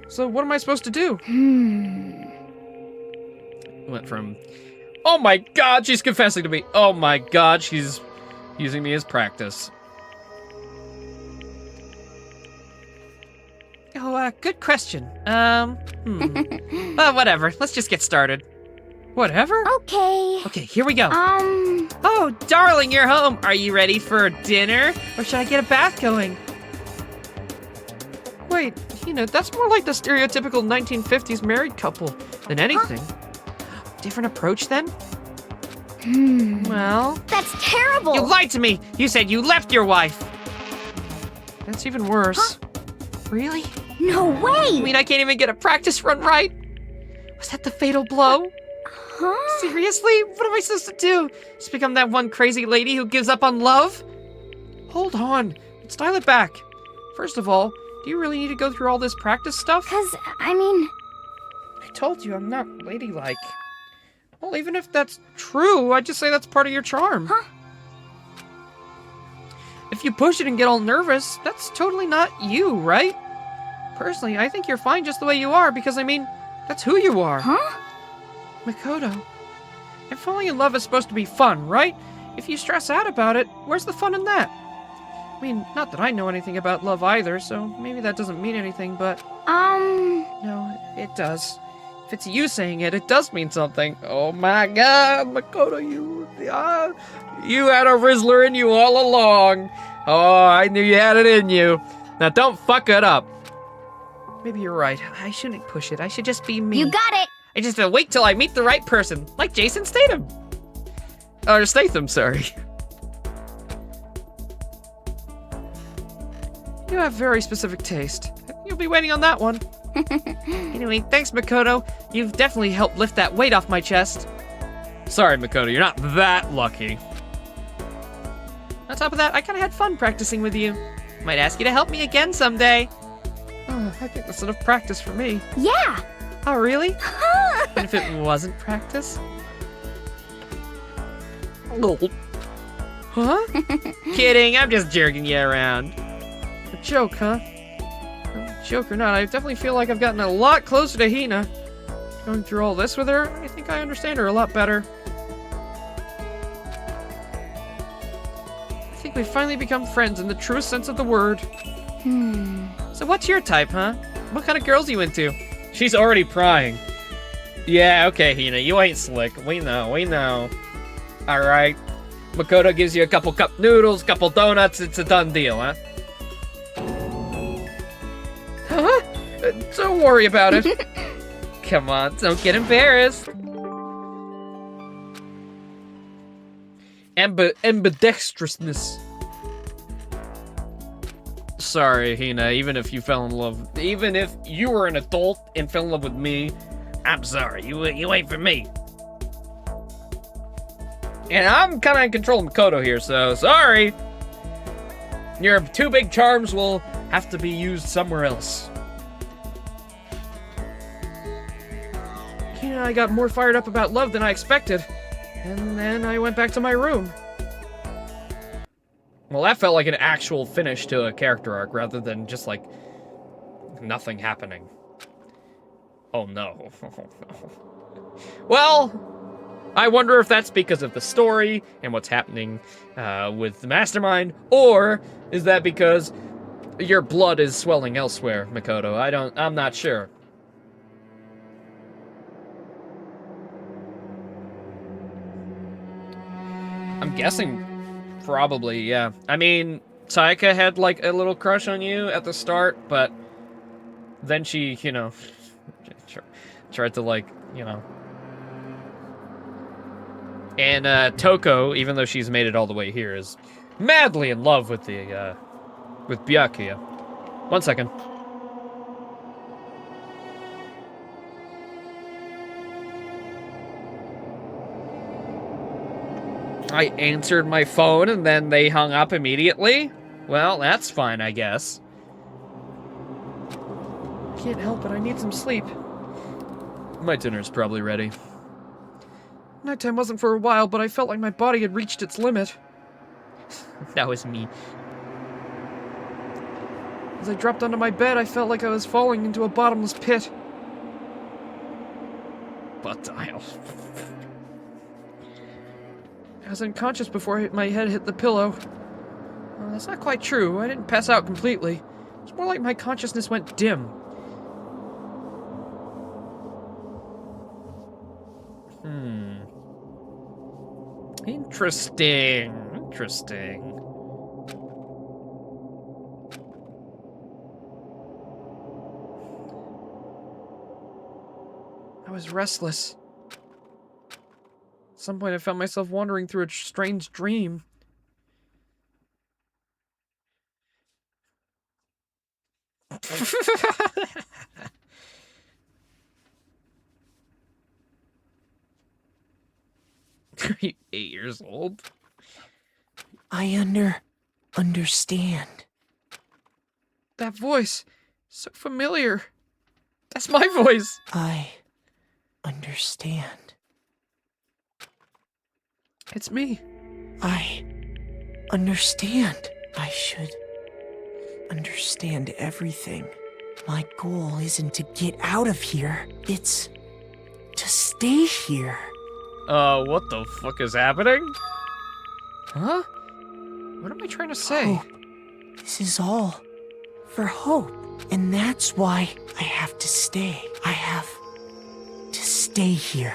So what am I supposed to do? Went from, oh my god, she's confessing to me. Oh my god, she's using me as practice. Oh, good question. Whatever, let's just get started. Whatever? Okay. Okay, here we go. Um, Oh, darling, you're home. Are you ready for dinner? Or should I get a bath going? Wait, that's more like the stereotypical 1950s married couple than anything. Different approach then? Well, that's terrible. you lied to me. You said you left your wife. That's even worse. Really? No way. You mean I can't even get a practice run right? Was that the fatal blow? Huh? Seriously? What am I supposed to do? Just become that one crazy lady who gives up on love? Hold on. Let's dial it back. First of all, do you really need to go through all this practice stuff? 'Cause, I mean, I told you I'm not ladylike. Well, even if that's true, I'd just say that's part of your charm. Huh? If you push it and get all nervous, that's totally not you, right? Personally, I think you're fine just the way you are because, I mean, that's who you are. huh? Makoto, and falling in love is supposed to be fun, right? If you stress out about it, where's the fun in that? I mean, not that I know anything about love either, so maybe that doesn't mean anything, but... No, it does. If it's you saying it, it does mean something. Oh my god, Makoto, you had a Rizzler in you all along. Oh, I knew you had it in you. Now don't fuck it up. Maybe you're right. I shouldn't push it. I should just be me. You got it! I just have to wait till I meet the right person, like Jason Statham. Or Statham, sorry. You have very specific taste. You'll be waiting on that one. Anyway, thanks, Makoto. You've definitely helped lift that weight off my chest. Sorry, Makoto, you're not that lucky. On top of that, I kind of had fun practicing with you. Might ask you to help me again someday. Oh, I think that's enough practice for me. Yeah! Oh, really? And if it wasn't practice? Huh? Kidding, I'm just jerking you around. A joke, huh? Well, joke or not, I definitely feel like I've gotten a lot closer to Hina. Going through all this with her, I think I understand her a lot better. I think we've finally become friends in the truest sense of the word. So what's your type, huh? What kind of girls are you into? She's already prying. Yeah, okay, Hina, you ain't slick. We know. Alright. Makoto gives you a couple cup noodles, couple donuts, it's a done deal, huh? Huh? Don't worry about it. Come on, don't get embarrassed. Ambidextrousness. Sorry, Hina, even if you fell in love, even if you were an adult and fell in love with me, I'm sorry, you ain't for me. And I'm kind of in control of Makoto here, so sorry. Your two big charms will have to be used somewhere else. You know, I got more fired up about love than I expected. And then I went back to my room. Well, that felt like an actual finish to a character arc rather than just like nothing happening. Oh no. Well, I wonder if that's because of the story and what's happening with the mastermind, or is that because your blood is swelling elsewhere, Makoto? I'm not sure. I'm guessing probably, yeah. I mean, Sayaka had like a little crush on you at the start, but then she, you know, tried to like, you know. And Toko, even though she's made it all the way here, is madly in love with the with Byakuya. 1 second. I answered my phone and then they hung up immediately? Well, that's fine, I guess. Can't help it, I need some sleep. My dinner's probably ready. Nighttime wasn't for a while, but I felt like my body had reached its limit. That was me. As I dropped onto my bed, I felt like I was falling into a bottomless pit. Butt dial. I was unconscious before my head hit the pillow. That's not quite true. I didn't pass out completely. It's more like my consciousness went dim. Interesting. I was restless. At some point I found myself wandering through a strange dream. Are you 8 years old? I understand. That voice, so familiar. That's my voice. I understand. It's me. I understand. I should understand everything. My goal isn't to get out of here. It's to stay here. What the fuck is happening? Huh? What am I trying to say? Hope. This is all for hope. And that's why I have to stay. I have to stay here.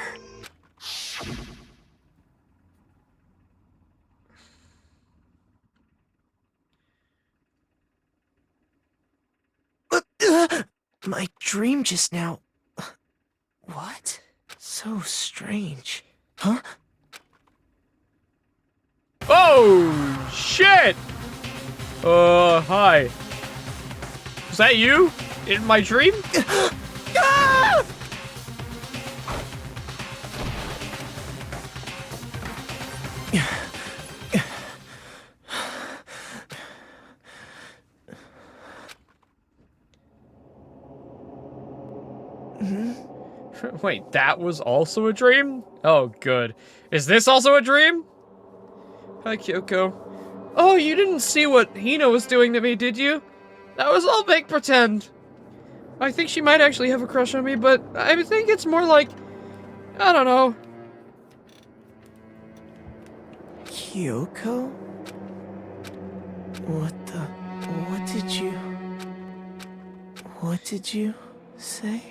My dream just now... What? So strange. Huh? Oh, shit! Hi. Was that you? In my dream? Ah! Wait, that was also a dream? Oh, good. Is this also a dream? Hi, Kyoko. Oh, you didn't see what Hina was doing to me, did you? That was all make pretend. I think she might actually have a crush on me, but I think it's more like... I don't know. Kyoko? What did you say?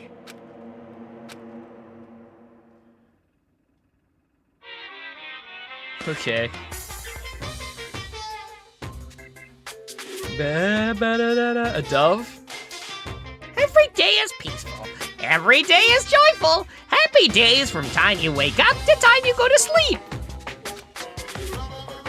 Okay. A dove? Every day is peaceful. Every day is joyful. Happy days from time you wake up to time you go to sleep.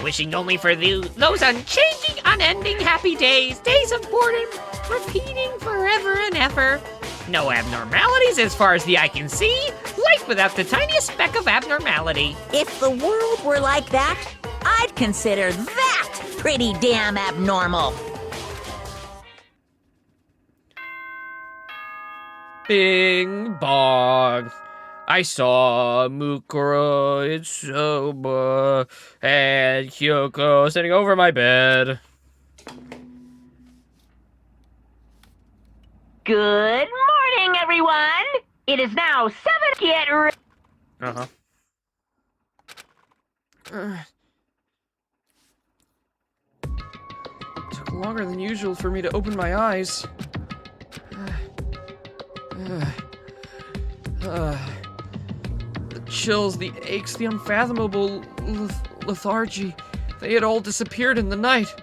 Wishing only for those unchanging, unending happy days. Days of boredom, repeating forever and ever. No abnormalities as far as the eye can see. Life without the tiniest speck of abnormality. If the world were like that, I'd consider that pretty damn abnormal. Bing bong. I saw Mukuro, Itsuba, and Kyoko sitting over my bed. Good morning, everyone! It is now 7. Get ready. Took longer than usual for me to open my eyes. The chills, the aches, the unfathomable lethargy, they had all disappeared in the night.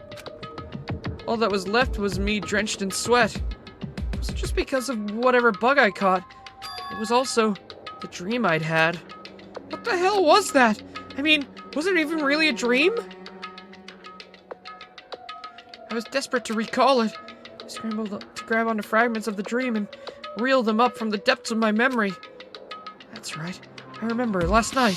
All that was left was me drenched in sweat. It was just because of whatever bug I caught. It was also the dream I'd had. What the hell was that? I mean, was it even really a dream? I was desperate to recall it. I scrambled to grab onto fragments of the dream and reel them up from the depths of my memory. That's right. I remember last night.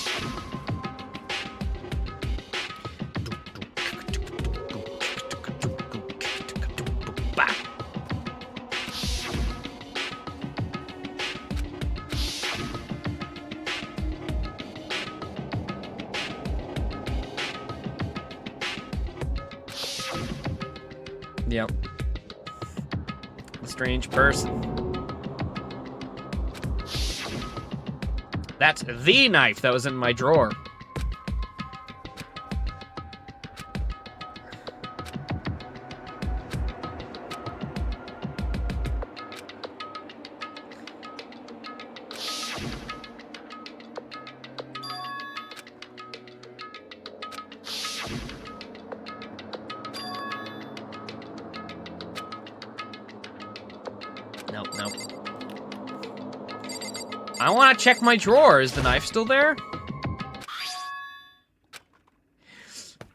Yep. A strange person. That's the knife that was in my drawer. Nope, nope. I want to check my drawer. Is the knife still there?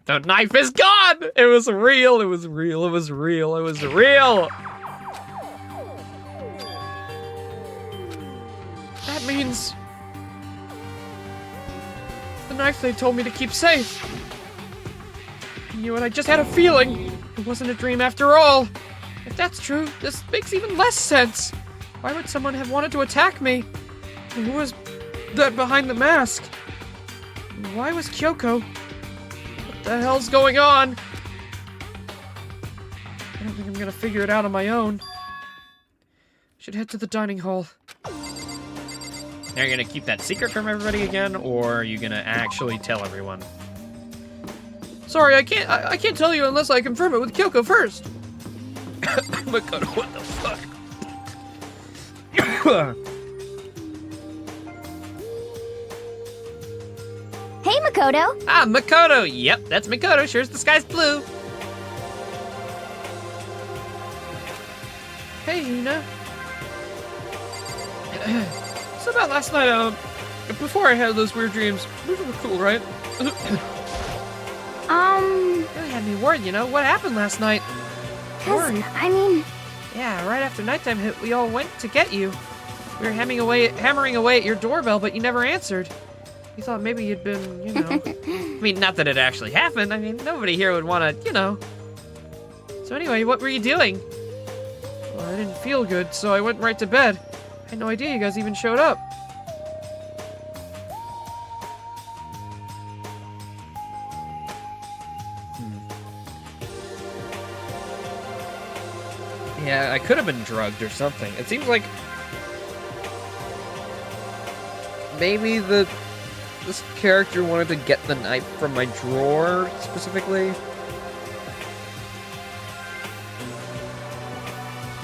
The knife is gone! It was real, it was real, it was real, it was real! That means... the knife they told me to keep safe. I knew it, I just had a feeling. It wasn't a dream after all. If that's true, this makes even less sense. Why would someone have wanted to attack me? And who was that behind the mask? And why was Kyoko? What the hell's going on? I don't think I'm gonna figure it out on my own. Should head to the dining hall. Are you gonna keep that secret from everybody again, or are you gonna actually tell everyone? Sorry, I can't tell you unless I confirm it with Kyoko first. Makoto, what the fuck? Hey, Makoto. Ah, Makoto. Yep, that's Makoto. Sure as the sky's blue. Hey, Hina. So about last night, before I had those weird dreams, those were cool, right? Really had me worried, you know? What happened last night? Worried. I mean... Yeah, right after nighttime hit, we all went to get you. We were hammering away at your doorbell, but you never answered. You thought maybe you'd been, you know... I mean, not that it actually happened. I mean, nobody here would want to, you know... So anyway, what were you doing? Well, I didn't feel good, so I went right to bed. I had no idea you guys even showed up. Yeah, I could have been drugged or something. It seems like maybe this character wanted to get the knife from my drawer specifically.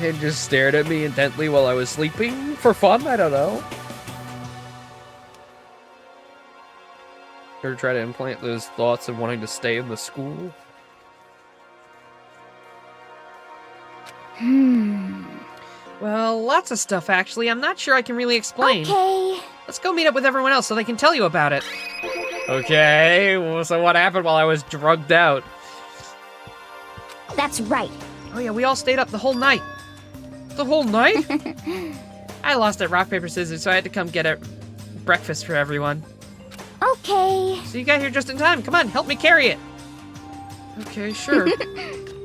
And just stared at me intently while I was sleeping for fun, I don't know. Or try to implant those thoughts of wanting to stay in the school. Well, lots of stuff, actually. I'm not sure I can really explain. Okay. Let's go meet up with everyone else so they can tell you about it. Okay, well, so what happened while I was drugged out? That's right. Oh yeah, we all stayed up the whole night. The whole night? I lost at rock, paper, scissors, so I had to come get a breakfast for everyone. Okay. So you got here just in time. Come on, help me carry it. Okay, sure.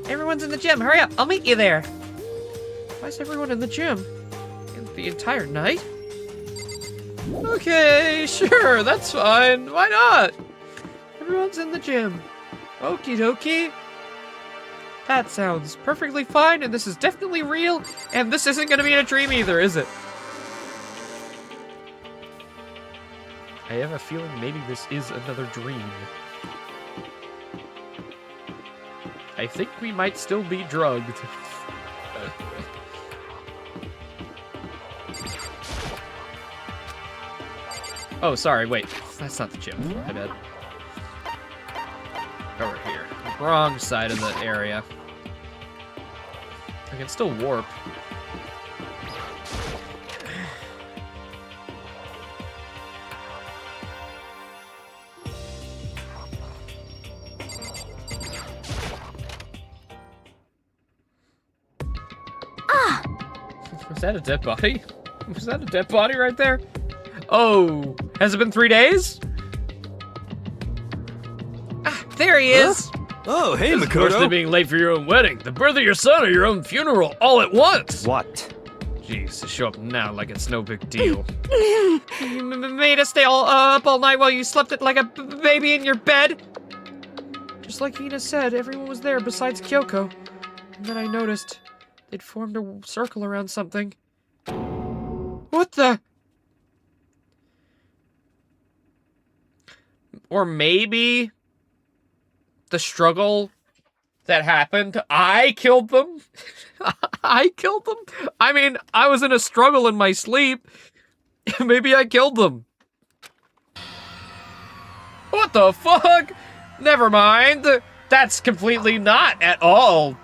Everyone's in the gym. Hurry up, I'll meet you there. Why is everyone in the gym? The entire night? Okay, sure, that's fine. Why not? Everyone's in the gym. Okie dokie. That sounds perfectly fine, and this is definitely real, and this isn't gonna be in a dream either, is it? I have a feeling maybe this is another dream. I think we might still be drugged. Oh, sorry, wait. That's not the gym. My bad. Over here. Wrong side of the area. I can still warp. Ah! Was that a dead body? Was that a dead body right there? Oh, has it been 3 days? Ah, there he is! Huh? Oh, hey, This is worse than Makoto. being late for your own wedding, the birth of your son, or your own funeral all at once! What? Jeez, to show up now like it's no big deal. You made us stay up all night while you slept it like a baby in your bed? Just like Hina said, everyone was there besides Kyoko. And then I noticed they'd formed a circle around something. What the? Or maybe the struggle that happened, I killed them? I killed them? I mean, I was in a struggle in my sleep. Maybe I killed them. What the fuck? Never mind. That's completely not at all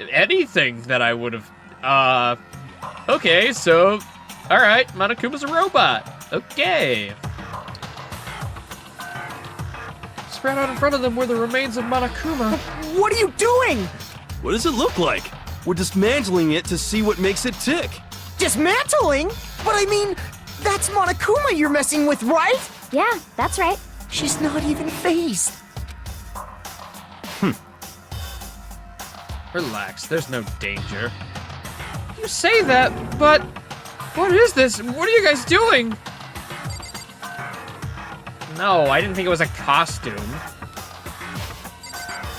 anything that I would have... Okay, so... Alright, Monokuma's a robot. Okay. Spread out in front of them were the remains of Monokuma. What are you doing? What does it look like? We're dismantling it to see what makes it tick. Dismantling? But I mean, that's Monokuma you're messing with, right? Yeah, that's right. She's not even phased. Relax, there's no danger. You say that, but... What is this? What are you guys doing? No, I didn't think it was a costume.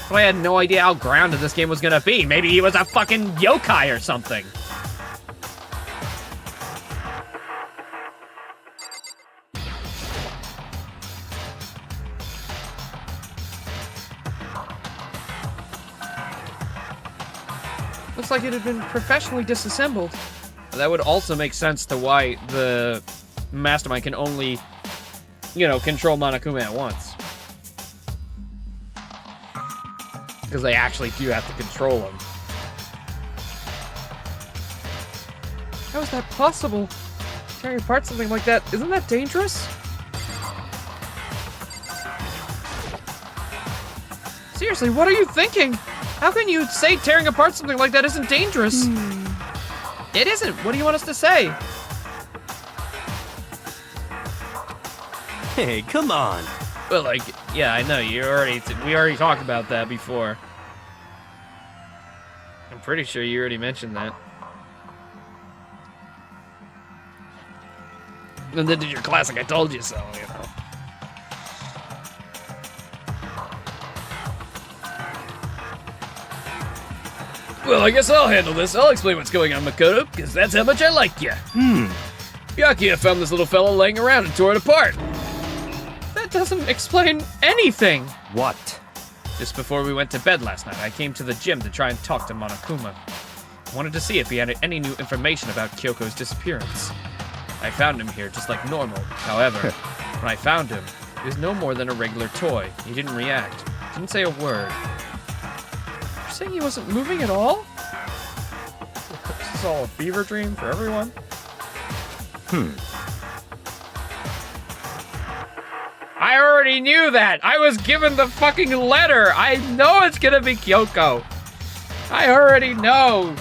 So I had no idea how grounded this game was gonna be. Maybe he was a fucking yokai or something. Looks like it had been professionally disassembled. That would also make sense to why the mastermind can only, you know, control Monokuma at once. Because they actually do have to control him. How is that possible? Tearing apart something like that, isn't that dangerous? Seriously, what are you thinking? How can you say tearing apart something like that isn't dangerous? It isn't. What do you want us to say? Hey, come on. Well, like, yeah, I know. We already talked about that before. I'm pretty sure you already mentioned that. And then did your classic I told you so, you know. Well, I guess I'll handle this. I'll explain what's going on, Makoto, because that's how much I like you. Yakuya found this little fella laying around and tore it apart. That doesn't explain anything. What? Just before we went to bed last night, I came to the gym to try and talk to Monokuma. I wanted to see if he had any new information about Kyoko's disappearance. I found him here just like normal. However, when I found him, he was no more than a regular toy. He didn't react, didn't say a word. You're saying he wasn't moving at all? This is all a fever dream for everyone? I already knew that! I was given the fucking letter! I know it's gonna be Kyoko! I already know!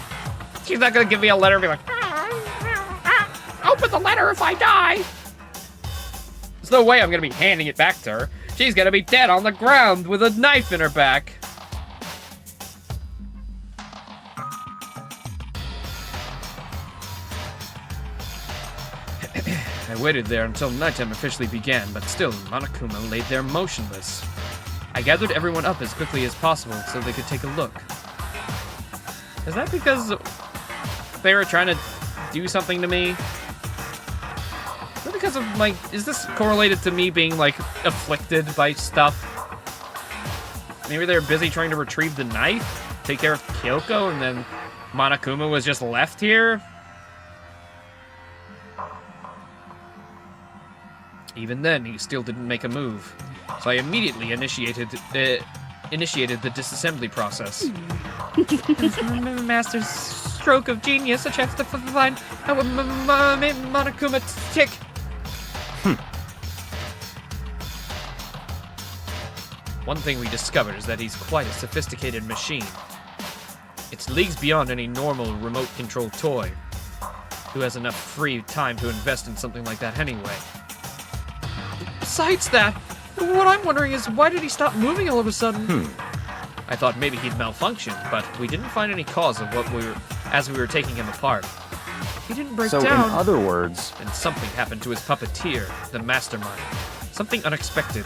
She's not gonna give me a letter and be like, open the letter if I die! There's no way I'm gonna be handing it back to her. She's gonna be dead on the ground with a knife in her back. I waited there until nighttime officially began, but still, Monokuma laid there motionless. I gathered everyone up as quickly as possible so they could take a look. Is that because they were trying to do something to me? Is that because of, like, is this correlated to me being, like, afflicted by stuff? Maybe they were busy trying to retrieve the knife, take care of Kyoko, and then Monokuma was just left here? Even then, he still didn't make a move. So I immediately initiated the disassembly process. Master's stroke of genius, a chance to find how Monokuma tick. One thing we discovered is that he's quite a sophisticated machine. It's leagues beyond any normal remote-controlled toy. Who has enough free time to invest in something like that anyway? Besides that, what I'm wondering is why did he stop moving all of a sudden? I thought maybe he'd malfunction, but we didn't find any cause of what as we were taking him apart. He didn't break down. So in other words, and something happened to his puppeteer, the mastermind. Something unexpected.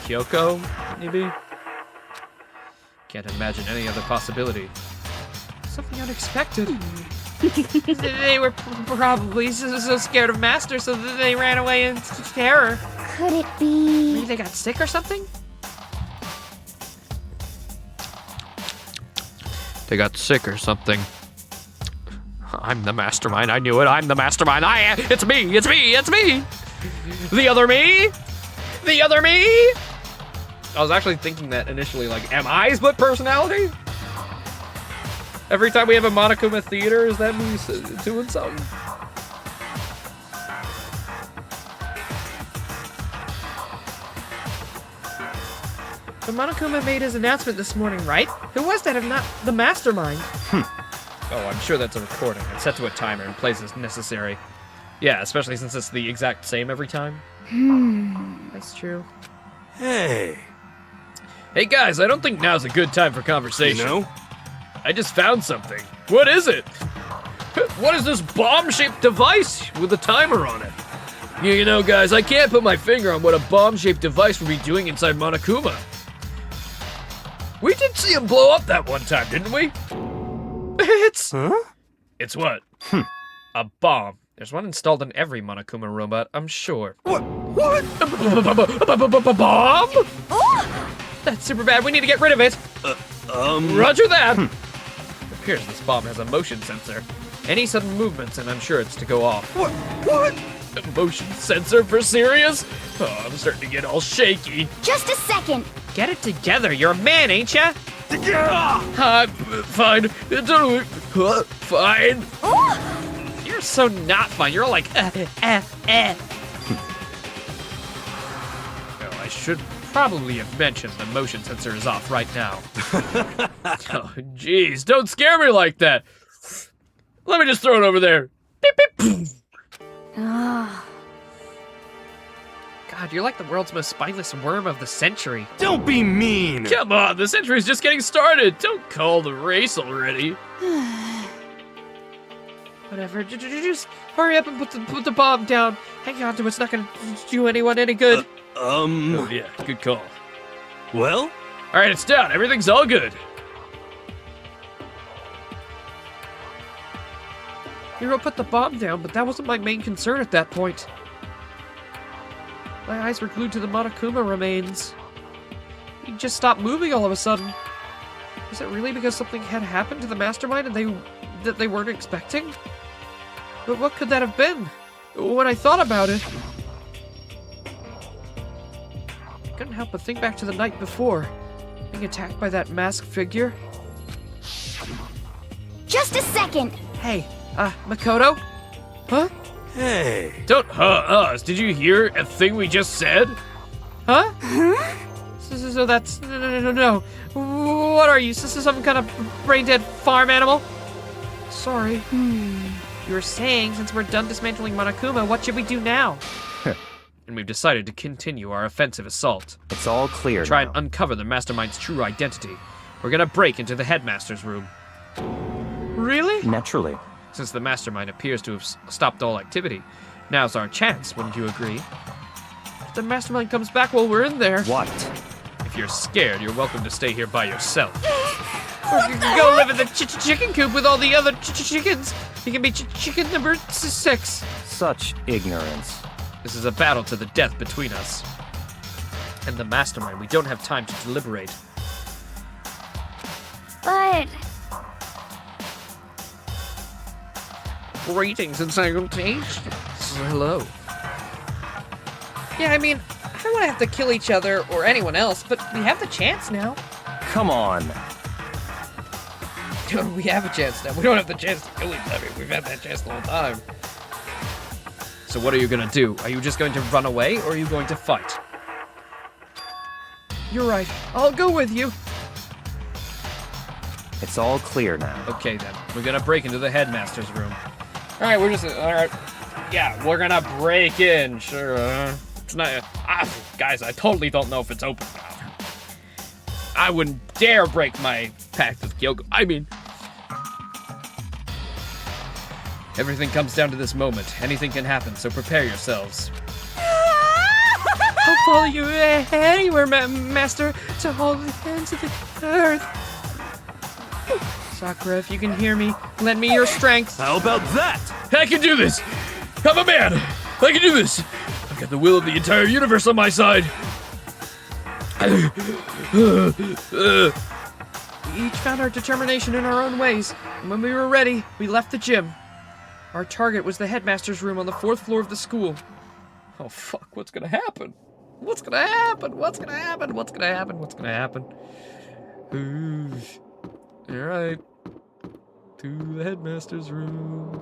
Kyoko, maybe? Can't imagine any other possibility. Something unexpected. They were probably so scared of Master, so they ran away in terror. Could it be... Maybe they got sick or something? They got sick or something. I'm the mastermind. I knew it. I'm the mastermind. It's me. It's me. It's me. The other me. The other me. I was actually thinking that initially, like, am I split personality? Every time we have a Monokuma theater, is that me doing something? But Monokuma made his announcement this morning, right? Who was that if not the mastermind? Oh, I'm sure that's a recording. It's set to a timer and plays as necessary. Yeah, especially since it's the exact same every time. That's true. Hey. Hey guys, I don't think now's a good time for conversation. You know? I just found something. What is it? What is this bomb-shaped device with a timer on it? You know, guys, I can't put my finger on what a bomb-shaped device would be doing inside Monokuma. We did see him blow up that one time, didn't we? It's... Huh? It's what? A bomb. There's one installed in every Monokuma robot, I'm sure. What? Bomb? That's super bad. We need to get rid of it. Roger that. It appears this bomb has a motion sensor. Any sudden movements, and I'm sure it's to go off. What? A motion sensor for serious? Oh, I'm starting to get all shaky. Just a second. Get it together. You're a man, ain't ya? Yeah. Fine. Fine. You're so not fun. You're all like, No, I should probably have mentioned the motion sensor is off right now. Oh, jeez, don't scare me like that. Let me just throw it over there. Beep, beep. Ah. God, you're like the world's most spineless worm of the century. Don't be mean! Come on, the century's just getting started. Don't call the race already. Whatever, just hurry up and put the bomb down. Hang on to it's not gonna do anyone any good. Oh yeah, good call. Well? All right, it's down. Everything's all good. Hero put the bomb down, but that wasn't my main concern at that point. My eyes were glued to the Monokuma remains. He just stopped moving all of a sudden. Was it really because something had happened to the mastermind and that they weren't expecting? But what could that have been? When I thought about it, I couldn't help but think back to the night before, being attacked by that masked figure. Just a second. Hey, Makoto? Huh? Hey. Don't us. Did you hear a thing we just said? Huh? Huh? So that's... No. What are you? Is this some kind of brain-dead farm animal? Sorry. You were saying, since we're done dismantling Monokuma, what should we do now? And we've decided to continue our offensive assault. It's all clear Try now. and uncover the mastermind's true identity. We're gonna break into the headmaster's room. Really? Naturally. Since the mastermind appears to have stopped all activity, now's our chance, wouldn't you agree? If the mastermind comes back while we're in there... What? If you're scared, you're welcome to stay here by yourself. Or you can go live in the chicken coop with all the other chickens. You can be chicken number 6. Such ignorance. This is a battle to the death between us. And the mastermind, we don't have time to deliberate. But... Greetings and salutations. Hello. Yeah, I mean, I don't want to have to kill each other or anyone else, but we have the chance now. Come on. We have a chance now. We don't have the chance to kill each other. We've had that chance the whole time. So what are you gonna do? Are you just going to run away, or are you going to fight? You're right. I'll go with you. It's all clear now. Okay then. We're gonna break into the headmaster's room. Alright, alright. Yeah, we're gonna break in, sure. It's not, guys, I totally don't know if it's open now. I wouldn't dare break my pact with Kyoko. I mean, everything comes down to this moment. Anything can happen, so prepare yourselves. I'll follow you anywhere, Master, to all the ends of the earth. Sakura, if you can hear me, lend me your strength. How about that? I can do this! I'm a man! I can do this! I've got the will of the entire universe on my side! We each found our determination in our own ways, and when we were ready, we left the gym. Our target was the headmaster's room on the 4th floor of the school. Oh fuck, what's gonna happen? What's gonna happen? What's gonna happen? What's gonna happen? What's gonna happen? Alright. To the headmaster's room.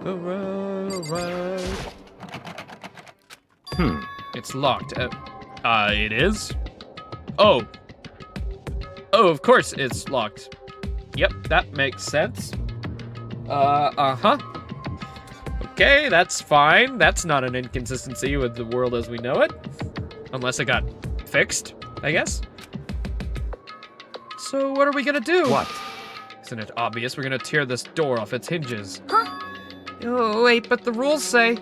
Alright. It's locked. It is? Oh. Oh, of course it's locked. Yep, that makes sense. Uh-huh. Okay, that's fine. That's not an inconsistency with the world as we know it. Unless it got fixed, I guess. So what are we gonna do? What? Isn't it obvious we're gonna tear this door off its hinges? Huh? Oh, wait, but the rules say...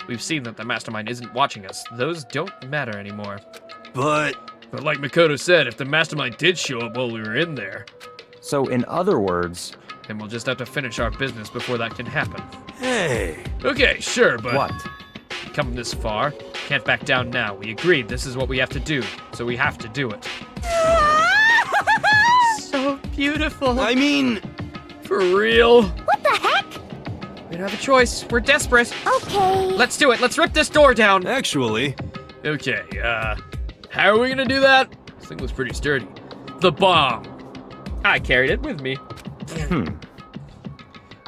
We've seen that the mastermind isn't watching us. Those don't matter anymore. But like Makoto said, if the mastermind did show up while we were in there... So in other words... Then we'll just have to finish our business before that can happen. hey. Okay, sure, but... What? Come this far. Can't back down now. We agreed this is what we have to do, so we have to do it. So beautiful. I mean... For real? What the heck? We don't have a choice. We're desperate. Okay. Let's do it. Let's rip this door down. Actually... Okay, how are we gonna do that? This thing was pretty sturdy. The bomb. I carried it with me.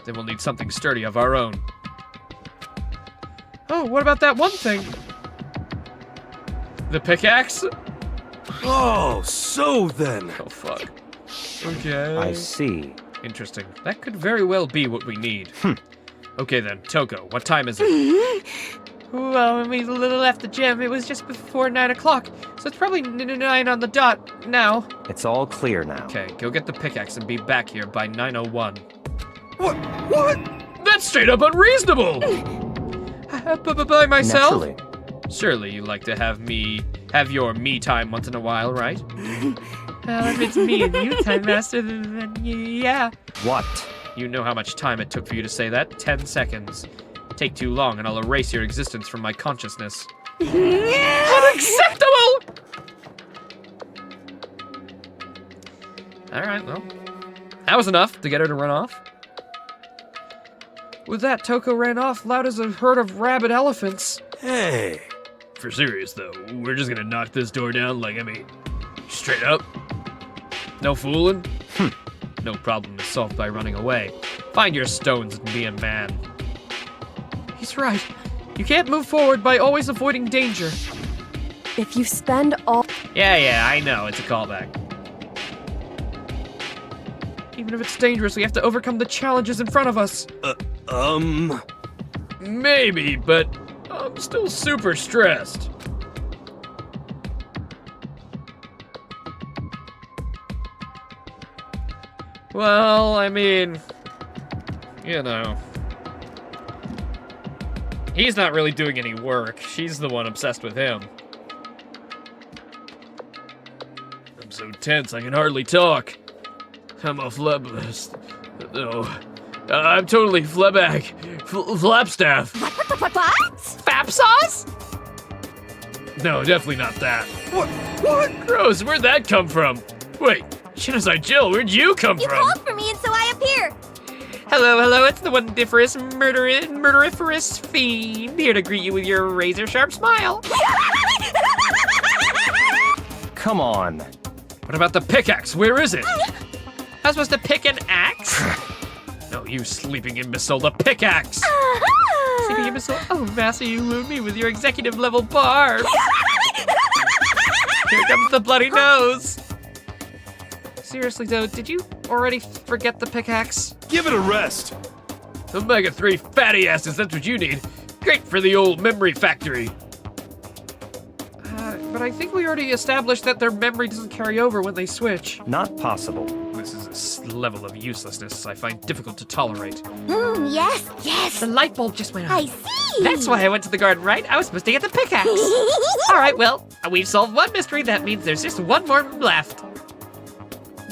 Then we'll need something sturdy of our own. Oh, what about that one thing? The pickaxe? Oh, so then. Oh, fuck. Okay. I see. Interesting. That could very well be what we need. Okay then, Toko, what time is it? Well, when we left the gym, it was just before 9 o'clock, so it's probably 9 on the dot now. It's all clear now. Okay, go get the pickaxe and be back here by 9:01. What? That's straight up unreasonable! By myself? Naturally. Surely you like to have your me time once in a while, right? Well, if it's me and you time, Master, then yeah. What? You know how much time it took for you to say that? 10 seconds. Take too long and I'll erase your existence from my consciousness. Unacceptable! Alright, well. That was enough to get her to run off. With that, Toko ran off loud as a herd of rabid elephants. Hey. For serious, though, we're just gonna knock this door down, like, I mean, straight up? No fooling? No problem is solved by running away. Find your stones and be a man. He's right. You can't move forward by always avoiding danger. If you spend all... Yeah, I know, it's a callback. Even if it's dangerous, we have to overcome the challenges in front of us. Maybe, but I'm still super stressed. Well, I mean, you know. He's not really doing any work. She's the one obsessed with him. I'm so tense I can hardly talk. I'm a flablist. No. I'm totally flabag. Flapstaff. What? Fap sauce? No, definitely not that. What? Gross, where'd that come from? Wait, Shinazai Jill, where'd you come You from? called for me and so I appear. Hello, it's the wondiferous, murderiferous fiend, here to greet you with your razor-sharp smile. Come on. What about the pickaxe? Where is it? I was supposed to pick an axe? No, you sleeping imbecile, the pickaxe! Sleeping imbecile? Oh, Master, you ruined me with your executive-level barbs. Here comes the bloody nose. Seriously, though, did you already forget the pickaxe? Give it a rest. Omega-3 fatty acids, that's what you need. Great for the old memory factory. But I think we already established that their memory doesn't carry over when they switch. Not possible. This is a level of uselessness I find difficult to tolerate. Yes. The light bulb just went on. I see. That's why I went to the garden, right? I was supposed to get the pickaxe. All right, well, we've solved one mystery. That means there's just one more left.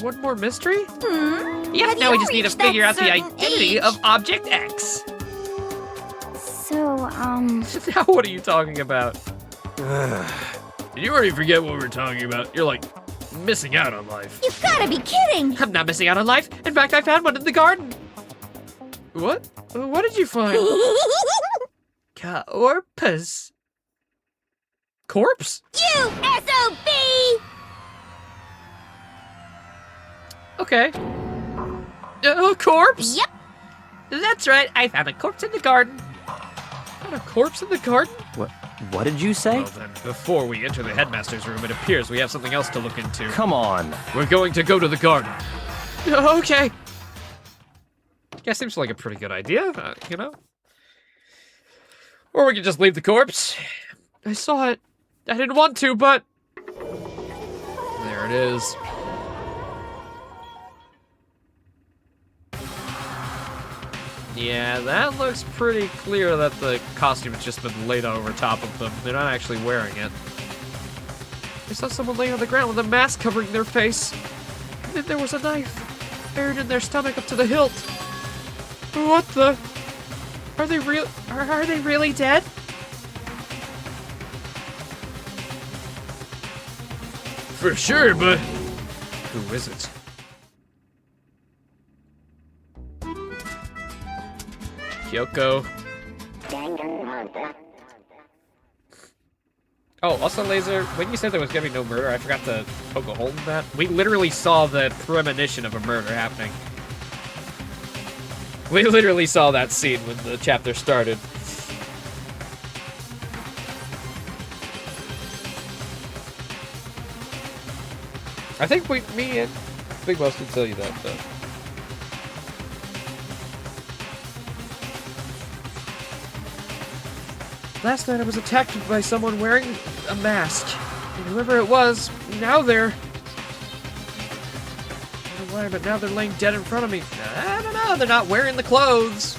One more mystery? Yep, now we just need to figure out the identity of Object X. So, Now what are you talking about? Did you already forget what we were talking about? You're like missing out on life. You've gotta be kidding. I'm not missing out on life. In fact, I found one in the garden. What? What did you find? Corpus. Corpse? You SOB! Okay. Corpse? Yep. That's right. I found a corpse in the garden. Found a corpse in the garden? What did you say? Well then, before we enter the headmaster's room, it appears we have something else to look into. Come on. We're going to go to the garden. Okay. Yeah, seems like a pretty good idea, you know? Or we could just leave the corpse. I saw it. I didn't want to, but... There it is. Yeah, that looks pretty clear that the costume has just been laid over top of them. They're not actually wearing it. I saw someone laying on the ground with a mask covering their face. And then there was a knife buried in their stomach up to the hilt. What the? Are they really dead? For sure, but who is it? Kyoko. Oh, also, Laser, when you said there was gonna be no murder, I forgot to poke a hole in that. We literally saw the premonition of a murder happening. We literally saw that scene when the chapter started. I think me and Big Boss did tell you that, though. Last night I was attacked by someone wearing a mask. And whoever it was, now they're... I don't know why, but now they're laying dead in front of me. I don't know, they're not wearing the clothes.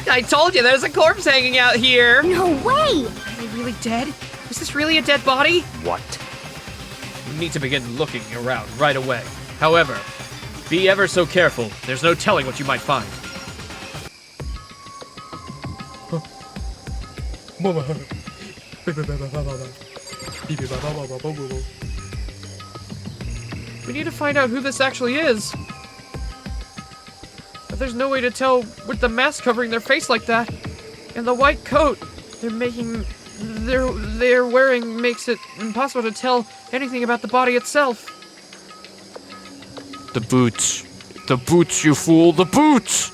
I told you, there's a corpse hanging out here. No way! Are they really dead? Is this really a dead body? What? We need to begin looking around right away. However, be ever so careful. There's no telling what you might find. We need to find out who this actually is. But there's no way to tell with the mask covering their face like that. And the white coat they're wearing makes it impossible to tell anything about the body itself. The boots. The boots, you fool. The boots!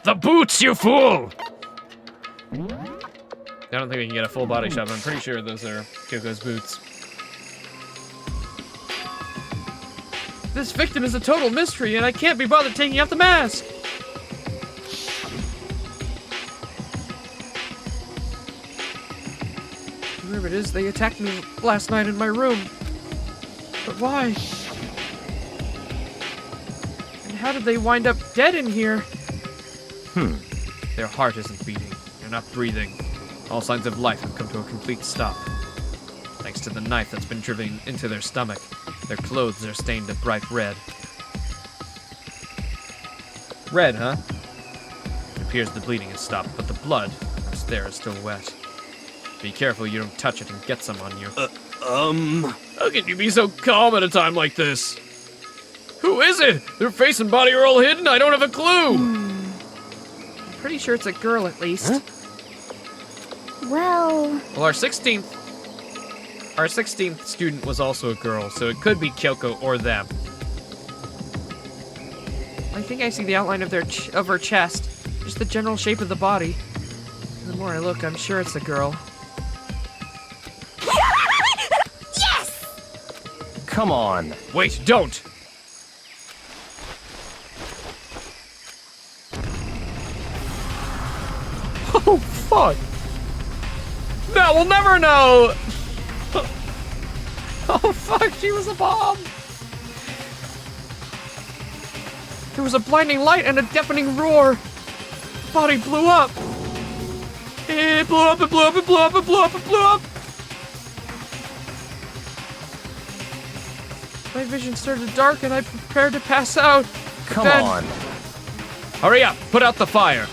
The boots, you fool! I don't think we can get a full body shot, but I'm pretty sure those are Kyoko's boots. This victim is a total mystery, and I can't be bothered taking off the mask! Whoever it is, they attacked me last night in my room. But why? And how did they wind up dead in here? Their heart isn't beating. They're not breathing. All signs of life have come to a complete stop. Thanks to the knife that's been driven into their stomach, their clothes are stained a bright red. Red, huh? It appears the bleeding has stopped, but the blood that's there is still wet. Be careful you don't touch it and get some on you. How can you be so calm at a time like this? Who is it? Their face and body are all hidden? I don't have a clue! I'm pretty sure it's a girl, at least. Huh? Well, our 16th student was also a girl, so it could be Kyoko or them. I think I see the outline of of her chest, just the general shape of the body. The more I look, I'm sure it's a girl. yes! Come on. Wait, don't! Oh, fuck! No, we'll never know! Oh, fuck, she was a bomb! There was a blinding light and a deafening roar. The body blew up. It blew up, it blew up, it blew up, it blew up, it blew up! My vision started to darken, I prepared to pass out. Come on. Hurry up, put out the fire.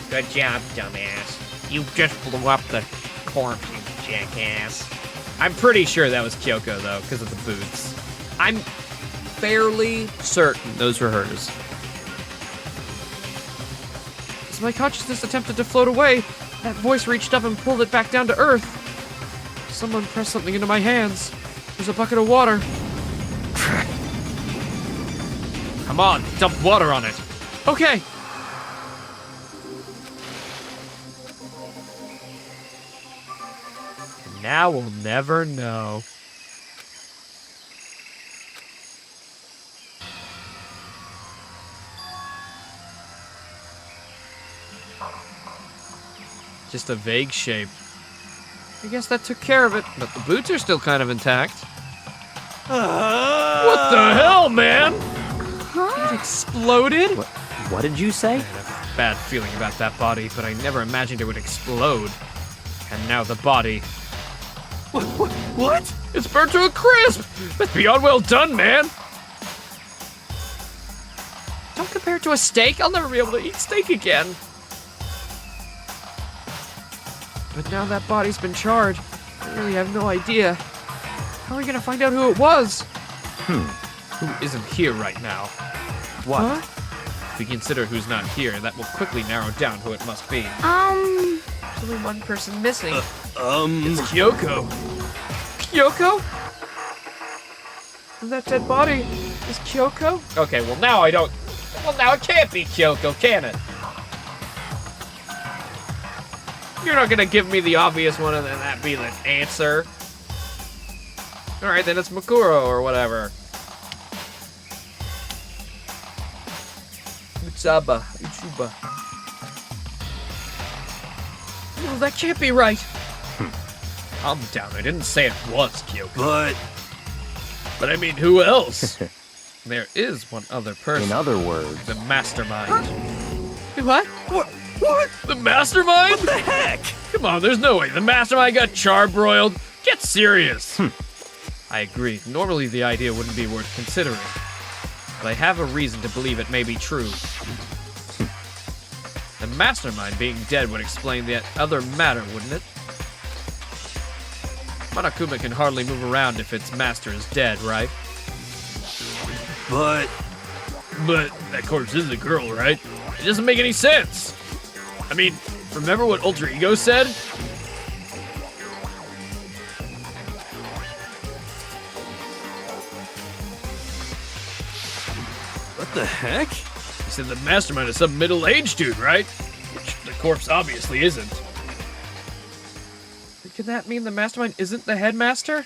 Good job, dumbass. You just blew up the corpse, you jackass. I'm pretty sure that was Kyoko, though, because of the boots. I'm fairly certain those were hers. As my consciousness attempted to float away, that voice reached up and pulled it back down to earth. Someone pressed something into my hands. There's a bucket of water. Come on, dump water on it. Okay. Now we'll never know. Just a vague shape. I guess that took care of it, but the boots are still kind of intact. What the hell, man? Huh? It exploded? What did you say? I had a bad feeling about that body, but I never imagined it would explode. And now the body... What? It's burnt to a crisp! That's beyond well done, man! Don't compare it to a steak. I'll never be able to eat steak again. But now that body's been charred, I really have no idea. How are we gonna find out who it was? Who isn't here right now? What? Huh? If we consider who's not here, that will quickly narrow down who it must be. only one person missing. It's Kyoko. Kyoko? And that dead body is Kyoko? Okay, well now I don't... Well now it can't be Kyoko, can it? You're not gonna give me the obvious one and then that be the answer. Alright, then it's Mukuro or whatever. Utsuba. Well, that can't be right. Calm down, I didn't say it was Kyoko. But I mean, who else? There is one other person. In other words, The mastermind. What? What? The mastermind? What the heck? Come on, there's no way. The mastermind got charbroiled. Get serious. I agree. Normally the idea wouldn't be worth considering. But I have a reason to believe it may be true. The mastermind being dead would explain that other matter, wouldn't it? Monokuma can hardly move around if its master is dead, right? But that corpse is a girl, right? It doesn't make any sense. I mean, remember what Ultra Ego said? What the heck? He said the mastermind is some middle-aged dude, right? Which the corpse obviously isn't. Can that mean the mastermind isn't the headmaster?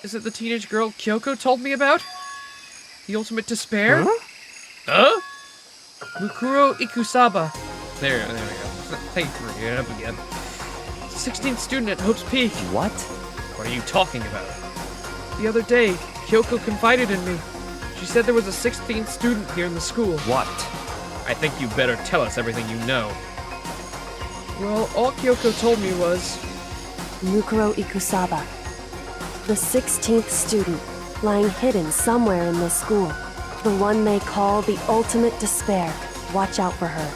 Is it the teenage girl Kyoko told me about? The ultimate despair? Huh? Mukuro Ikusaba. There we go. Thank you for bringing it up again. 16th student at Hope's Peak. what? What are you talking about? The other day, Kyoko confided in me. She said there was a 16th student here in the school. What? I think you better tell us everything you know. Well, all Kyoko told me was... Mukuro Ikusaba. The 16th student, lying hidden somewhere in this school. The one they call the ultimate despair. Watch out for her.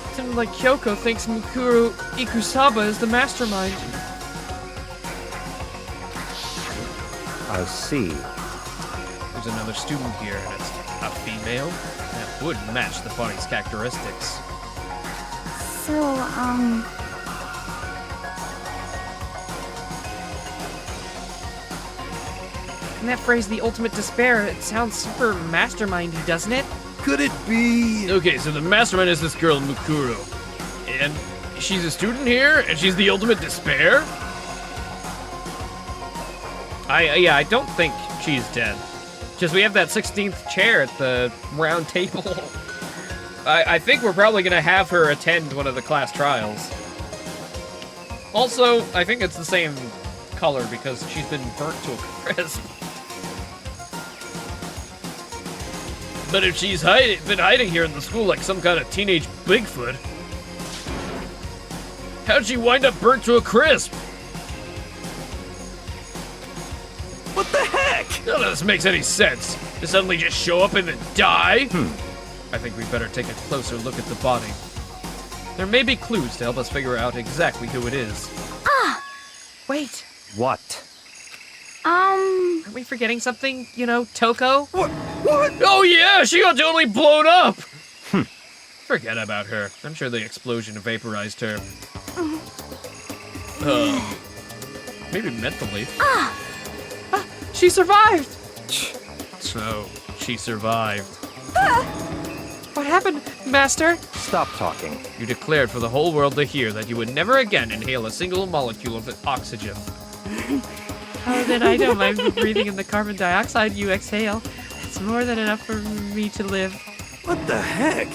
It sounded like Kyoko thinks Mukuro Ikusaba is the mastermind. I see. There's another student here, and it's a female. That would match the body's characteristics. So, And that phrase, the ultimate despair, it sounds super mastermindy, doesn't it? Could it be? Okay, so the mastermind is this girl, Mukuro. And she's a student here, and she's the ultimate despair? I don't think she's dead. Just we have that 16th chair at the round table. I think we're probably gonna have her attend one of the class trials. Also, I think it's the same color because she's been burnt to a crisp. But if she's been hiding here in the school like some kind of teenage Bigfoot, how'd she wind up burnt to a crisp? What the heck? None of this makes any sense. To suddenly just show up and then die? I think we better take a closer look at the body. There may be clues to help us figure out exactly who it is. Wait, What? aren't we forgetting something? You know, Toko? What? Oh yeah, she got totally blown up! Forget about her. I'm sure the explosion vaporized her. Maybe mentally. She survived! So, she survived. What happened, Master? Stop talking. You declared for the whole world to hear that you would never again inhale a single molecule of oxygen. How did I know? I'm breathing in the carbon dioxide you exhale. It's more than enough for me to live. What the heck?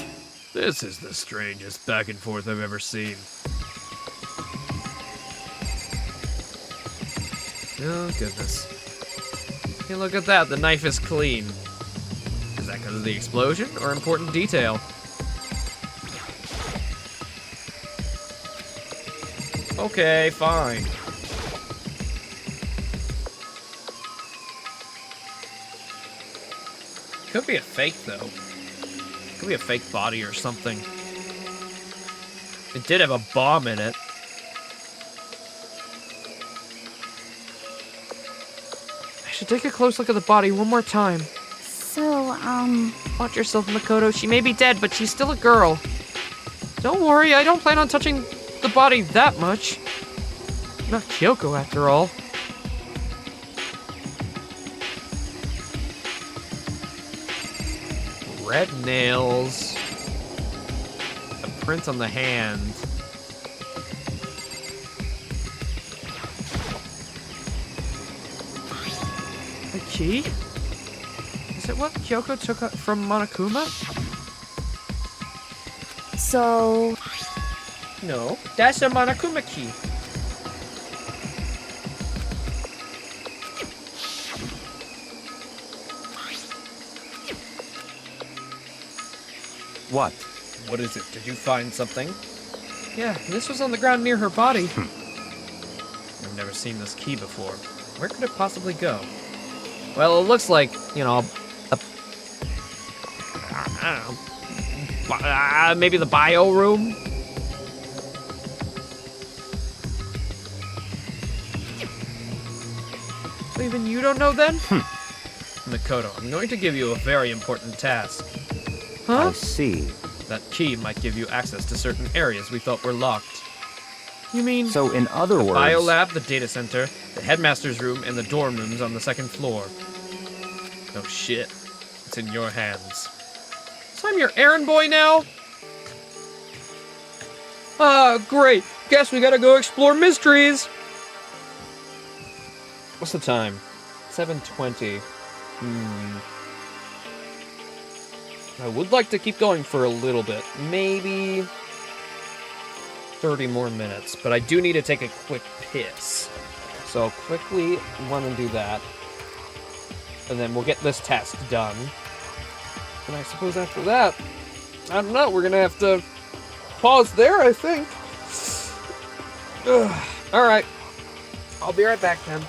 This is the strangest back and forth I've ever seen. Oh, goodness. Hey, look at that. The knife is clean. Is that because of the explosion or important detail? Okay, fine. Could be a fake, though. Could be a fake body or something. It did have a bomb in it. I should take a close look at the body one more time. So, Watch yourself, Makoto. She may be dead, but she's still a girl. Don't worry, I don't plan on touching the body that much. I'm not Kyoko, after all. Red nails. A print on the hand. A key? Is it what Kyoko took from Monokuma? So... No, that's a Monokuma key. What? What is it? Did you find something? Yeah, this was on the ground near her body. I've never seen this key before. Where could it possibly go? Well, it looks like, you know, I don't know, maybe the bio room? So even you don't know then? Makoto, I'm going to give you a very important task. Huh? I see. That key might give you access to certain areas we thought were locked. You mean... So in other words... Biolab, the data center, the headmaster's room, and the dorm rooms on the second floor. Oh shit. It's in your hands. So I'm your errand boy now? Ah, great. Guess we gotta go explore mysteries. What's the time? 7:20. I would like to keep going for a little bit. Maybe 30 more minutes, but I do need to take a quick piss. So quickly want to do that. And then we'll get this task done. And I suppose after that, I don't know, we're gonna have to pause there, I think. Alright. I'll be right back then.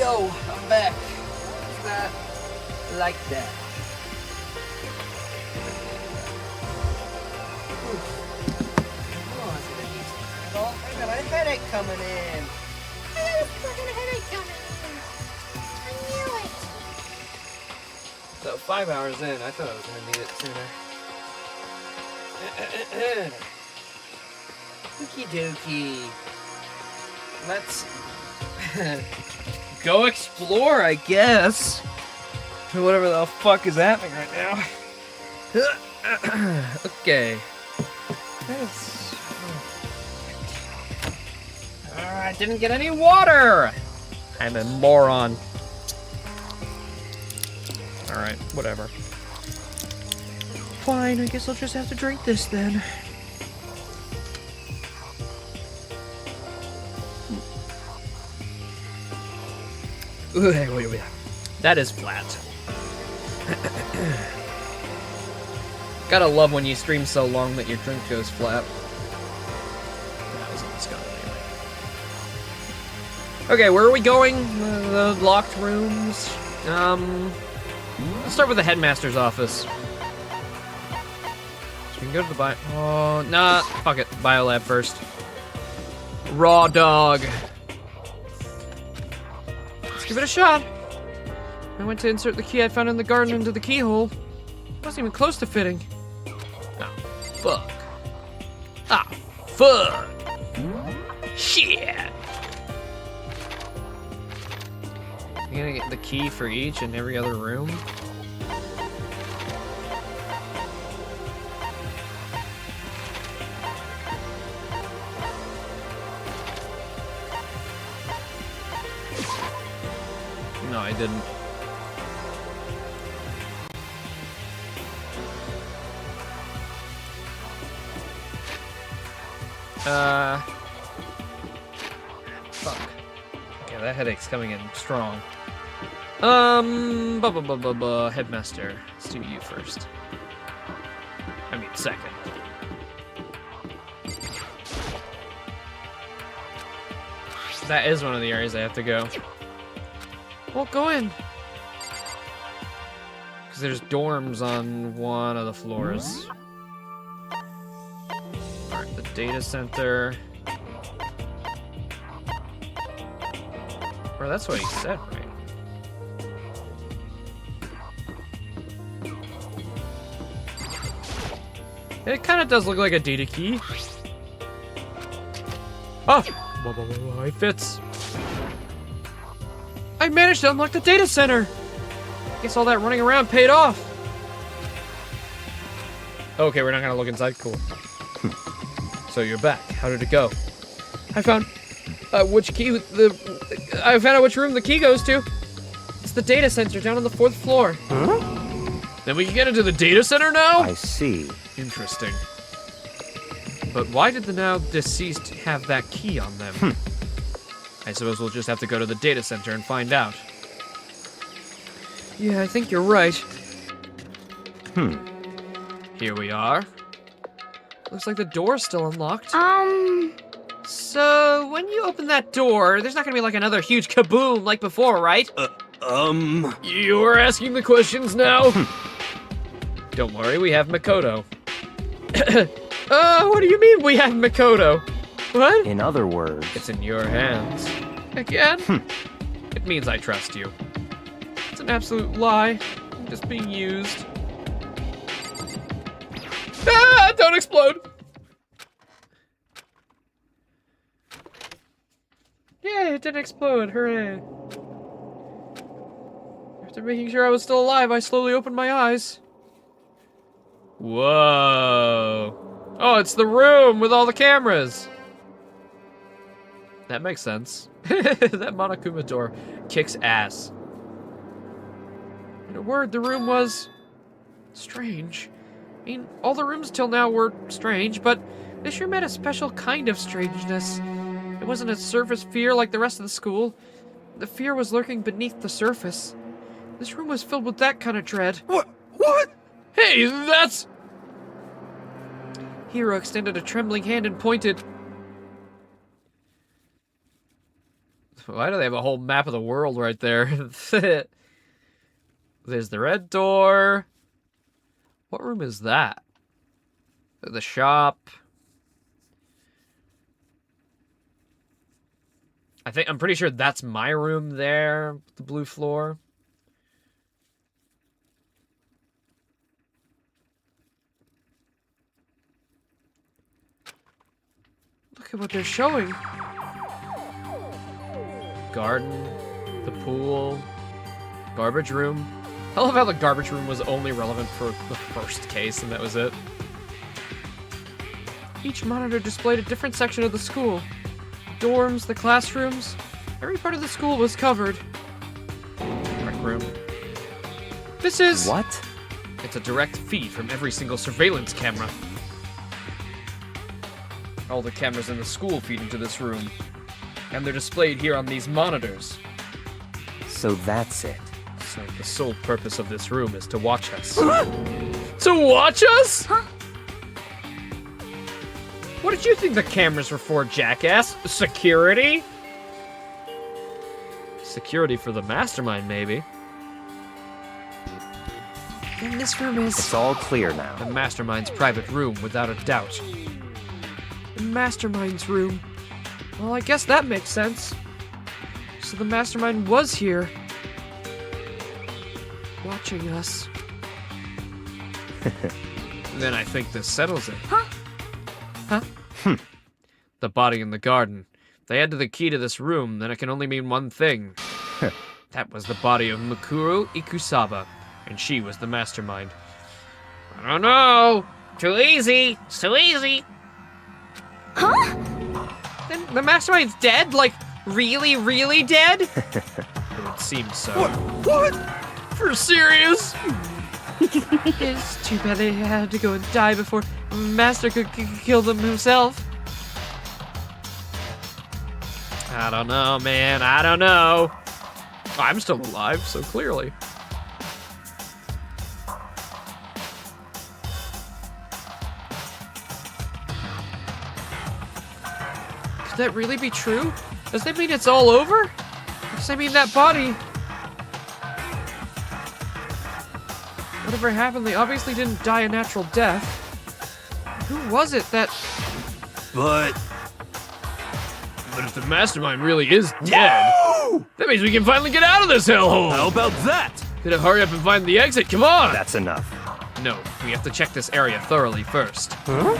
Yo, I'm back. Not like that. I got a headache coming in. I got a fucking headache coming in. I knew it. So 5 hours in, I thought I was gonna need it sooner. Okie dokie. Let's go explore, I guess. Whatever the fuck is happening right now. Okay. I didn't get any water! I'm a moron. Alright, whatever. Fine, I guess I'll just have to drink this then. That is flat. Gotta love when you stream so long that your drink goes flat. That was disgusting. Okay, where are we going? The locked rooms. Let's start with the headmaster's office. So we can go to the bio. Oh, nah, fuck it. Biolab first. Raw dog. Let's give it a shot. I went to insert the key I found in the garden into the keyhole. It wasn't even close to fitting. Ah, fuck. Ah, fuck. Shit. You gonna get the key for each and every other room? No, I didn't. Fuck. Okay, that headache's coming in strong. Headmaster. Let's do you first. I mean, second. That is one of the areas I have to go. Well, go in. Because there's dorms on one of the floors. Alright, the data center. Or that's what he said, right? It kind of does look like a data key. Oh! It fits. I managed to unlock the data center! Guess all that running around paid off. Okay, we're not gonna look inside. Cool. So you're back. How did it go? I found which key I found out which room the key goes to. It's the data center down on the 4th floor. Huh? Then we can get into the data center now? I see. Interesting. But why did the now deceased have that key on them? I suppose we'll just have to go to the data center and find out. Yeah, I think you're right. Here we are. Looks like the door's still unlocked. So, when you open that door, there's not gonna be like another huge kaboom like before, right? You're asking the questions now? Don't worry, we have Makoto. What do you mean we have Makoto? What? In other words... It's in your hands. Again? It means I trust you. It's an absolute lie. I'm just being used. Ah! Don't explode! Yay, it didn't explode. Hooray. After making sure I was still alive, I slowly opened my eyes. Whoa. Oh, it's the room with all the cameras. That makes sense. That Monokuma door kicks ass. In a word, the room was... strange. I mean, all the rooms till now were strange, but this room had a special kind of strangeness. It wasn't a surface fear like the rest of the school. The fear was lurking beneath the surface. This room was filled with that kind of dread. What? Hey, that's... Hiro extended a trembling hand and pointed. Why do they have a whole map of the world right there? There's the red door. What room is that? The shop. I'm pretty sure that's my room there, the blue floor. Look at what they're showing. Garden, the pool, garbage room. I love how the garbage room was only relevant for the first case, and that was it. Each monitor displayed a different section of the school. The dorms, the classrooms, every part of the school was covered. Rec room. This is... What? It's a direct feed from every single surveillance camera. All the cameras in the school feed into this room. And they're displayed here on these monitors. So that's it. So the sole purpose of this room is to watch us. To watch us? Huh? What did you think the cameras were for, jackass? Security? Security for the mastermind, maybe. And this room is... It's all clear now. The mastermind's private room, without a doubt. The mastermind's room. Well, I guess that makes sense. So the mastermind was here. Watching us. Then I think this settles it. Huh? Huh? The body in the garden. If they add to the key to this room, then it can only mean one thing. That was the body of Mikuru Ikusaba, and she was the mastermind. I don't know. Too easy. It's too easy. Huh? Then the mastermind's dead? Like, really, really dead? It would seem so. What? For serious? It's too bad they had to go and die before Master could kill them himself. I don't know, man. I don't know. I'm still alive, so clearly. Could that really be true? Does that mean it's all over? Does that mean that body... Whatever happened, they obviously didn't die a natural death. Who was it that... But if the mastermind really is dead, that means we can finally get out of this hellhole! How about that? Gotta hurry up and find the exit, come on! That's enough. No, we have to check this area thoroughly first. Huh?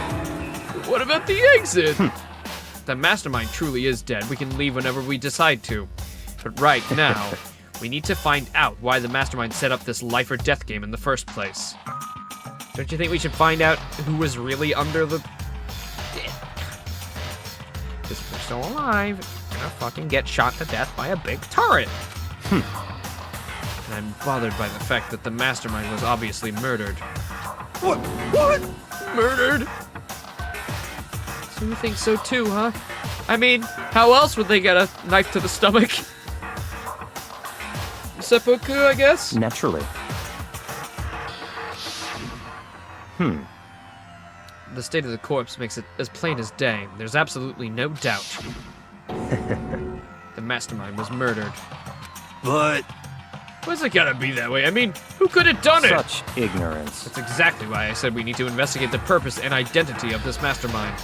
What about the exit? If the mastermind truly is dead, we can leave whenever we decide to. But right now, we need to find out why the mastermind set up this life or death game in the first place. Don't you think we should find out who was really under the... Because if we're still alive, we're gonna fucking get shot to death by a big turret. And I'm bothered by the fact that the mastermind was obviously murdered. What? Murdered? So you think so too, huh? I mean, how else would they get a knife to the stomach? Seppuku, I guess? Naturally. The state of the corpse makes it as plain as day. There's absolutely no doubt. The mastermind was murdered. But... Why's it gotta be that way? I mean, who could have done it? Such ignorance. That's exactly why I said we need to investigate the purpose and identity of this mastermind.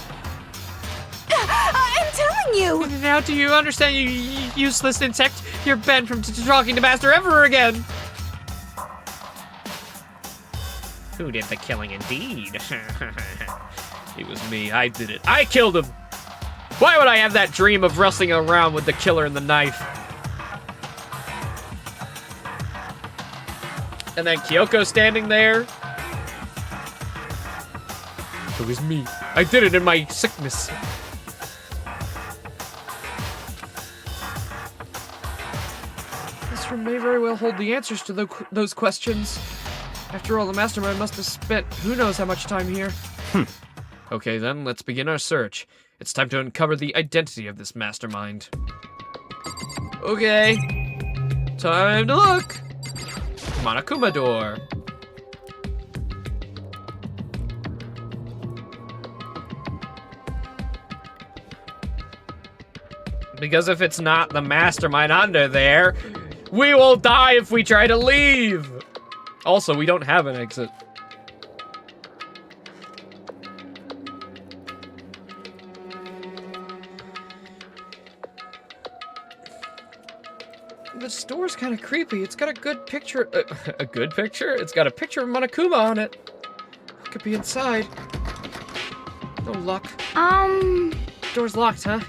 I'm telling you! Now do you understand, you useless insect? You're banned from talking to Master ever again! Who did the killing indeed? It was me, I did it. I killed him! Why would I have that dream of wrestling around with the killer and the knife? And then Kyoko standing there. It was me. I did it in my sickness. This room may very well hold the answers to those questions. After all, the mastermind must have spent who knows how much time here. Okay then, let's begin our search. It's time to uncover the identity of this mastermind. Okay. Time to look. Monokuma door. Because if it's not the mastermind under there, we will die if we try to leave. Also, we don't have an exit. The store's kind of creepy. It's got a good picture. A good picture? It's got a picture of Monokuma on it. Could be inside. No luck. Door's locked, huh?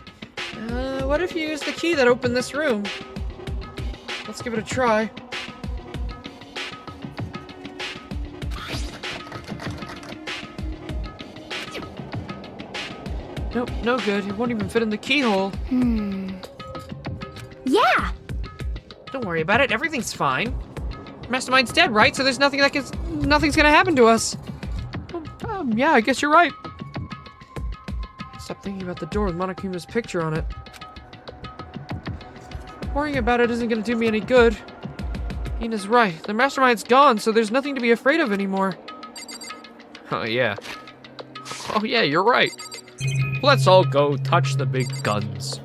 What if you use the key that opened this room? Let's give it a try. Nope, no good. It won't even fit in the keyhole. Yeah! Don't worry about it. Everything's fine. Mastermind's dead, right? So there's nothing's gonna happen to us. Yeah, I guess you're right. Stop thinking about the door with Monokuma's picture on it. Worrying about it isn't gonna do me any good. Ina's right. The mastermind's gone, so there's nothing to be afraid of anymore. Oh, yeah. Oh, yeah, you're right. Let's all go touch the big guns.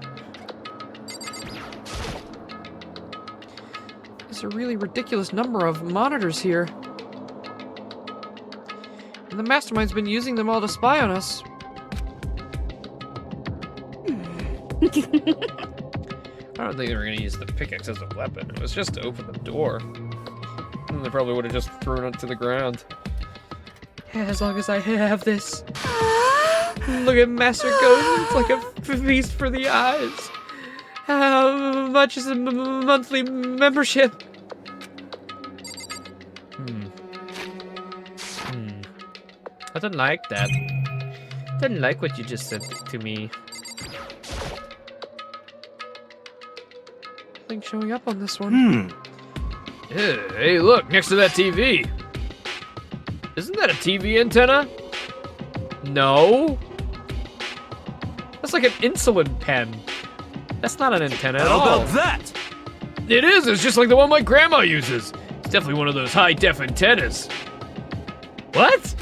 There's a really ridiculous number of monitors here. And the mastermind's been using them all to spy on us. I don't think they were going to use the pickaxe as a weapon. It was just to open the door. And they probably would have just thrown it to the ground. As long as I have this. Look at Master Ghost. It's like a feast for the eyes. How much is a monthly membership? I didn't like that. Didn't like what you just said to me. Nothing showing up on this one. Hey, look, next to that TV. Isn't that a TV antenna? No. That's like an insulin pen. That's not an antenna at all. How about that? It is. It's just like the one my grandma uses. It's definitely one of those high-def antennas. What?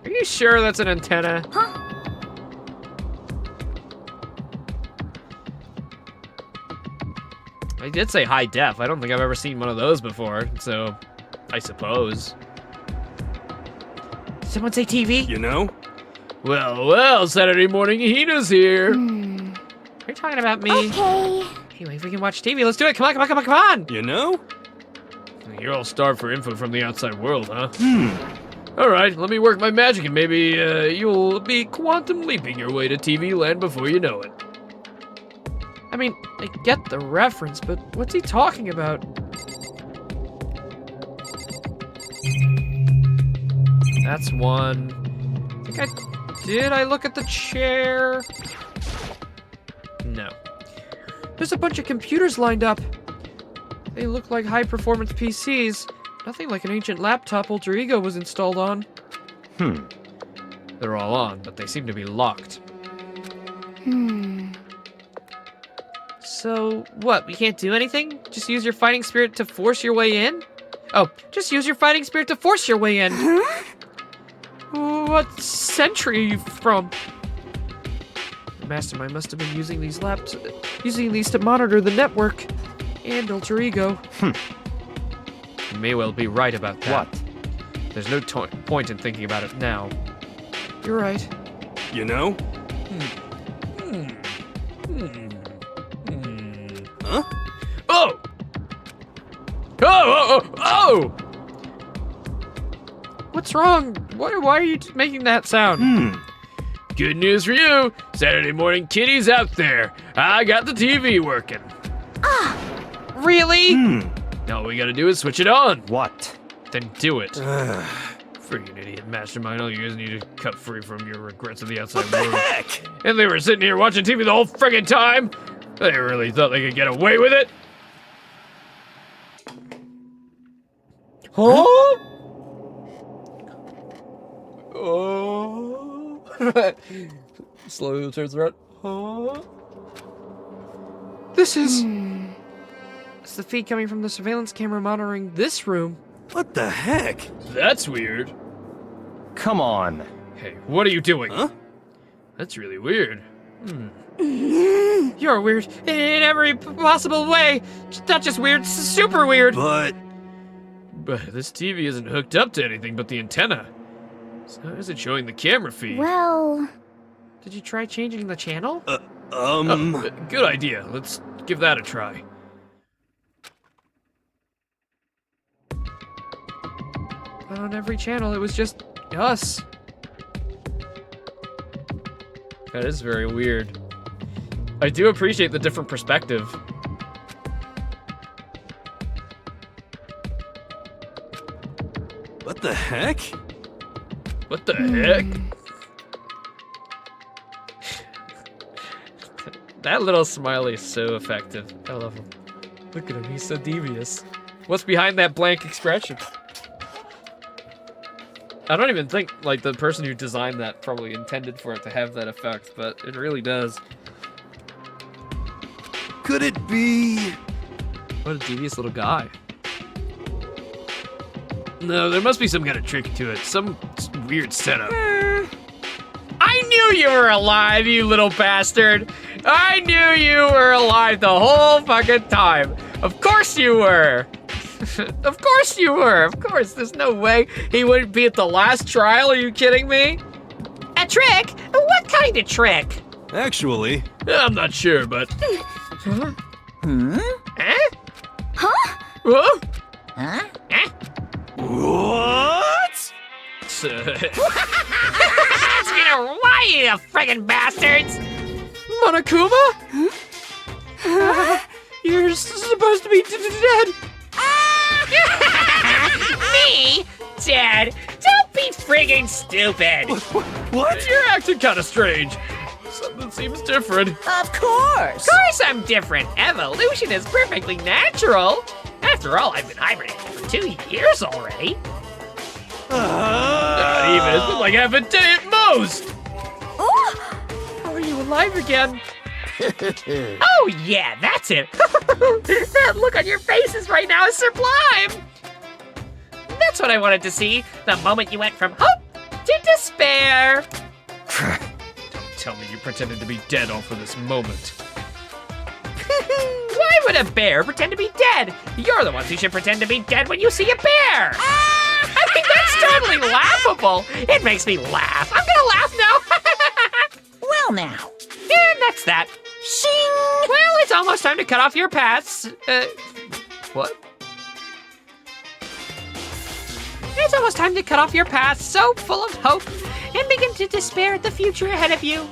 Are you sure that's an antenna? Huh? I did say high def. I don't think I've ever seen one of those before, so I suppose. Did someone say TV? You know? Well, Saturday morning Hina's here. Are you talking about me? Okay. Anyway, if we can watch TV, let's do it. Come on. You know? You're all starved for info from the outside world, huh? All right, let me work my magic and maybe you'll be quantum leaping your way to TV land before you know it. I mean, I get the reference, but what's he talking about? That's one. Did I look at the chair? No. There's a bunch of computers lined up. They look like high-performance PCs. Nothing like an ancient laptop Alter Ego was installed on. They're all on, but they seem to be locked. So, what, we can't do anything? Just use your fighting spirit to force your way in? Oh, just use your fighting spirit to force your way in. What century are you from? The mastermind must have been using these to monitor the network and Alter Ego. You may well be right about that. What? There's no point in thinking about it now. You're right. You know? Huh? Oh! Oh! What's wrong? Why are you making that sound? Good news for you. Saturday morning kitty's out there. I got the TV working. Really? Now all we gotta do is switch it on. What? Then do it. Freaking idiot mastermind. All you guys need to cut free from your regrets of the outside world. What the heck? And they were sitting here watching TV the whole friggin' time? They really thought they could get away with it? Huh? Oh. Slowly turns around. Huh? This is... It's the feed coming from the surveillance camera monitoring this room. What the heck? That's weird. Come on. Hey, what are you doing? Huh? That's really weird. You're weird in every possible way. Not just weird, super weird. But this TV isn't hooked up to anything but the antenna. So how is it showing the camera feed? Well... Did you try changing the channel? Good idea. Let's give that a try. But on every channel, it was just us. That is very weird. I do appreciate the different perspective. what the heck? What the heck? That little smiley is so effective. I love him. Look at him, he's so devious. What's behind that blank expression? I don't even think, like, the person who designed that probably intended for it to have that effect, but it really does. Could it be... What a devious little guy. No, there must be some kind of trick to it. Some weird setup. I knew you were alive, you little bastard! I knew you were alive the whole fucking time! Of course you were! Of course you were! Of course, there's no way he wouldn't be at the last trial, are you kidding me? A trick? What kind of trick? Actually... I'm not sure, but... Huh? Huh? Huh? What? That's gonna lie, you friggin' bastards! Monokuma? You're supposed to be dead. Me? Dead? Don't be friggin' stupid! What? You're acting kind of strange. Something seems different. Of course. Of course I'm different. Evolution is perfectly natural. After all, I've been hibernating for 2 years already. Not even. It's been like half a day at most. How are you alive again? Oh yeah, that's it. That look on your faces right now is sublime. That's what I wanted to see. The moment you went from hope to despair. Don't tell me you pretended to be dead all for this moment. Why would a bear pretend to be dead? You're the ones who should pretend to be dead when you see a bear. I mean, that's totally laughable. It makes me laugh. I'm gonna laugh now. Well now. And that's that. Shing! Well, it's almost time to cut off your paths. What? It's almost time to cut off your path so full of hope and begin to despair at the future ahead of you.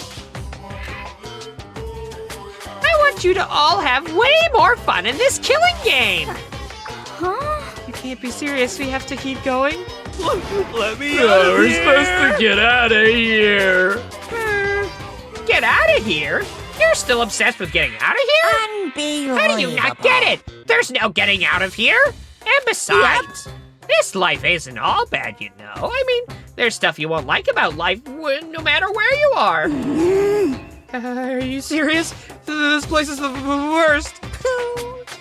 I want you to all have way more fun in this killing game. Huh? You can't be serious. We have to keep going. Let me Oh, we're supposed to get out of here. Get out of here? You're still obsessed with getting out of here? Unbelievable. How do you not get it? There's no getting out of here. And besides, this life isn't all bad, you know. I mean, there's stuff you won't like about life no matter where you are. Are you serious? This place is the worst.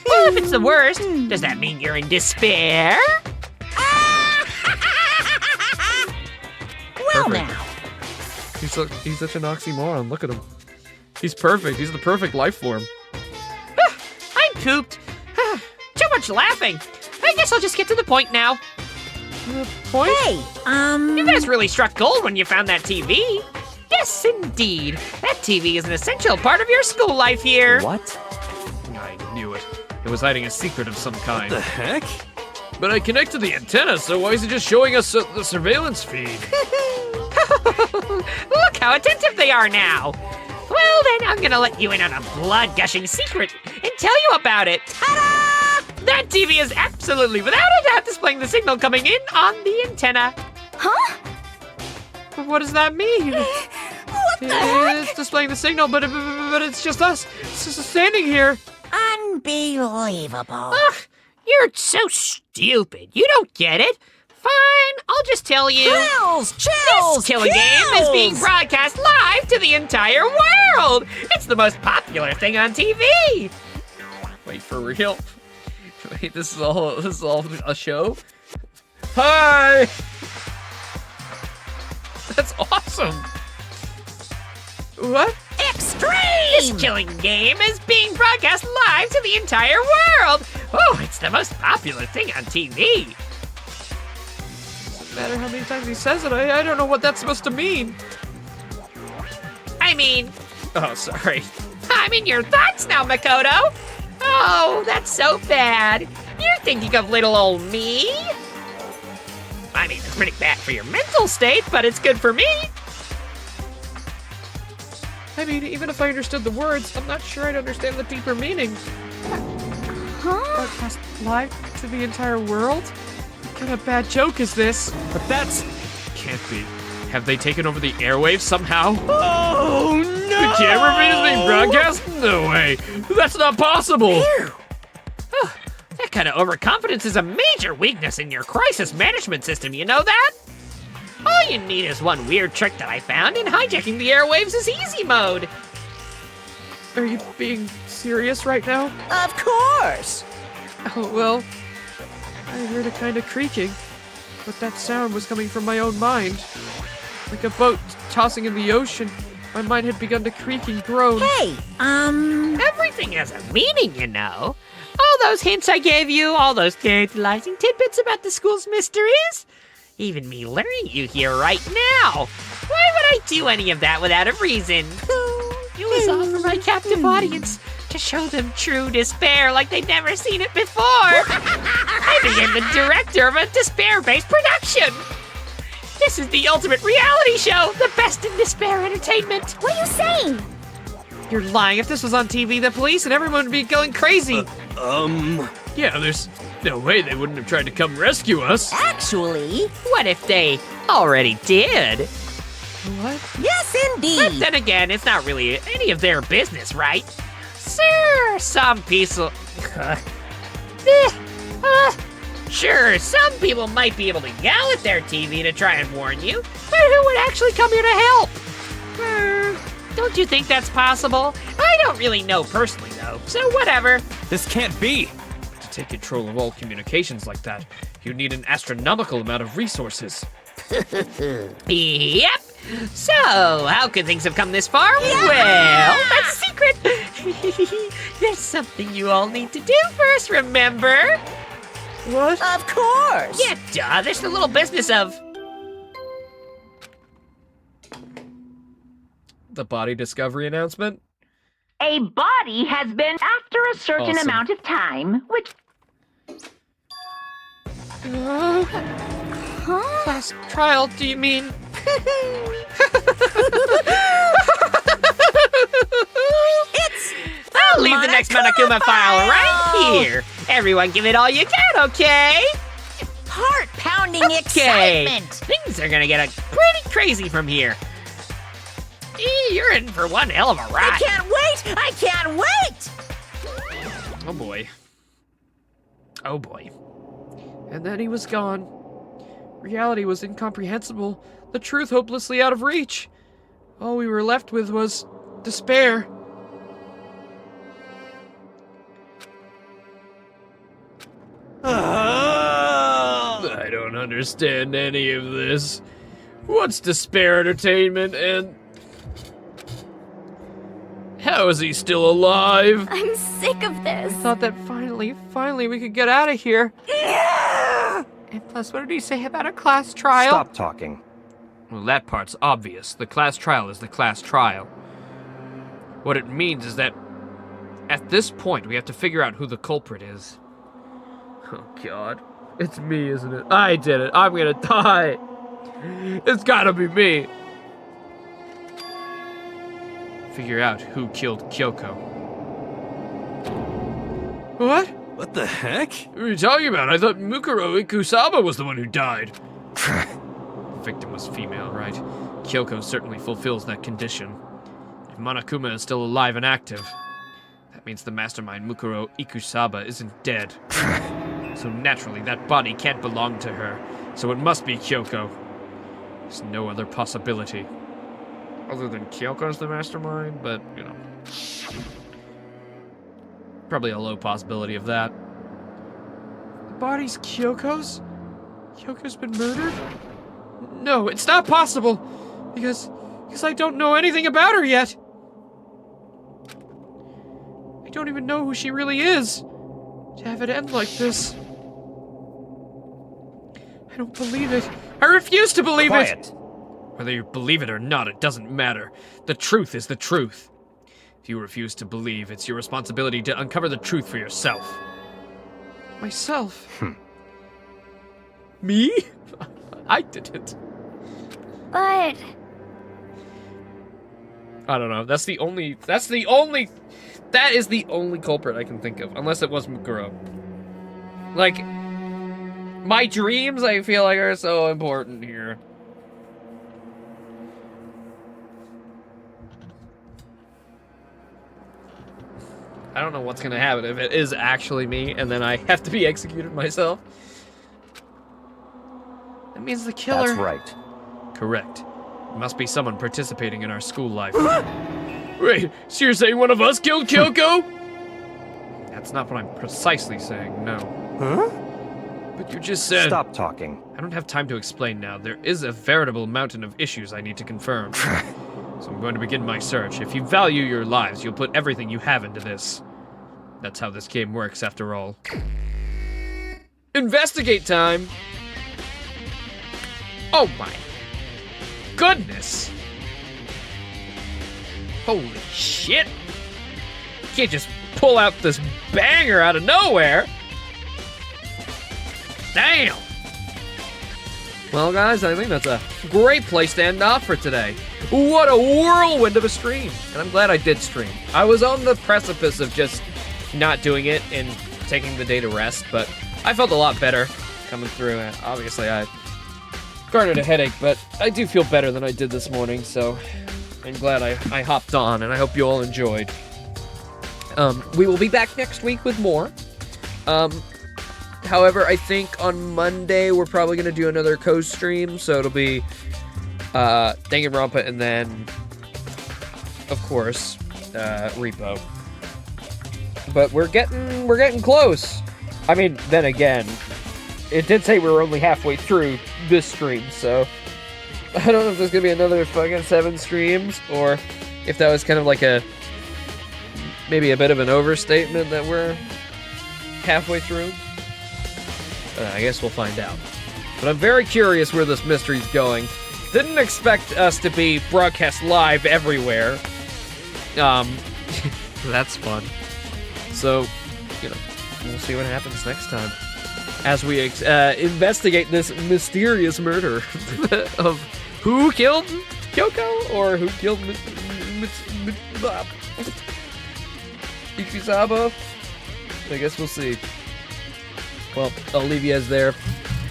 Well, if it's the worst, does that mean you're in despair? Well Perfect. now. He's such an oxymoron. Look at him. He's perfect. He's the perfect life form. I'm pooped. Too much laughing. I guess I'll just get to the point now. Point? Hey, You guys really struck gold when you found that TV. Yes, indeed. That TV is an essential part of your school life here. What? I knew it. It was hiding a secret of some kind. The heck? But I connected the antenna, so why is it just showing us the surveillance feed? Look how attentive they are now. Well, then I'm gonna let you in on a blood-gushing secret and tell you about it. Ta-da! That TV is absolutely, without a doubt, displaying the signal coming in on the antenna. Huh? What does that mean? What the heck? It's displaying the signal, but it's just us standing here. unbelievable. Ugh, you're so stupid. You don't get it. Fine, I'll just tell you. Chills, chills, This killing game is being broadcast live to the entire world. It's the most popular thing on TV. Wait, for real? Wait, this is all a show? Hi! That's awesome. What? Extreme! This killing game is being broadcast live to the entire world! Oh, it's the most popular thing on TV! No matter how many times he says it, I don't know what that's supposed to mean. I mean, Oh, sorry. I'm in your thoughts now, Makoto! Oh, that's so bad! You're thinking of little old me? I mean, it's pretty bad for your mental state, but it's good for me! I mean, even if I understood the words, I'm not sure I'd understand the deeper meaning. Broadcast live to the entire world? What kind of bad joke is this? But that's... can't be. Have they taken over the airwaves somehow? Oh, no! The camera feed is being broadcast? No way. That's not possible. That kind of overconfidence is a major weakness in your crisis management system, you know that? All you need is one weird trick that I found, and hijacking the airwaves is easy mode. Are you being serious right now? Of course! Oh, well, I heard a kind of creaking, but that sound was coming from my own mind. Like a boat tossing in the ocean, my mind had begun to creak and groan. Hey, Everything has a meaning, you know. All those hints I gave you, all those tantalizing tidbits about the school's mysteries. Even me luring you here right now. Why would I do any of that without a reason? It was all for my captive audience, to show them true despair like they'd never seen it before. I became the director of a despair-based production. This is the ultimate reality show, the best in despair entertainment. What are you saying? You're lying. If this was on TV, the police and everyone would be going crazy. Yeah, there's no way they wouldn't have tried to come rescue us. actually, What if they already did? What? yes But indeed. then again, it's not really any of their business, right? Sure, some people... Sure, some people might be able to yell at their TV to try and warn you, but who would actually come here to help? Don't you think that's possible? I don't really know personally, though, so whatever. This can't be. To take control of all communications like that, you need an astronomical amount of resources. Yep. So, how could things have come this far? Well, that's a secret. There's something you all need to do first, remember? What? Of course. Yeah, duh, there's the little business of... The body discovery announcement? A body has been after a certain Awesome. amount of time, which Class trial, do you mean? I'll leave the next Monokuma file right here. Everyone give it all you got, okay? Heart-pounding Okay. excitement. Things are gonna get pretty crazy from here. You're in for one hell of a I ride. can't wait! I can't wait! Oh boy. Oh boy. And then he was gone. Reality was incomprehensible, the truth hopelessly out of reach. All we were left with was despair. I don't understand any of this. What's despair entertainment and... How is he still alive? I'm sick of this. Thought that finally we could get out of here. And plus, what did he say about a class trial? Stop talking. Well, that part's obvious. The class trial is the class trial. What it means is that at this point, we have to figure out who the culprit is. Oh, God. It's me, isn't it? I did it. I'm gonna die. It's gotta be me. Figure out who killed Kyoko. What? What the heck? What are you talking about? I thought Mukuro Ikusaba was the one who died. The victim was female, right? Kyoko certainly fulfills that condition. If Monokuma is still alive and active, that means the mastermind Mukuro Ikusaba isn't dead. So naturally, that body can't belong to her. So it must be Kyoko. There's no other possibility. Other than Kyoko's the mastermind, but, you know. Probably a low possibility of that. The body's Kyoko's? Kyoko's been murdered? No, it's not possible! Because Because I don't know anything about her yet. I don't even know who she really is. To have it end like this. I don't believe it. I refuse to believe it! Whether you believe it or not, it doesn't matter. The truth is the truth. If you refuse to believe, it's your responsibility to uncover the truth for yourself. Myself? Me? I didn't. But... I don't know. That is the only culprit I can think of. Unless it was Mukuro. Like, my dreams, I feel like, are so important here. I don't know what's gonna happen if it is actually me, and then I have to be executed myself. That means the killer... That's right. Correct. It must be someone participating in our school life. Wait, so you're saying one of us killed Kyoko? That's not what I'm precisely saying, no. Huh? But you just said... Stop talking. I don't have time to explain now. There is a veritable mountain of issues I need to confirm. So I'm going to begin my search. If you value your lives, you'll put everything you have into this. That's how this game works, after all. Investigate time! Oh my goodness! Holy shit! You can't just pull out this banger out of nowhere! Damn! Well, guys, I think that's a great place to end off for today. What a whirlwind of a stream! And I'm glad I did stream. I was on the precipice of just not doing it and taking the day to rest, but I felt a lot better coming through. And obviously, I garnered a headache, but I do feel better than I did this morning, so I'm glad I hopped on, and I hope you all enjoyed. We will be back next week with more. However, I think on Monday we're probably going to do another co-stream, so it'll be Danganronpa and then, of course, Repo. But we're getting close. I mean, then again, it did say we were only halfway through this stream, so I don't know if there's going to be another fucking 7 streams, or if that was kind of like maybe a bit of an overstatement that we're halfway through. I guess we'll find out. But I'm very curious where this mystery's going. Didn't expect us to be broadcast live everywhere. That's fun. So, we'll see what happens next time. As we investigate this mysterious murder of who killed Kyoko, or who killed Ikizaba. I guess we'll see. Well, I'll leave you guys there.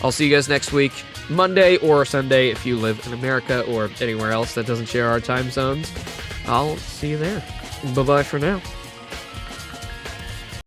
I'll see you guys next week, Monday or Sunday if you live in America or anywhere else that doesn't share our time zones. I'll see you there. Bye-bye for now.